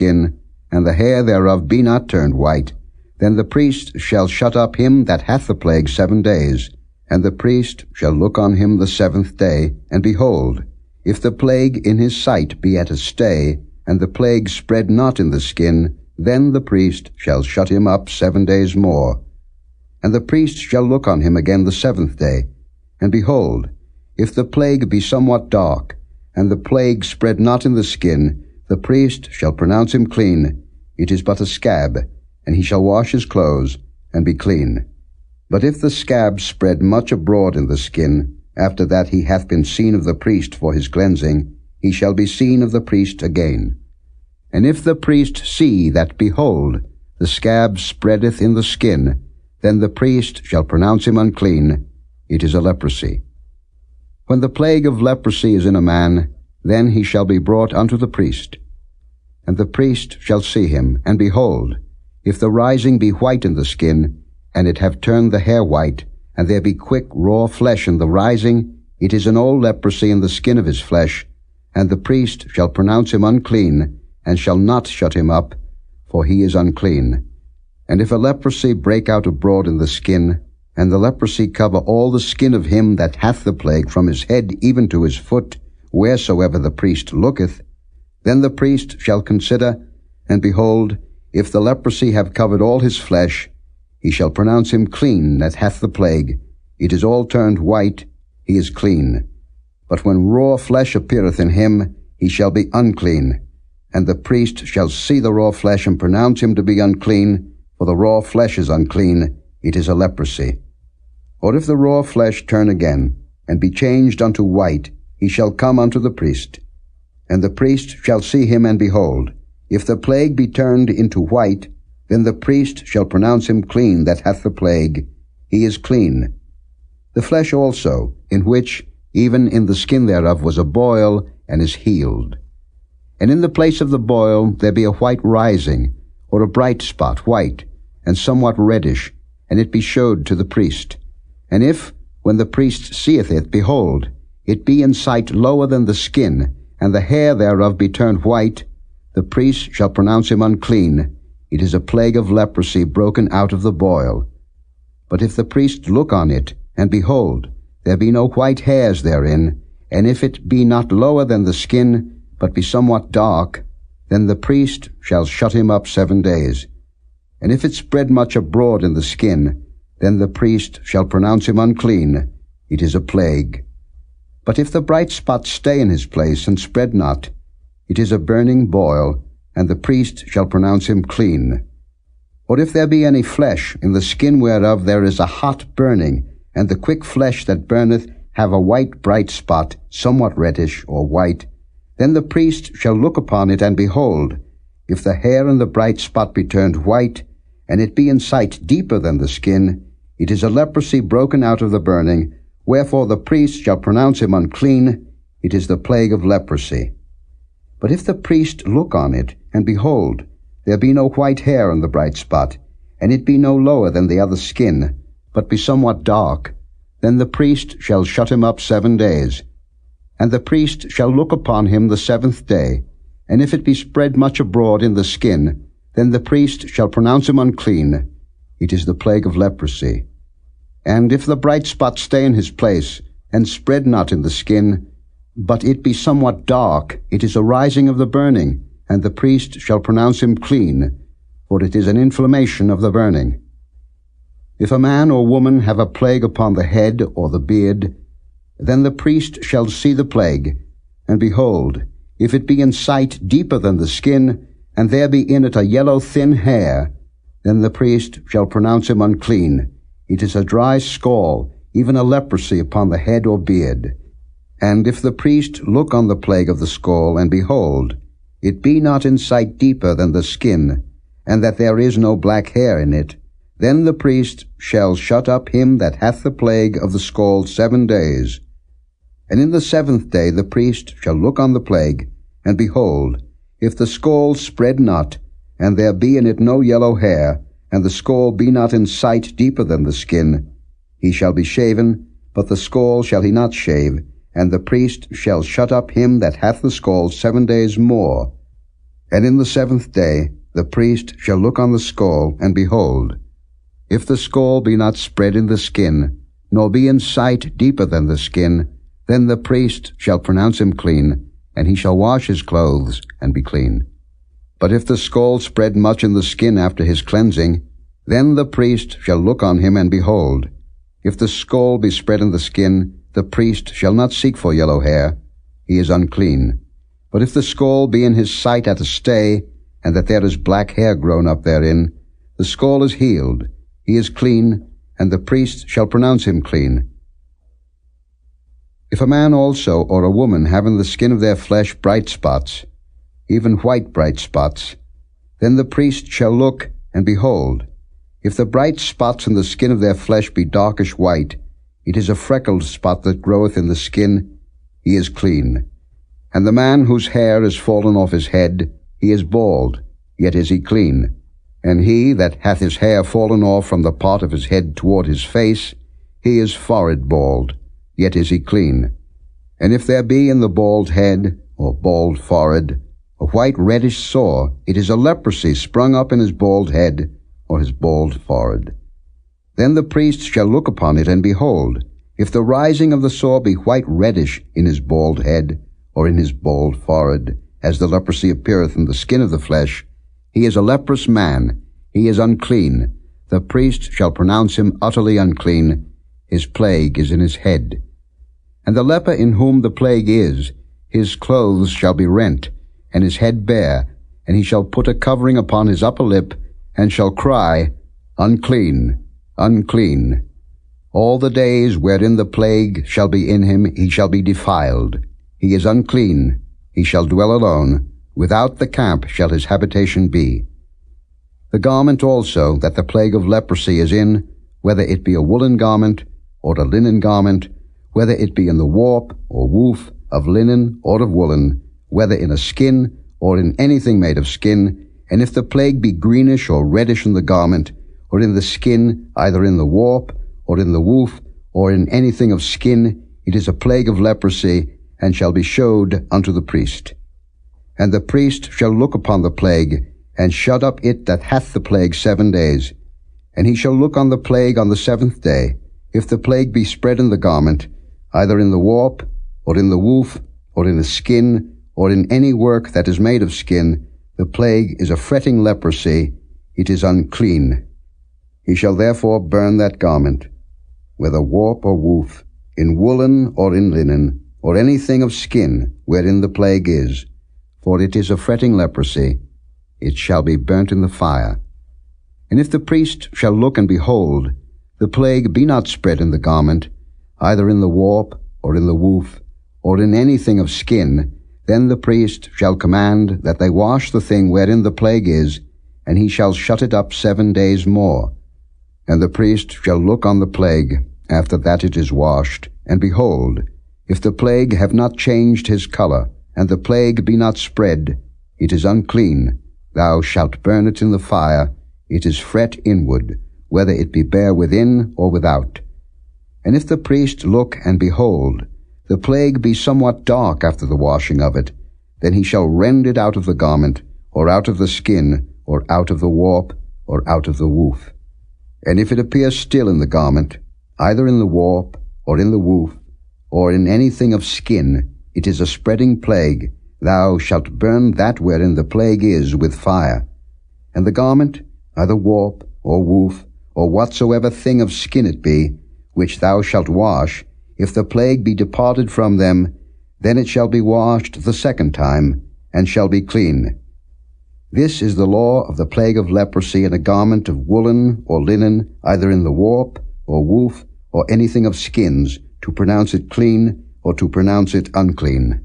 skin, and the hair thereof be not turned white, then the priest shall shut up him that hath the plague 7 days. And the priest shall look on him the 7th day, and behold, if the plague in his sight be at a stay, and the plague spread not in the skin, then the priest shall shut him up 7 days more. And the priest shall look on him again the 7th day, and behold, if the plague be somewhat dark, and the plague spread not in the skin, the priest shall pronounce him clean. It is but a scab, and he shall wash his clothes, and be clean. But if the scab spread much abroad in the skin, after that he hath been seen of the priest for his cleansing, he shall be seen of the priest again. And if the priest see that, behold, the scab spreadeth in the skin, then the priest shall pronounce him unclean. It is a leprosy. When the plague of leprosy is in a man, then he shall be brought unto the priest. And the priest shall see him, and behold, if the rising be white in the skin, and it have turned the hair white, and there be quick raw flesh in the rising, it is an old leprosy in the skin of his flesh, and the priest shall pronounce him unclean, and shall not shut him up, for he is unclean. And if a leprosy break out abroad in the skin, and the leprosy cover all the skin of him that hath the plague from his head even to his foot, wheresoever the priest looketh, then the priest shall consider, and behold, if the leprosy have covered all his flesh, he shall pronounce him clean that hath the plague. It is all turned white, he is clean. But when raw flesh appeareth in him, he shall be unclean. And the priest shall see the raw flesh, and pronounce him to be unclean, for the raw flesh is unclean, it is a leprosy. Or if the raw flesh turn again, and be changed unto white, he shall come unto the priest. And the priest shall see him, and behold, if the plague be turned into white, then the priest shall pronounce him clean that hath the plague. He is clean. The flesh also, in which, even in the skin thereof, was a boil, and is healed. And in the place of the boil there be a white rising, or a bright spot, white, and somewhat reddish, and it be showed to the priest. And if, when the priest seeth it, behold, it be in sight lower than the skin, and the hair thereof be turned white, the priest shall pronounce him unclean. It is a plague of leprosy broken out of the boil. But if the priest look on it, and behold, there be no white hairs therein, and if it be not lower than the skin, but be somewhat dark, then the priest shall shut him up 7 days. And if it spread much abroad in the skin, then the priest shall pronounce him unclean. It is a plague. But if the bright spot stay in his place, and spread not, it is a burning boil, and the priest shall pronounce him clean. Or if there be any flesh, in the skin whereof there is a hot burning, and the quick flesh that burneth have a white bright spot, somewhat reddish or white, then the priest shall look upon it, and behold, if the hair in the bright spot be turned white, and it be in sight deeper than the skin, it is a leprosy broken out of the burning, wherefore the priest shall pronounce him unclean. It is the plague of leprosy. But if the priest look on it, and behold, there be no white hair in the bright spot, and it be no lower than the other skin, but be somewhat dark, then the priest shall shut him up 7 days. And the priest shall look upon him the 7th day, and if it be spread much abroad in the skin, then the priest shall pronounce him unclean. It is the plague of leprosy. And if the bright spot stay in his place, and spread not in the skin, but it be somewhat dark, it is a rising of the burning, and the priest shall pronounce him clean, for it is an inflammation of the burning. If a man or woman have a plague upon the head or the beard, then the priest shall see the plague, and behold, if it be in sight deeper than the skin, and there be in it a yellow thin hair, then the priest shall pronounce him unclean. It is a dry scall, even a leprosy upon the head or beard. And if the priest look on the plague of the scall, and behold, it be not in sight deeper than the skin, and that there is no black hair in it, then the priest shall shut up him that hath the plague of the scall 7 days. And in the 7th day the priest shall look on the plague, and behold, if the scall spread not, and there be in it no yellow hair, and the scall be not in sight deeper than the skin, he shall be shaven, but the scall shall he not shave, and the priest shall shut up him that hath the scall 7 days more. And in the 7th day the priest shall look on the scall, and behold, if the scall be not spread in the skin, nor be in sight deeper than the skin, then the priest shall pronounce him clean, and he shall wash his clothes, and be clean. But if the scall spread much in the skin after his cleansing, then the priest shall look on him, and behold, if the scall be spread in the skin, the priest shall not seek for yellow hair, he is unclean. But if the scall be in his sight at a stay, and that there is black hair grown up therein, the scall is healed, he is clean, and the priest shall pronounce him clean. If a man also or a woman have in the skin of their flesh bright spots, even white bright spots, then the priest shall look, and behold, if the bright spots in the skin of their flesh be darkish white, it is a freckled spot that groweth in the skin, he is clean. And the man whose hair is fallen off his head, he is bald, yet is he clean. And he that hath his hair fallen off from the part of his head toward his face, he is forehead bald, yet is he clean. And if there be in the bald head, or bald forehead, a white reddish sore, it is a leprosy sprung up in his bald head, or his bald forehead. Then the priest shall look upon it, and behold, if the rising of the sore be white reddish in his bald head, or in his bald forehead, as the leprosy appeareth in the skin of the flesh, he is a leprous man, he is unclean. The priest shall pronounce him utterly unclean, his plague is in his head. And the leper in whom the plague is, his clothes shall be rent, and his head bare, and he shall put a covering upon his upper lip, and shall cry, Unclean, unclean. All the days wherein the plague shall be in him, he shall be defiled. He is unclean, he shall dwell alone, without the camp shall his habitation be. The garment also that the plague of leprosy is in, whether it be a woolen garment, or a linen garment, whether it be in the warp or woof of linen or of woolen, whether in a skin or in anything made of skin, and if the plague be greenish or reddish in the garment, or in the skin, either in the warp, or in the woof, or in anything of skin, it is a plague of leprosy, and shall be showed unto the priest. And the priest shall look upon the plague, and shut up it that hath the plague 7 days. And he shall look on the plague on the 7th day. If the plague be spread in the garment, either in the warp, or in the woof, or in the skin, or in any work that is made of skin, the plague is a fretting leprosy, it is unclean. He shall therefore burn that garment, whether warp or woof, in woolen or in linen, or anything of skin wherein the plague is, for it is a fretting leprosy, it shall be burnt in the fire. And if the priest shall look and behold, the plague be not spread in the garment, either in the warp, or in the woof, or in anything of skin, then the priest shall command that they wash the thing wherein the plague is, and he shall shut it up 7 days more. And the priest shall look on the plague, after that it is washed, and behold, if the plague have not changed his color, and the plague be not spread, it is unclean. Thou shalt burn it in the fire, it is fret inward, whether it be bare within or without. And if the priest look and behold, the plague be somewhat dark after the washing of it, then he shall rend it out of the garment, or out of the skin, or out of the warp, or out of the woof. And if it appear still in the garment, either in the warp, or in the woof, or in anything of skin, it is a spreading plague, thou shalt burn that wherein the plague is with fire. And the garment, either warp, or woof, or whatsoever thing of skin it be, which thou shalt wash, if the plague be departed from them, then it shall be washed the 2nd time, and shall be clean. This is the law of the plague of leprosy in a garment of woolen or linen, either in the warp, or woof, or anything of skins, to pronounce it clean, or to pronounce it unclean.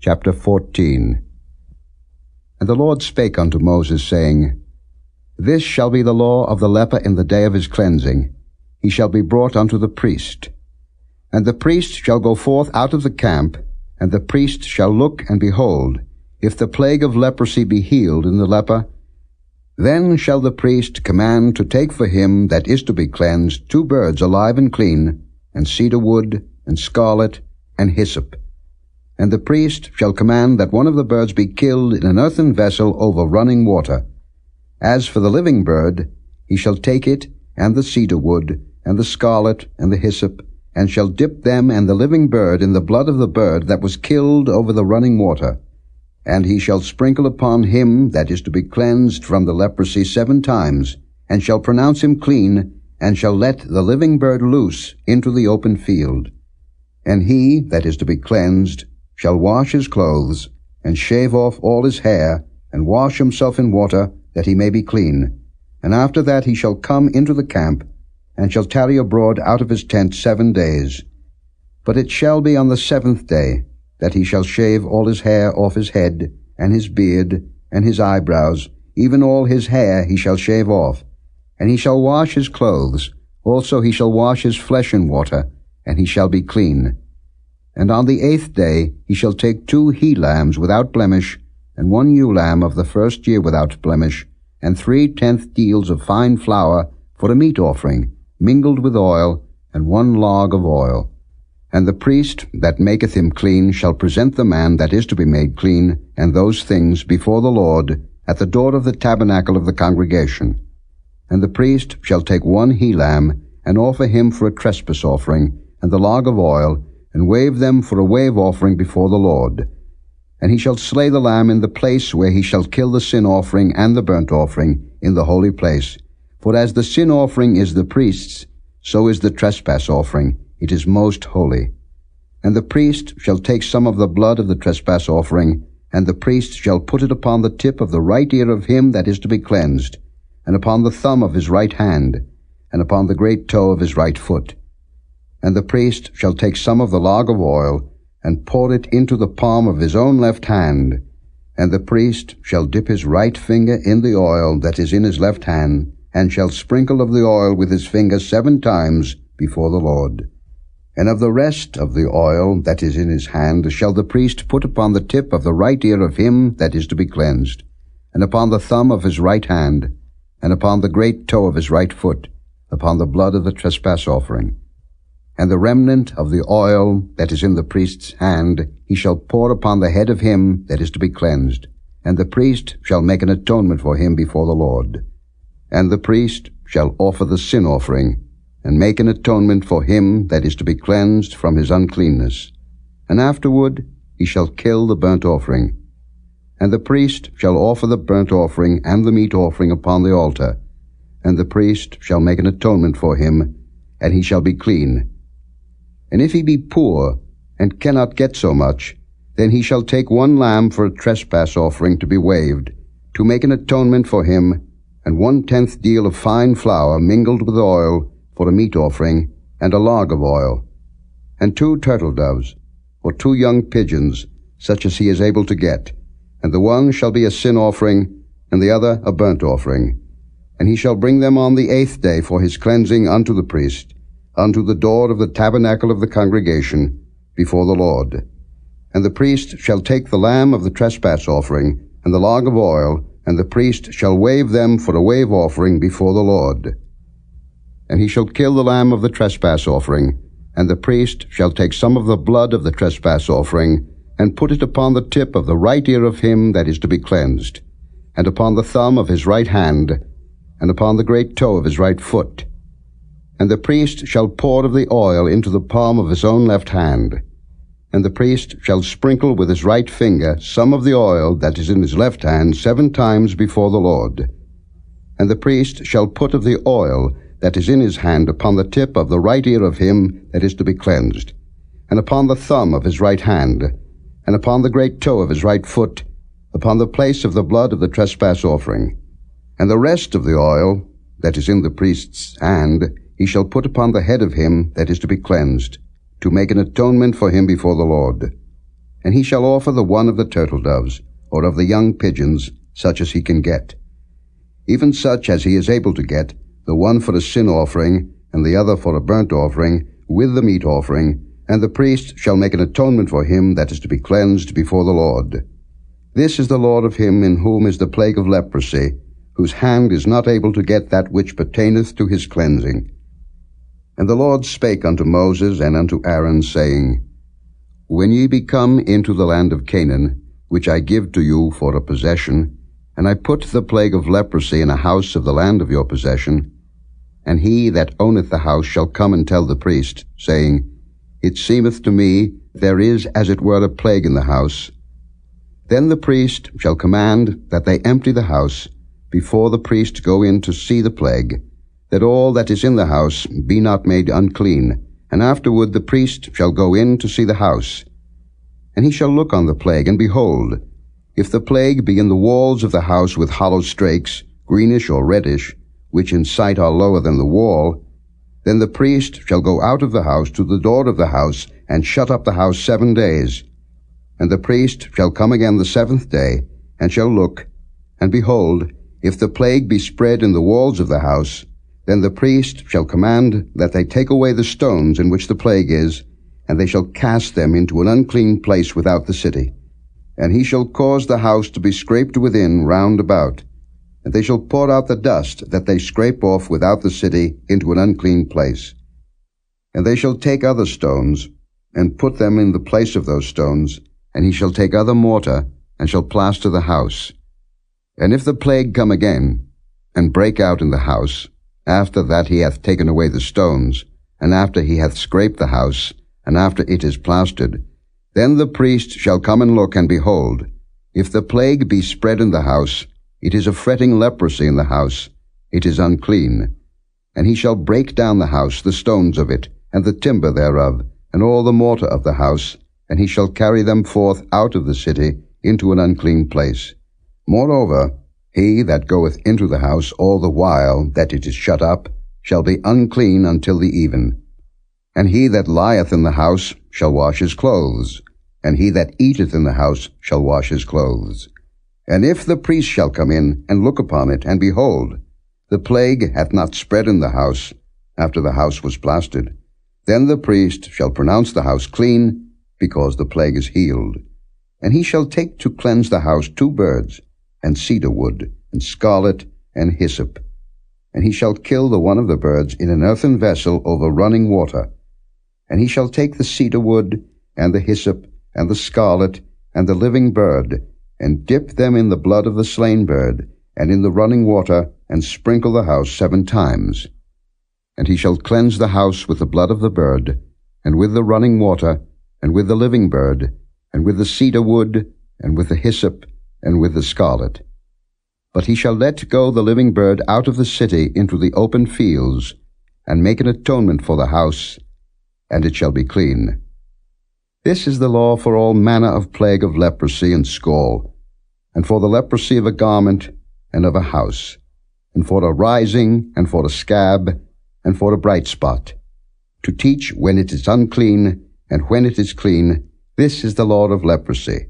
Chapter 14. And the Lord spake unto Moses, saying, This shall be the law of the leper in the day of his cleansing. He shall be brought unto the priest. And the priest shall go forth out of the camp, and the priest shall look and behold, if the plague of leprosy be healed in the leper, then shall the priest command to take for him that is to be cleansed 2 birds alive and clean, and cedar wood, and scarlet, and hyssop. And the priest shall command that one of the birds be killed in an earthen vessel over running water. As for the living bird, he shall take it, and the cedar wood, and the scarlet, and the hyssop, and shall dip them and the living bird in the blood of the bird that was killed over the running water. And he shall sprinkle upon him that is to be cleansed from the leprosy 7 times, and shall pronounce him clean, and shall let the living bird loose into the open field. And he that is to be cleansed shall wash his clothes, and shave off all his hair, and wash himself in water, that he may be clean. And after that he shall come into the camp, and shall tarry abroad out of his tent 7 days. But it shall be on the 7th day that he shall shave all his hair off his head, and his beard, and his eyebrows, even all his hair he shall shave off. And he shall wash his clothes, also he shall wash his flesh in water, and he shall be clean. And on the 8th day he shall take 2 he-lambs without blemish, and 1 ewe-lamb of the 1st year without blemish, and 3/10 deals of fine flour for a meat offering, mingled with oil, and 1 log of oil. And the priest that maketh him clean shall present the man that is to be made clean, and those things before the Lord, at the door of the tabernacle of the congregation. And the priest shall take 1 he-lamb, and offer him for a trespass offering, and the log of oil, and wave them for a wave offering before the Lord. And he shall slay the lamb in the place where he shall kill the sin offering and the burnt offering, in the holy place. For as the sin offering is the priest's, so is the trespass offering. It is most holy. And the priest shall take some of the blood of the trespass offering, and the priest shall put it upon the tip of the right ear of him that is to be cleansed, and upon the thumb of his right hand, and upon the great toe of his right foot. And the priest shall take some of the log of oil, and pour it into the palm of his own left hand. And the priest shall dip his right finger in the oil that is in his left hand, and shall sprinkle of the oil with his finger 7 times before the Lord. And of the rest of the oil that is in his hand shall the priest put upon the tip of the right ear of him that is to be cleansed, and upon the thumb of his right hand, and upon the great toe of his right foot, upon the blood of the trespass offering. And the remnant of the oil that is in the priest's hand he shall pour upon the head of him that is to be cleansed, and the priest shall make an atonement for him before the Lord. And the priest shall offer the sin offering, and make an atonement for him that is to be cleansed from his uncleanness. And afterward he shall kill the burnt offering. And the priest shall offer the burnt offering and the meat offering upon the altar, and the priest shall make an atonement for him, and he shall be clean. And if he be poor, and cannot get so much, then he shall take 1 lamb for a trespass offering to be waved, to make an atonement for him, and 1/10 deal of fine flour mingled with oil for a meat offering, and a log of oil, and 2 turtle doves, or 2 young pigeons, such as he is able to get, and the one shall be a sin offering, and the other a burnt offering. And he shall bring them on the 8th day for his cleansing unto the priest, unto the door of the tabernacle of the congregation, before the Lord. And the priest shall take the lamb of the trespass offering, and the log of oil, and the priest shall wave them for a wave offering before the Lord. And he shall kill the lamb of the trespass offering, and the priest shall take some of the blood of the trespass offering, and put it upon the tip of the right ear of him that is to be cleansed, and upon the thumb of his right hand, and upon the great toe of his right foot. And the priest shall pour of the oil into the palm of his own left hand. And the priest shall sprinkle with his right finger some of the oil that is in his left hand 7 times before the Lord. And the priest shall put of the oil that is in his hand upon the tip of the right ear of him that is to be cleansed, and upon the thumb of his right hand, and upon the great toe of his right foot, upon the place of the blood of the trespass offering. And the rest of the oil that is in the priest's hand he shall put upon the head of him that is to be cleansed, to make an atonement for him before the Lord. And he shall offer the one of the turtle doves, or of the young pigeons, such as he can get, even such as he is able to get, the one for a sin offering, and the other for a burnt offering, with the meat offering, and the priest shall make an atonement for him that is to be cleansed before the Lord. This is the Lord of him in whom is the plague of leprosy, whose hand is not able to get that which pertaineth to his cleansing. And the Lord spake unto Moses and unto Aaron, saying, When ye be come into the land of Canaan, which I give to you for a possession, and I put the plague of leprosy in a house of the land of your possession, and he that owneth the house shall come and tell the priest, saying, It seemeth to me there is as it were a plague in the house. Then the priest shall command that they empty the house, before the priest go in to see the plague, that all that is in the house be not made unclean, and afterward the priest shall go in to see the house. And he shall look on the plague, and behold, if the plague be in the walls of the house with hollow strakes, greenish or reddish, which in sight are lower than the wall, then the priest shall go out of the house to the door of the house, and shut up the house 7 days. And the priest shall come again the 7th day, and shall look, and behold, if the plague be spread in the walls of the house, then the priest shall command that they take away the stones in which the plague is, and they shall cast them into an unclean place without the city. And he shall cause the house to be scraped within round about, and they shall pour out the dust that they scrape off without the city into an unclean place. And they shall take other stones, and put them in the place of those stones, and he shall take other mortar, and shall plaster the house. And if the plague come again, and break out in the house, after that he hath taken away the stones, and after he hath scraped the house, and after it is plastered, then the priest shall come and look, and behold, if the plague be spread in the house, it is a fretting leprosy in the house, it is unclean. And he shall break down the house, the stones of it, and the timber thereof, and all the mortar of the house, and he shall carry them forth out of the city into an unclean place. Moreover, he that goeth into the house all the while that it is shut up shall be unclean until the even. And he that lieth in the house shall wash his clothes, and he that eateth in the house shall wash his clothes. And if the priest shall come in and look upon it, and behold, the plague hath not spread in the house, after the house was plastered, then the priest shall pronounce the house clean, because the plague is healed. And he shall take to cleanse the house 2 birds, and cedar wood, and scarlet, and hyssop. And he shall kill the one of the birds in an earthen vessel over running water. And he shall take the cedar wood, and the hyssop, and the scarlet, and the living bird, and dip them in the blood of the slain bird, and in the running water, and sprinkle the house 7 times. And he shall cleanse the house with the blood of the bird, and with the running water, and with the living bird, and with the cedar wood, and with the hyssop, and with the scarlet. But he shall let go the living bird out of the city into the open fields, and make an atonement for the house, and it shall be clean. This is the law for all manner of plague of leprosy and scall, and for the leprosy of a garment and of a house, and for a rising, and for a scab, and for a bright spot, to teach when it is unclean, and when it is clean. This is the law of leprosy.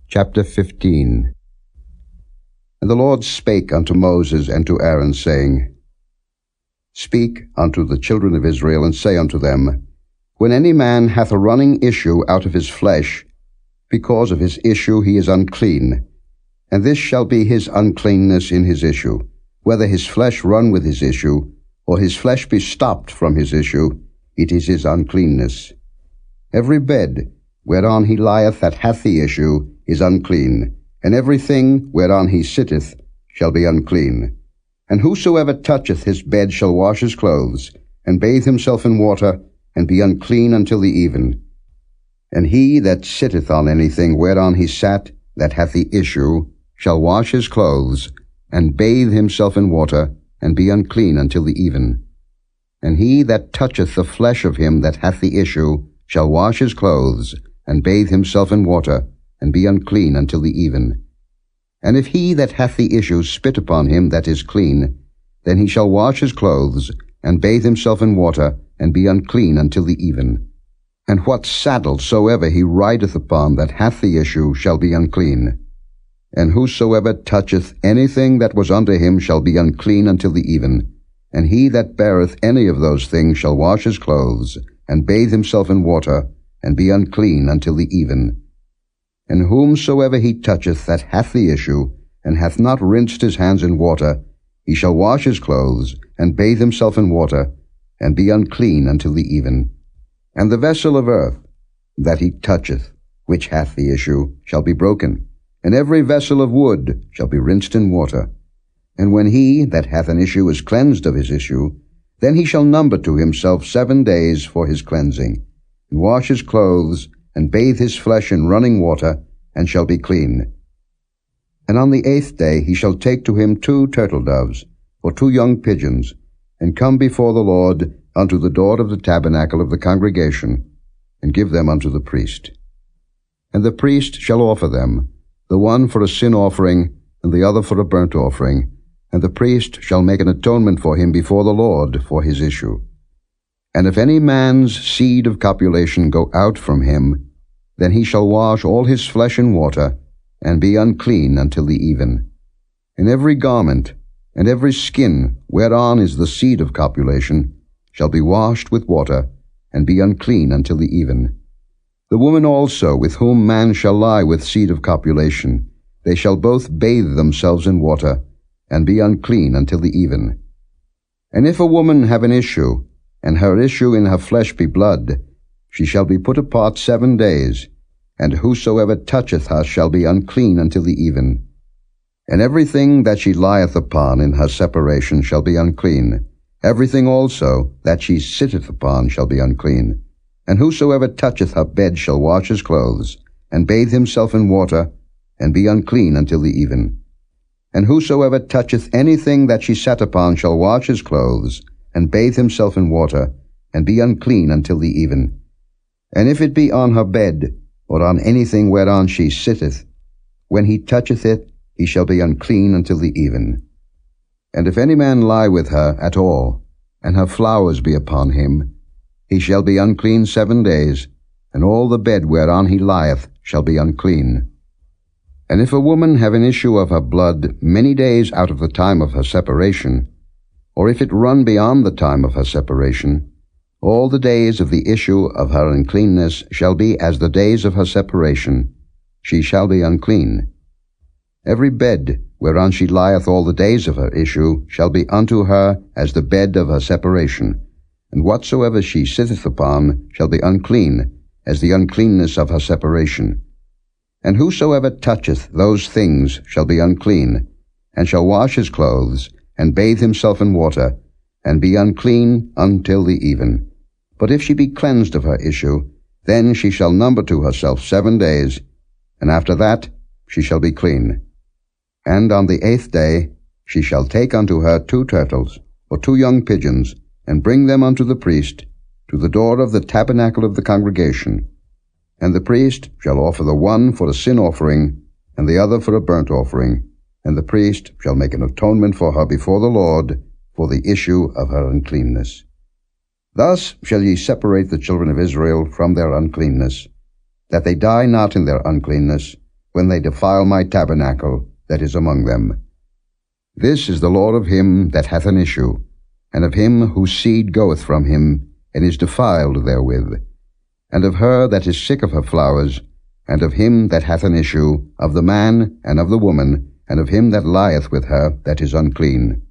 Chapter 15. And the Lord spake unto Moses and to Aaron, saying, Speak unto the children of Israel, and say unto them, When any man hath a running issue out of his flesh, because of his issue he is unclean, and this shall be his uncleanness in his issue, whether his flesh run with his issue, or his flesh be stopped from his issue, it is his uncleanness. Every bed whereon he lieth that hath the issue is unclean, and everything whereon he sitteth shall be unclean. And whosoever toucheth his bed shall wash his clothes, and bathe himself in water, and be unclean until the even. And he that sitteth on anything whereon he sat that hath the issue shall wash his clothes, and bathe himself in water, and be unclean until the even. And he that toucheth the flesh of him that hath the issue shall wash his clothes, and bathe himself in water, and be unclean until the even. And if he that hath the issue spit upon him that is clean, then he shall wash his clothes, and bathe himself in water, and be unclean until the even. And what saddle soever he rideth upon that hath the issue shall be unclean. And whosoever toucheth anything that was under him shall be unclean until the even. And he that beareth any of those things shall wash his clothes, and bathe himself in water, and be unclean until the even. And whomsoever he toucheth that hath the issue, and hath not rinsed his hands in water, he shall wash his clothes, and bathe himself in water, and be unclean until the even. And the vessel of earth that he toucheth, which hath the issue, shall be broken, and every vessel of wood shall be rinsed in water. And when he that hath an issue is cleansed of his issue, then he shall number to himself 7 days for his cleansing, and wash his clothes, and bathe his flesh in running water, and shall be clean. And on the 8th day he shall take to him 2 turtle-doves, or 2 young pigeons, and come before the Lord unto the door of the tabernacle of the congregation, and give them unto the priest. And the priest shall offer them, the one for a sin offering, and the other for a burnt offering, and the priest shall make an atonement for him before the Lord for his issue. And if any man's seed of copulation go out from him, then he shall wash all his flesh in water, and be unclean until the even. And every garment, and every skin whereon is the seed of copulation, shall be washed with water, and be unclean until the even. The woman also with whom man shall lie with seed of copulation, they shall both bathe themselves in water, and be unclean until the even. And if a woman have an issue, and her issue in her flesh be blood, she shall be put apart 7 days, and whosoever toucheth her shall be unclean until the even. And everything that she lieth upon in her separation shall be unclean. Everything also that she sitteth upon shall be unclean. And whosoever toucheth her bed shall wash his clothes, and bathe himself in water, and be unclean until the even. And whosoever toucheth anything that she sat upon shall wash his clothes, and bathe himself in water, and be unclean until the even. And if it be on her bed, or on anything whereon she sitteth, when he toucheth it, he shall be unclean until the even. And if any man lie with her at all, and her flowers be upon him, he shall be unclean 7 days, and all the bed whereon he lieth shall be unclean. And if a woman have an issue of her blood many days out of the time of her separation, or if it run beyond the time of her separation, all the days of the issue of her uncleanness shall be as the days of her separation. She shall be unclean. Every bed whereon she lieth all the days of her issue shall be unto her as the bed of her separation, and whatsoever she sitteth upon shall be unclean, as the uncleanness of her separation. And whosoever toucheth those things shall be unclean, and shall wash his clothes, and bathe himself in water, and be unclean until the even. But if she be cleansed of her issue, then she shall number to herself 7 days, and after that she shall be clean. And on the 8th day she shall take unto her 2 turtles, or 2 young pigeons, and bring them unto the priest, to the door of the tabernacle of the congregation. And the priest shall offer the one for a sin offering, and the other for a burnt offering, and the priest shall make an atonement for her before the Lord for the issue of her uncleanness. Thus shall ye separate the children of Israel from their uncleanness, that they die not in their uncleanness, when they defile my tabernacle that is among them. This is the law of him that hath an issue, and of him whose seed goeth from him, and is defiled therewith, and of her that is sick of her flowers, and of him that hath an issue, of the man and of the woman, and of him that lieth with her that is unclean.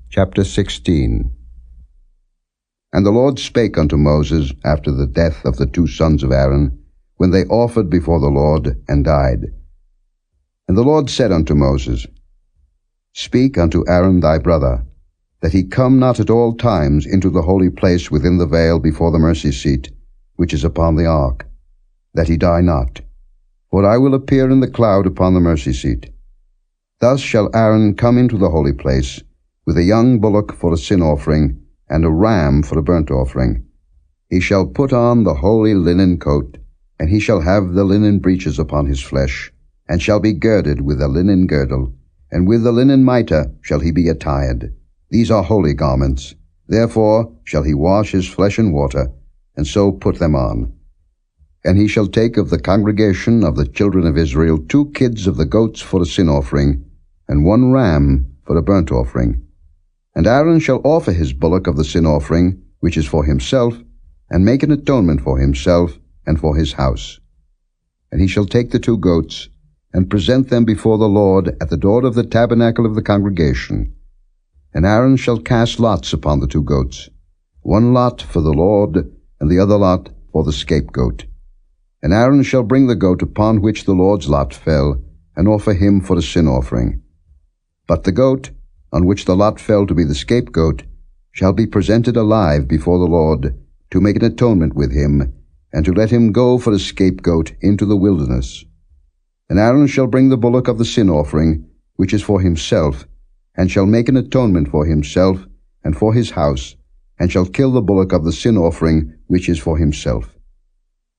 Chapter 16. And the Lord spake unto Moses after the death of the 2 sons of Aaron, when they offered before the Lord, and died. And the Lord said unto Moses, Speak unto Aaron thy brother, that he come not at all times into the holy place within the veil before the mercy seat, which is upon the ark, that he die not. For I will appear in the cloud upon the mercy seat. Thus shall Aaron come into the holy place, with a young bullock for a sin offering, and a ram for a burnt offering. He shall put on the holy linen coat, and he shall have the linen breeches upon his flesh, and shall be girded with a linen girdle, and with the linen mitre shall he be attired. These are holy garments. Therefore shall he wash his flesh in water, and so put them on. And he shall take of the congregation of the children of Israel 2 kids of the goats for a sin offering, and 1 ram for a burnt offering. And Aaron shall offer his bullock of the sin offering, which is for himself, and make an atonement for himself and for his house. And he shall take the 2 goats, and present them before the Lord at the door of the tabernacle of the congregation. And Aaron shall cast lots upon the 2 goats. one lot for the Lord, and the other lot for the scapegoat. And Aaron shall bring the goat upon which the Lord's lot fell, and offer him for a sin offering. But the goat, on which the lot fell to be the scapegoat, shall be presented alive before the Lord, to make an atonement with him, and to let him go for a scapegoat into the wilderness. And Aaron shall bring the bullock of the sin offering, which is for himself, and shall make an atonement for himself and for his house, and shall kill the bullock of the sin offering, which is for himself.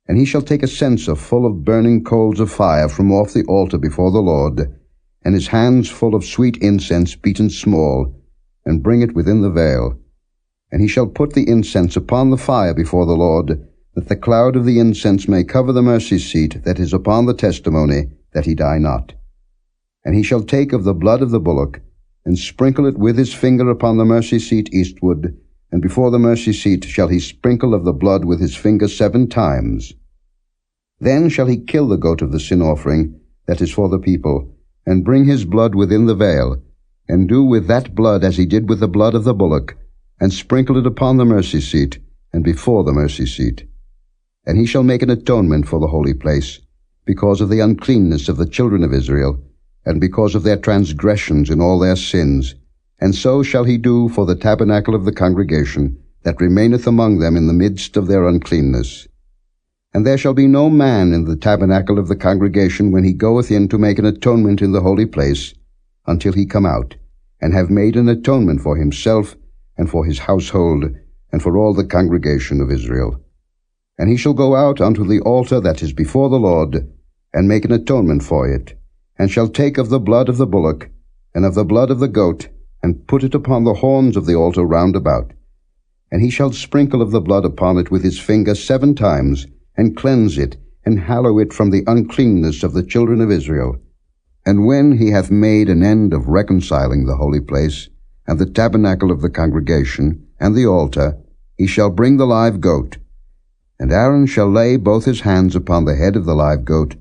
And he shall take a censer full of burning coals of fire from off the altar before the Lord, and his hands full of sweet incense beaten small, and bring it within the veil. And he shall put the incense upon the fire before the Lord, that the cloud of the incense may cover the mercy seat that is upon the testimony, that he die not. And he shall take of the blood of the bullock, and sprinkle it with his finger upon the mercy seat eastward, and before the mercy seat shall he sprinkle of the blood with his finger 7 times. Then shall he kill the goat of the sin offering, that is for the people, and bring his blood within the veil, and do with that blood as he did with the blood of the bullock, and sprinkle it upon the mercy seat, and before the mercy seat. And he shall make an atonement for the holy place, because of the uncleanness of the children of Israel, and because of their transgressions in all their sins. And so shall he do for the tabernacle of the congregation, that remaineth among them in the midst of their uncleanness. And there shall be no man in the tabernacle of the congregation when he goeth in to make an atonement in the holy place, until he come out, and have made an atonement for himself, and for his household, and for all the congregation of Israel. And he shall go out unto the altar that is before the Lord, and make an atonement for it, and shall take of the blood of the bullock, and of the blood of the goat, and put it upon the horns of the altar round about. And he shall sprinkle of the blood upon it with his finger 7 times, and cleanse it, and hallow it from the uncleanness of the children of Israel. And when he hath made an end of reconciling the holy place, and the tabernacle of the congregation, and the altar, he shall bring the live goat. And Aaron shall lay both his hands upon the head of the live goat,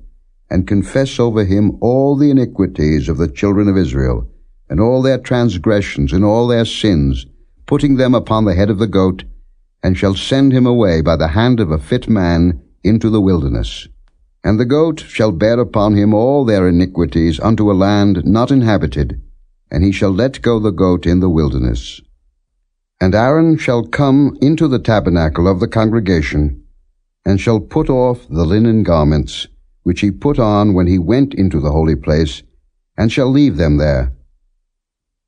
and confess over him all the iniquities of the children of Israel, and all their transgressions and all their sins, putting them upon the head of the goat, and shall send him away by the hand of a fit man into the wilderness. And the goat shall bear upon him all their iniquities unto a land not inhabited, and he shall let go the goat in the wilderness. And Aaron shall come into the tabernacle of the congregation, and shall put off the linen garments, which he put on when he went into the holy place, and shall leave them there.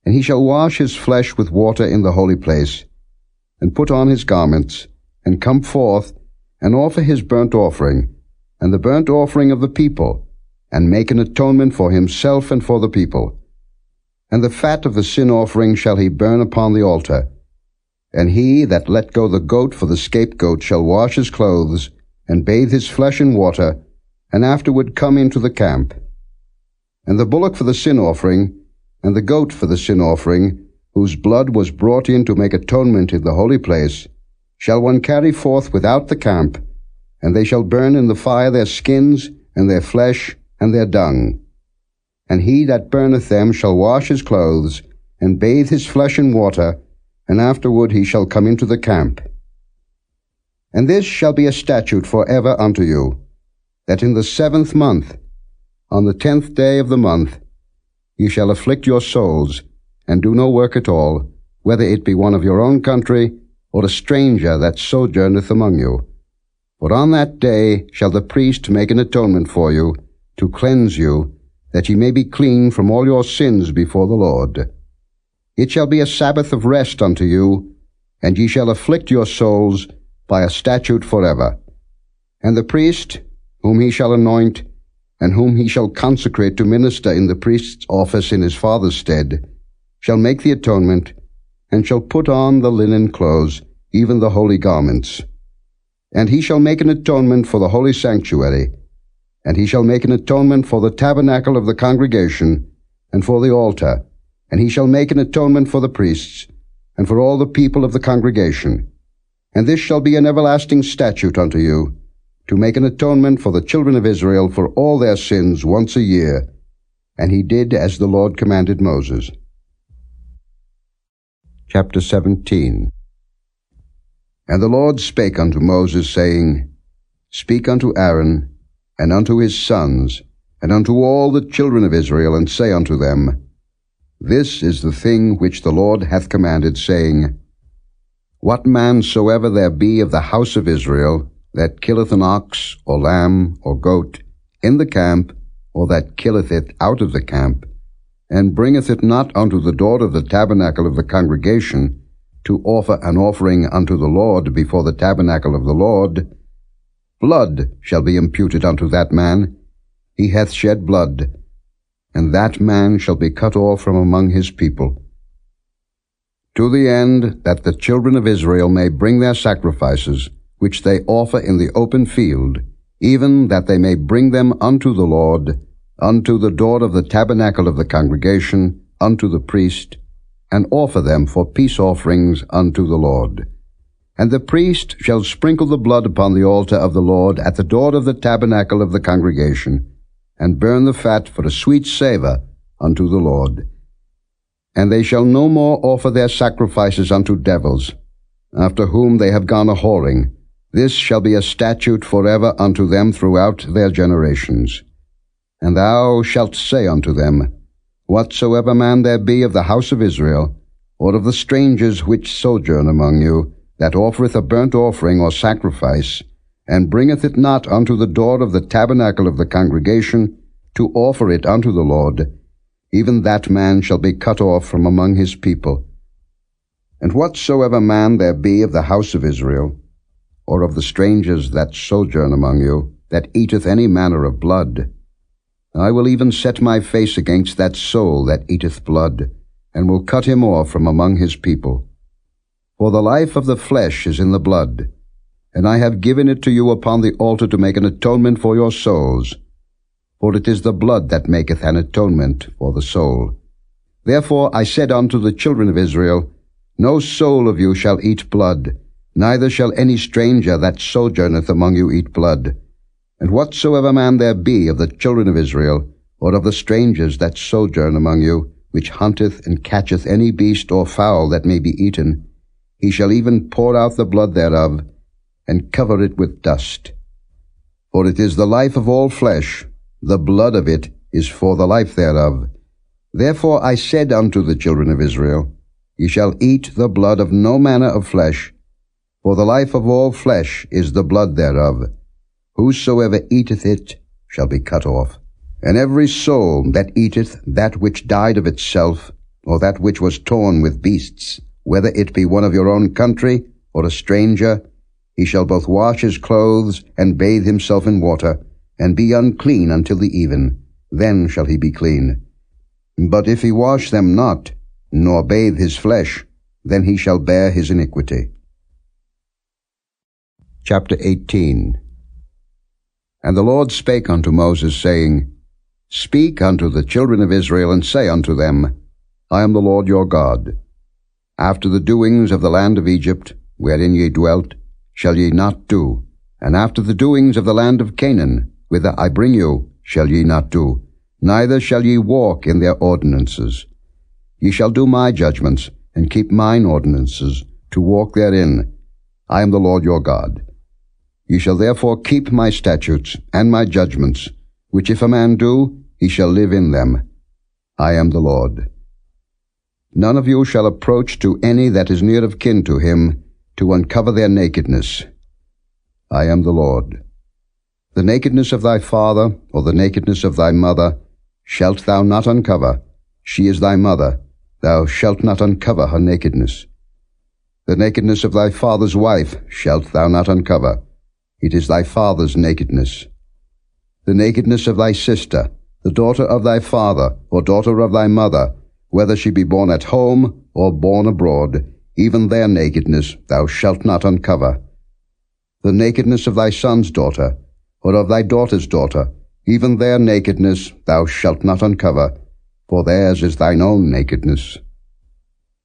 And he shall wash his flesh with water in the holy place, and put on his garments, and come forth, and offer his burnt offering, and the burnt offering of the people, and make an atonement for himself and for the people. And the fat of the sin offering shall he burn upon the altar. And he that let go the goat for the scapegoat shall wash his clothes, and bathe his flesh in water, and afterward come into the camp. And the bullock for the sin offering, and the goat for the sin offering, whose blood was brought in to make atonement in the holy place, shall one carry forth without the camp, and they shall burn in the fire their skins, and their flesh, and their dung. And he that burneth them shall wash his clothes, and bathe his flesh in water, and afterward he shall come into the camp. And this shall be a statute for ever unto you, that in the 7th month, on the 10th day of the month, ye shall afflict your souls, and do no work at all, whether it be one of your own country, or a stranger that sojourneth among you. For on that day shall the priest make an atonement for you, to cleanse you, that ye may be clean from all your sins before the Lord. It shall be a Sabbath of rest unto you, and ye shall afflict your souls by a statute forever. And the priest, whom he shall anoint, and whom he shall consecrate to minister in the priest's office in his father's stead, shall make the atonement, and shall put on the linen clothes, even the holy garments. And he shall make an atonement for the holy sanctuary, and he shall make an atonement for the tabernacle of the congregation, and for the altar, and he shall make an atonement for the priests, and for all the people of the congregation. And this shall be an everlasting statute unto you, to make an atonement for the children of Israel for all their sins once a year. And he did as the Lord commanded Moses. Chapter 17. And the Lord spake unto Moses, saying, Speak unto Aaron, and unto his sons, and unto all the children of Israel, and say unto them, This is the thing which the Lord hath commanded, saying, What man soever there be of the house of Israel, that killeth an ox, or lamb, or goat, in the camp, or that killeth it out of the camp, and bringeth it not unto the door of the tabernacle of the congregation, to offer an offering unto the Lord before the tabernacle of the Lord, blood shall be imputed unto that man. He hath shed blood, and that man shall be cut off from among his people. To the end that the children of Israel may bring their sacrifices, which they offer in the open field, even that they may bring them unto the Lord, unto the door of the tabernacle of the congregation, unto the priest, and offer them for peace offerings unto the Lord. And the priest shall sprinkle the blood upon the altar of the Lord at the door of the tabernacle of the congregation, and burn the fat for a sweet savour unto the Lord. And they shall no more offer their sacrifices unto devils, after whom they have gone a-whoring. This shall be a statute forever unto them throughout their generations. And thou shalt say unto them, Whatsoever man there be of the house of Israel, or of the strangers which sojourn among you, that offereth a burnt offering or sacrifice, and bringeth it not unto the door of the tabernacle of the congregation, to offer it unto the Lord, even that man shall be cut off from among his people. And whatsoever man there be of the house of Israel, or of the strangers that sojourn among you, that eateth any manner of blood, I will even set my face against that soul that eateth blood, and will cut him off from among his people. For the life of the flesh is in the blood, and I have given it to you upon the altar to make an atonement for your souls. For it is the blood that maketh an atonement for the soul. Therefore I said unto the children of Israel, No soul of you shall eat blood, neither shall any stranger that sojourneth among you eat blood. And whatsoever man there be of the children of Israel, or of the strangers that sojourn among you, which hunteth and catcheth any beast or fowl that may be eaten, he shall even pour out the blood thereof, and cover it with dust. For it is the life of all flesh, the blood of it is for the life thereof. Therefore I said unto the children of Israel, Ye shall eat the blood of no manner of flesh, for the life of all flesh is the blood thereof. Whosoever eateth it shall be cut off. And every soul that eateth that which died of itself, or that which was torn with beasts, whether it be one of your own country, or a stranger, he shall both wash his clothes, and bathe himself in water, and be unclean until the even. Then shall he be clean. But if he wash them not, nor bathe his flesh, then he shall bear his iniquity. Chapter 18. And the Lord spake unto Moses, saying, Speak unto the children of Israel, and say unto them, I am the Lord your God. After the doings of the land of Egypt, wherein ye dwelt, shall ye not do, and after the doings of the land of Canaan, whither I bring you, shall ye not do, neither shall ye walk in their ordinances. Ye shall do my judgments, and keep mine ordinances, to walk therein. I am the Lord your God. Ye shall therefore keep my statutes and my judgments, which if a man do, he shall live in them. I am the Lord. None of you shall approach to any that is near of kin to him, to uncover their nakedness. I am the Lord. The nakedness of thy father, or the nakedness of thy mother, shalt thou not uncover. She is thy mother. Thou shalt not uncover her nakedness. The nakedness of thy father's wife shalt thou not uncover. It is thy father's nakedness. The nakedness of thy sister, the daughter of thy father, or daughter of thy mother, whether she be born at home, or born abroad, even their nakedness thou shalt not uncover. The nakedness of thy son's daughter, or of thy daughter's daughter, even their nakedness thou shalt not uncover, for theirs is thine own nakedness.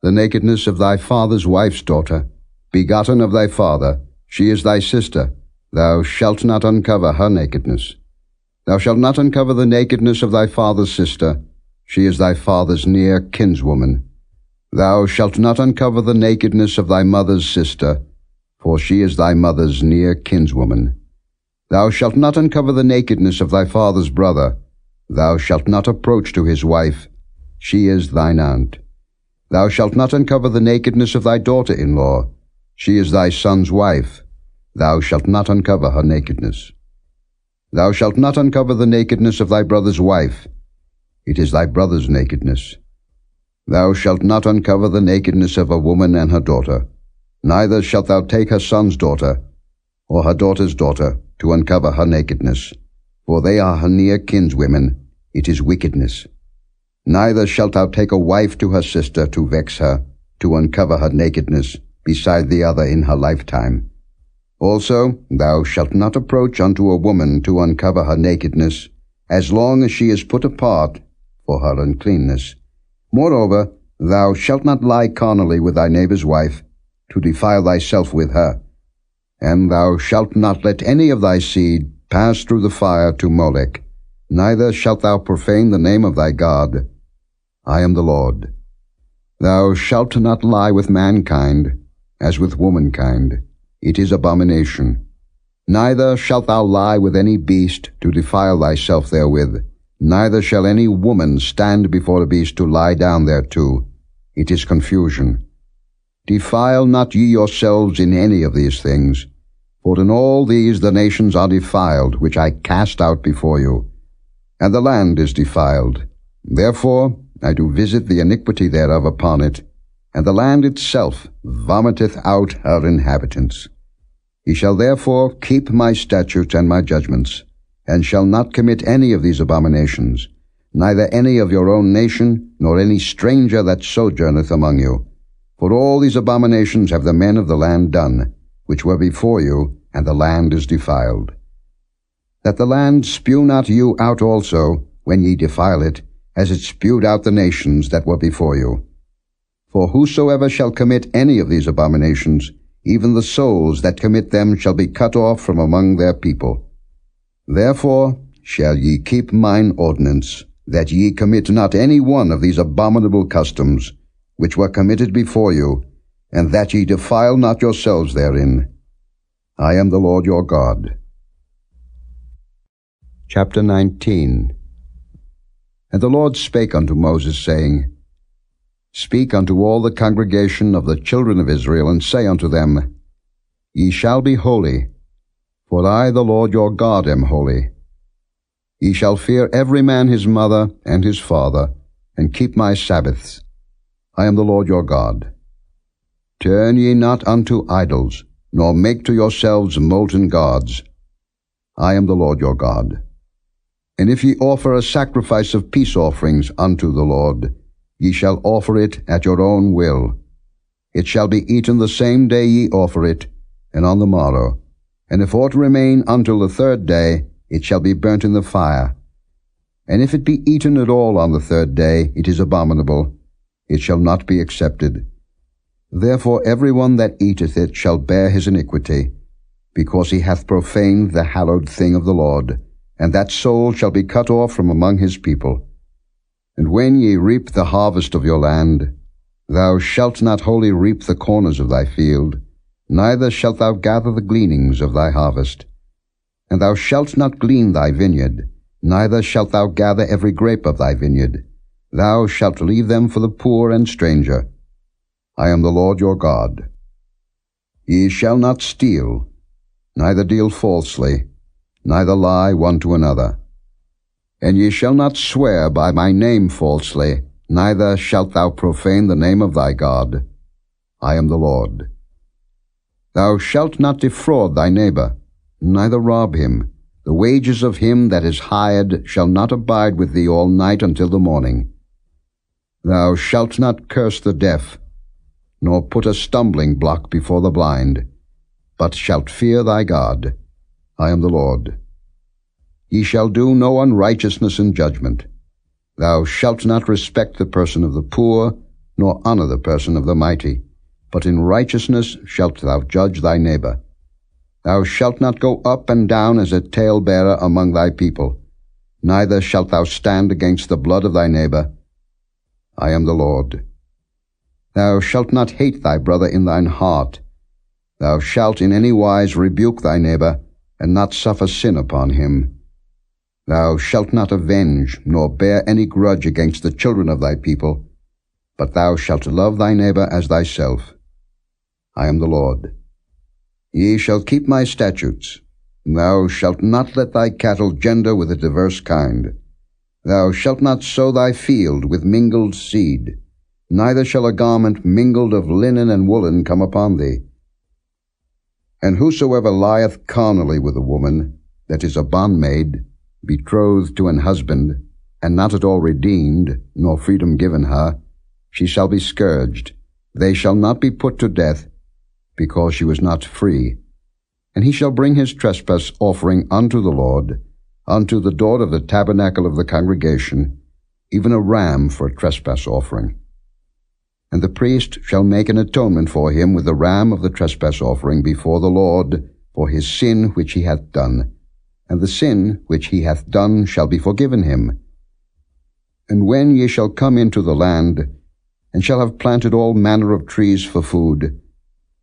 The nakedness of thy father's wife's daughter, begotten of thy father, she is thy sister, thou shalt not uncover her nakedness. Thou shalt not uncover the nakedness of thy father's sister, she is thy father's near kinswoman. Thou shalt not uncover the nakedness of thy mother's sister, for she is thy mother's near kinswoman. Thou shalt not uncover the nakedness of thy father's brother. Thou shalt not approach to his wife. She is thine aunt. Thou shalt not uncover the nakedness of thy daughter-in-law. She is thy son's wife. Thou shalt not uncover her nakedness. Thou shalt not uncover the nakedness of thy brother's wife. It is thy brother's nakedness. Thou shalt not uncover the nakedness of a woman and her daughter. Neither shalt thou take her son's daughter, or her daughter's daughter, to uncover her nakedness, for they are her near kinswomen. It is wickedness. Neither shalt thou take a wife to her sister to vex her, to uncover her nakedness, beside the other in her lifetime. Also thou shalt not approach unto a woman to uncover her nakedness, as long as she is put apart for her uncleanness. Moreover, thou shalt not lie carnally with thy neighbor's wife, to defile thyself with her. And thou shalt not let any of thy seed pass through the fire to Molech, neither shalt thou profane the name of thy God. I am the Lord. Thou shalt not lie with mankind, as with womankind. It is abomination. Neither shalt thou lie with any beast to defile thyself therewith. Neither shall any woman stand before a beast to lie down thereto. It is confusion. Defile not ye yourselves in any of these things, for in all these the nations are defiled, which I cast out before you, and the land is defiled. Therefore I do visit the iniquity thereof upon it, and the land itself vomiteth out her inhabitants. Ye shall therefore keep my statutes and my judgments, and shall not commit any of these abominations, neither any of your own nation, nor any stranger that sojourneth among you. For all these abominations have the men of the land done, which were before you, and the land is defiled. That the land spew not you out also, when ye defile it, as it spewed out the nations that were before you. For whosoever shall commit any of these abominations, even the souls that commit them shall be cut off from among their people. Therefore shall ye keep mine ordinance, that ye commit not any one of these abominable customs, which were committed before you, and that ye defile not yourselves therein. I am the Lord your God. Chapter 19. And the Lord spake unto Moses, saying, Speak unto all the congregation of the children of Israel, and say unto them, Ye shall be holy, for I the Lord your God am holy. Ye shall fear every man his mother and his father, and keep my Sabbaths. I am the Lord your God. Turn ye not unto idols, nor make to yourselves molten gods. I am the Lord your God. And if ye offer a sacrifice of peace offerings unto the Lord, ye shall offer it at your own will. It shall be eaten the same day ye offer it, and on the morrow. And if aught remain until the third day, it shall be burnt in the fire. And if it be eaten at all on the third day, it is abominable. It shall not be accepted. Therefore every one that eateth it shall bear his iniquity, because he hath profaned the hallowed thing of the Lord, and that soul shall be cut off from among his people. And when ye reap the harvest of your land, thou shalt not wholly reap the corners of thy field, neither shalt thou gather the gleanings of thy harvest. And thou shalt not glean thy vineyard, neither shalt thou gather every grape of thy vineyard. Thou shalt leave them for the poor and stranger. I am the Lord your God. Ye shall not steal, neither deal falsely, neither lie one to another. And ye shall not swear by my name falsely, neither shalt thou profane the name of thy God. I am the Lord. Thou shalt not defraud thy neighbor, neither rob him. The wages of him that is hired shall not abide with thee all night until the morning. Thou shalt not curse the deaf, nor put a stumbling block before the blind, but shalt fear thy God. I am the Lord. Ye shall do no unrighteousness in judgment. Thou shalt not respect the person of the poor, nor honor the person of the mighty, but in righteousness shalt thou judge thy neighbor. Thou shalt not go up and down as a talebearer among thy people, neither shalt thou stand against the blood of thy neighbor. I am the Lord. Thou shalt not hate thy brother in thine heart. Thou shalt in any wise rebuke thy neighbor, and not suffer sin upon him. Thou shalt not avenge, nor bear any grudge against the children of thy people, but thou shalt love thy neighbor as thyself. I am the Lord. Ye shall keep my statutes. Thou shalt not let thy cattle gender with a diverse kind. Thou shalt not sow thy field with mingled seed, neither shall a garment mingled of linen and woolen come upon thee. And whosoever lieth carnally with a woman, that is a bondmaid, betrothed to an husband, and not at all redeemed, nor freedom given her, she shall be scourged. They shall not be put to death, because she was not free. And he shall bring his trespass offering unto the Lord, unto the door of the tabernacle of the congregation, even a ram for a trespass offering. And the priest shall make an atonement for him with the ram of the trespass offering before the Lord for his sin which he hath done, and the sin which he hath done shall be forgiven him. And when ye shall come into the land, and shall have planted all manner of trees for food,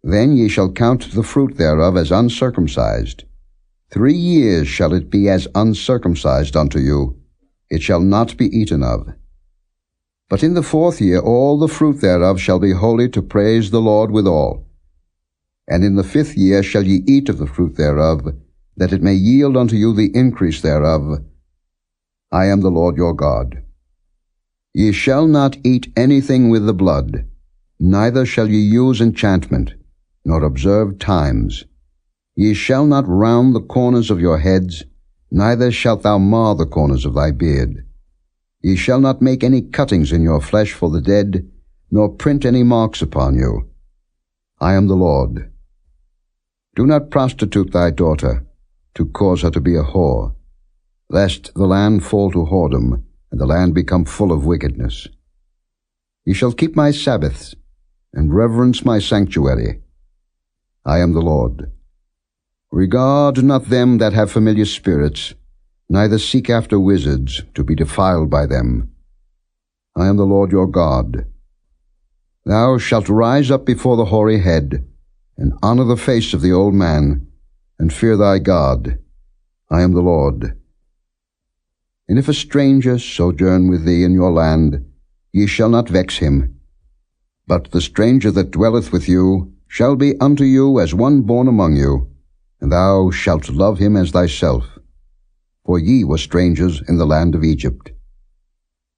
then ye shall count the fruit thereof as uncircumcised. 3 years shall it be as uncircumcised unto you. It shall not be eaten of. But in the 4th year all the fruit thereof shall be holy to praise the Lord withal. And in the 5th year shall ye eat of the fruit thereof, that it may yield unto you the increase thereof. I am the Lord your God. Ye shall not eat anything with the blood, neither shall ye use enchantment, nor observe times. Ye shall not round the corners of your heads, neither shalt thou mar the corners of thy beard. Ye shall not make any cuttings in your flesh for the dead, nor print any marks upon you. I am the Lord. Do not prostitute thy daughter, to cause her to be a whore, lest the land fall to whoredom, and the land become full of wickedness. Ye shall keep my Sabbaths, and reverence my sanctuary. I am the Lord. Regard not them that have familiar spirits, neither seek after wizards, to be defiled by them. I am the Lord your God. Thou shalt rise up before the hoary head, and honor the face of the old man, and fear thy God. I am the Lord. And if a stranger sojourn with thee in your land, ye shall not vex him. But the stranger that dwelleth with you shall be unto you as one born among you, and thou shalt love him as thyself. For ye were strangers in the land of Egypt.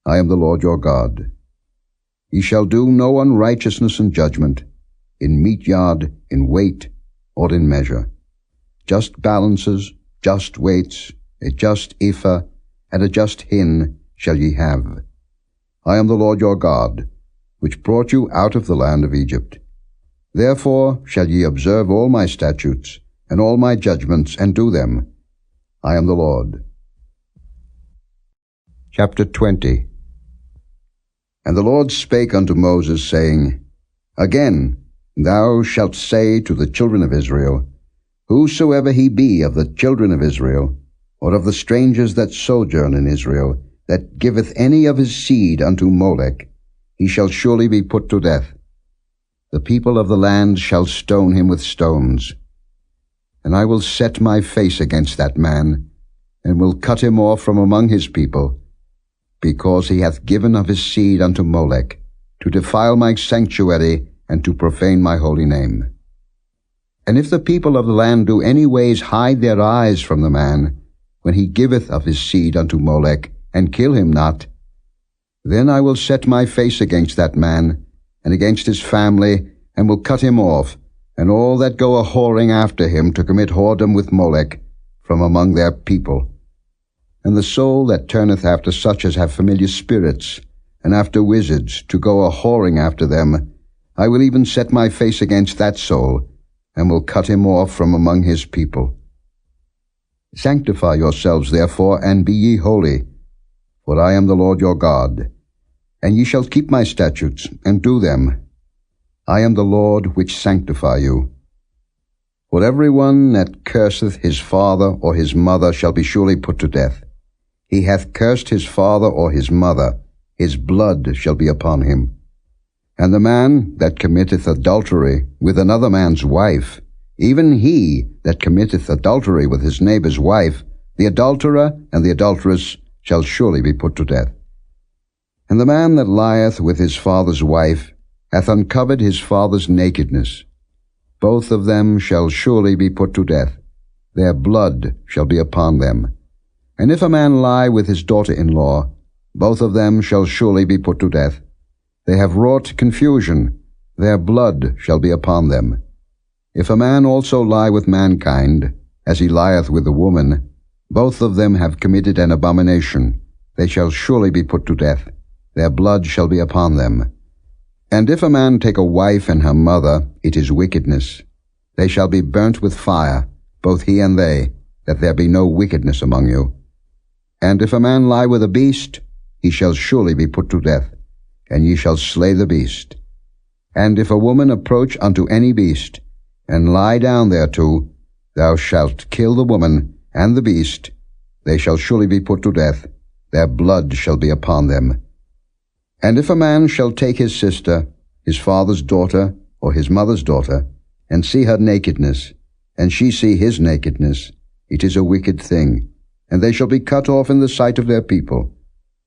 I am the Lord your God. Ye shall do no unrighteousness in judgment, in meat yard, in weight, or in measure. Just balances, just weights, a just ephah, and a just hin shall ye have. I am the Lord your God, which brought you out of the land of Egypt. Therefore shall ye observe all my statutes, and all my judgments, and do them. I am the Lord. Chapter 20. And the Lord spake unto Moses, saying, Again thou shalt say to the children of Israel, Whosoever he be of the children of Israel, or of the strangers that sojourn in Israel, that giveth any of his seed unto Molech, he shall surely be put to death. The people of the land shall stone him with stones. And I will set my face against that man, and will cut him off from among his people, because he hath given of his seed unto Molech, to defile my sanctuary, and to profane my holy name. And if the people of the land do any ways hide their eyes from the man, when he giveth of his seed unto Molech, and kill him not, then I will set my face against that man, and against his family, and will cut him off, and all that go a-whoring after him to commit whoredom with Molech, from among their people. And the soul that turneth after such as have familiar spirits, and after wizards, to go a-whoring after them, I will even set my face against that soul, and will cut him off from among his people. Sanctify yourselves therefore, and be ye holy, for I am the Lord your God. And ye shall keep my statutes, and do them. I am the Lord which sanctify you. For every one that curseth his father or his mother shall be surely put to death. He hath cursed his father or his mother, his blood shall be upon him. And the man that committeth adultery with another man's wife even he that committeth adultery with his neighbour's wife, the adulterer and the adulteress shall surely be put to death. And the man that lieth with his father's wife hath uncovered his father's nakedness. Both of them shall surely be put to death. Their blood shall be upon them. And if a man lie with his daughter-in-law, both of them shall surely be put to death. They have wrought confusion. Their blood shall be upon them. If a man also lie with mankind, as he lieth with a woman, both of them have committed an abomination. They shall surely be put to death. Their blood shall be upon them. And if a man take a wife and her mother, it is wickedness. They shall be burnt with fire, both he and they, that there be no wickedness among you. And if a man lie with a beast, he shall surely be put to death, and ye shall slay the beast. And if a woman approach unto any beast, and lie down thereto, thou shalt kill the woman and the beast. They shall surely be put to death. Their blood shall be upon them. And if a man shall take his sister, his father's daughter, or his mother's daughter, and see her nakedness, and she see his nakedness, it is a wicked thing, and they shall be cut off in the sight of their people.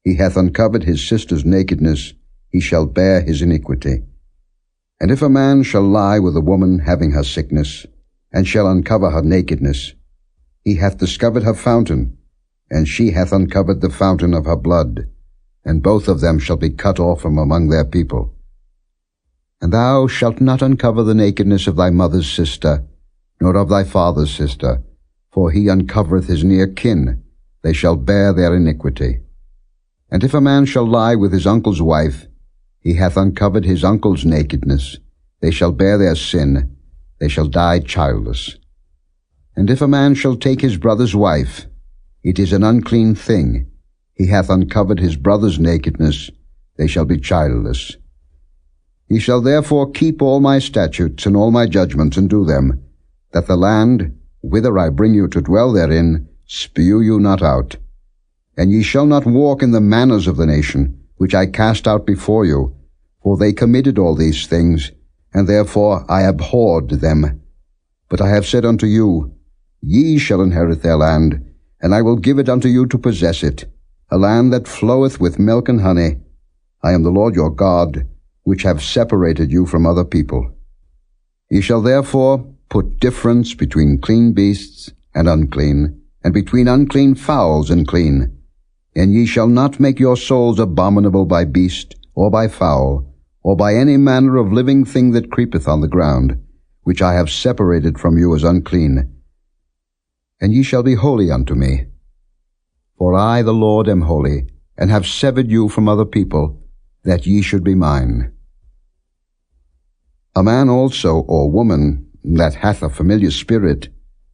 He hath uncovered his sister's nakedness, he shall bear his iniquity. And if a man shall lie with a woman having her sickness, and shall uncover her nakedness, he hath discovered her fountain, and she hath uncovered the fountain of her blood, and both of them shall be cut off from among their people. And thou shalt not uncover the nakedness of thy mother's sister, nor of thy father's sister, for he uncovereth his near kin. They shall bear their iniquity. And if a man shall lie with his uncle's wife, he hath uncovered his uncle's nakedness. They shall bear their sin. They shall die childless. And if a man shall take his brother's wife, it is an unclean thing. He hath uncovered his brother's nakedness. They shall be childless. Ye shall therefore keep all my statutes and all my judgments, and do them, that the land, whither I bring you to dwell therein, spew you not out. And ye shall not walk in the manners of the nation, which I cast out before you, for they committed all these things, and therefore I abhorred them. But I have said unto you, Ye shall inherit their land, and I will give it unto you to possess it, a land that floweth with milk and honey. I am the Lord your God, which have separated you from other people. Ye shall therefore put difference between clean beasts and unclean, and between unclean fowls and clean. And ye shall not make your souls abominable by beast, or by fowl, or by any manner of living thing that creepeth on the ground, which I have separated from you as unclean. And ye shall be holy unto me. For I, the Lord, am holy, and have severed you from other people, that ye should be mine. A man also, or woman, that hath a familiar spirit,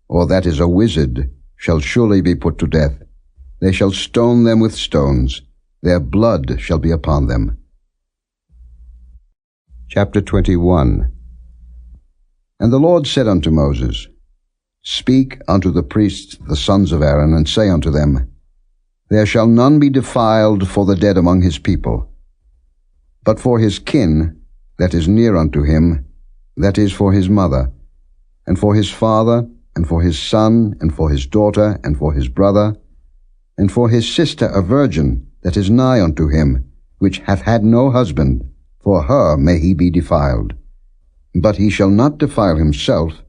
or that is a wizard, shall surely be put to death. They shall stone them with stones. Their blood shall be upon them. Chapter 21. And the Lord said unto Moses, Speak unto the priests, the sons of Aaron, and say unto them, There shall none be defiled for the dead among his people, but for his kin that is near unto him, that is for his mother, and for his father, and for his son, and for his daughter, and for his brother, and for his sister a virgin that is nigh unto him, which hath had no husband, for her may he be defiled. But he shall not defile himself,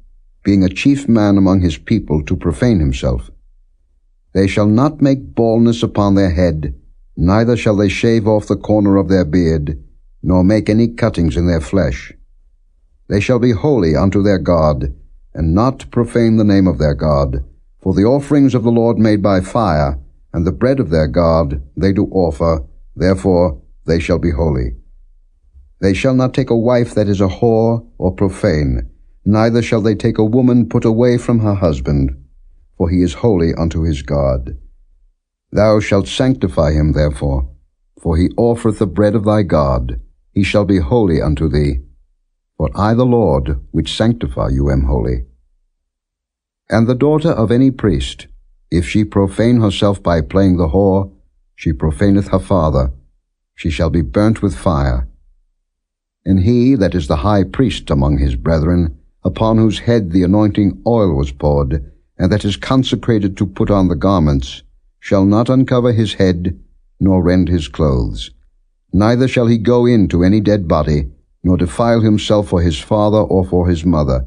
being a chief man among his people, to profane himself. They shall not make baldness upon their head, neither shall they shave off the corner of their beard, nor make any cuttings in their flesh. They shall be holy unto their God, and not profane the name of their God, for the offerings of the Lord made by fire, and the bread of their God they do offer, therefore they shall be holy. They shall not take a wife that is a whore or profane, neither shall they take a woman put away from her husband, for he is holy unto his God. Thou shalt sanctify him therefore, for he offereth the bread of thy God. He shall be holy unto thee. For I the Lord, which sanctify you, am holy. And the daughter of any priest, if she profane herself by playing the whore, she profaneth her father. She shall be burnt with fire. And he that is the high priest among his brethren, upon whose head the anointing oil was poured, and that is consecrated to put on the garments, shall not uncover his head, nor rend his clothes. Neither shall he go in to any dead body, nor defile himself for his father or for his mother.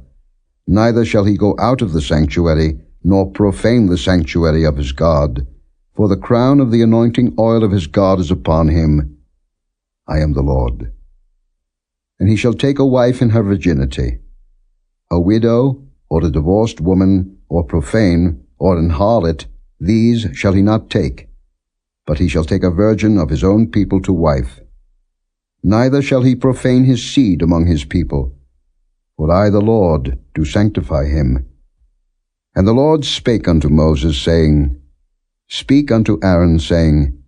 Neither shall he go out of the sanctuary, nor profane the sanctuary of his God. For the crown of the anointing oil of his God is upon him. I am the Lord. And he shall take a wife in her virginity. A widow, or a divorced woman, or profane, or an harlot, these shall he not take, but he shall take a virgin of his own people to wife. Neither shall he profane his seed among his people, for I the Lord do sanctify him. And the Lord spake unto Moses, saying, Speak unto Aaron, saying,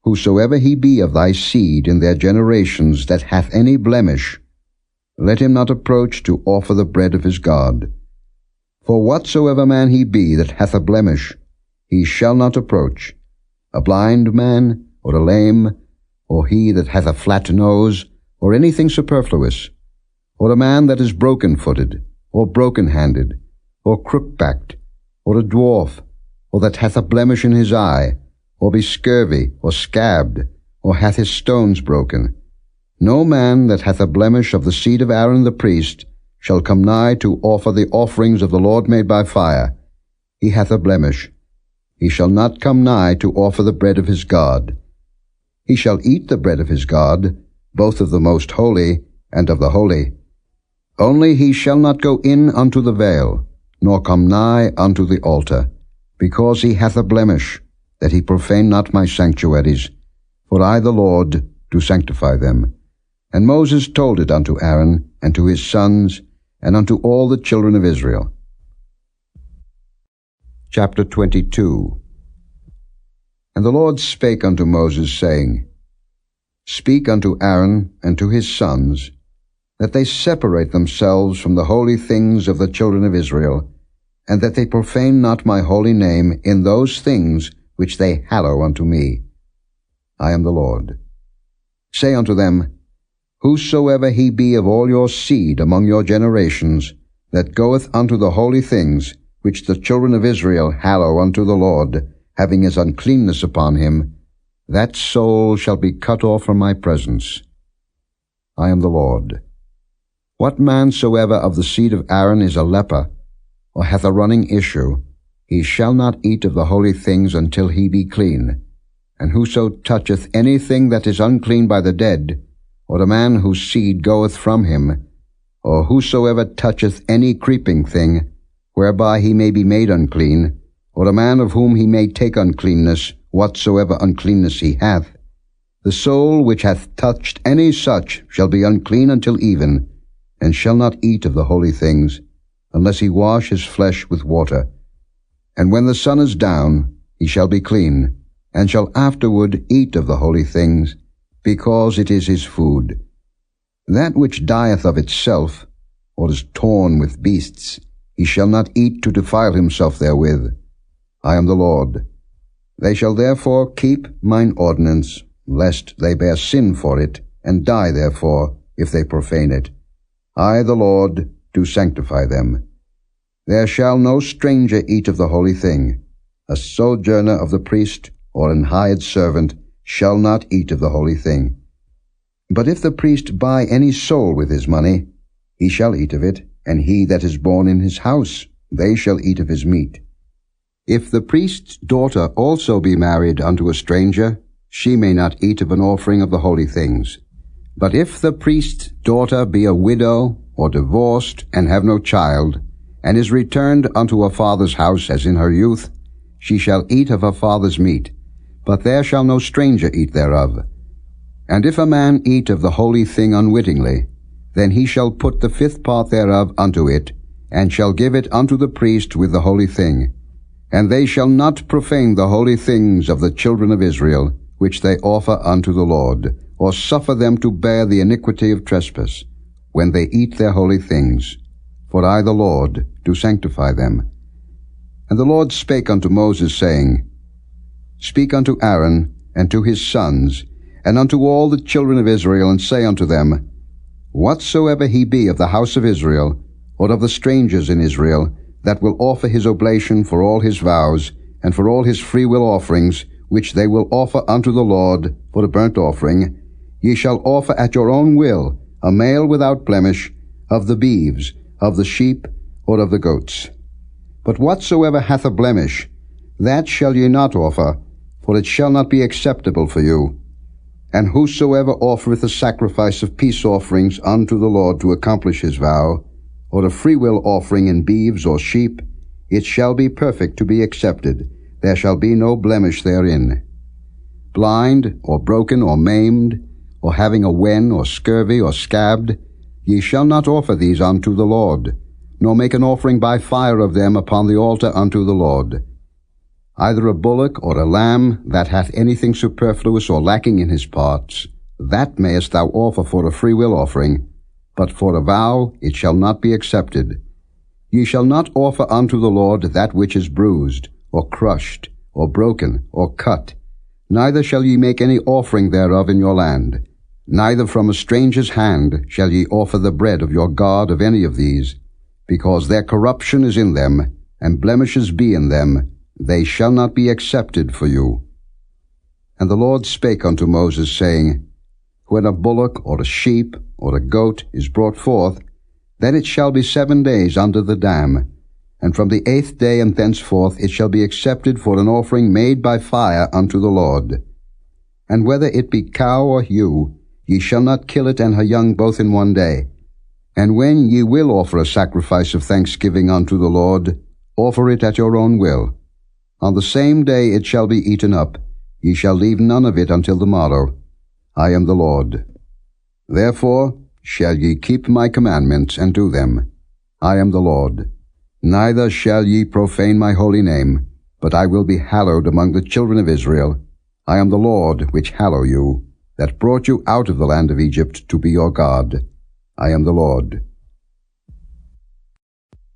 Whosoever he be of thy seed in their generations that hath any blemish, let him not approach to offer the bread of his God. For whatsoever man he be that hath a blemish, he shall not approach, a blind man, or a lame, or he that hath a flat nose, or anything superfluous, or a man that is broken-footed, or broken-handed, or crook-backed, or a dwarf, or that hath a blemish in his eye, or be scurvy, or scabbed, or hath his stones broken. No man that hath a blemish of the seed of Aaron the priest shall come nigh to offer the offerings of the Lord made by fire. He hath a blemish. He shall not come nigh to offer the bread of his God. He shall eat the bread of his God, both of the most holy and of the holy. Only he shall not go in unto the veil, nor come nigh unto the altar, because he hath a blemish, that he profane not my sanctuaries, for I the Lord do sanctify them. And Moses told it unto Aaron, and to his sons, and unto all the children of Israel. Chapter 22. And the Lord spake unto Moses, saying, Speak unto Aaron and to his sons, that they separate themselves from the holy things of the children of Israel, and that they profane not my holy name in those things which they hallow unto me. I am the Lord. Say unto them, Whosoever he be of all your seed among your generations, that goeth unto the holy things, which the children of Israel hallow unto the Lord, having his uncleanness upon him, that soul shall be cut off from my presence. I am the Lord. What man soever of the seed of Aaron is a leper, or hath a running issue, he shall not eat of the holy things until he be clean. And whoso toucheth anything that is unclean by the dead, or a man whose seed goeth from him, or whosoever toucheth any creeping thing, whereby he may be made unclean, or a man of whom he may take uncleanness, whatsoever uncleanness he hath, the soul which hath touched any such shall be unclean until even, and shall not eat of the holy things, unless he wash his flesh with water. And when the sun is down, he shall be clean, and shall afterward eat of the holy things, because it is his food. That which dieth of itself, or is torn with beasts, he shall not eat to defile himself therewith. I am the Lord. They shall therefore keep mine ordinance, lest they bear sin for it, and die therefore, if they profane it. I, the Lord, do sanctify them. There shall no stranger eat of the holy thing. A sojourner of the priest, or an hired servant, shall not eat of the holy thing. But if the priest buy any soul with his money, he shall eat of it, and he that is born in his house, they shall eat of his meat. If the priest's daughter also be married unto a stranger, she may not eat of an offering of the holy things. But if the priest's daughter be a widow, or divorced, and have no child, and is returned unto her father's house as in her youth, she shall eat of her father's meat, but there shall no stranger eat thereof. And if a man eat of the holy thing unwittingly, then he shall put the fifth part thereof unto it, and shall give it unto the priest with the holy thing. And they shall not profane the holy things of the children of Israel, which they offer unto the Lord, or suffer them to bear the iniquity of trespass, when they eat their holy things. For I, the Lord, do sanctify them. And the Lord spake unto Moses, saying, Speak unto Aaron, and to his sons, and unto all the children of Israel, and say unto them, Whatsoever he be of the house of Israel, or of the strangers in Israel, that will offer his oblation for all his vows, and for all his freewill offerings, which they will offer unto the Lord for a burnt offering, ye shall offer at your own will a male without blemish, of the beeves, of the sheep, or of the goats. But whatsoever hath a blemish, that shall ye not offer, for it shall not be acceptable for you. And whosoever offereth a sacrifice of peace offerings unto the Lord to accomplish his vow, or a freewill offering in beeves or sheep, it shall be perfect to be accepted. There shall be no blemish therein. Blind, or broken, or maimed, or having a wen, or scurvy, or scabbed, ye shall not offer these unto the Lord, nor make an offering by fire of them upon the altar unto the Lord. Either a bullock or a lamb that hath anything superfluous or lacking in his parts, that mayest thou offer for a freewill offering, but for a vow it shall not be accepted. Ye shall not offer unto the Lord that which is bruised, or crushed, or broken, or cut, neither shall ye make any offering thereof in your land. Neither from a stranger's hand shall ye offer the bread of your God of any of these, because their corruption is in them, and blemishes be in them, they shall not be accepted for you. And the Lord spake unto Moses, saying, When a bullock, or a sheep, or a goat is brought forth, then it shall be 7 days under the dam, and from the 8th day and thenceforth it shall be accepted for an offering made by fire unto the Lord. And whether it be cow or ewe, ye shall not kill it and her young both in 1 day. And when ye will offer a sacrifice of thanksgiving unto the Lord, offer it at your own will. On the same day it shall be eaten up. Ye shall leave none of it until the morrow. I am the Lord. Therefore shall ye keep my commandments and do them. I am the Lord. Neither shall ye profane my holy name, but I will be hallowed among the children of Israel. I am the Lord which hallow you, that brought you out of the land of Egypt to be your God. I am the Lord.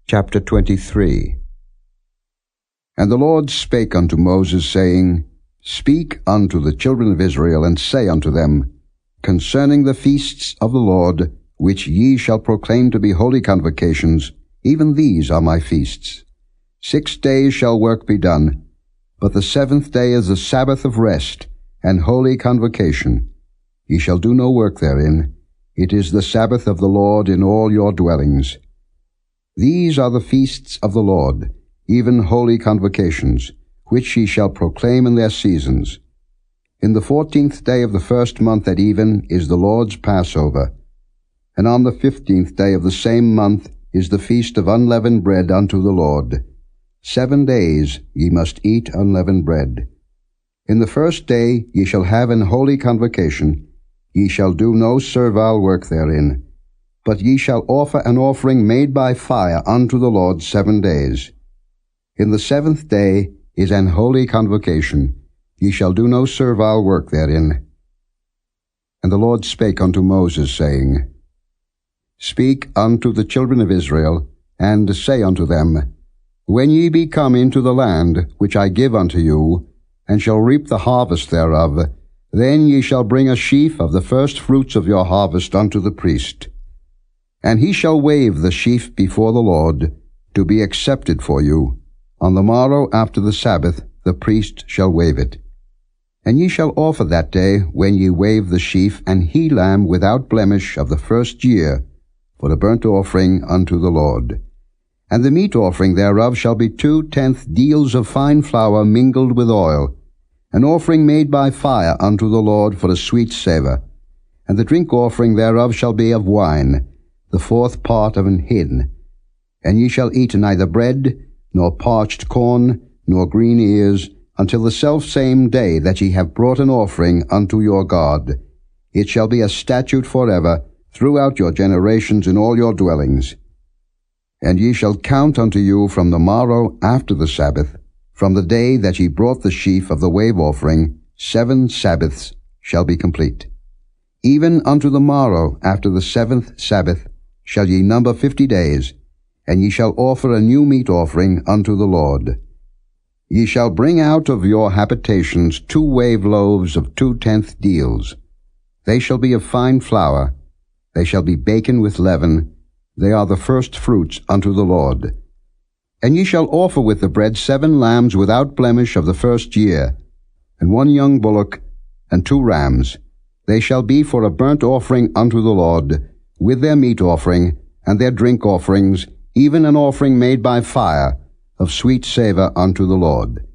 Chapter 23. And the Lord spake unto Moses, saying, Speak unto the children of Israel, and say unto them, Concerning the feasts of the Lord, which ye shall proclaim to be holy convocations, even these are my feasts. 6 days shall work be done, but the 7th day is the Sabbath of rest, and holy convocation. Ye shall do no work therein. It is the Sabbath of the Lord in all your dwellings. These are the feasts of the Lord, even holy convocations, which ye shall proclaim in their seasons. In the 14th day of the 1st month at even is the Lord's Passover, and on the 15th day of the same month is the feast of unleavened bread unto the Lord. 7 days ye must eat unleavened bread. In the 1st day ye shall have an holy convocation. Ye shall do no servile work therein, but ye shall offer an offering made by fire unto the Lord 7 days. In the 7th day is an holy convocation. Ye shall do no servile work therein. And the Lord spake unto Moses, saying, Speak unto the children of Israel, and say unto them, When ye be come into the land which I give unto you, and shall reap the harvest thereof, then ye shall bring a sheaf of the first fruits of your harvest unto the priest. And he shall wave the sheaf before the Lord, to be accepted for you. On the morrow after the Sabbath the priest shall wave it. And ye shall offer that day, when ye wave the sheaf, an he-lamb without blemish of the 1st year, for a burnt offering unto the Lord. And the meat offering thereof shall be 2/10 deals of fine flour mingled with oil, an offering made by fire unto the Lord for a sweet savour. And the drink offering thereof shall be of wine, the 4th part of an hin. And ye shall eat neither bread, nor parched corn, nor green ears, until the selfsame day that ye have brought an offering unto your God. It shall be a statute forever, throughout your generations in all your dwellings. And ye shall count unto you from the morrow after the Sabbath, from the day that ye brought the sheaf of the wave offering, 7 Sabbaths shall be complete. Even unto the morrow after the 7th Sabbath shall ye number 50 days, and ye shall offer a new meat offering unto the Lord. Ye shall bring out of your habitations 2 wave loaves of 2/10 deals. They shall be of fine flour. They shall be baken with leaven. They are the first fruits unto the Lord. And ye shall offer with the bread 7 lambs without blemish of the first year, and 1 young bullock, and 2 rams. They shall be for a burnt offering unto the Lord, with their meat offering, and their drink offerings, even an offering made by fire, of sweet savour unto the Lord.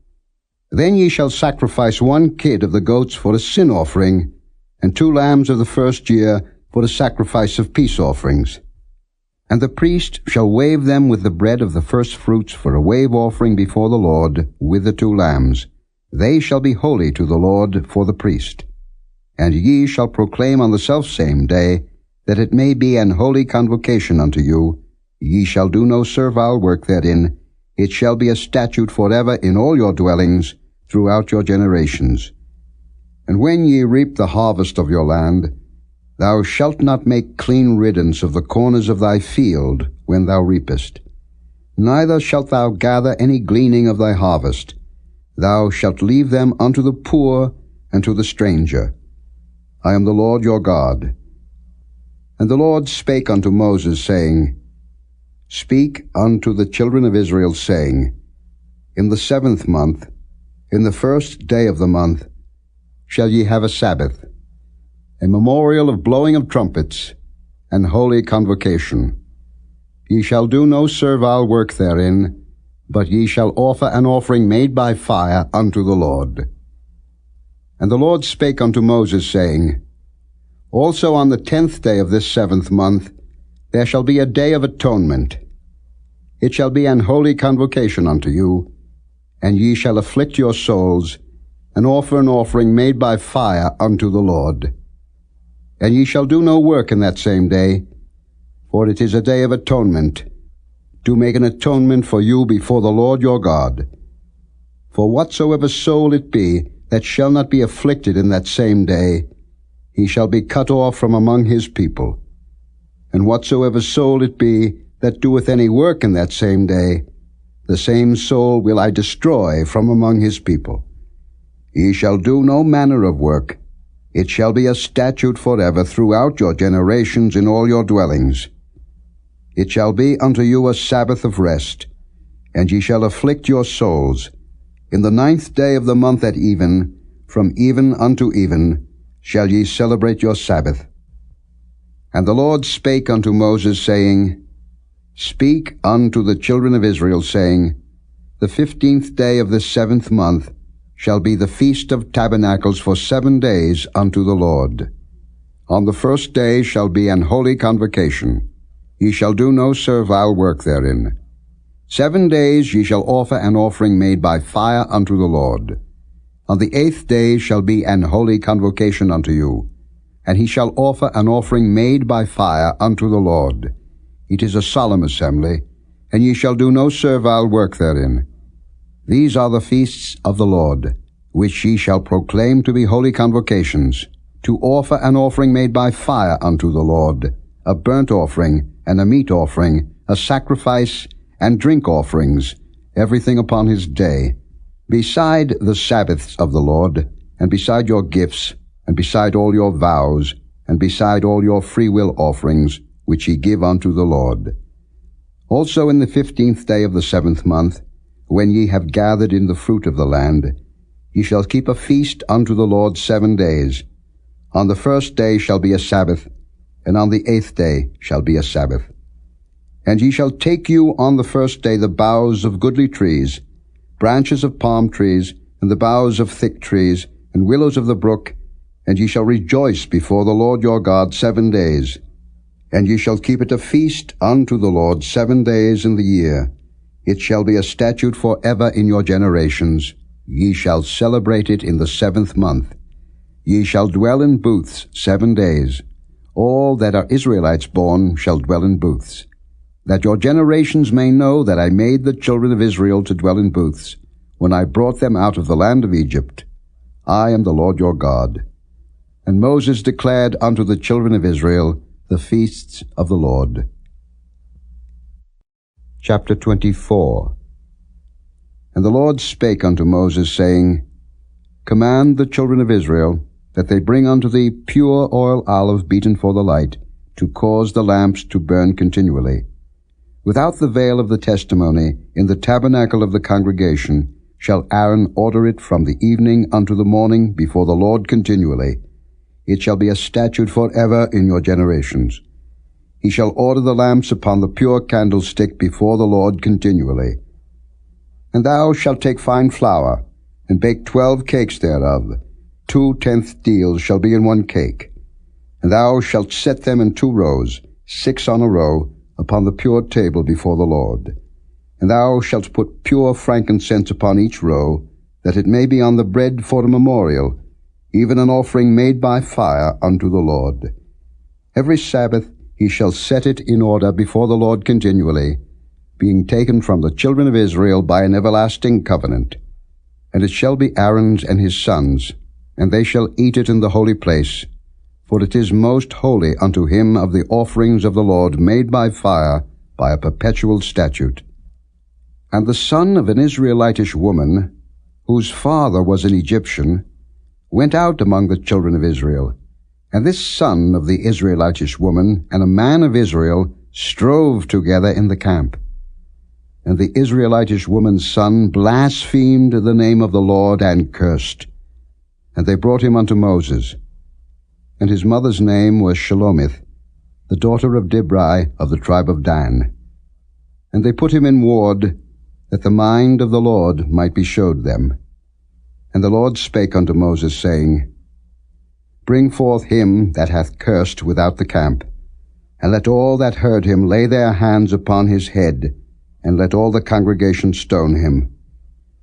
Then ye shall sacrifice 1 kid of the goats for a sin offering, and 2 lambs of the first year for the sacrifice of peace offerings. And the priest shall wave them with the bread of the first fruits for a wave offering before the Lord, with the 2 lambs. They shall be holy to the Lord for the priest. And ye shall proclaim on the selfsame day, that it may be an holy convocation unto you. Ye shall do no servile work therein. It shall be a statute forever in all your dwellings, throughout your generations. And when ye reap the harvest of your land, thou shalt not make clean riddance of the corners of thy field when thou reapest. Neither shalt thou gather any gleaning of thy harvest. Thou shalt leave them unto the poor and to the stranger. I am the Lord your God. And the Lord spake unto Moses, saying, Speak unto the children of Israel, saying, In the 7th month, in the 1st day of the month, shall ye have a Sabbath, a memorial of blowing of trumpets, and holy convocation. Ye shall do no servile work therein, but ye shall offer an offering made by fire unto the Lord. And the Lord spake unto Moses, saying, Also on the 10th day of this 7th month there shall be a day of atonement. It shall be an holy convocation unto you, and ye shall afflict your souls, and offer an offering made by fire unto the Lord. And ye shall do no work in that same day, for it is a day of atonement, to make an atonement for you before the Lord your God. For whatsoever soul it be that shall not be afflicted in that same day, he shall be cut off from among his people. And whatsoever soul it be that doeth any work in that same day, the same soul will I destroy from among his people. Ye shall do no manner of work. It shall be a statute forever throughout your generations in all your dwellings. It shall be unto you a Sabbath of rest, and ye shall afflict your souls. In the 9th day of the month at even, from even unto even, shall ye celebrate your Sabbath. And the Lord spake unto Moses, saying, Speak unto the children of Israel, saying, The 15th day of this 7th month shall be the feast of tabernacles for 7 days unto the Lord. On the 1st day shall be an holy convocation. Ye shall do no servile work therein. 7 days ye shall offer an offering made by fire unto the Lord. On the 8th day shall be an holy convocation unto you, and he shall offer an offering made by fire unto the Lord. It is a solemn assembly, and ye shall do no servile work therein. These are the feasts of the Lord, which ye shall proclaim to be holy convocations, to offer an offering made by fire unto the Lord, a burnt offering, and a meat offering, a sacrifice, and drink offerings, everything upon his day, beside the Sabbaths of the Lord, and beside your gifts, and beside all your vows, and beside all your freewill offerings, which ye give unto the Lord. Also in the 15th day of the 7th month, when ye have gathered in the fruit of the land, ye shall keep a feast unto the Lord 7 days. On the 1st day shall be a Sabbath, and on the 8th day shall be a Sabbath. And ye shall take you on the 1st day the boughs of goodly trees, branches of palm trees, and the boughs of thick trees, and willows of the brook, and ye shall rejoice before the Lord your God 7 days. And ye shall keep it a feast unto the Lord 7 days in the year. It shall be a statute forever in your generations. Ye shall celebrate it in the 7th month. Ye shall dwell in booths 7 days. All that are Israelites born shall dwell in booths, that your generations may know that I made the children of Israel to dwell in booths, when I brought them out of the land of Egypt. I am the Lord your God. And Moses declared unto the children of Israel the feasts of the Lord. Chapter 24. And the Lord spake unto Moses, saying, Command the children of Israel, that they bring unto thee pure oil olive beaten for the light, to cause the lamps to burn continually. Without the veil of the testimony, in the tabernacle of the congregation, shall Aaron order it from the evening unto the morning before the Lord continually. It shall be a statute forever in your generations. He shall order the lamps upon the pure candlestick before the Lord continually. And thou shalt take fine flour, and bake 12 cakes thereof. 2 tenth deals shall be in 1 cake. And thou shalt set them in 2 rows, 6 on a row, upon the pure table before the Lord. And thou shalt put pure frankincense upon each row, that it may be on the bread for a memorial, even an offering made by fire unto the Lord. Every Sabbath he shall set it in order before the Lord continually, being taken from the children of Israel by an everlasting covenant. And it shall be Aaron's and his sons, and they shall eat it in the holy place, for it is most holy unto him of the offerings of the Lord made by fire, by a perpetual statute. And the son of an Israelitish woman, whose father was an Egyptian, went out among the children of Israel. And this son of the Israelitish woman and a man of Israel strove together in the camp. And the Israelitish woman's son blasphemed the name of the Lord and cursed. And they brought him unto Moses. And his mother's name was Shelomith, the daughter of Dibri of the tribe of Dan. And they put him in ward, that the mind of the Lord might be showed them. And the Lord spake unto Moses, saying, Bring forth him that hath cursed without the camp, and let all that heard him lay their hands upon his head, and let all the congregation stone him.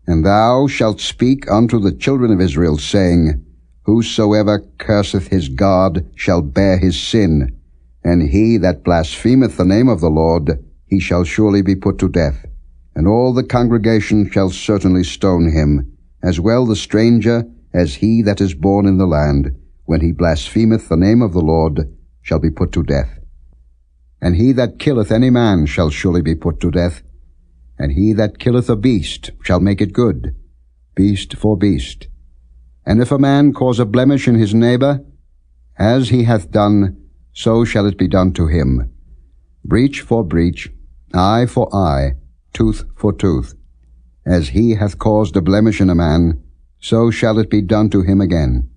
And thou shalt speak unto the children of Israel, saying, Whosoever curseth his God shall bear his sin, and he that blasphemeth the name of the Lord, he shall surely be put to death. And all the congregation shall certainly stone him, as well the stranger as he that is born in the land, when he blasphemeth the name of the Lord, shall be put to death. And he that killeth any man shall surely be put to death, and he that killeth a beast shall make it good, beast for beast. And if a man cause a blemish in his neighbor, as he hath done, so shall it be done to him. Breach for breach, eye for eye, tooth for tooth. As he hath caused a blemish in a man, so shall it be done to him again.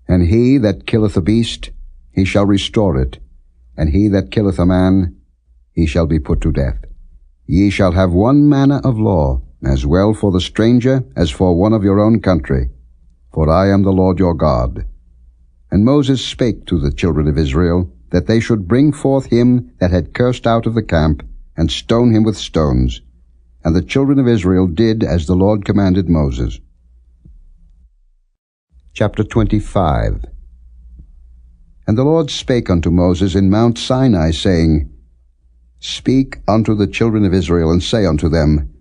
And he that killeth a beast, he shall restore it, and he that killeth a man, he shall be put to death. Ye shall have one manner of law, as well for the stranger as for one of your own country, for I am the Lord your God. And Moses spake to the children of Israel, that they should bring forth him that had cursed out of the camp, and stone him with stones. And the children of Israel did as the Lord commanded Moses. Chapter 25. And the Lord spake unto Moses in Mount Sinai, saying, Speak unto the children of Israel, and say unto them,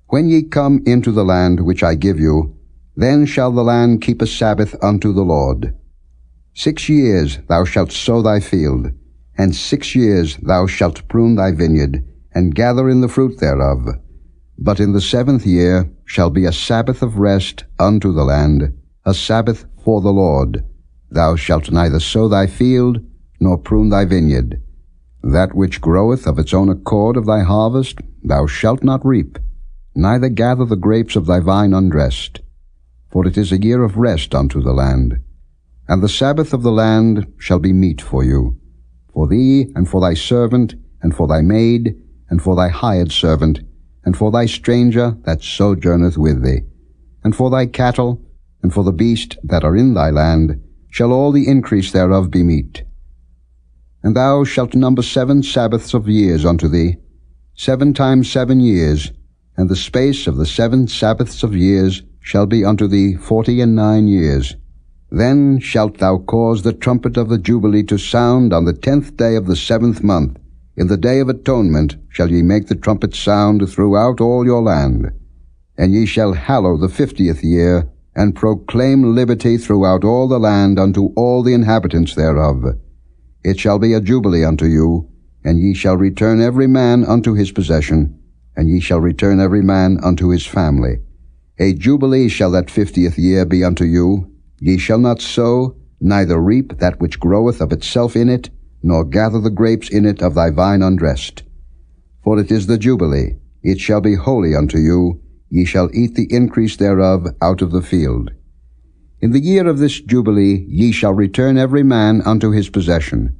When ye come into the land which I give you, then shall the land keep a Sabbath unto the Lord. 6 years thou shalt sow thy field, and 6 years thou shalt prune thy vineyard, and gather in the fruit thereof. But in the 7th year shall be a Sabbath of rest unto the land, a Sabbath for the Lord. Thou shalt neither sow thy field, nor prune thy vineyard. That which groweth of its own accord of thy harvest thou shalt not reap, neither gather the grapes of thy vine undressed. For it is a year of rest unto the land. And the Sabbath of the land shall be meat for you, for thee, and for thy servant, and for thy maid, and for thy hired servant, and for thy stranger that sojourneth with thee, and for thy cattle, and for the beast that are in thy land, shall all the increase thereof be meat. And thou shalt number 7 Sabbaths of years unto thee, 7 times 7 years, and the space of the 7 Sabbaths of years shall be unto thee 49 years. Then shalt thou cause the trumpet of the Jubilee to sound on the 10th day of the 7th month. In the day of atonement shall ye make the trumpet sound throughout all your land. And ye shall hallow the 50th year, and proclaim liberty throughout all the land unto all the inhabitants thereof. It shall be a jubilee unto you, and ye shall return every man unto his possession, and ye shall return every man unto his family. A jubilee shall that 50th year be unto you. Ye shall not sow, neither reap that which groweth of itself in it, nor gather the grapes in it of thy vine undressed. For it is the Jubilee, it shall be holy unto you, ye shall eat the increase thereof out of the field. In the year of this Jubilee ye shall return every man unto his possession.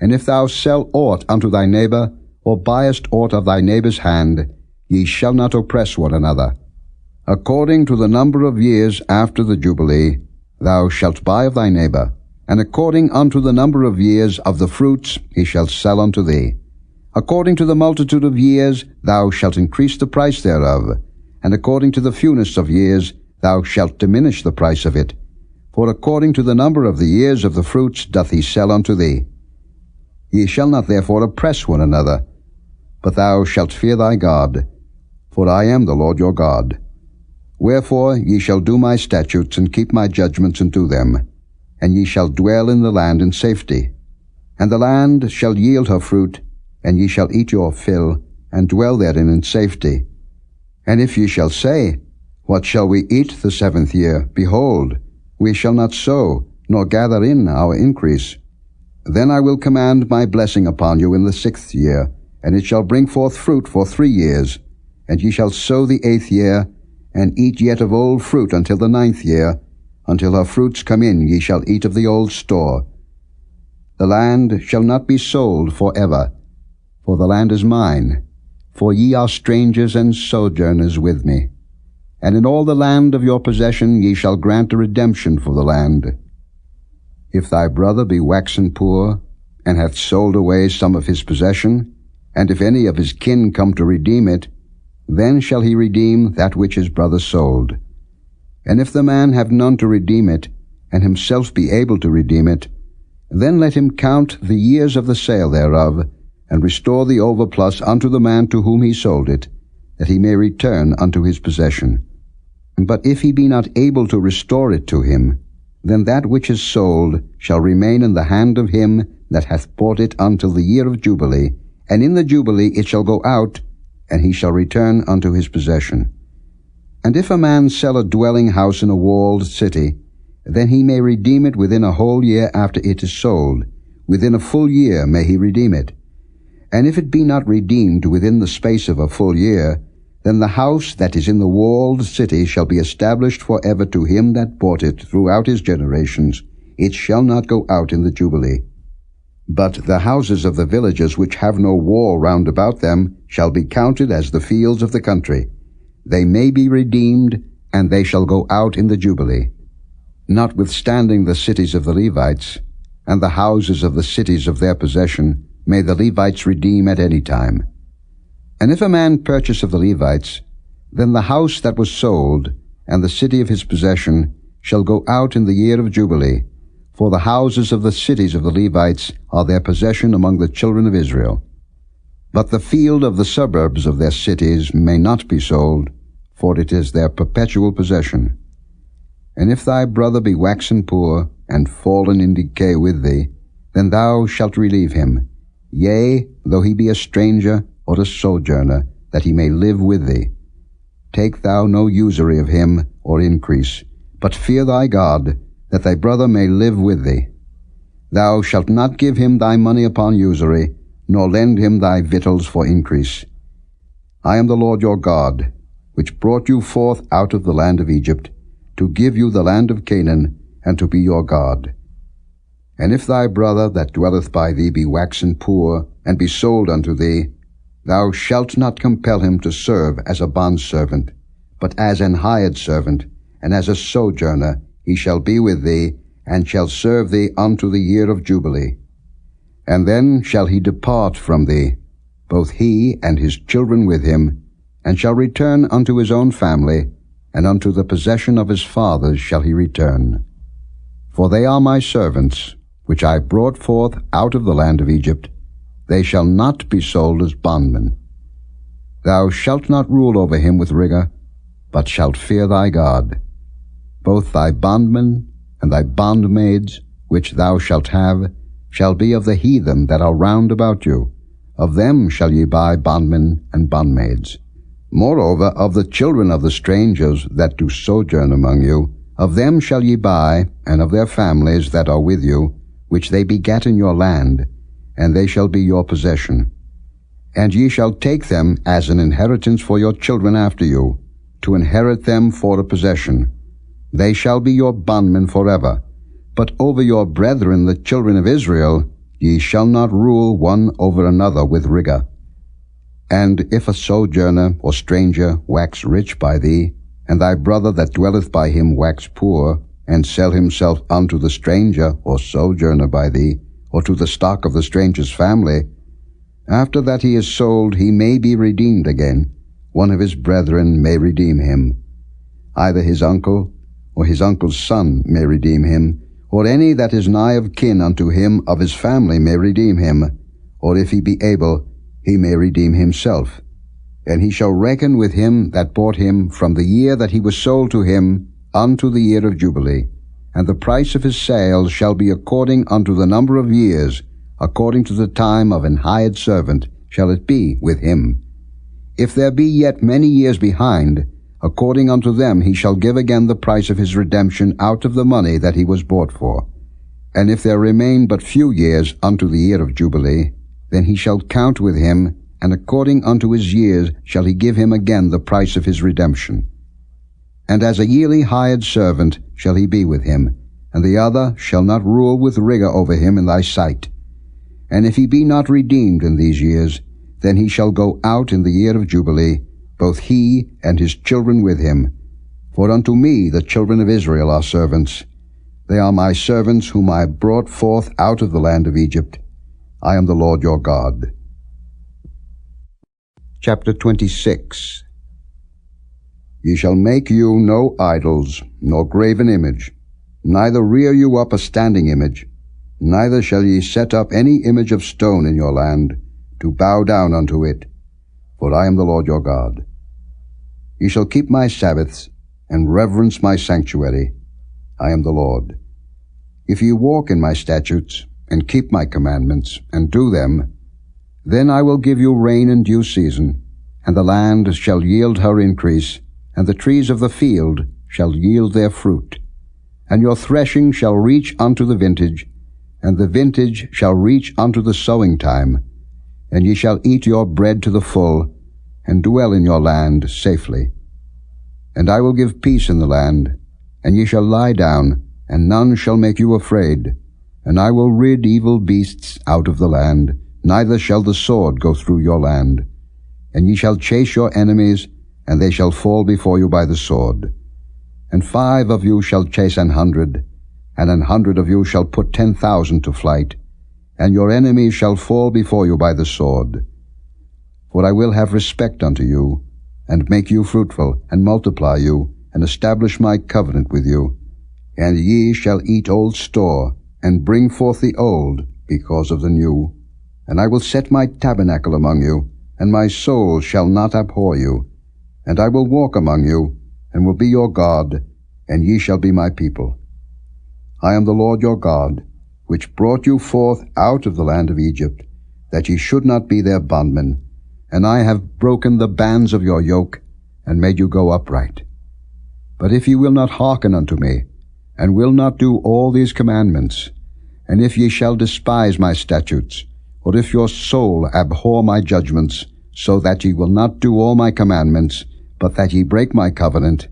And if thou sell aught unto thy neighbor, or buyest aught of thy neighbor's hand, ye shall not oppress one another. According to the number of years after the Jubilee, thou shalt buy of thy neighbor, and according unto the number of years of the fruits he shall sell unto thee. According to the multitude of years thou shalt increase the price thereof, and according to the fewness of years thou shalt diminish the price of it. For according to the number of the years of the fruits doth he sell unto thee. Ye shall not therefore oppress one another, but thou shalt fear thy God, for I am the Lord your God. Wherefore ye shall do my statutes, and keep my judgments, and do them, and ye shall dwell in the land in safety. And the land shall yield her fruit, and ye shall eat your fill, and dwell therein in safety. And if ye shall say, What shall we eat the 7th year? Behold, we shall not sow, nor gather in our increase. Then I will command my blessing upon you in the 6th year, and it shall bring forth fruit for 3 years. And ye shall sow the 8th year, and eat yet of old fruit until the 9th year. Until her fruits come in ye shall eat of the old store. The land shall not be sold for ever, for the land is mine, for ye are strangers and sojourners with me. And in all the land of your possession ye shall grant a redemption for the land. If thy brother be waxen poor, and hath sold away some of his possession, and if any of his kin come to redeem it, then shall he redeem that which his brother sold. And if the man have none to redeem it, and himself be able to redeem it, then let him count the years of the sale thereof, and restore the overplus unto the man to whom he sold it, that he may return unto his possession. But if he be not able to restore it to him, then that which is sold shall remain in the hand of him that hath bought it until the year of Jubilee, and in the Jubilee it shall go out, and he shall return unto his possession. And if a man sell a dwelling house in a walled city, then he may redeem it within a whole year after it is sold. Within a full year may he redeem it. And if it be not redeemed within the space of a full year, then the house that is in the walled city shall be established forever to him that bought it throughout his generations. It shall not go out in the Jubilee. But the houses of the villages which have no wall round about them shall be counted as the fields of the country. They may be redeemed, and they shall go out in the Jubilee. Notwithstanding the cities of the Levites, and the houses of the cities of their possession, may the Levites redeem at any time. And if a man purchase of the Levites, then the house that was sold, and the city of his possession, shall go out in the year of Jubilee, for the houses of the cities of the Levites are their possession among the children of Israel. But the field of the suburbs of their cities may not be sold, for it is their perpetual possession. And if thy brother be waxen poor, and fallen in decay with thee, then thou shalt relieve him, yea, though he be a stranger or a sojourner, that he may live with thee. Take thou no usury of him, or increase, but fear thy God, that thy brother may live with thee. Thou shalt not give him thy money upon usury, nor lend him thy victuals for increase. I am the Lord your God, which brought you forth out of the land of Egypt, to give you the land of Canaan, and to be your God. And if thy brother that dwelleth by thee be waxen poor, and be sold unto thee, thou shalt not compel him to serve as a bondservant, but as an hired servant, and as a sojourner he shall be with thee, and shall serve thee unto the year of Jubilee. And then shall he depart from thee, both he and his children with him, and shall return unto his own family, and unto the possession of his fathers shall he return. For they are my servants, which I brought forth out of the land of Egypt. They shall not be sold as bondmen. Thou shalt not rule over him with rigor, but shalt fear thy God. Both thy bondmen and thy bondmaids, which thou shalt have, shall be of the heathen that are round about you. Of them shall ye buy bondmen and bondmaids. Moreover, of the children of the strangers that do sojourn among you, of them shall ye buy, and of their families that are with you, which they begat in your land, and they shall be your possession. And ye shall take them as an inheritance for your children after you, to inherit them for a possession. They shall be your bondmen forever. But over your brethren the children of Israel ye shall not rule one over another with rigor. And if a sojourner or stranger wax rich by thee, and thy brother that dwelleth by him wax poor, and sell himself unto the stranger or sojourner by thee, or to the stock of the stranger's family, after that he is sold he may be redeemed again. One of his brethren may redeem him. Either his uncle or his uncle's son may redeem him, or any that is nigh of kin unto him of his family may redeem him, or if he be able, he may redeem himself. And he shall reckon with him that bought him from the year that he was sold to him unto the year of Jubilee. And the price of his sale shall be according unto the number of years, according to the time of an hired servant shall it be with him. If there be yet many years behind, according unto them he shall give again the price of his redemption out of the money that he was bought for. And if there remain but few years unto the year of Jubilee, then he shall count with him, and according unto his years shall he give him again the price of his redemption. And as a yearly hired servant shall he be with him, and the other shall not rule with rigor over him in thy sight. And if he be not redeemed in these years, then he shall go out in the year of Jubilee, both he and his children with him. For unto me the children of Israel are servants. They are my servants whom I brought forth out of the land of Egypt. I am the Lord your God. Chapter 26. Ye shall make you no idols, nor graven image, neither rear you up a standing image, neither shall ye set up any image of stone in your land, to bow down unto it, for I am the Lord your God. Ye shall keep my Sabbaths, and reverence my sanctuary. I am the Lord. If ye walk in my statutes, and keep my commandments, and do them, then I will give you rain in due season, and the land shall yield her increase, and the trees of the field shall yield their fruit. And your threshing shall reach unto the vintage, and the vintage shall reach unto the sowing time, and ye shall eat your bread to the full, and dwell in your land safely. And I will give peace in the land, and ye shall lie down, and none shall make you afraid. And I will rid evil beasts out of the land, neither shall the sword go through your land. And ye shall chase your enemies, and they shall fall before you by the sword. And 5 of you shall chase 100, and 100 of you shall put 10,000 to flight, and your enemies shall fall before you by the sword. For I will have respect unto you, and make you fruitful, and multiply you, and establish my covenant with you. And ye shall eat old store, and bring forth the old, because of the new. And I will set my tabernacle among you, and my soul shall not abhor you. And I will walk among you, and will be your God, and ye shall be my people. I am the Lord your God, which brought you forth out of the land of Egypt, that ye should not be their bondmen. And I have broken the bands of your yoke, and made you go upright. But if ye will not hearken unto me, and will not do all these commandments, and if ye shall despise my statutes, or if your soul abhor my judgments, so that ye will not do all my commandments, but that ye break my covenant,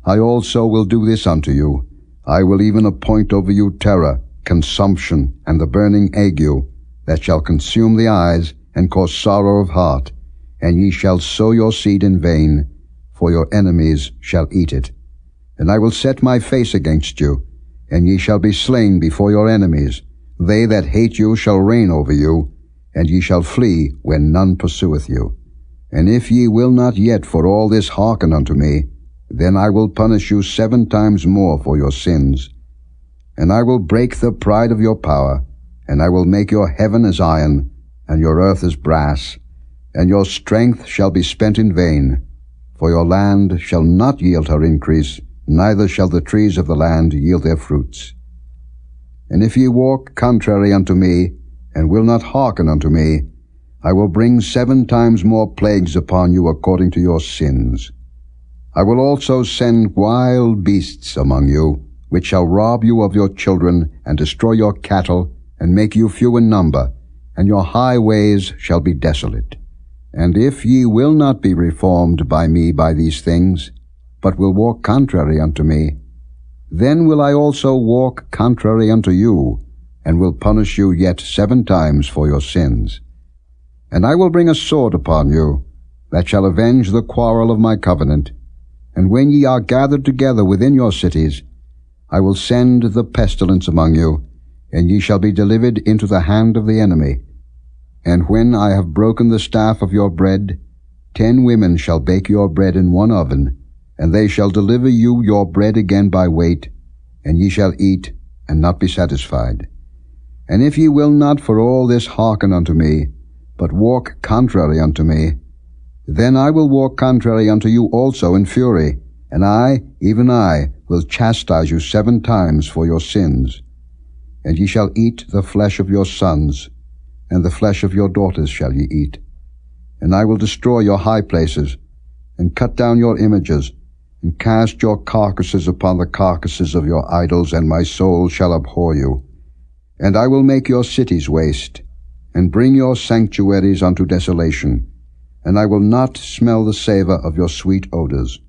I also will do this unto you. I will even appoint over you terror, consumption, and the burning ague, that shall consume the eyes, and cause sorrow of heart, and ye shall sow your seed in vain, for your enemies shall eat it. And I will set my face against you, and ye shall be slain before your enemies. They that hate you shall reign over you, and ye shall flee when none pursueth you. And if ye will not yet for all this hearken unto me, then I will punish you 7 times more for your sins. And I will break the pride of your power, and I will make your heaven as iron, and your earth as brass, and your strength shall be spent in vain. For your land shall not yield her increase, neither shall the trees of the land yield their fruits. And if ye walk contrary unto me, and will not hearken unto me, I will bring 7 times more plagues upon you according to your sins. I will also send wild beasts among you, which shall rob you of your children, and destroy your cattle, and make you few in number, and your high ways shall be desolate. And if ye will not be reformed by me by these things, but will walk contrary unto me, then will I also walk contrary unto you, and will punish you yet 7 times for your sins. And I will bring a sword upon you, that shall avenge the quarrel of my covenant. And when ye are gathered together within your cities, I will send the pestilence among you, and ye shall be delivered into the hand of the enemy. And when I have broken the staff of your bread, 10 women shall bake your bread in one oven, and they shall deliver you your bread again by weight, and ye shall eat, and not be satisfied. And if ye will not for all this hearken unto me, but walk contrary unto me, then I will walk contrary unto you also in fury, and I, even I, will chastise you 7 times for your sins. And ye shall eat the flesh of your sons, and the flesh of your daughters shall ye eat. And I will destroy your high places, and cut down your images, and cast your carcasses upon the carcasses of your idols, and my soul shall abhor you. And I will make your cities waste, and bring your sanctuaries unto desolation, and I will not smell the savour of your sweet odours.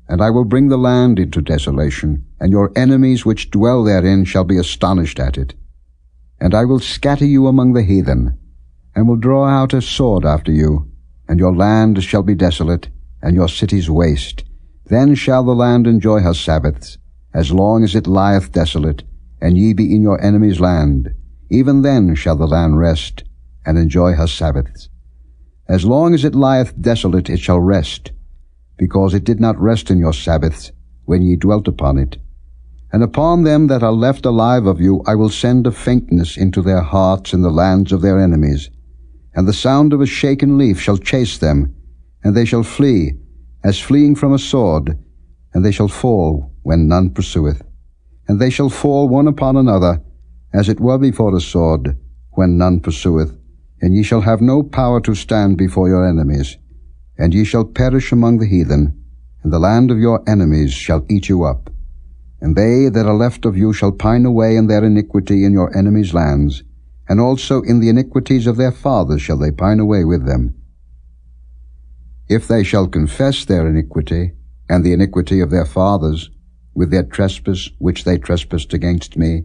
And I will bring the land into desolation, and your enemies which dwell therein shall be astonished at it. And I will scatter you among the heathen, and will draw out a sword after you, and your land shall be desolate, and your cities waste. Then shall the land enjoy her Sabbaths, as long as it lieth desolate, and ye be in your enemy's land. Even then shall the land rest, and enjoy her Sabbaths. As long as it lieth desolate it shall rest, because it did not rest in your Sabbaths, when ye dwelt upon it. And upon them that are left alive of you I will send a faintness into their hearts in the lands of their enemies. And the sound of a shaken leaf shall chase them, and they shall flee, as fleeing from a sword, and they shall fall when none pursueth. And they shall fall one upon another, as it were before a sword, when none pursueth. And ye shall have no power to stand before your enemies. And ye shall perish among the heathen, and the land of your enemies shall eat you up. And they that are left of you shall pine away in their iniquity in your enemies' lands, and also in the iniquities of their fathers shall they pine away with them. If they shall confess their iniquity, and the iniquity of their fathers, with their trespass which they trespassed against me,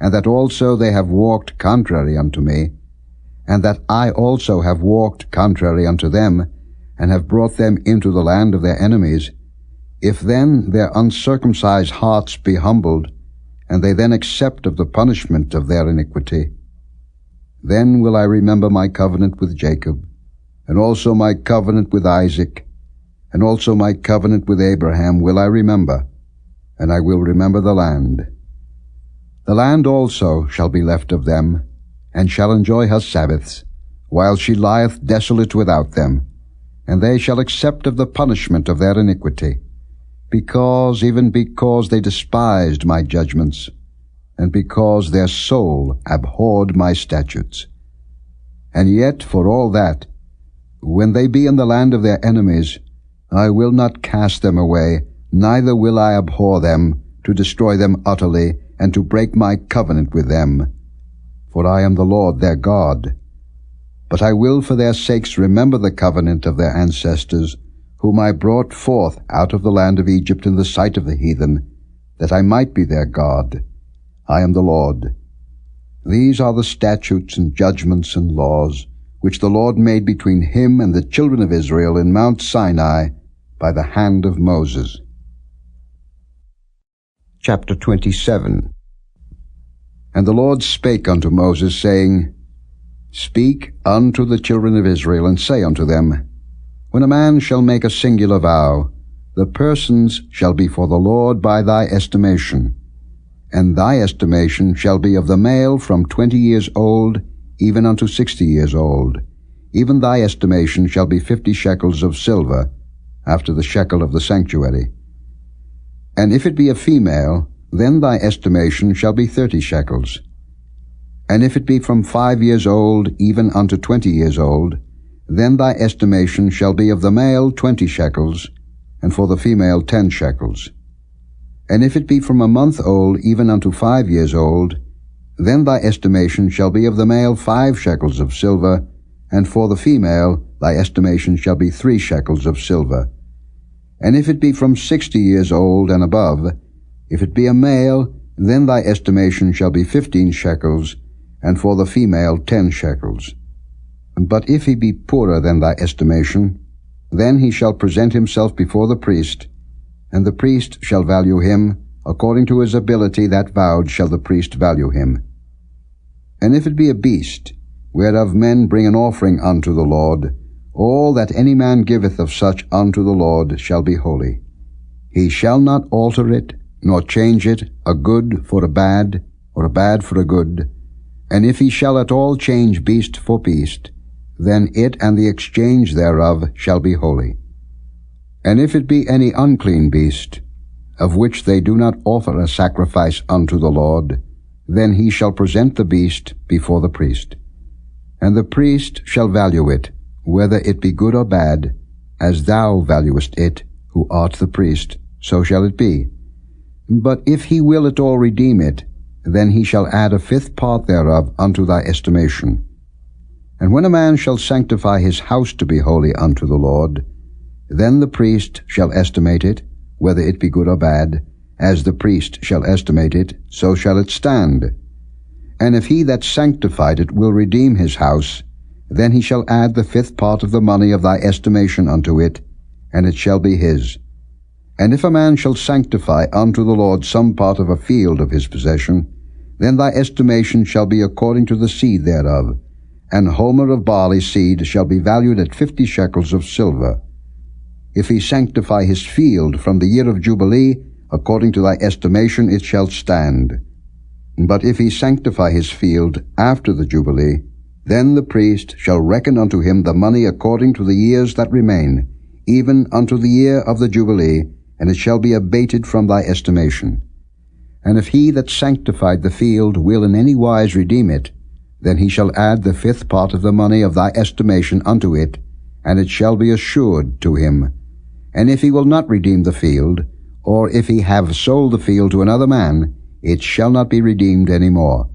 and that also they have walked contrary unto me, and that I also have walked contrary unto them, and have brought them into the land of their enemies, if then their uncircumcised hearts be humbled, and they then accept of the punishment of their iniquity, then will I remember my covenant with Jacob, and also my covenant with Isaac, and also my covenant with Abraham will I remember, and I will remember the land. The land also shall be left of them, and shall enjoy her Sabbaths, while she lieth desolate without them, and they shall accept of the punishment of their iniquity, even because they despised my judgments, and because their soul abhorred my statutes. And yet, for all that, when they be in the land of their enemies, I will not cast them away, neither will I abhor them, to destroy them utterly, and to break my covenant with them. For I am the Lord their God. But I will for their sakes remember the covenant of their ancestors, whom I brought forth out of the land of Egypt in the sight of the heathen, that I might be their God. I am the Lord. These are the statutes and judgments and laws, which the Lord made between him and the children of Israel in Mount Sinai by the hand of Moses. Chapter 27. And the Lord spake unto Moses, saying, Speak unto the children of Israel, and say unto them, When a man shall make a singular vow, the persons shall be for the Lord by thy estimation. And thy estimation shall be of the male from 20 years old even unto 60 years old. Even thy estimation shall be 50 shekels of silver, after the shekel of the sanctuary. And if it be a female, then thy estimation shall be 30 shekels. And if it be from 5 years old even unto 20 years old, then thy estimation shall be of the male 20 shekels, and for the female 10 shekels. And if it be from a month old even unto 5 years old, then thy estimation shall be of the male 5 shekels of silver, and for the female thy estimation shall be 3 shekels of silver. And if it be from 60 years old and above, if it be a male, then thy estimation shall be 15 shekels, and for the female 10 shekels. But if he be poorer than thy estimation, then he shall present himself before the priest, and the priest shall value him, according to his ability that vowed shall the priest value him. And if it be a beast, whereof men bring an offering unto the Lord, all that any man giveth of such unto the Lord shall be holy. He shall not alter it, nor change it, a good for a bad, or a bad for a good. And if he shall at all change beast for beast, then it and the exchange thereof shall be holy. And if it be any unclean beast, of which they do not offer a sacrifice unto the Lord, then he shall present the beast before the priest. And the priest shall value it, whether it be good or bad, as thou valuest it, who art the priest, so shall it be. But if he will at all redeem it, then he shall add a 5th part thereof unto thy estimation. And when a man shall sanctify his house to be holy unto the Lord, then the priest shall estimate it, whether it be good or bad, as the priest shall estimate it, so shall it stand. And if he that sanctified it will redeem his house, then he shall add the 5th part of the money of thy estimation unto it, and it shall be his. And if a man shall sanctify unto the Lord some part of a field of his possession, then thy estimation shall be according to the seed thereof. An homer of barley seed shall be valued at 50 shekels of silver. If he sanctify his field from the year of Jubilee, according to thy estimation it shall stand. But if he sanctify his field after the Jubilee, then the priest shall reckon unto him the money according to the years that remain, even unto the year of the Jubilee, and it shall be abated from thy estimation. And if he that sanctified the field will in any wise redeem it, then he shall add the 5th part of the money of thy estimation unto it, and it shall be assured to him. And if he will not redeem the field, or if he have sold the field to another man, it shall not be redeemed any more.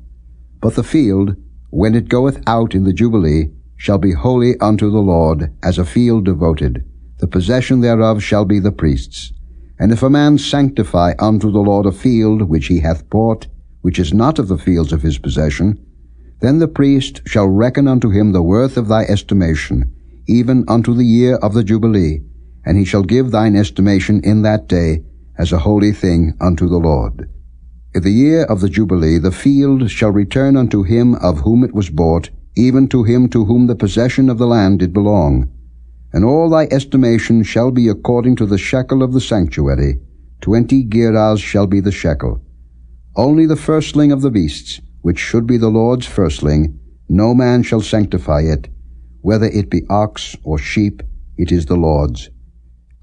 But the field, when it goeth out in the Jubilee, shall be holy unto the Lord, as a field devoted. The possession thereof shall be the priest's. And if a man sanctify unto the Lord a field which he hath bought, which is not of the fields of his possession, then the priest shall reckon unto him the worth of thy estimation, even unto the year of the Jubilee, and he shall give thine estimation in that day as a holy thing unto the Lord. In the year of the Jubilee the field shall return unto him of whom it was bought, even to him to whom the possession of the land did belong. And all thy estimation shall be according to the shekel of the sanctuary. 20 gerahs shall be the shekel. Only the firstling of the beasts, which should be the Lord's firstling, no man shall sanctify it. Whether it be ox or sheep, it is the Lord's.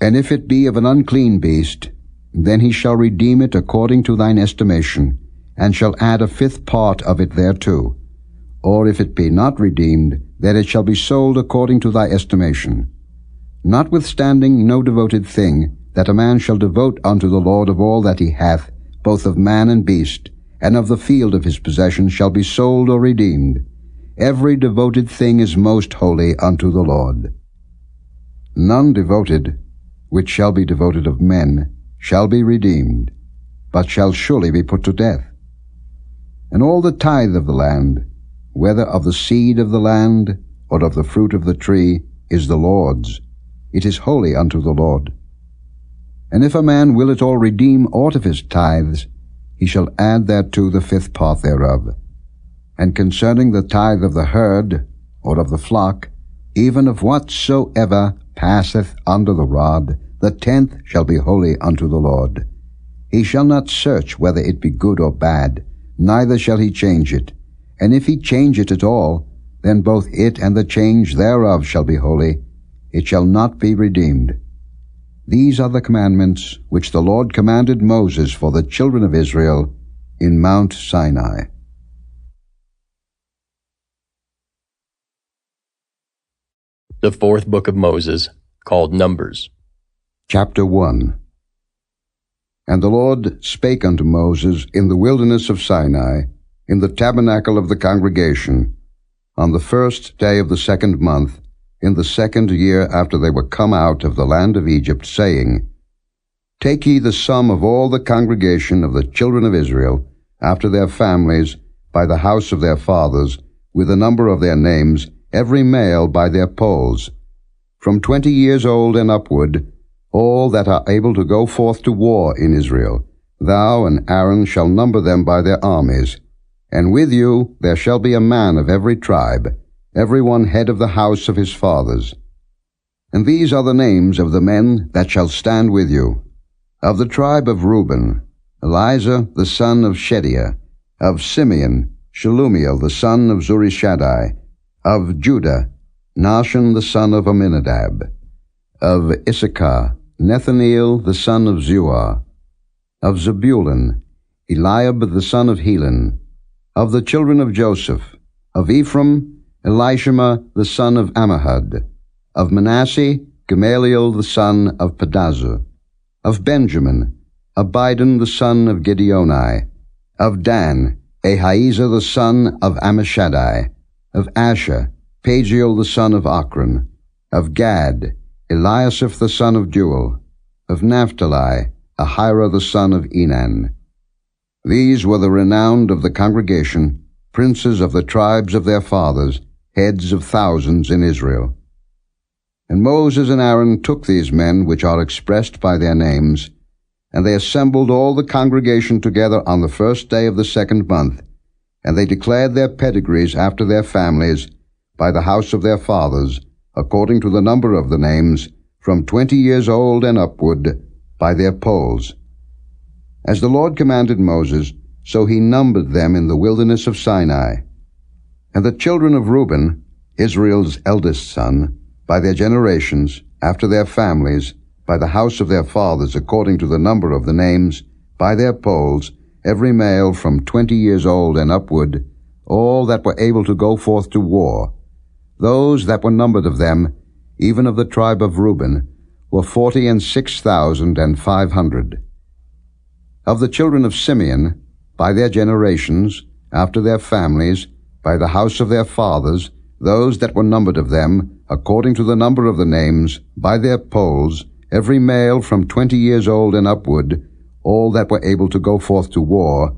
And if it be of an unclean beast, then he shall redeem it according to thine estimation, and shall add a 5th part of it thereto. Or if it be not redeemed, then it shall be sold according to thy estimation. Notwithstanding no devoted thing, that a man shall devote unto the Lord of all that he hath, both of man and beast, and of the field of his possession, shall be sold or redeemed. Every devoted thing is most holy unto the Lord. None devoted, which shall be devoted of men, shall be redeemed, but shall surely be put to death. And all the tithe of the land, whether of the seed of the land, or of the fruit of the tree, is the Lord's. It is holy unto the Lord. And if a man will at all redeem aught of his tithes, he shall add thereto the 5th part thereof. And concerning the tithe of the herd, or of the flock, even of whatsoever passeth under the rod, the 10th shall be holy unto the Lord. He shall not search whether it be good or bad, neither shall he change it. And if he change it at all, then both it and the change thereof shall be holy. It shall not be redeemed. These are the commandments which the Lord commanded Moses for the children of Israel in Mount Sinai. The 4th book of Moses, called Numbers. Chapter 1. And the Lord spake unto Moses in the wilderness of Sinai, in the tabernacle of the congregation, on the 1st day of the 2nd month, in the 2nd year after they were come out of the land of Egypt, saying, Take ye the sum of all the congregation of the children of Israel, after their families, by the house of their fathers, with the number of their names, every male by their polls, from 20 years old and upward, all that are able to go forth to war in Israel. Thou and Aaron shall number them by their armies. And with you there shall be a man of every tribe, every one head of the house of his fathers. And these are the names of the men that shall stand with you. Of the tribe of Reuben, Elizur the son of Shedeiah. Of Simeon, Shelumiel the son of Zurishaddai. Of Judah, Nahshon the son of Amminadab. Of Issachar, Nethaneel the son of Zuar. Of Zebulun, Eliab the son of Helon. Of the children of Joseph, of Ephraim, Elishama the son of Ammihud. Of Manasseh, Gamaliel the son of Pedazur. Of Benjamin, Abidan the son of Gideoni. Of Dan, Ahiezer the son of Ammishaddai. Of Asher, Pagiel the son of Ochran. Of Gad, Eliasaph the son of Deuel. Of Naphtali, Ahira the son of Enan. These were the renowned of the congregation, princes of the tribes of their fathers, heads of thousands in Israel. And Moses and Aaron took these men which are expressed by their names, and they assembled all the congregation together on the 1st day of the 2nd month, and they declared their pedigrees after their families, by the house of their fathers, according to the number of the names, from 20 years old and upward, by their polls. As the Lord commanded Moses, so he numbered them in the wilderness of Sinai. And the children of Reuben, Israel's eldest son, by their generations, after their families, by the house of their fathers, according to the number of the names, by their polls, every male from 20 years old and upward, all that were able to go forth to war. Those that were numbered of them, even of the tribe of Reuben, were 46,500. Of the children of Simeon, by their generations, after their families, by the house of their fathers, those that were numbered of them, according to the number of the names, by their polls, every male from 20 years old and upward, all that were able to go forth to war,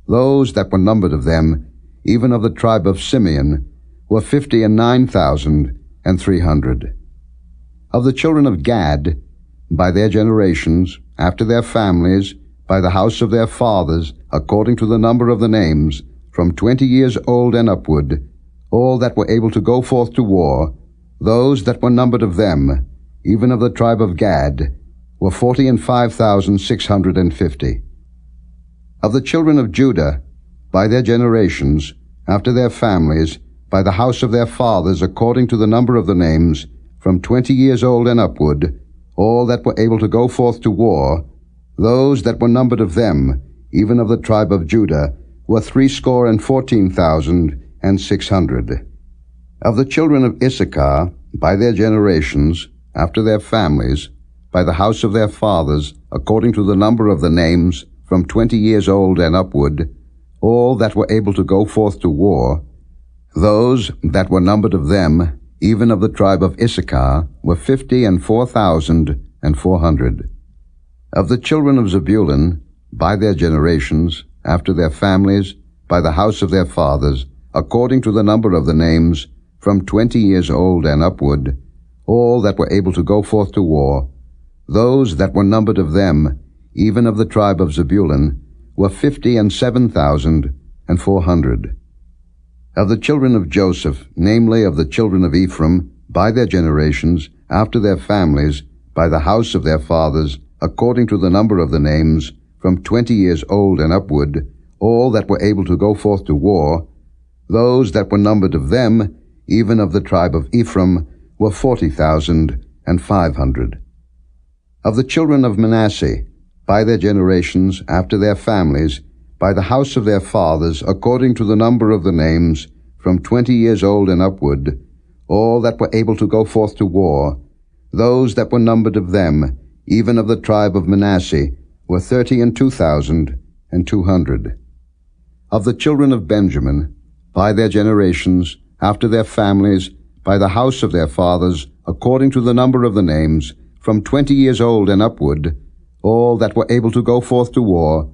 those that were numbered of them, even of the tribe of Simeon, were 59,300. Of the children of Gad, by their generations, after their families, by the house of their fathers, according to the number of the names, from 20 years old and upward, all that were able to go forth to war, those that were numbered of them, even of the tribe of Gad, were 45,650. Of the children of Judah, by their generations, after their families, by the house of their fathers, according to the number of the names, from 20 years old and upward, all that were able to go forth to war, those that were numbered of them, even of the tribe of Judah, were 314,600. Of the children of Issachar, by their generations, after their families, by the house of their fathers, according to the number of the names, from 20 years old and upward, all that were able to go forth to war, those that were numbered of them, even of the tribe of Issachar, were 54,400. Of the children of Zebulun, by their generations, after their families, by the house of their fathers, according to the number of the names, from 20 years old and upward, all that were able to go forth to war, those that were numbered of them, even of the tribe of Zebulun, were 57,400. Of the children of Joseph, namely of the children of Ephraim, by their generations, after their families, by the house of their fathers, according to the number of the names, from 20 years old and upward, all that were able to go forth to war, those that were numbered of them, even of the tribe of Ephraim, were 40,500. Of the children of Manasseh, by their generations, after their families, by the house of their fathers, according to the number of the names, from 20 years old and upward, all that were able to go forth to war, those that were numbered of them, even of the tribe of Manasseh, were 32,200. Of the children of Benjamin, by their generations, after their families, by the house of their fathers, according to the number of the names, from 20 years old and upward, all that were able to go forth to war,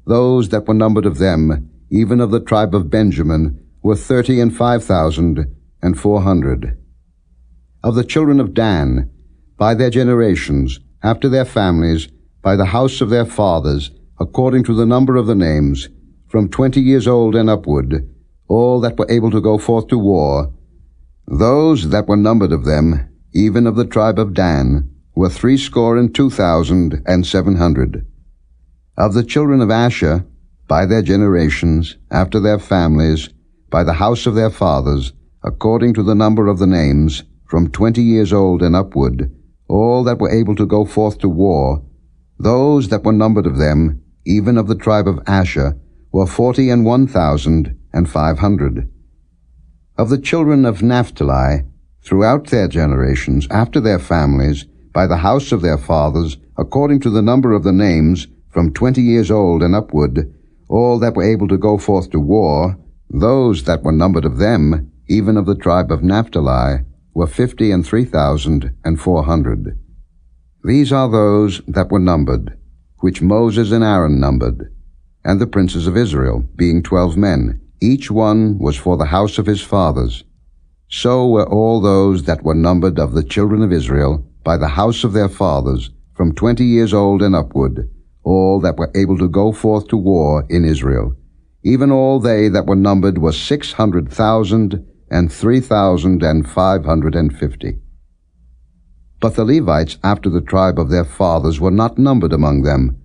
those that were numbered of them, even of the tribe of Benjamin, were 30,500. Of the children of Dan, by their generations, after their families, by the house of their fathers, according to the number of the names, from 20 years old and upward, all that were able to go forth to war, those that were numbered of them, even of the tribe of Dan, were 62,700. Of the children of Asher, by their generations, after their families, by the house of their fathers, according to the number of the names, from 20 years old and upward, all that were able to go forth to war, those that were numbered of them, even of the tribe of Asher, were 41,500. Of the children of Naphtali, throughout their generations, after their families, by the house of their fathers, according to the number of the names, from 20 years old and upward, all that were able to go forth to war, those that were numbered of them, even of the tribe of Naphtali, were 53,400. These are those that were numbered, which Moses and Aaron numbered, and the princes of Israel, being 12 men, each one was for the house of his fathers. So were all those that were numbered of the children of Israel, by the house of their fathers, from 20 years old and upward, all that were able to go forth to war in Israel. Even all they that were numbered were 600,003,550. But the Levites after the tribe of their fathers were not numbered among them.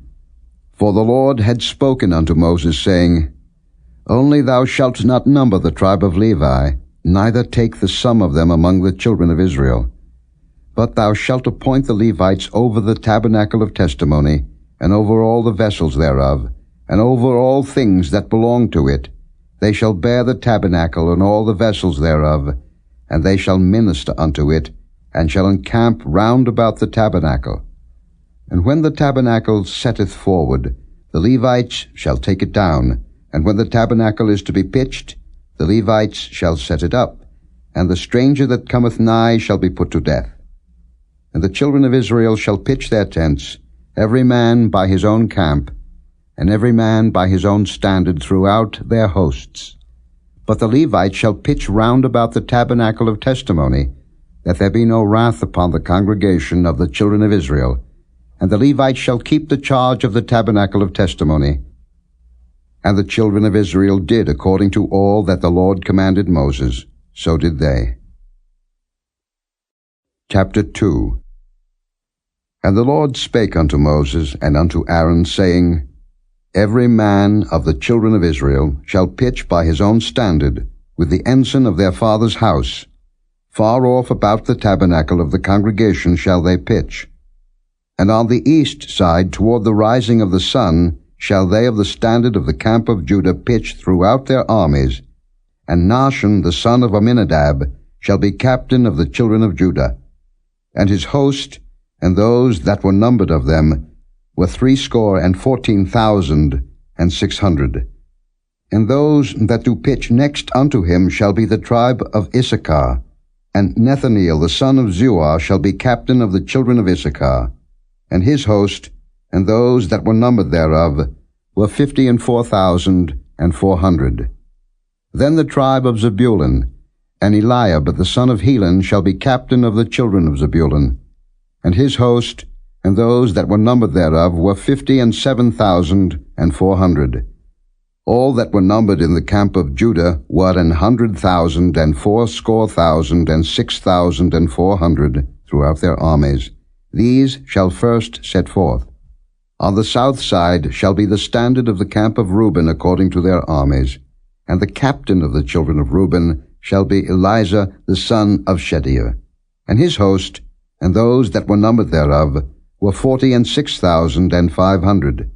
For the Lord had spoken unto Moses, saying, Only thou shalt not number the tribe of Levi, neither take the sum of them among the children of Israel. But thou shalt appoint the Levites over the tabernacle of testimony, and over all the vessels thereof, and over all things that belong to it. They shall bear the tabernacle and all the vessels thereof, and they shall minister unto it, and shall encamp round about the tabernacle. And when the tabernacle setteth forward, the Levites shall take it down, and when the tabernacle is to be pitched, the Levites shall set it up, and the stranger that cometh nigh shall be put to death. And the children of Israel shall pitch their tents, every man by his own camp, and every man by his own standard throughout their hosts. But the Levites shall pitch round about the tabernacle of testimony, that there be no wrath upon the congregation of the children of Israel. And the Levites shall keep the charge of the tabernacle of testimony. And the children of Israel did according to all that the Lord commanded Moses, so did they. Chapter 2. And the Lord spake unto Moses and unto Aaron, saying, Every man of the children of Israel shall pitch by his own standard, with the ensign of their father's house. Far off about the tabernacle of the congregation shall they pitch. And on the east side toward the rising of the sun shall they of the standard of the camp of Judah pitch throughout their armies. And Nahshon the son of Amminadab shall be captain of the children of Judah. And his host, and those that were numbered of them, were 614,600. And those that do pitch next unto him shall be the tribe of Issachar. And Nethaneel the son of Zuar shall be captain of the children of Issachar. And his host, and those that were numbered thereof, were 54,400. Then the tribe of Zebulun, and Eliab the son of Helon shall be captain of the children of Zebulun. And his host, and those that were numbered thereof, were 57,400. All that were numbered in the camp of Judah were 100,000 and 80,000 and 6,400 throughout their armies. These shall first set forth. On the south side shall be the standard of the camp of Reuben according to their armies. And the captain of the children of Reuben shall be Elizur the son of Shedeur. And his host, and those that were numbered thereof, were 46,500.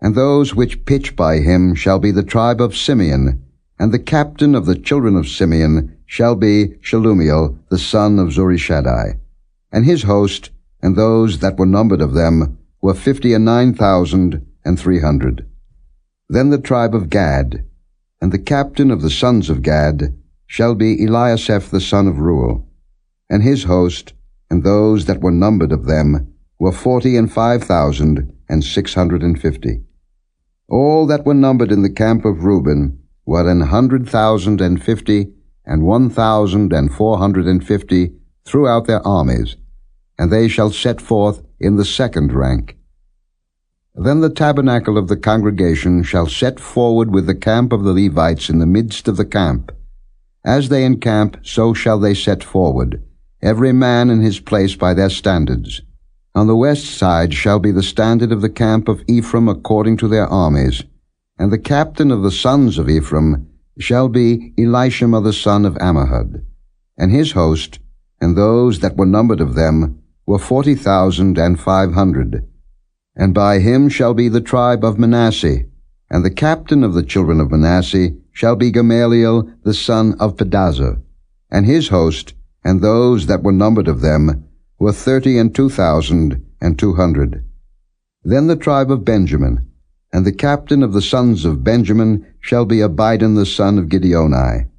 And those which pitch by him shall be the tribe of Simeon, and the captain of the children of Simeon shall be Shelumiel the son of Zurishaddai. And his host, and those that were numbered of them, were 59,300. Then the tribe of Gad, And the captain of the sons of Gad shall be Eliasaph the son of Reuel, and his host, and those that were numbered of them, were 45,650. All that were numbered in the camp of Reuben were 100,050, and 1,450 throughout their armies, and they shall set forth in the second rank. Then the tabernacle of the congregation shall set forward with the camp of the Levites in the midst of the camp. As they encamp, so shall they set forward, every man in his place by their standards. On the west side shall be the standard of the camp of Ephraim according to their armies, and the captain of the sons of Ephraim shall be Elishama the son of Ammihud, and his host, and those that were numbered of them, were 40,500. And by him shall be the tribe of Manasseh, and the captain of the children of Manasseh shall be Gamaliel the son of Pedazur, and his host, and those that were numbered of them, were 32,200. Then the tribe of Benjamin, and the captain of the sons of Benjamin shall be Abidan the son of Gideoni,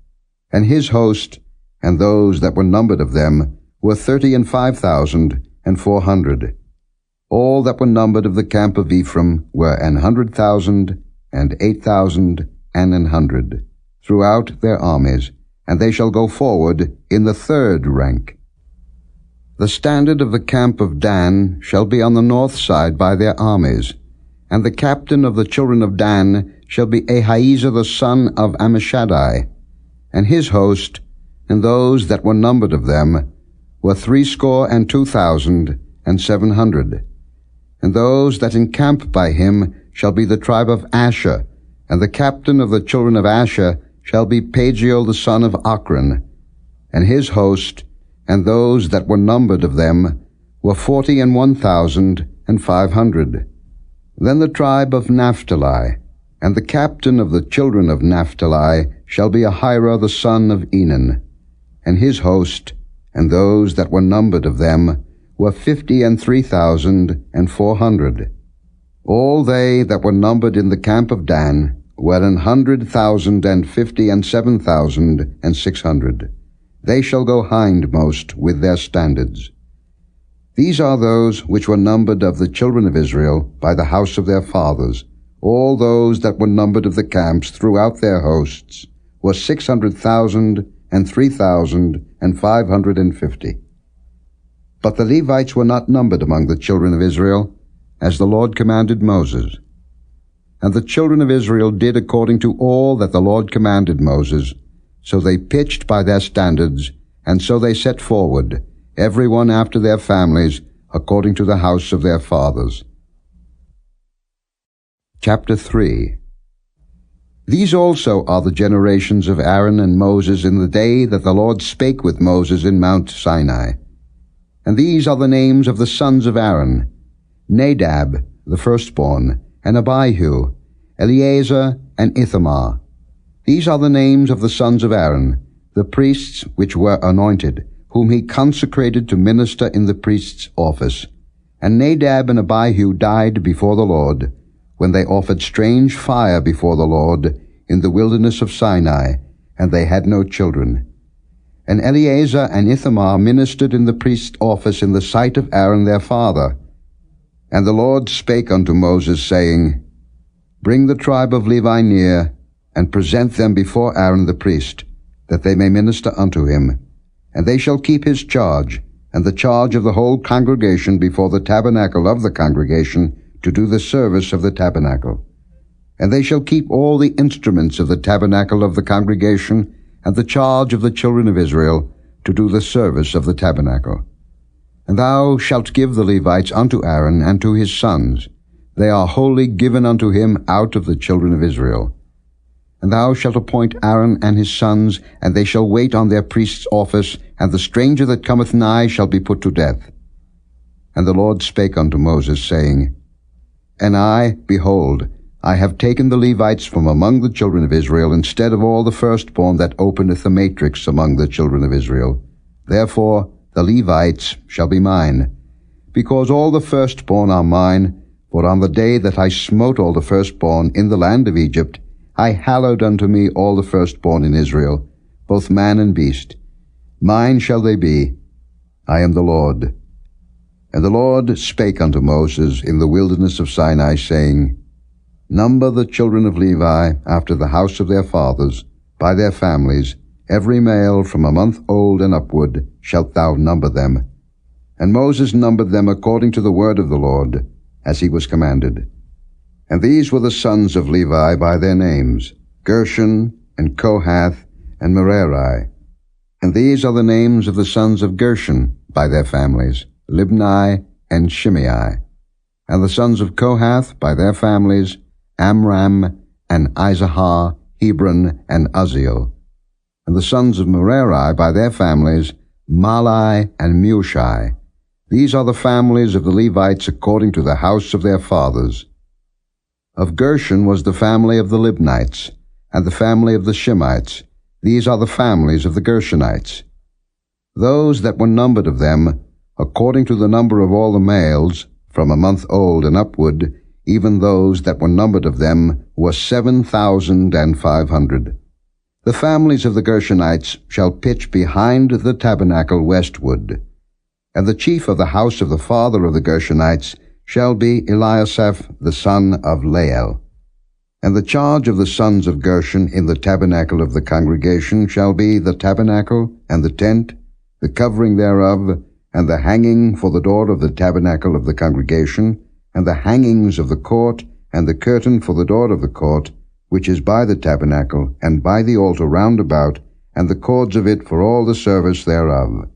and his host, and those that were numbered of them, were 35,400. All that were numbered of the camp of Ephraim were 100,000, and 8,100, throughout their armies, and they shall go forward in the third rank. The standard of the camp of Dan shall be on the north side by their armies, and the captain of the children of Dan shall be Ahiezer the son of Ammishaddai, and his host, and those that were numbered of them, were 62,700. And those that encamp by him shall be the tribe of Asher, and the captain of the children of Asher shall be Pagiel the son of Ochran, and his host, and those that were numbered of them, were 41,500. Then the tribe of Naphtali, and the captain of the children of Naphtali shall be Ahira the son of Enan, and his host, and those that were numbered of them, were 53,400. All they that were numbered in the camp of Dan were 100,050 and 7,600. They shall go hindmost with their standards. These are those which were numbered of the children of Israel by the house of their fathers. All those that were numbered of the camps throughout their hosts were 600,000 and 3,550. But the Levites were not numbered among the children of Israel, as the Lord commanded Moses. And the children of Israel did according to all that the Lord commanded Moses. So they pitched by their standards, and so they set forward, every one after their families, according to the house of their fathers. Chapter 3. These also are the generations of Aaron and Moses in the day that the Lord spake with Moses in Mount Sinai. And these are the names of the sons of Aaron: Nadab, the firstborn, and Abihu, Eleazar, and Ithamar. These are the names of the sons of Aaron, the priests which were anointed, whom he consecrated to minister in the priest's office. And Nadab and Abihu died before the Lord, when they offered strange fire before the Lord in the wilderness of Sinai, and they had no children. And Eleazar and Ithamar ministered in the priest's office in the sight of Aaron their father. And the Lord spake unto Moses, saying, Bring the tribe of Levi near, and present them before Aaron the priest, that they may minister unto him. And they shall keep his charge, and the charge of the whole congregation before the tabernacle of the congregation, to do the service of the tabernacle. And they shall keep all the instruments of the tabernacle of the congregation, and the charge of the children of Israel, to do the service of the tabernacle. And thou shalt give the Levites unto Aaron and to his sons. They are wholly given unto him out of the children of Israel. And thou shalt appoint Aaron and his sons, and they shall wait on their priest's office, and the stranger that cometh nigh shall be put to death. And the Lord spake unto Moses, saying, And I, behold, I have taken the Levites from among the children of Israel, instead of all the firstborn that openeth the matrix among the children of Israel. Therefore the Levites shall be mine, because all the firstborn are mine. For on the day that I smote all the firstborn in the land of Egypt, I hallowed unto me all the firstborn in Israel, both man and beast. Mine shall they be. I am the Lord. And the Lord spake unto Moses in the wilderness of Sinai, saying, Number the children of Levi after the house of their fathers, by their families, every male from a month old and upward shalt thou number them. And Moses numbered them according to the word of the Lord, as he was commanded. And these were the sons of Levi by their names, Gershon, and Kohath, and Merari. And these are the names of the sons of Gershon by their families, Libni and Shimei. And the sons of Kohath by their families, Amram, and Izahar, Hebron, and Uzziel. And the sons of Merari by their families, Mahli and Mushi. These are the families of the Levites according to the house of their fathers. Of Gershon was the family of the Libnites, and the family of the Shemites. These are the families of the Gershonites. Those that were numbered of them, according to the number of all the males, from a month old and upward, even those that were numbered of them, were 7,500. The families of the Gershonites shall pitch behind the tabernacle westward. And the chief of the house of the father of the Gershonites shall be Eliasaph the son of Lael. And the charge of the sons of Gershon in the tabernacle of the congregation shall be the tabernacle, and the tent, the covering thereof, and the hanging for the door of the tabernacle of the congregation, and the hangings of the court, and the curtain for the door of the court, which is by the tabernacle, and by the altar round about, and the cords of it for all the service thereof.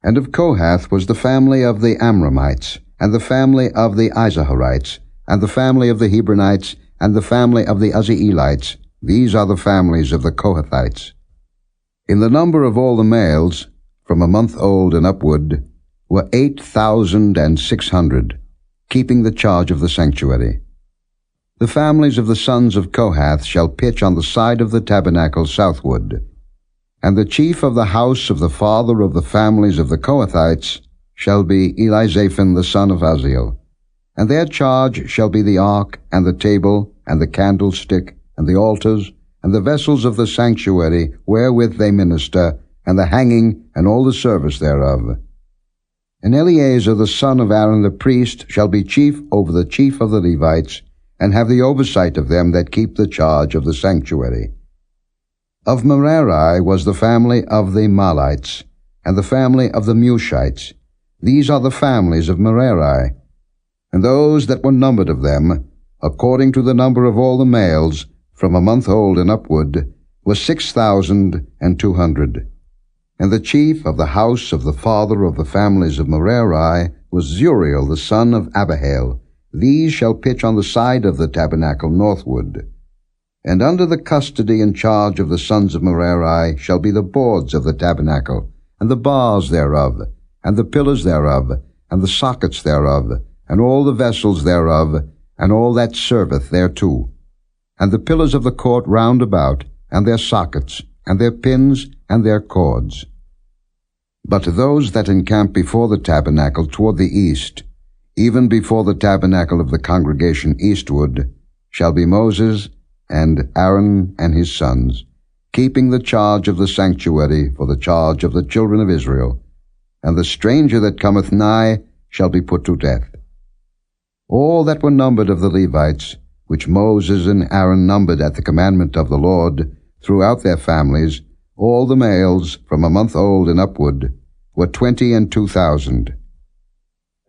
And of Kohath was the family of the Amramites, and the family of the Izaharites, and the family of the Hebronites, and the family of the Uzzielites. These are the families of the Kohathites. In the number of all the males, from a month old and upward, were 8,600, keeping the charge of the sanctuary. The families of the sons of Kohath shall pitch on the side of the tabernacle southward. And the chief of the house of the father of the families of the Kohathites shall be Elizaphan the son of Uzziel. And their charge shall be the ark, and the table, and the candlestick, and the altars, and the vessels of the sanctuary wherewith they minister, and the hanging, and all the service thereof. And Eleazar the son of Aaron the priest shall be chief over the chief of the Levites, and have the oversight of them that keep the charge of the sanctuary. Of Merari was the family of the Mahlites, and the family of the Mushites. These are the families of Merari. And those that were numbered of them, according to the number of all the males, from a month old and upward, were 6,200. And the chief of the house of the father of the families of Merari was Zuriel the son of Abihail. These shall pitch on the side of the tabernacle northward. And under the custody and charge of the sons of Merari shall be the boards of the tabernacle, and the bars thereof, and the pillars thereof, and the sockets thereof, and all the vessels thereof, and all that serveth thereto, and the pillars of the court round about, and their sockets, and their pins, and their cords. But those that encamp before the tabernacle toward the east, even before the tabernacle of the congregation eastward, shall be Moses and Aaron and his sons, keeping the charge of the sanctuary for the charge of the children of Israel, and the stranger that cometh nigh shall be put to death. All that were numbered of the Levites, which Moses and Aaron numbered at the commandment of the Lord, throughout their families, all the males from a month old and upward, were 22,000.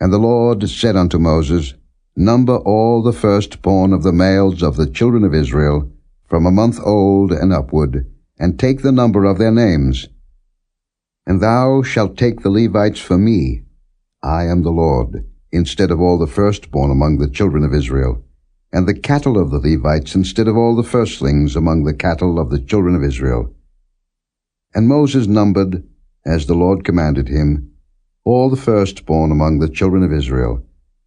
And the Lord said unto Moses, Number all the firstborn of the males of the children of Israel, from a month old and upward, and take the number of their names. And thou shalt take the Levites for me, I am the Lord, instead of all the firstborn among the children of Israel, and the cattle of the Levites instead of all the firstlings among the cattle of the children of Israel. And Moses numbered, as the Lord commanded him, all the firstborn among the children of Israel,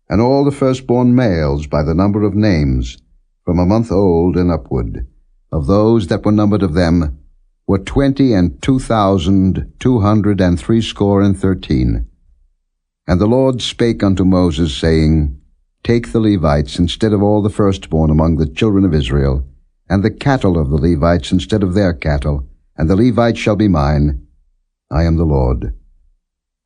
and all the firstborn males by the number of names, from a month old and upward, of those that were numbered of them, were 22,213. And the Lord spake unto Moses, saying, Take the Levites instead of all the firstborn among the children of Israel, and the cattle of the Levites instead of their cattle, and the Levites shall be mine. I am the Lord.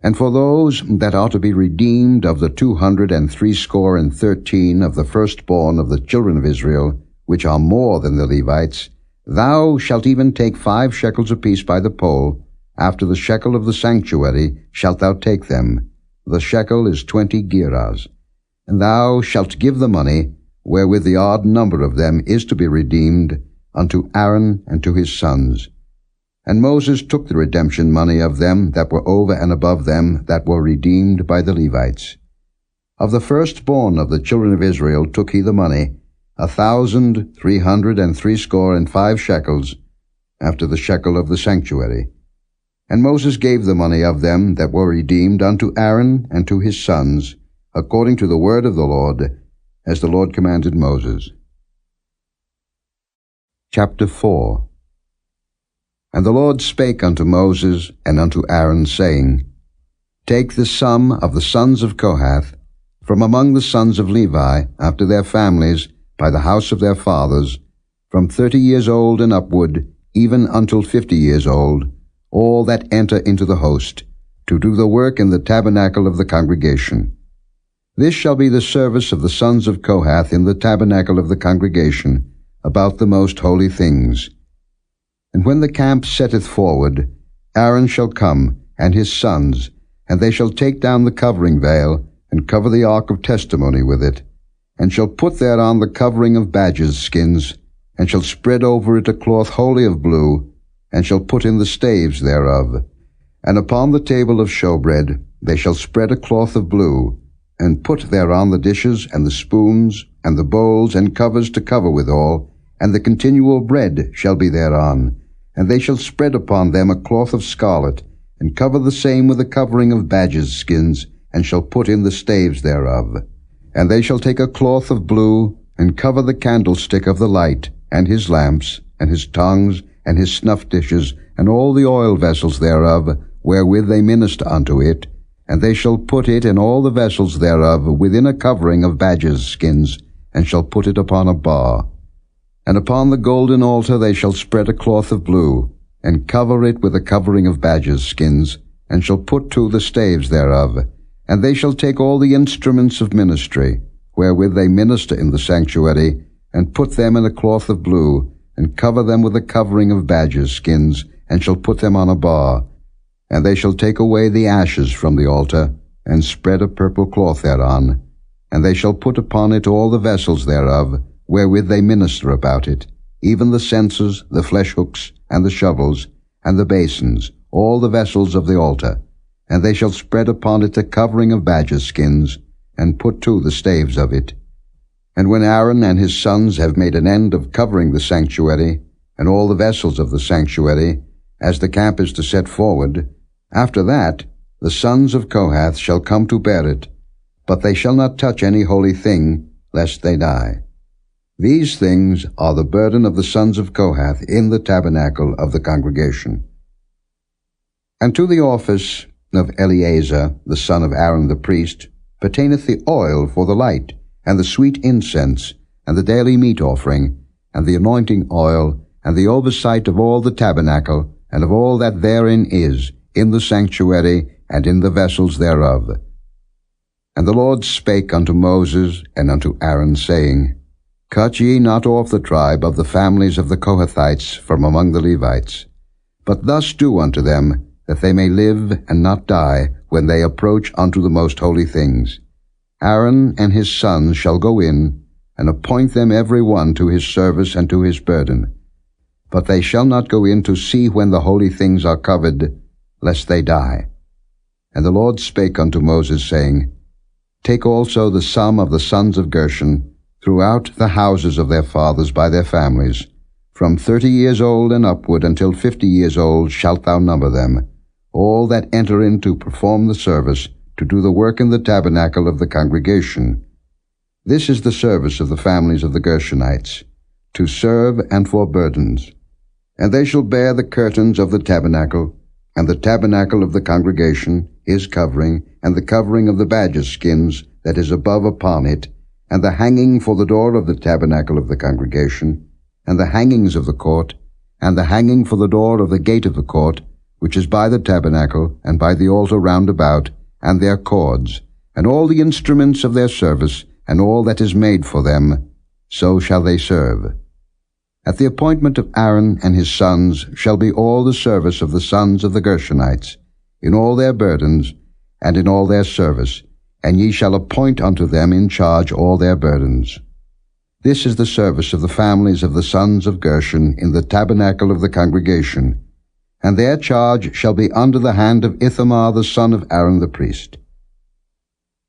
And for those that are to be redeemed of the 213 of the firstborn of the children of Israel, which are more than the Levites, thou shalt even take 5 shekels apiece by the poll. After the shekel of the sanctuary shalt thou take them. The shekel is 20 gerahs. And thou shalt give the money, wherewith the odd number of them is to be redeemed, unto Aaron and to his sons. And Moses took the redemption money of them that were over and above them that were redeemed by the Levites. Of the firstborn of the children of Israel took he the money, 1,365 shekels, after the shekel of the sanctuary. And Moses gave the money of them that were redeemed unto Aaron and to his sons, according to the word of the Lord, as the Lord commanded Moses. Chapter 4. And the Lord spake unto Moses and unto Aaron, saying, Take the sum of the sons of Kohath, from among the sons of Levi, after their families, by the house of their fathers, from 30 years old and upward, even until 50 years old, all that enter into the host, to do the work in the tabernacle of the congregation. This shall be the service of the sons of Kohath in the tabernacle of the congregation, about the most holy things. And when the camp setteth forward, Aaron shall come, and his sons, and they shall take down the covering veil, and cover the ark of testimony with it, and shall put thereon the covering of badgers' skins, and shall spread over it a cloth wholly of blue, and shall put in the staves thereof. And upon the table of showbread they shall spread a cloth of blue, and put thereon the dishes, and the spoons, and the bowls, and covers to cover withal, and the continual bread shall be thereon. And they shall spread upon them a cloth of scarlet, and cover the same with a covering of badgers' skins, and shall put in the staves thereof. And they shall take a cloth of blue, and cover the candlestick of the light, and his lamps, and his tongues, and his snuff dishes, and all the oil vessels thereof, wherewith they minister unto it. And they shall put it and all the vessels thereof within a covering of badgers' skins, and shall put it upon a bar. And upon the golden altar they shall spread a cloth of blue, and cover it with a covering of badgers' skins, and shall put to the staves thereof. And they shall take all the instruments of ministry, wherewith they minister in the sanctuary, and put them in a cloth of blue, and cover them with a covering of badgers' skins, and shall put them on a bar. And they shall take away the ashes from the altar, and spread a purple cloth thereon. And they shall put upon it all the vessels thereof, wherewith they minister about it, even the censers, the flesh hooks, and the shovels, and the basins, all the vessels of the altar. And they shall spread upon it a covering of badgers' skins, and put to the staves of it. And when Aaron and his sons have made an end of covering the sanctuary, and all the vessels of the sanctuary, as the camp is to set forward, after that the sons of Kohath shall come to bear it, but they shall not touch any holy thing, lest they die. These things are the burden of the sons of Kohath in the tabernacle of the congregation. And to the office of Eleazar, the son of Aaron the priest, pertaineth the oil for the light, and the sweet incense, and the daily meat offering, and the anointing oil, and the oversight of all the tabernacle, and of all that therein is, in the sanctuary, and in the vessels thereof. And the Lord spake unto Moses and unto Aaron, saying, Cut ye not off the tribe of the families of the Kohathites from among the Levites, but thus do unto them, that they may live and not die when they approach unto the most holy things. Aaron and his sons shall go in, and appoint them every one to his service and to his burden. But they shall not go in to see when the holy things are covered, lest they die. And the Lord spake unto Moses, saying, Take also the sum of the sons of Gershon, throughout the houses of their fathers by their families. From 30 years old and upward until 50 years old shalt thou number them, all that enter in to perform the service, to do the work in the tabernacle of the congregation. This is the service of the families of the Gershonites, to serve and for burdens. And they shall bear the curtains of the tabernacle, and the tabernacle of the congregation, his covering, and the covering of the badger skins that is above upon it, and the hanging for the door of the tabernacle of the congregation, and the hangings of the court, and the hanging for the door of the gate of the court, which is by the tabernacle, and by the altar round about, and their cords, and all the instruments of their service, and all that is made for them, so shall they serve. At the appointment of Aaron and his sons shall be all the service of the sons of the Gershonites, in all their burdens, and in all their service, and ye shall appoint unto them in charge all their burdens. This is the service of the families of the sons of Gershon in the tabernacle of the congregation, and their charge shall be under the hand of Ithamar the son of Aaron the priest.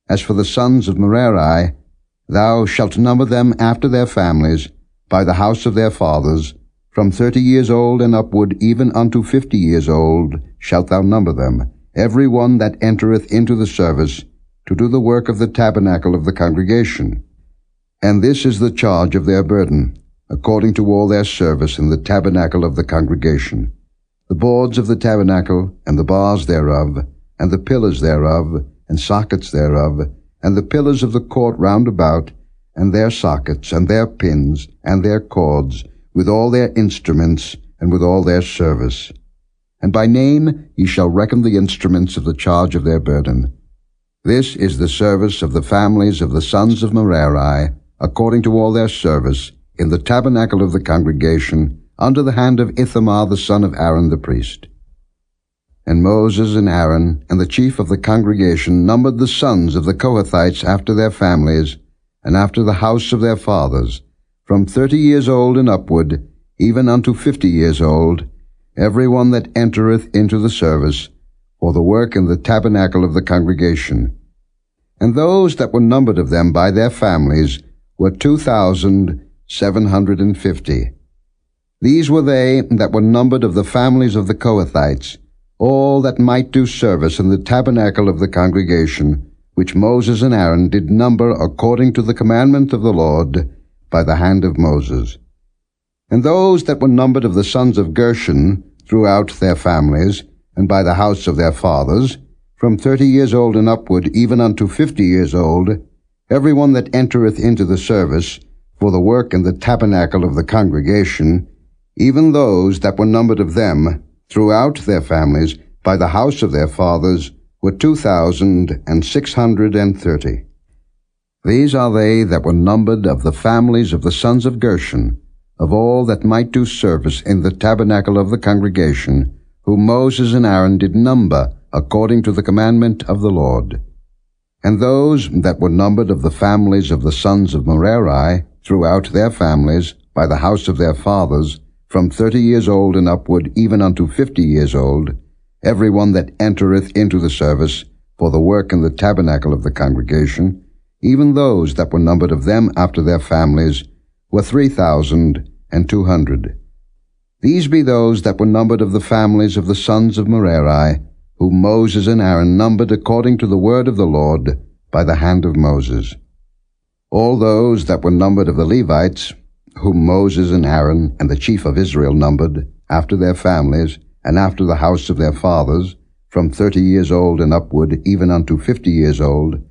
As for the sons of Merari, thou shalt number them after their families, by the house of their fathers, from 30 years old and upward even unto 50 years old shalt thou number them, every one that entereth into the service, to do the work of the tabernacle of the congregation. And this is the charge of their burden, according to all their service in the tabernacle of the congregation: the boards of the tabernacle, and the bars thereof, and the pillars thereof, and sockets thereof, and the pillars of the court round about, and their sockets, and their pins, and their cords, with all their instruments, and with all their service. And by name ye shall reckon the instruments of the charge of their burden. This is the service of the families of the sons of Merari, according to all their service, in the tabernacle of the congregation, under the hand of Ithamar the son of Aaron the priest. And Moses and Aaron and the chief of the congregation numbered the sons of the Kohathites after their families, and after the house of their fathers, from 30 years old and upward, even unto 50 years old, every one that entereth into the service, for the work in the tabernacle of the congregation. And those that were numbered of them by their families were 2,750. These were they that were numbered of the families of the Kohathites, all that might do service in the tabernacle of the congregation, which Moses and Aaron did number according to the commandment of the Lord by the hand of Moses. And those that were numbered of the sons of Gershon throughout their families, and by the house of their fathers, from 30 years old and upward even unto 50 years old, every one that entereth into the service for the work in the tabernacle of the congregation, even those that were numbered of them throughout their families by the house of their fathers, were 2,630. These are they that were numbered of the families of the sons of Gershon, of all that might do service in the tabernacle of the congregation, whom Moses and Aaron did number according to the commandment of the Lord. And those that were numbered of the families of the sons of Merari throughout their families by the house of their fathers, from 30 years old and upward even unto 50 years old, every one that entereth into the service for the work in the tabernacle of the congregation, even those that were numbered of them after their families, were 3,200. These be those that were numbered of the families of the sons of Merari, whom Moses and Aaron numbered according to the word of the Lord by the hand of Moses. All those that were numbered of the Levites, whom Moses and Aaron and the chief of Israel numbered, after their families, and after the house of their fathers, from 30 years old and upward even unto 50 years old,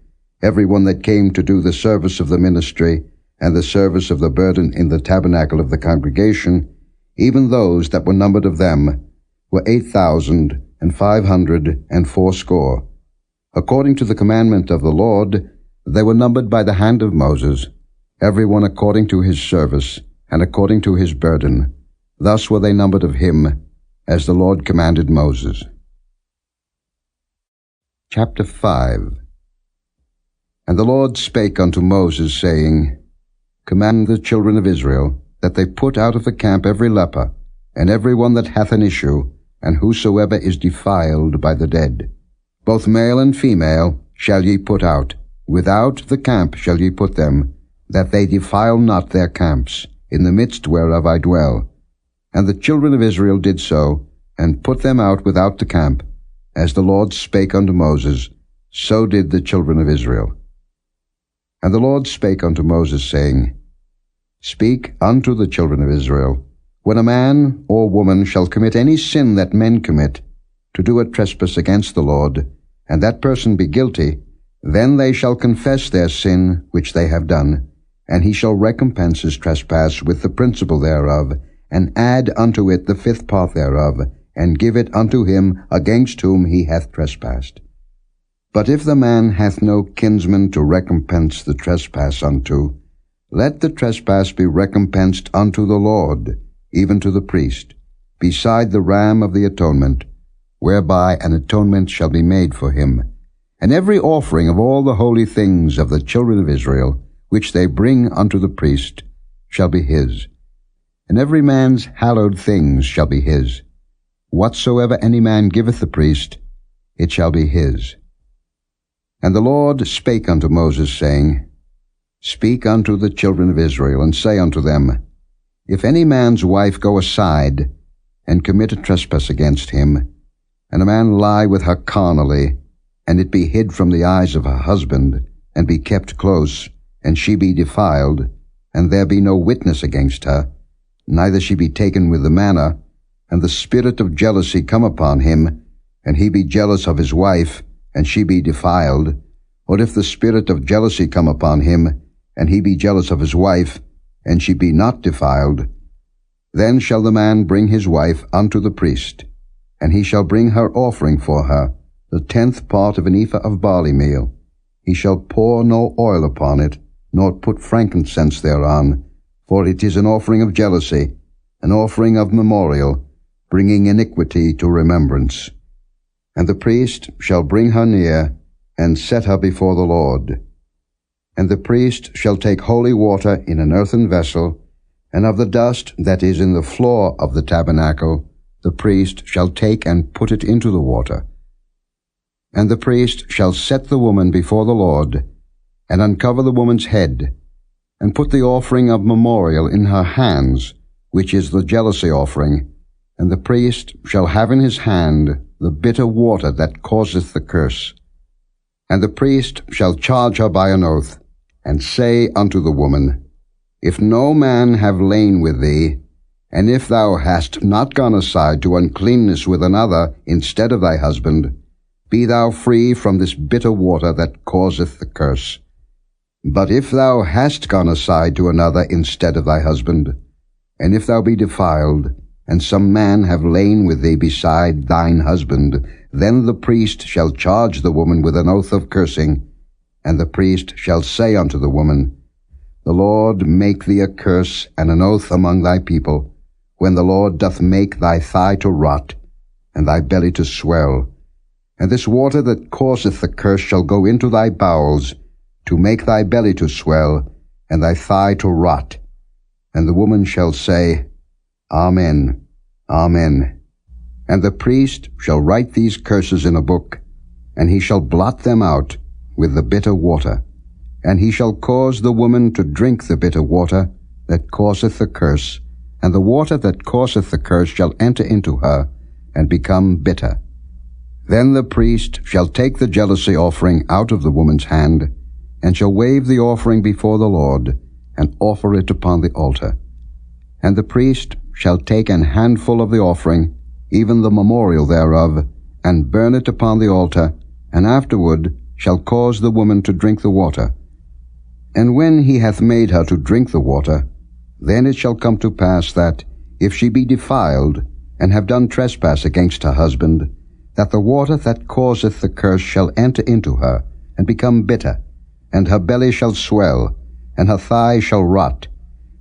every one that came to do the service of the ministry, and the service of the burden in the tabernacle of the congregation, even those that were numbered of them, were 8,580. According to the commandment of the Lord, they were numbered by the hand of Moses, every one according to his service, and according to his burden. Thus were they numbered of him, as the Lord commanded Moses. Chapter 5. And the Lord spake unto Moses, saying, Command the children of Israel, that they put out of the camp every leper, and every one that hath an issue, and whosoever is defiled by the dead. Both male and female shall ye put out, without the camp shall ye put them, that they defile not their camps, in the midst whereof I dwell. And the children of Israel did so, and put them out without the camp, as the Lord spake unto Moses, so did the children of Israel. And the Lord spake unto Moses, saying, Speak unto the children of Israel, when a man or woman shall commit any sin that men commit, to do a trespass against the Lord, and that person be guilty, then they shall confess their sin which they have done, and he shall recompense his trespass with the principal thereof, and add unto it the fifth part thereof, and give it unto him against whom he hath trespassed. But if the man hath no kinsman to recompense the trespass unto, let the trespass be recompensed unto the Lord, even to the priest, beside the ram of the atonement, whereby an atonement shall be made for him. And every offering of all the holy things of the children of Israel, which they bring unto the priest, shall be his. And every man's hallowed things shall be his. Whatsoever any man giveth the priest, it shall be his. And the Lord spake unto Moses, saying, Speak unto the children of Israel, and say unto them, If any man's wife go aside, and commit a trespass against him, and a man lie with her carnally, and it be hid from the eyes of her husband, and be kept close, and she be defiled, and there be no witness against her, neither she be taken with the manner, and the spirit of jealousy come upon him, and he be jealous of his wife, and she be defiled, or if the spirit of jealousy come upon him, and he be jealous of his wife, and she be not defiled, then shall the man bring his wife unto the priest, and he shall bring her offering for her, the 10th part of an ephah of barley meal. He shall pour no oil upon it, nor put frankincense thereon, for it is an offering of jealousy, an offering of memorial, bringing iniquity to remembrance. And the priest shall bring her near, and set her before the Lord. And the priest shall take holy water in an earthen vessel, and of the dust that is in the floor of the tabernacle the priest shall take and put it into the water. And the priest shall set the woman before the Lord, and uncover the woman's head, and put the offering of memorial in her hands, which is the jealousy offering, and the priest shall have in his hand the bitter water that causeth the curse. And the priest shall charge her by an oath, and say unto the woman, If no man have lain with thee, and if thou hast not gone aside to uncleanness with another instead of thy husband, be thou free from this bitter water that causeth the curse. But if thou hast gone aside to another instead of thy husband, and if thou be defiled, and some man have lain with thee beside thine husband, then the priest shall charge the woman with an oath of cursing, and the priest shall say unto the woman, The Lord make thee a curse and an oath among thy people, when the Lord doth make thy thigh to rot, and thy belly to swell. And this water that causeth the curse shall go into thy bowels, to make thy belly to swell, and thy thigh to rot. And the woman shall say, Amen, Amen. And the priest shall write these curses in a book, and he shall blot them out with the bitter water. And he shall cause the woman to drink the bitter water that causeth the curse, and the water that causeth the curse shall enter into her, and become bitter. Then the priest shall take the jealousy offering out of the woman's hand, and shall wave the offering before the Lord, and offer it upon the altar. And the priest shall take an handful of the offering, even the memorial thereof, and burn it upon the altar, and afterward shall cause the woman to drink the water. And when he hath made her to drink the water, then it shall come to pass that, if she be defiled, and have done trespass against her husband, that the water that causeth the curse shall enter into her, and become bitter, and her belly shall swell, and her thigh shall rot,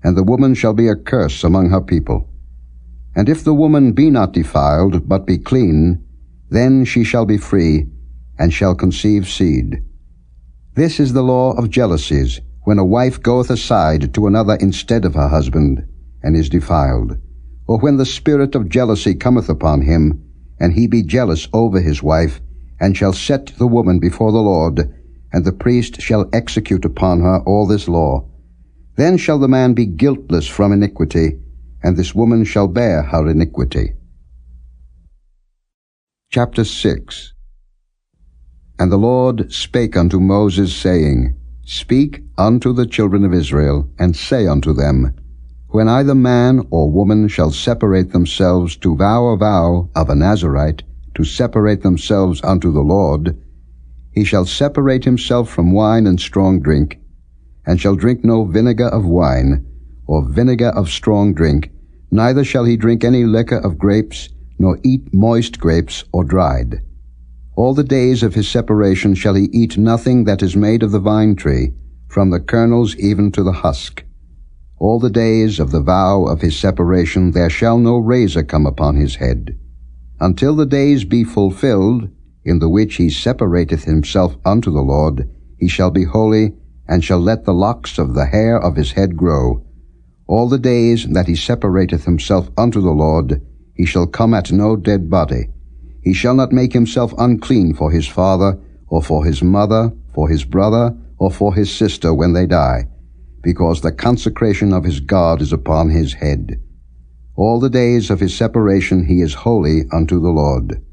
and the woman shall be a curse among her people. And if the woman be not defiled, but be clean, then she shall be free, and shall conceive seed. This is the law of jealousies, when a wife goeth aside to another instead of her husband, and is defiled, or when the spirit of jealousy cometh upon him, and he be jealous over his wife, and shall set the woman before the Lord, and the priest shall execute upon her all this law. Then shall the man be guiltless from iniquity, and this woman shall bear her iniquity. Chapter 6. And the Lord spake unto Moses, saying, Speak unto the children of Israel, and say unto them, When either man or woman shall separate themselves to vow a vow of a Nazarite, to separate themselves unto the Lord, he shall separate himself from wine and strong drink, and shall drink no vinegar of wine, or vinegar of strong drink, neither shall he drink any liquor of grapes, nor eat moist grapes or dried. All the days of his separation shall he eat nothing that is made of the vine tree, from the kernels even to the husk. All the days of the vow of his separation there shall no razor come upon his head, until the days be fulfilled, in the which he separateth himself unto the Lord. He shall be holy, and shall let the locks of the hair of his head grow. All the days that he separateth himself unto the Lord, he shall come at no dead body. He shall not make himself unclean for his father, or for his mother, for his brother, or for his sister when they die, because the consecration of his God is upon his head. All the days of his separation he is holy unto the Lord.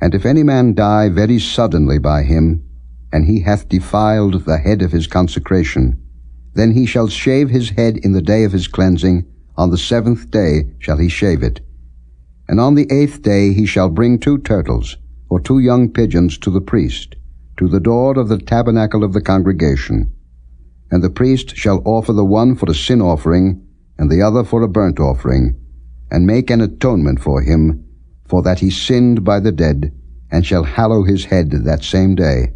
And if any man die very suddenly by him, and he hath defiled the head of his consecration, then he shall shave his head in the day of his cleansing. On the 7th day shall he shave it. And on the 8th day he shall bring 2 turtles, or 2 young pigeons, to the priest, to the door of the tabernacle of the congregation. And the priest shall offer the one for a sin offering, and the other for a burnt offering, and make an atonement for him, for that he sinned by the dead, and shall hallow his head that same day.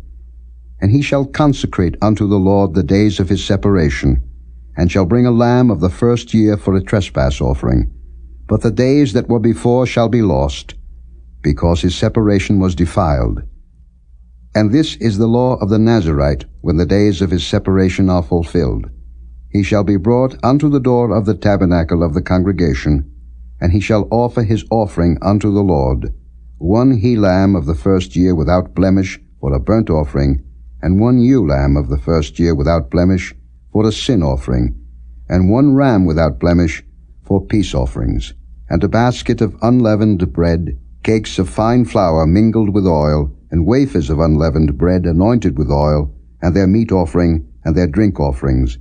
And he shall consecrate unto the Lord the days of his separation, and shall bring a lamb of the first year for a trespass offering. But the days that were before shall be lost, because his separation was defiled. And this is the law of the Nazarite, when the days of his separation are fulfilled. He shall be brought unto the door of the tabernacle of the congregation, and he shall offer his offering unto the Lord, 1 he-lamb of the first year without blemish for a burnt offering, and 1 ewe-lamb of the first year without blemish for a sin offering, and 1 ram without blemish for peace offerings, and a basket of unleavened bread, cakes of fine flour mingled with oil, and wafers of unleavened bread anointed with oil, and their meat offering, and their drink offerings.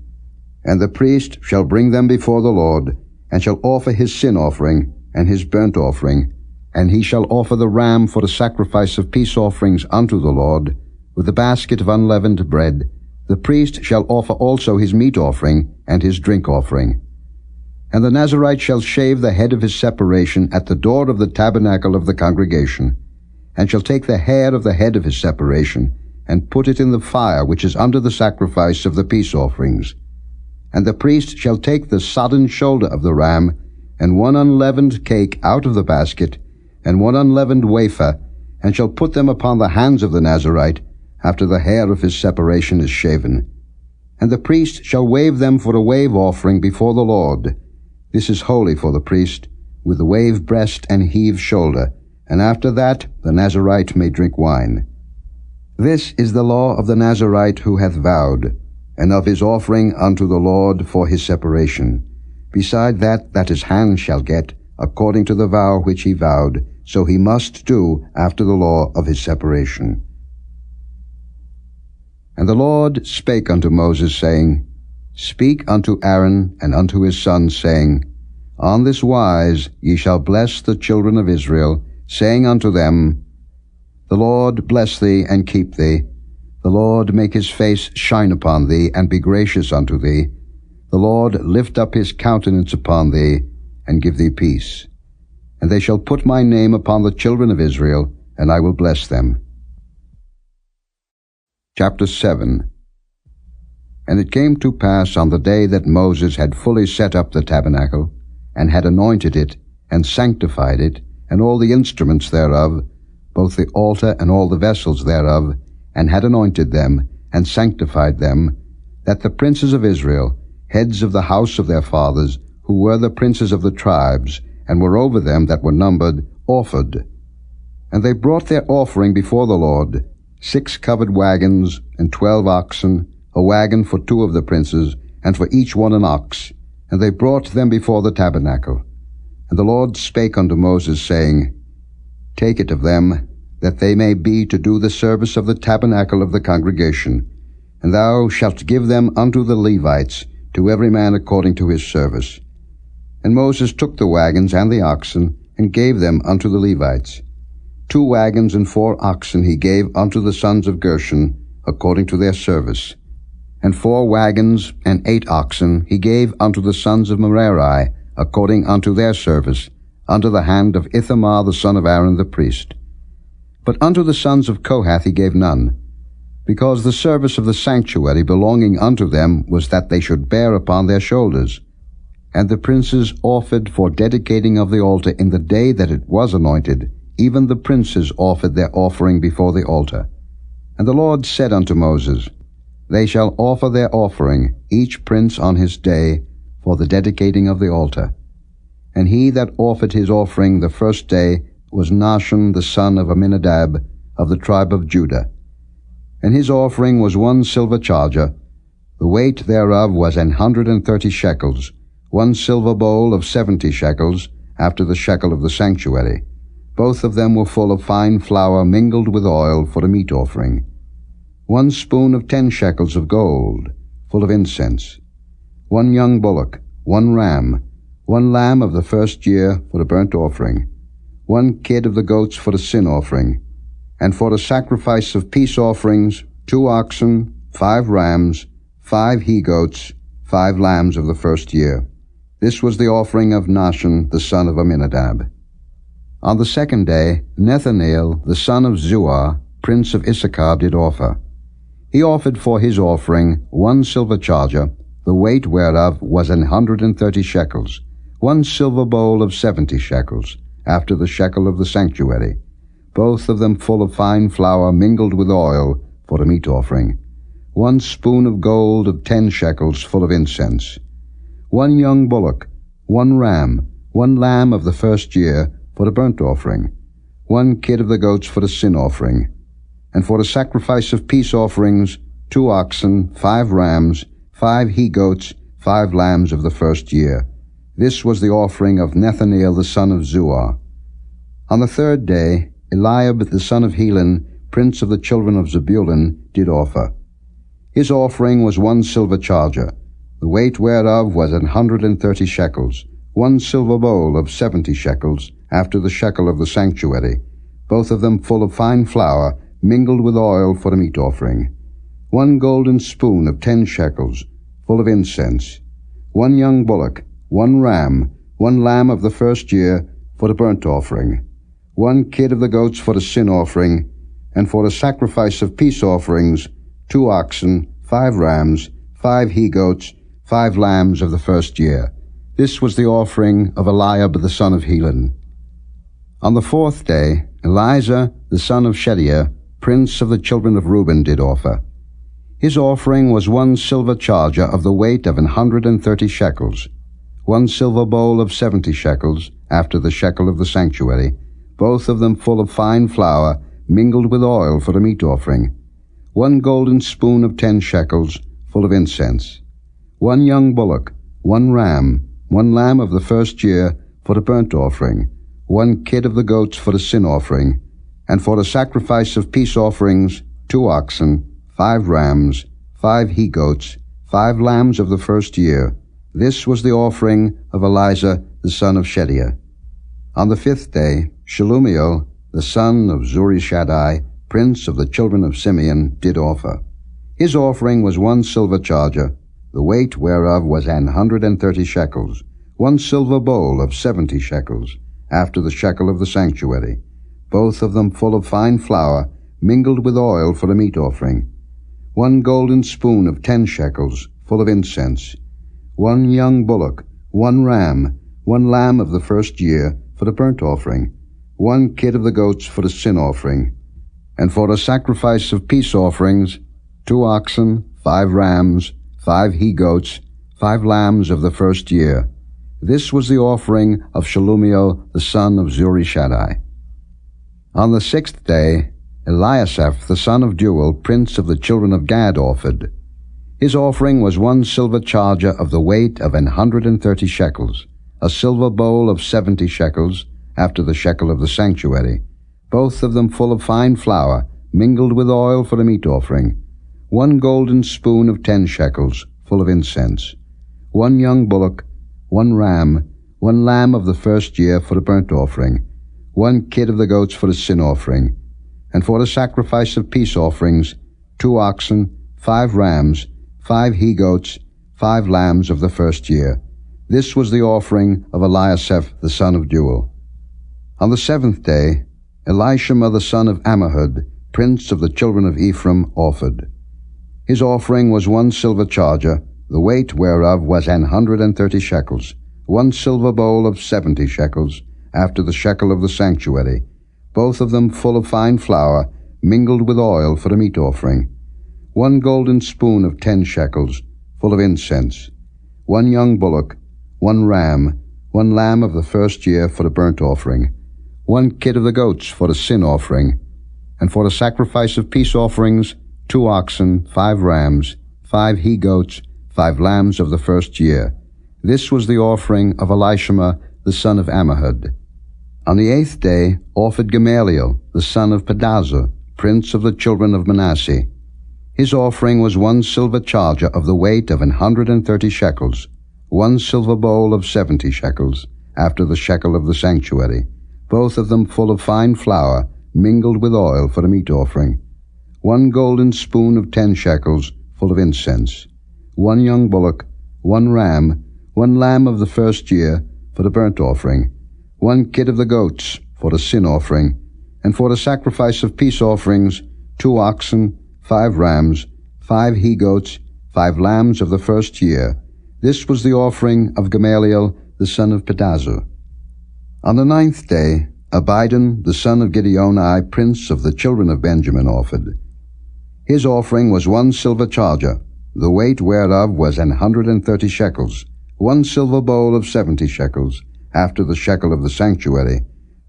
And the priest shall bring them before the Lord, and shall offer his sin offering, and his burnt offering, and he shall offer the ram for the sacrifice of peace offerings unto the Lord, with the basket of unleavened bread. The priest shall offer also his meat offering, and his drink offering. And the Nazarite shall shave the head of his separation at the door of the tabernacle of the congregation, and shall take the hair of the head of his separation, and put it in the fire which is under the sacrifice of the peace offerings. And the priest shall take the sodden shoulder of the ram, and 1 unleavened cake out of the basket, and 1 unleavened wafer, and shall put them upon the hands of the Nazarite, after the hair of his separation is shaven. And the priest shall wave them for a wave offering before the Lord. This is holy for the priest, with the wave breast and heave shoulder, and after that the Nazarite may drink wine. This is the law of the Nazarite who hath vowed, and of his offering unto the Lord for his separation, beside that his hand shall get, according to the vow which he vowed, so he must do after the law of his separation. And the Lord spake unto Moses, saying, Speak unto Aaron and unto his sons, saying, On this wise ye shall bless the children of Israel, saying unto them, The Lord bless thee and keep thee. The Lord make his face shine upon thee, and be gracious unto thee. The Lord lift up his countenance upon thee, and give thee peace. And they shall put my name upon the children of Israel, and I will bless them. Chapter 7. And it came to pass on the day that Moses had fully set up the tabernacle, and had anointed it, and sanctified it, and all the instruments thereof, both the altar and all the vessels thereof, and had anointed them, and sanctified them, that the princes of Israel, heads of the house of their fathers, who were the princes of the tribes, and were over them that were numbered, offered. And they brought their offering before the Lord, 6 covered wagons, and 12 oxen, a wagon for 2 of the princes, and for each one an ox. And they brought them before the tabernacle. And the Lord spake unto Moses, saying, Take it of them, that they may be to do the service of the tabernacle of the congregation, and thou shalt give them unto the Levites, to every man according to his service. And Moses took the wagons and the oxen, and gave them unto the Levites. 2 wagons and 4 oxen he gave unto the sons of Gershon, according to their service. and 4 wagons and 8 oxen he gave unto the sons of Merari, according unto their service, under the hand of Ithamar the son of Aaron the priest. But unto the sons of Kohath he gave none, because the service of the sanctuary belonging unto them was that they should bear upon their shoulders. And the princes offered for dedicating of the altar in the day that it was anointed, even the princes offered their offering before the altar. And the Lord said unto Moses, They shall offer their offering, each prince on his day, for the dedicating of the altar. And he that offered his offering the first day was Nahshon the son of Amminadab, of the tribe of Judah. And his offering was 1 silver charger, the weight thereof was 130 shekels, 1 silver bowl of 70 shekels, after the shekel of the sanctuary. Both of them were full of fine flour mingled with oil for a meat offering. 1 spoon of 10 shekels of gold, full of incense. 1 young bullock, 1 ram, 1 lamb of the first year for a burnt offering, 1 kid of the goats for a sin offering, and for the sacrifice of peace offerings, 2 oxen, 5 rams, 5 he-goats, 5 lambs of the first year. This was the offering of Nahshon the son of Amminadab. On the second day, Nethaneel the son of Zuar, prince of Issachar, did offer. He offered for his offering 1 silver charger, the weight whereof was 130 shekels, 1 silver bowl of 70 shekels, after the shekel of the sanctuary, both of them full of fine flour mingled with oil for a meat offering, 1 spoon of gold of 10 shekels full of incense, 1 young bullock, 1 ram, 1 lamb of the first year for a burnt offering, 1 kid of the goats for a sin offering, and for the sacrifice of peace offerings, 2 oxen, 5 rams, 5 he-goats, 5 lambs of the first year. This was the offering of Nethaneel the son of Zuar. On the third day, Eliab the son of Helon, prince of the children of Zebulun, did offer. His offering was 1 silver charger, the weight whereof was 130 shekels, 1 silver bowl of 70 shekels, after the shekel of the sanctuary, both of them full of fine flour, mingled with oil for a meat offering, 1 golden spoon of 10 shekels, full of incense, 1 young bullock, 1 ram, 1 lamb of the first year for the burnt offering, 1 kid of the goats for the sin offering, and for the sacrifice of peace offerings, 2 oxen, 5 rams, 5 he-goats, 5 lambs of the first year. This was the offering of Eliab the son of Helon. On the fourth day, Eleazar the son of Shedeiah, prince of the children of Reuben, did offer. His offering was 1 silver charger of the weight of 130 shekels, 1 silver bowl of 70 shekels, after the shekel of the sanctuary, both of them full of fine flour, mingled with oil for a meat offering, 1 golden spoon of 10 shekels, full of incense, 1 young bullock, 1 ram, 1 lamb of the first year for the burnt offering, 1 kid of the goats for the sin offering, and for the sacrifice of peace offerings, 2 oxen, 5 rams, 5 he-goats, 5 lambs of the first year. This was the offering of Eleazar the son of Shedeiah. On the fifth day, Shelumiel, the son of Zurishaddai, prince of the children of Simeon, did offer. His offering was 1 silver charger, the weight whereof was 130 shekels, 1 silver bowl of 70 shekels, after the shekel of the sanctuary, both of them full of fine flour, mingled with oil for a meat offering, 1 golden spoon of 10 shekels, full of incense, 1 young bullock, 1 ram, 1 lamb of the first year for the burnt offering, 1 kid of the goats for the sin offering, and for the sacrifice of peace offerings, 2 oxen, 5 rams, 5 he-goats, 5 lambs of the first year. This was the offering of Shelumiel the son of Zurishaddai. On the sixth day, Eliasaph the son of Deuel, prince of the children of Gad, offered. His offering was 1 silver charger of the weight of 130 shekels, a silver bowl of 70 shekels, after the shekel of the sanctuary, both of them full of fine flour, mingled with oil for a meat offering, 1 golden spoon of 10 shekels, full of incense, 1 young bullock, 1 ram, 1 lamb of the first year for the burnt offering, 1 kid of the goats for the sin offering, and for the sacrifice of peace offerings, 2 oxen, 5 rams, 5 he-goats, 5 lambs of the first year. This was the offering of Eliasaph the son of Deuel. On the 7th day, Elishama the son of Ammihud, prince of the children of Ephraim, offered. His offering was 1 silver charger, the weight whereof was 130 shekels, 1 silver bowl of 70 shekels, after the shekel of the sanctuary, both of them full of fine flour, mingled with oil for a meat offering, 1 golden spoon of 10 shekels, full of incense, 1 young bullock, 1 ram, 1 lamb of the first year for a burnt offering, 1 kid of the goats for a sin offering, and for the sacrifice of peace offerings, 2 oxen, 5 rams, 5 he-goats, 5 lambs of the first year. This was the offering of Elishama the son of Ammihud. On the 8th day offered Gamaliel the son of Pedazur, prince of the children of Manasseh. His offering was 1 silver charger of the weight of 130 shekels, 1 silver bowl of 70 shekels, after the shekel of the sanctuary, both of them full of fine flour, mingled with oil for a meat offering, 1 golden spoon of 10 shekels, full of incense, 1 young bullock, 1 ram, 1 lamb of the first year for the burnt offering, 1 kid of the goats for the sin offering, and for the sacrifice of peace offerings, 2 oxen, 5 rams, 5 he-goats, 5 lambs of the first year. This was the offering of Gamaliel the son of Pedazur. On the 9th day, Abidan the son of Gideoni, prince of the children of Benjamin, offered. His offering was 1 silver charger, the weight whereof was 130 shekels, 1 silver bowl of 70 shekels, after the shekel of the sanctuary,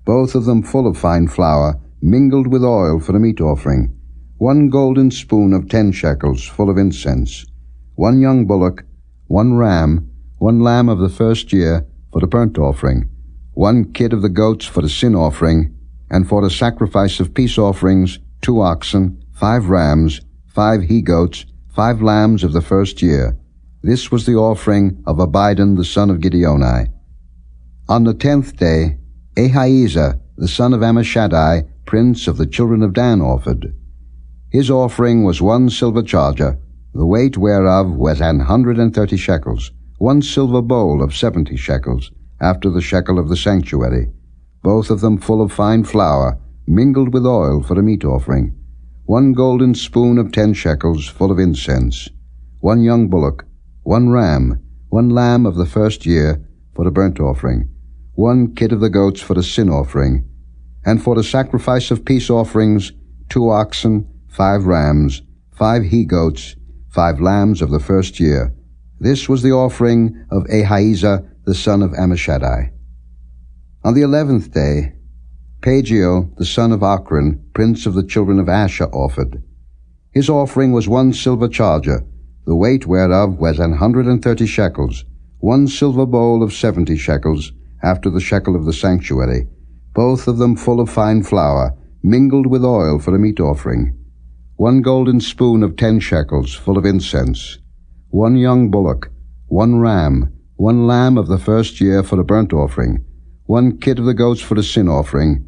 both of them full of fine flour, mingled with oil for a meat offering, 1 golden spoon of 10 shekels, full of incense, 1 young bullock, 1 ram, 1 lamb of the first year for the burnt offering, 1 kid of the goats for the sin offering, and for the sacrifice of peace offerings, 2 oxen, 5 rams, 5 he-goats, 5 lambs of the first year. This was the offering of Abidan the son of Gideoni. On the 10th day, Ahiezer the son of Ammishaddai, prince of the children of Dan, offered. His offering was 1 silver charger, the weight whereof was 130 shekels, 1 silver bowl of 70 shekels, after the shekel of the sanctuary, both of them full of fine flour, mingled with oil for a meat offering, 1 golden spoon of 10 shekels, full of incense, 1 young bullock, 1 ram, 1 lamb of the first year for the burnt offering, 1 kid of the goats for the sin offering, and for the sacrifice of peace offerings, 2 oxen, 5 rams, 5 he-goats, 5 lambs of the first year. This was the offering of Ahiezer the son of Ammishaddai. On the 11th day, Pagiel the son of Ochran, prince of the children of Asher, offered. His offering was 1 silver charger, the weight whereof was 130 shekels, 1 silver bowl of 70 shekels, after the shekel of the sanctuary, both of them full of fine flour, mingled with oil for a meat offering, 1 golden spoon of 10 shekels, full of incense, 1 young bullock, 1 ram, 1 lamb of the first year for a burnt offering, 1 kid of the goats for the sin offering,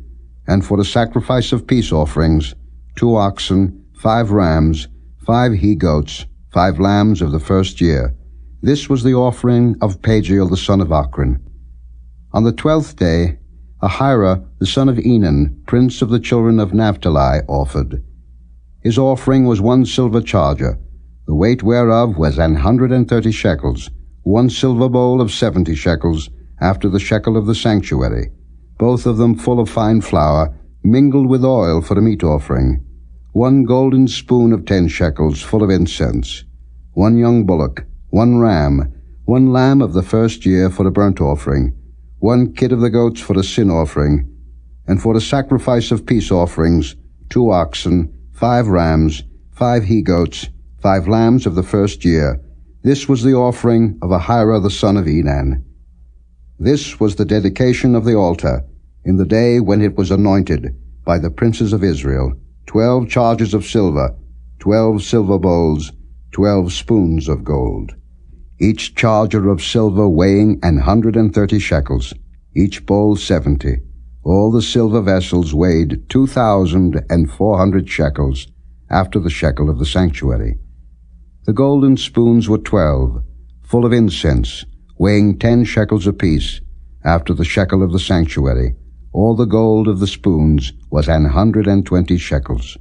and for the sacrifice of peace offerings, 2 oxen, 5 rams, 5 he-goats, 5 lambs of the first year. This was the offering of Pagiel the son of Ochran. On the 12th day, Ahira the son of Enan, prince of the children of Naphtali, offered. His offering was 1 silver charger, the weight whereof was 130 shekels, 1 silver bowl of 70 shekels, after the shekel of the sanctuary, both of them full of fine flour, mingled with oil for a meat offering, 1 golden spoon of 10 shekels, full of incense, 1 young bullock, 1 ram, 1 lamb of the first year for a burnt offering, 1 kid of the goats for the sin offering, and for the sacrifice of peace offerings, 2 oxen, 5 rams, 5 he-goats, 5 lambs of the first year. This was the offering of Ahira the son of Enan. This was the dedication of the altar, in the day when it was anointed by the princes of Israel, 12 chargers of silver, 12 silver bowls, 12 spoons of gold. Each charger of silver weighing 130 shekels, each bowl 70. All the silver vessels weighed 2,400 shekels, after the shekel of the sanctuary. The golden spoons were 12, full of incense, weighing 10 shekels apiece, after the shekel of the sanctuary. All the gold of the spoons was 120 shekels.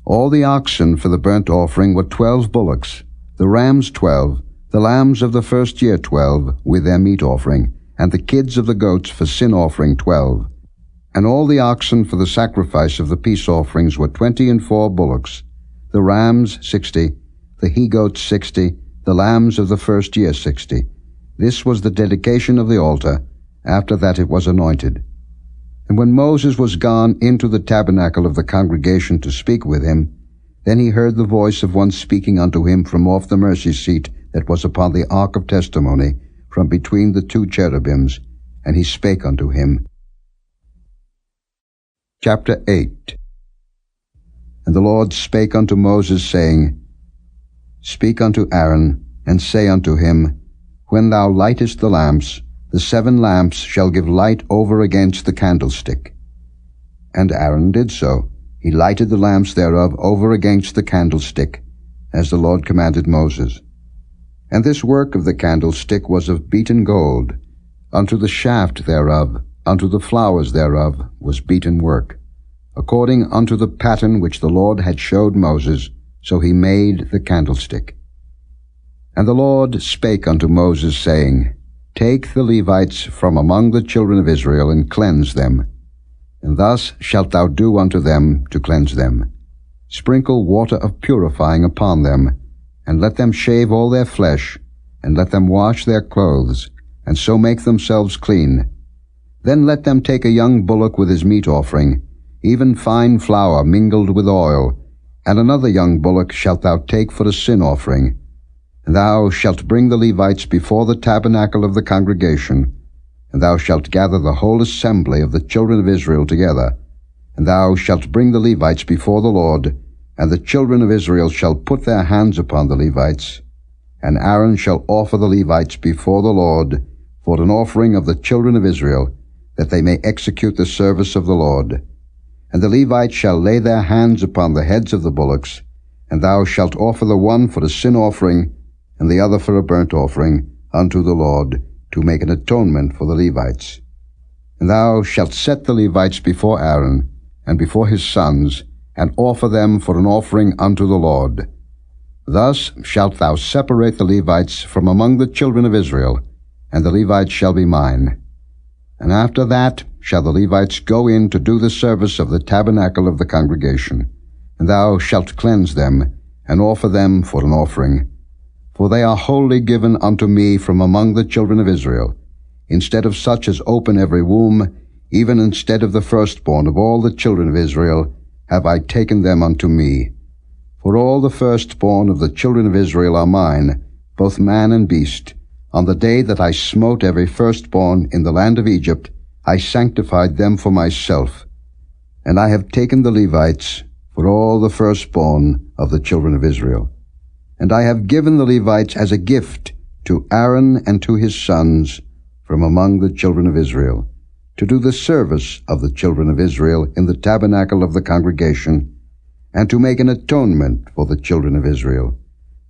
All the oxen for the burnt offering were 12 bullocks, the rams 12, the lambs of the first year 12, with their meat offering, and the kids of the goats for sin offering 12. And all the oxen for the sacrifice of the peace offerings were 24 bullocks, the rams 60, the he-goats 60, the lambs of the first year 60. This was the dedication of the altar. After that it was anointed. And when Moses was gone into the tabernacle of the congregation to speak with him, then he heard the voice of one speaking unto him from off the mercy seat that was upon the ark of testimony, from between the 2 cherubims, and he spake unto him. Chapter 8. And the Lord spake unto Moses, saying, Speak unto Aaron, and say unto him, When thou lightest the lamps, the 7 lamps shall give light over against the candlestick. And Aaron did so. He lighted the lamps thereof over against the candlestick, as the Lord commanded Moses. And this work of the candlestick was of beaten gold. Unto the shaft thereof, unto the flowers thereof, was beaten work. According unto the pattern which the Lord had showed Moses, so he made the candlestick. And the Lord spake unto Moses, saying, Take the Levites from among the children of Israel, and cleanse them. And thus shalt thou do unto them to cleanse them. Sprinkle water of purifying upon them, and let them shave all their flesh, and let them wash their clothes, and so make themselves clean. Then let them take a young bullock with his meat offering, even fine flour mingled with oil, and another young bullock shalt thou take for a sin offering. And thou shalt bring the Levites before the tabernacle of the congregation, and thou shalt gather the whole assembly of the children of Israel together. And thou shalt bring the Levites before the Lord, and the children of Israel shall put their hands upon the Levites. And Aaron shall offer the Levites before the Lord for an offering of the children of Israel, that they may execute the service of the Lord. And the Levites shall lay their hands upon the heads of the bullocks, and thou shalt offer the one for a sin offering, and the other for a burnt offering, unto the Lord, to make an atonement for the Levites. And thou shalt set the Levites before Aaron, and before his sons, and offer them for an offering unto the Lord. Thus shalt thou separate the Levites from among the children of Israel, and the Levites shall be mine. And after that shall the Levites go in to do the service of the tabernacle of the congregation. And thou shalt cleanse them, and offer them for an offering. For they are wholly given unto me from among the children of Israel. Instead of such as open every womb, even instead of the firstborn of all the children of Israel, have I taken them unto me. For all the firstborn of the children of Israel are mine, both man and beast. On the day that I smote every firstborn in the land of Egypt, I sanctified them for myself. And I have taken the Levites for all the firstborn of the children of Israel. And I have given the Levites as a gift to Aaron and to his sons from among the children of Israel, to do the service of the children of Israel in the tabernacle of the congregation, and to make an atonement for the children of Israel,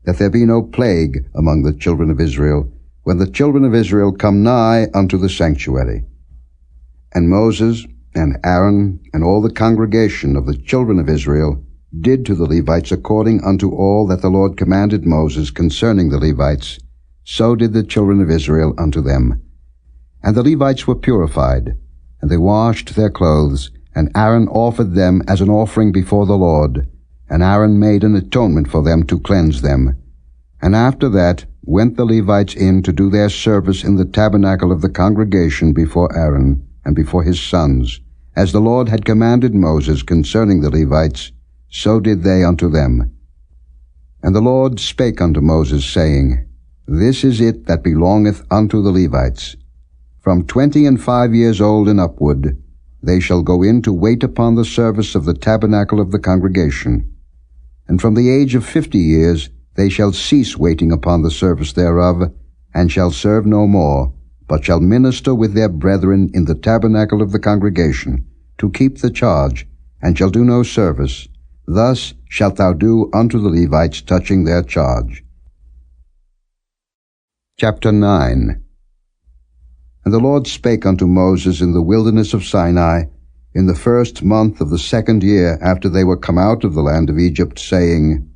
that there be no plague among the children of Israel, when the children of Israel come nigh unto the sanctuary. And Moses and Aaron and all the congregation of the children of Israel did to the Levites according unto all that the Lord commanded Moses concerning the Levites, so did the children of Israel unto them. And the Levites were purified, and they washed their clothes, and Aaron offered them as an offering before the Lord, and Aaron made an atonement for them to cleanse them. And after that went the Levites in to do their service in the tabernacle of the congregation before Aaron and before his sons, as the Lord had commanded Moses concerning the Levites, so did they unto them. And the Lord spake unto Moses, saying, This is it that belongeth unto the Levites. From 25 years old and upward, they shall go in to wait upon the service of the tabernacle of the congregation. And from the age of 50 years they shall cease waiting upon the service thereof, and shall serve no more, but shall minister with their brethren in the tabernacle of the congregation, to keep the charge, and shall do no service. Thus shalt thou do unto the Levites touching their charge. Chapter 9. And the Lord spake unto Moses in the wilderness of Sinai, in the 1st month of the 2nd year after they were come out of the land of Egypt, saying,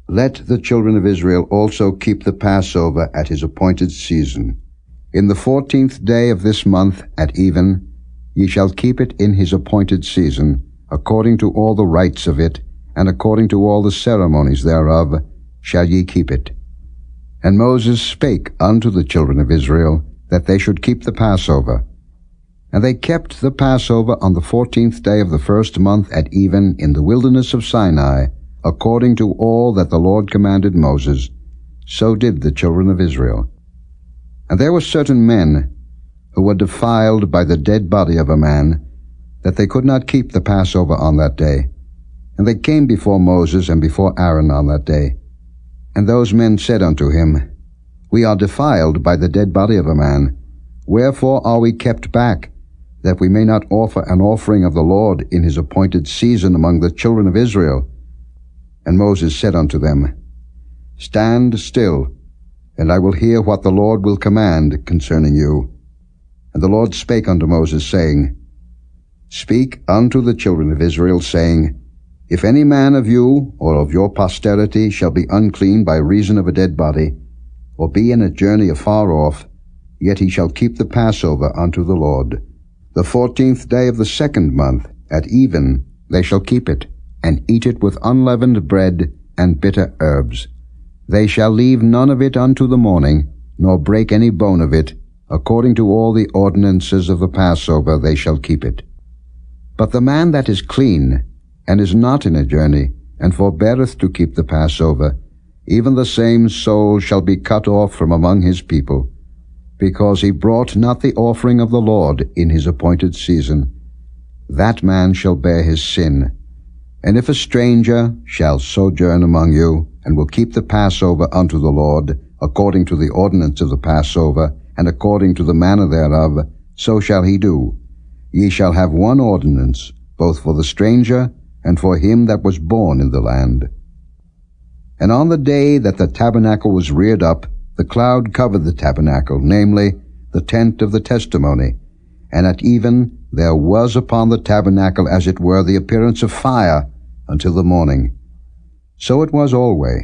Let the children of Israel also keep the Passover at his appointed season. In the 14th day of this month at even, ye shall keep it in his appointed season, according to all the rites of it, and according to all the ceremonies thereof, shall ye keep it. And Moses spake unto the children of Israel, that they should keep the Passover. And they kept the Passover on the 14th day of the 1st month at even in the wilderness of Sinai, according to all that the Lord commanded Moses. So did the children of Israel. And there were certain men who were defiled by the dead body of a man, that they could not keep the Passover on that day. And they came before Moses and before Aaron on that day. And those men said unto him, We are defiled by the dead body of a man. Wherefore are we kept back, that we may not offer an offering of the Lord in his appointed season among the children of Israel? And Moses said unto them, Stand still, and I will hear what the Lord will command concerning you. And the Lord spake unto Moses, saying, Speak unto the children of Israel, saying, If any man of you or of your posterity shall be unclean by reason of a dead body, or be in a journey afar off, yet he shall keep the Passover unto the Lord. The 14th day of the 2nd month, at even, they shall keep it, and eat it with unleavened bread and bitter herbs. They shall leave none of it unto the morning, nor break any bone of it. According to all the ordinances of the Passover they shall keep it. But the man that is clean, and is not in a journey, and forbeareth to keep the Passover, even the same soul shall be cut off from among his people, because he brought not the offering of the Lord in his appointed season. That man shall bear his sin. And if a stranger shall sojourn among you, and will keep the Passover unto the Lord, according to the ordinance of the Passover, and according to the manner thereof, so shall he do. Ye shall have one ordinance, both for the stranger and for him that was born in the land. And on the day that the tabernacle was reared up, the cloud covered the tabernacle, namely, the tent of the testimony. And at even there was upon the tabernacle as it were the appearance of fire until the morning. So it was always.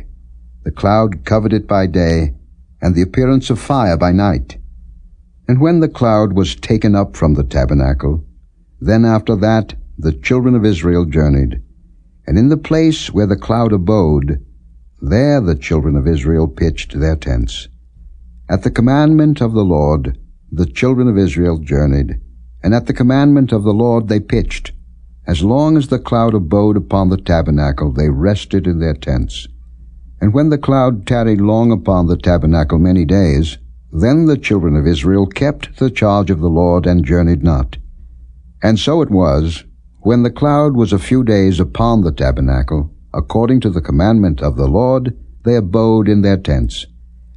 The cloud covered it by day, and the appearance of fire by night. And when the cloud was taken up from the tabernacle, then after that the children of Israel journeyed. And in the place where the cloud abode, there the children of Israel pitched their tents. At the commandment of the Lord the children of Israel journeyed, and at the commandment of the Lord they pitched. As long as the cloud abode upon the tabernacle, they rested in their tents. And when the cloud tarried long upon the tabernacle many days, then the children of Israel kept the charge of the Lord and journeyed not. And so it was, when the cloud was a few days upon the tabernacle, according to the commandment of the Lord, they abode in their tents,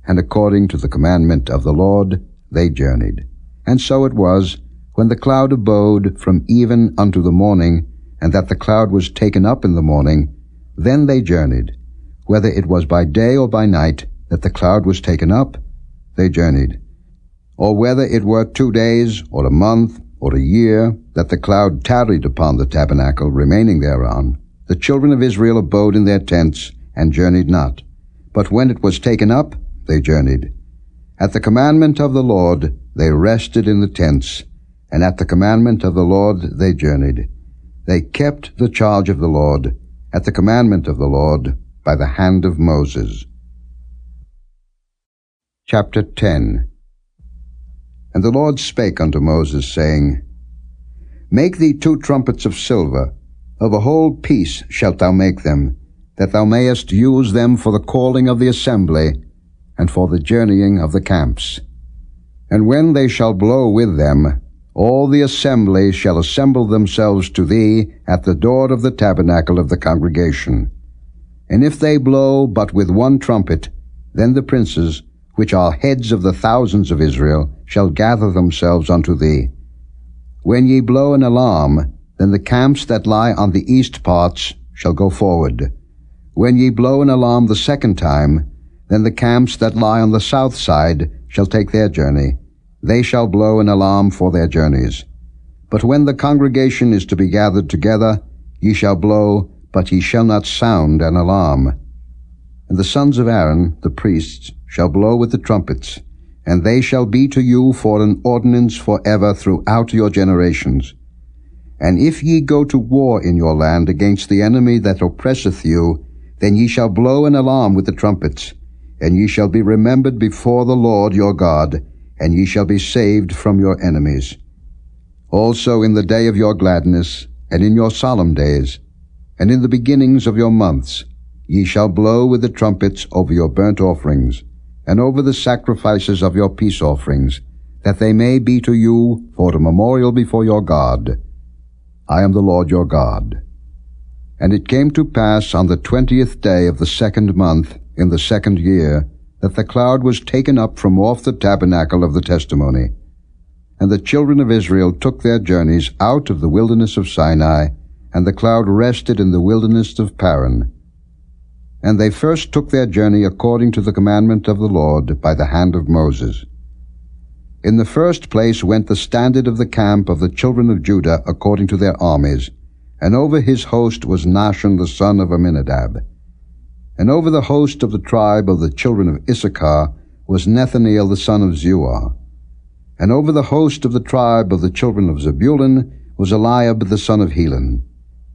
and according to the commandment of the Lord they journeyed. And so it was, when the cloud abode from even unto the morning, and that the cloud was taken up in the morning, then they journeyed. Whether it was by day or by night that the cloud was taken up, they journeyed. Or whether it were 2 days, or a month, or a year, that the cloud tarried upon the tabernacle, remaining thereon, the children of Israel abode in their tents, and journeyed not. But when it was taken up, they journeyed. At the commandment of the Lord they rested in the tents, and at the commandment of the Lord they journeyed. They kept the charge of the Lord, at the commandment of the Lord, by the hand of Moses. Chapter 10. And the Lord spake unto Moses, saying, Make thee 2 trumpets of silver, of a whole piece shalt thou make them, that thou mayest use them for the calling of the assembly, and for the journeying of the camps. And when they shall blow with them, all the assembly shall assemble themselves to thee at the door of the tabernacle of the congregation. And if they blow but with 1 trumpet, then the princes, which are heads of the thousands of Israel, shall gather themselves unto thee. When ye blow an alarm, then the camps that lie on the east parts shall go forward. When ye blow an alarm the second time, then the camps that lie on the south side shall take their journey. They shall blow an alarm for their journeys. But when the congregation is to be gathered together, ye shall blow, but ye shall not sound an alarm. And the sons of Aaron, the priests, shall blow with the trumpets, and they shall be to you for an ordinance forever throughout your generations. And if ye go to war in your land against the enemy that oppresseth you, then ye shall blow an alarm with the trumpets, and ye shall be remembered before the Lord your God, and ye shall be saved from your enemies. Also in the day of your gladness, and in your solemn days, and in the beginnings of your months, ye shall blow with the trumpets over your burnt offerings, and over the sacrifices of your peace offerings, that they may be to you for a memorial before your God. I am the Lord your God. And it came to pass on the 20th day of the second month, in the second year, that the cloud was taken up from off the tabernacle of the testimony. And the children of Israel took their journeys out of the wilderness of Sinai, and the cloud rested in the wilderness of Paran. And they first took their journey according to the commandment of the Lord by the hand of Moses. In the first place went the standard of the camp of the children of Judah according to their armies, and over his host was Nahshon the son of Amminadab. And over the host of the tribe of the children of Issachar was Nethaneel the son of Zuar. And over the host of the tribe of the children of Zebulun was Eliab the son of Helon.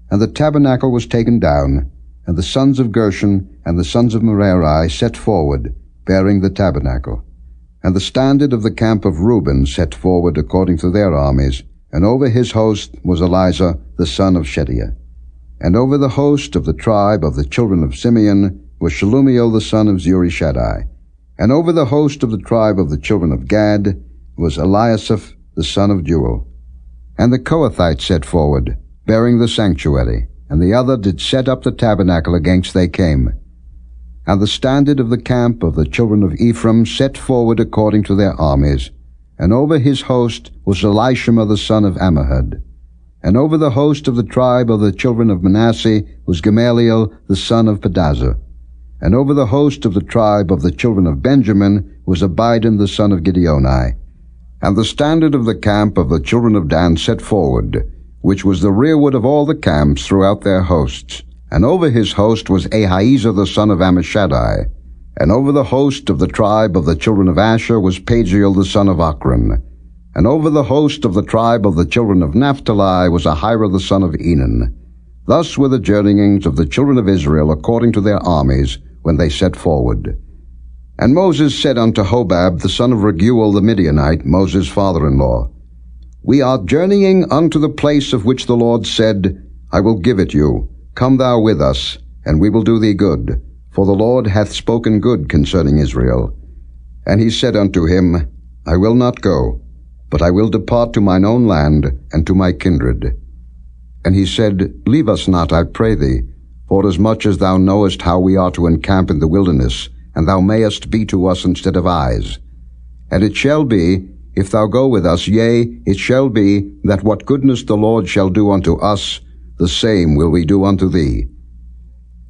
And the tabernacle was taken down, and the sons of Gershon and the sons of Merari set forward, bearing the tabernacle. And the standard of the camp of Reuben set forward according to their armies, and over his host was Elizur the son of Shedeiah. And over the host of the tribe of the children of Simeon was Shelumiel the son of Zurishaddai. And over the host of the tribe of the children of Gad was Eliasaph the son of Jeuel. And the Kohathites set forward, bearing the sanctuary, and the other did set up the tabernacle against they came. And the standard of the camp of the children of Ephraim set forward according to their armies, and over his host was Elishama the son of Ammihud. And over the host of the tribe of the children of Manasseh was Gamaliel the son of Pedazur. And over the host of the tribe of the children of Benjamin was Abidan the son of Gideoni. And the standard of the camp of the children of Dan set forward, which was the rearward of all the camps throughout their hosts. And over his host was Ahiezer the son of Ammishaddai. And over the host of the tribe of the children of Asher was Pagiel the son of Ochran. And over the host of the tribe of the children of Naphtali was Ahira the son of Enan. Thus were the journeyings of the children of Israel according to their armies, when they set forward. And Moses said unto Hobab the son of Raguel the Midianite, Moses' father-in-law, We are journeying unto the place of which the Lord said, I will give it you. Come thou with us, and we will do thee good. For the Lord hath spoken good concerning Israel. And he said unto him, I will not go, but I will depart to mine own land, and to my kindred. And he said, Leave us not, I pray thee, forasmuch as thou knowest how we are to encamp in the wilderness, and thou mayest be to us instead of eyes. And it shall be, if thou go with us, yea, it shall be, that what goodness the Lord shall do unto us, the same will we do unto thee.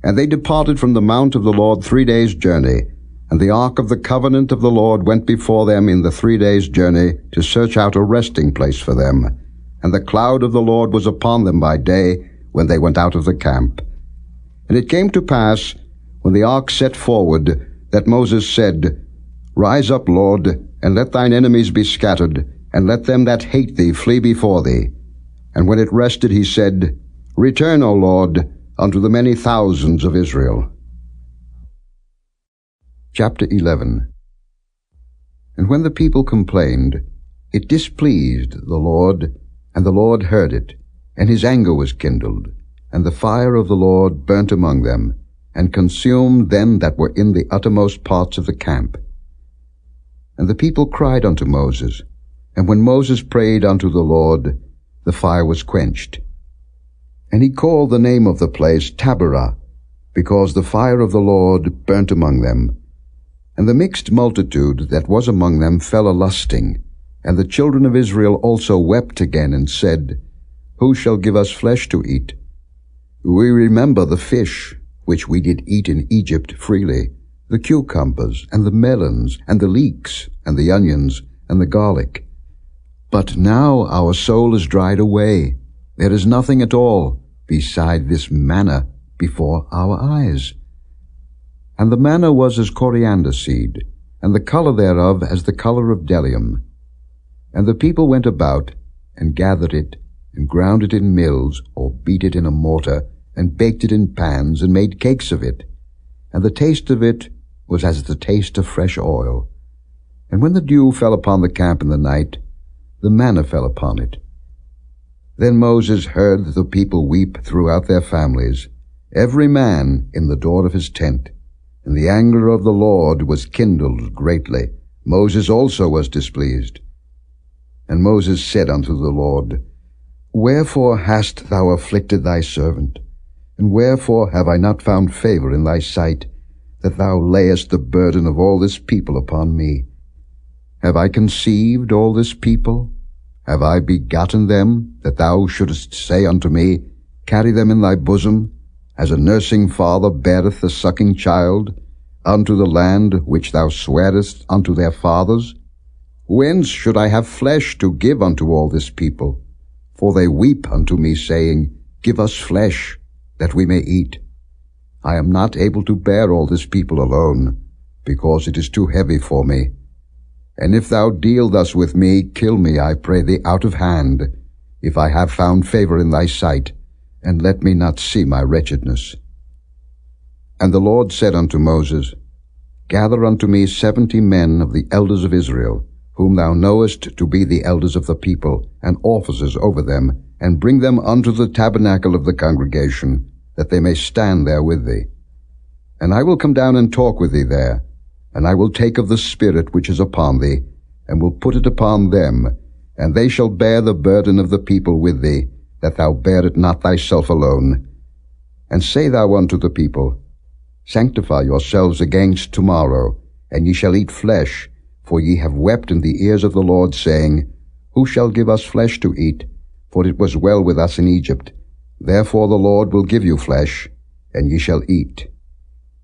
And they departed from the mount of the Lord 3 days' journey, and the ark of the covenant of the Lord went before them in the 3 days' journey to search out a resting place for them. And the cloud of the Lord was upon them by day, when they went out of the camp. And it came to pass, when the ark set forward, that Moses said, Rise up, Lord, and let thine enemies be scattered, and let them that hate thee flee before thee. And when it rested, he said, Return, O Lord, unto the many thousands of Israel. Chapter 11. And when the people complained, it displeased the Lord, and the Lord heard it, and his anger was kindled, and the fire of the Lord burnt among them, and consumed them that were in the uttermost parts of the camp. And the people cried unto Moses, and when Moses prayed unto the Lord, the fire was quenched. And he called the name of the place Taberah, because the fire of the Lord burnt among them. And the mixed multitude that was among them fell a-lusting, and the children of Israel also wept again, and said, Who shall give us flesh to eat? We remember the fish, which we did eat in Egypt freely, the cucumbers, and the melons, and the leeks, and the onions, and the garlic. But now our soul is dried away. There is nothing at all beside this manna before our eyes. And the manna was as coriander seed, and the color thereof as the color of bdellium. And the people went about, and gathered it, and ground it in mills, or beat it in a mortar, and baked it in pans, and made cakes of it. And the taste of it was as the taste of fresh oil. And when the dew fell upon the camp in the night, the manna fell upon it. Then Moses heard the people weep throughout their families, every man in the door of his tent. And the anger of the Lord was kindled greatly. Moses also was displeased. And Moses said unto the Lord, Wherefore hast thou afflicted thy servant? And wherefore have I not found favor in thy sight, that thou layest the burden of all this people upon me? Have I conceived all this people? Have I begotten them, that thou shouldest say unto me, Carry them in thy bosom, as a nursing father beareth a sucking child, unto the land which thou swarest unto their fathers? Whence should I have flesh to give unto all this people? For they weep unto me, saying, Give us flesh, that we may eat. I am not able to bear all this people alone, because it is too heavy for me. And if thou deal thus with me, kill me, I pray thee, out of hand, if I have found favor in thy sight, and let me not see my wretchedness. And the Lord said unto Moses, Gather unto me 70 men of the elders of Israel, whom thou knowest to be the elders of the people, and officers over them, and bring them unto the tabernacle of the congregation, that they may stand there with thee. And I will come down and talk with thee there, and I will take of the Spirit which is upon thee, and will put it upon them, and they shall bear the burden of the people with thee, that thou bear it not thyself alone. And say thou unto the people, Sanctify yourselves against tomorrow, and ye shall eat flesh, for ye have wept in the ears of the Lord, saying, Who shall give us flesh to eat? For it was well with us in Egypt. Therefore the Lord will give you flesh, and ye shall eat.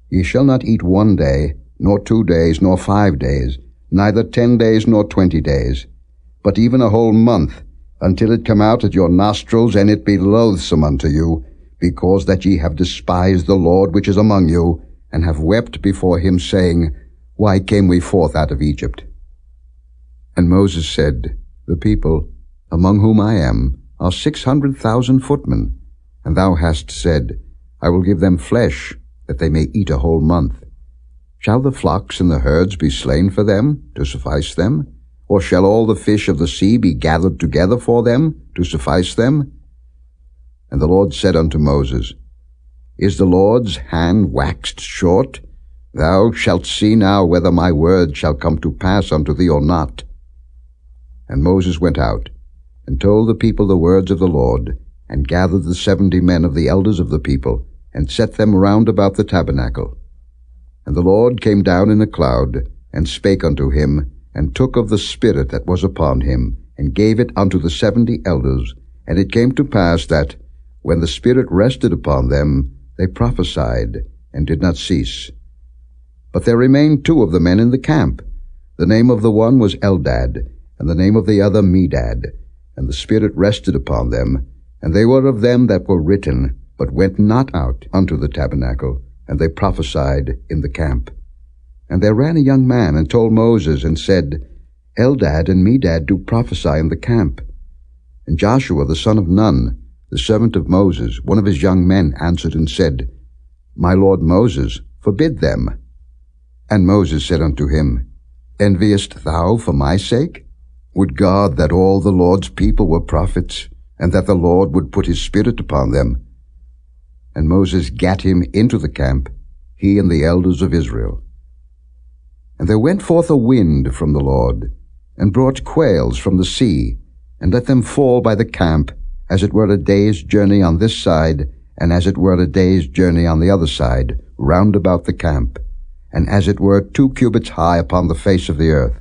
Ye shall not eat 1 day, nor 2 days, nor 5 days, neither 10 days nor 20 days, but even a whole month, until it come out at your nostrils, and it be loathsome unto you, because that ye have despised the Lord which is among you, and have wept before him, saying, Why came we forth out of Egypt? And Moses said, The people, among whom I am, are 600,000 footmen, and thou hast said, I will give them flesh, that they may eat a whole month. Shall the flocks and the herds be slain for them, to suffice them? Or shall all the fish of the sea be gathered together for them, to suffice them? And the Lord said unto Moses, Is the Lord's hand waxed short? Thou shalt see now whether my word shall come to pass unto thee or not. And Moses went out, and told the people the words of the Lord, and gathered the 70 men of the elders of the people, and set them round about the tabernacle. And the Lord came down in a cloud, and spake unto him, and took of the Spirit that was upon him, and gave it unto the 70 elders. And it came to pass that, when the Spirit rested upon them, they prophesied, and did not cease. But there remained 2 of the men in the camp. The name of the one was Eldad, and the name of the other Medad. And the Spirit rested upon them, and they were of them that were written, but went not out unto the tabernacle, and they prophesied in the camp. And there ran a young man, and told Moses, and said, Eldad and Medad do prophesy in the camp. And Joshua the son of Nun, the servant of Moses, one of his young men, answered and said, My lord Moses, forbid them. And Moses said unto him, Enviest thou for my sake? Would God that all the Lord's people were prophets, and that the Lord would put his Spirit upon them. And Moses gat him into the camp, he and the elders of Israel. And there went forth a wind from the Lord, and brought quails from the sea, and let them fall by the camp, as it were a day's journey on this side, and as it were a day's journey on the other side, round about the camp, and as it were 2 cubits high upon the face of the earth.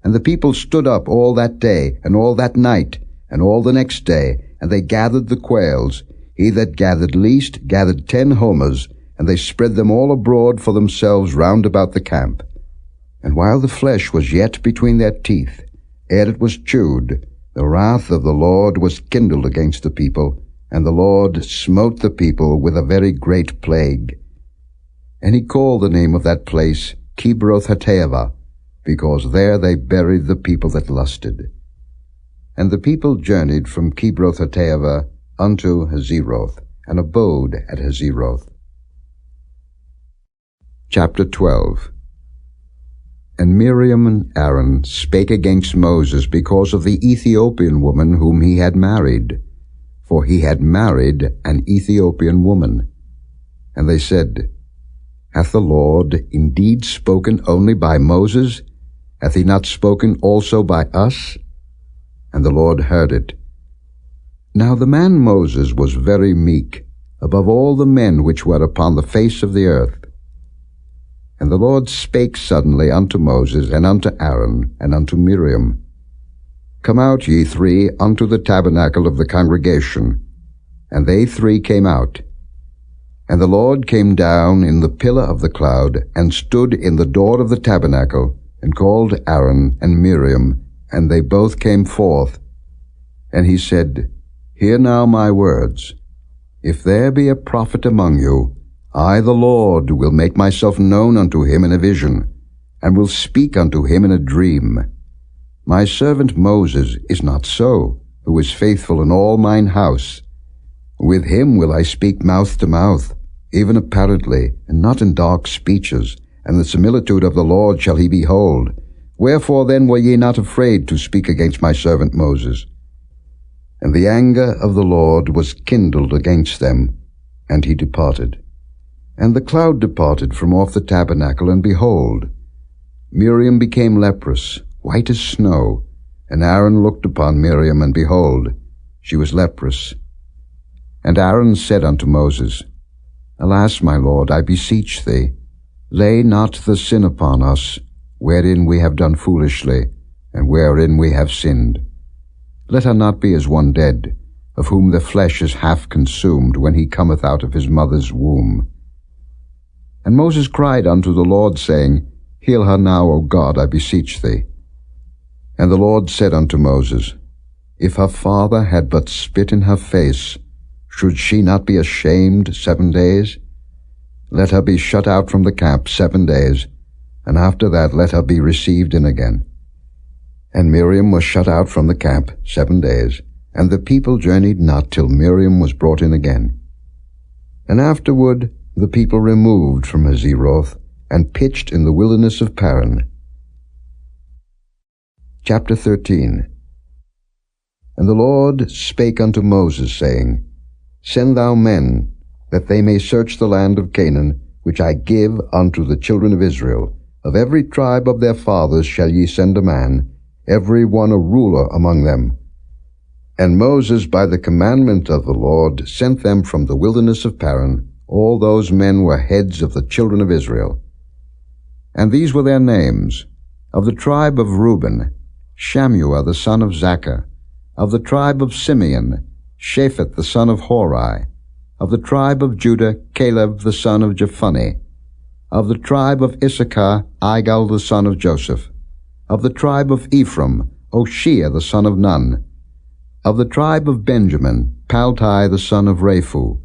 And the people stood up all that day, and all that night, and all the next day, and they gathered the quails, He that gathered least gathered 10 homers, and they spread them all abroad for themselves round about the camp. And while the flesh was yet between their teeth, ere it was chewed, the wrath of the Lord was kindled against the people, and the Lord smote the people with a very great plague. And he called the name of that place Kibroth-Hattaavah, because there they buried the people that lusted. And the people journeyed from Kibroth-Hattaavah unto Hazeroth, and abode at Hazeroth. Chapter 12. And Miriam and Aaron spake against Moses because of the Ethiopian woman whom he had married, for he had married an Ethiopian woman. And they said, Hath the Lord indeed spoken only by Moses? Hath he not spoken also by us? And the Lord heard it. Now the man Moses was very meek, above all the men which were upon the face of the earth. And the Lord spake suddenly unto Moses, and unto Aaron, and unto Miriam, Come out, ye three, unto the tabernacle of the congregation. And they three came out. And the Lord came down in the pillar of the cloud, and stood in the door of the tabernacle, and called Aaron and Miriam, and they both came forth. And he said, Hear now my words. If there be a prophet among you, I, the Lord, will make myself known unto him in a vision, and will speak unto him in a dream. My servant Moses is not so, who is faithful in all mine house. With him will I speak mouth to mouth, even apparently, and not in dark speeches, and the similitude of the Lord shall he behold. Wherefore then were ye not afraid to speak against my servant Moses? And the anger of the Lord was kindled against them, and he departed. And the cloud departed from off the tabernacle, and behold, Miriam became leprous, white as snow. And Aaron looked upon Miriam, and behold, she was leprous. And Aaron said unto Moses, Alas, my Lord, I beseech thee, lay not the sin upon us, wherein we have done foolishly, and wherein we have sinned. Let her not be as one dead, of whom the flesh is half consumed when he cometh out of his mother's womb. And Moses cried unto the Lord, saying, Heal her now, O God, I beseech thee. And the Lord said unto Moses, If her father had but spit in her face, should she not be ashamed 7 days? Let her be shut out from the camp 7 days, and after that let her be received in again. And Miriam was shut out from the camp 7 days, and the people journeyed not till Miriam was brought in again. And afterward the people removed from Hazeroth, and pitched in the wilderness of Paran. Chapter 13. And the Lord spake unto Moses, saying, Send thou men, that they may search the land of Canaan, which I give unto the children of Israel. Of every tribe of their fathers shall ye send a man, every one a ruler among them. And Moses, by the commandment of the Lord, sent them from the wilderness of Paran. All those men were heads of the children of Israel. And these were their names: of the tribe of Reuben, Shammua the son of Zaccur; of the tribe of Simeon, Shaphat the son of Hori; of the tribe of Judah, Caleb the son of Jephunneh; of the tribe of Issachar, Igal the son of Joseph; of the tribe of Ephraim, Hoshea the son of Nun; of the tribe of Benjamin, Paltai the son of Raphu;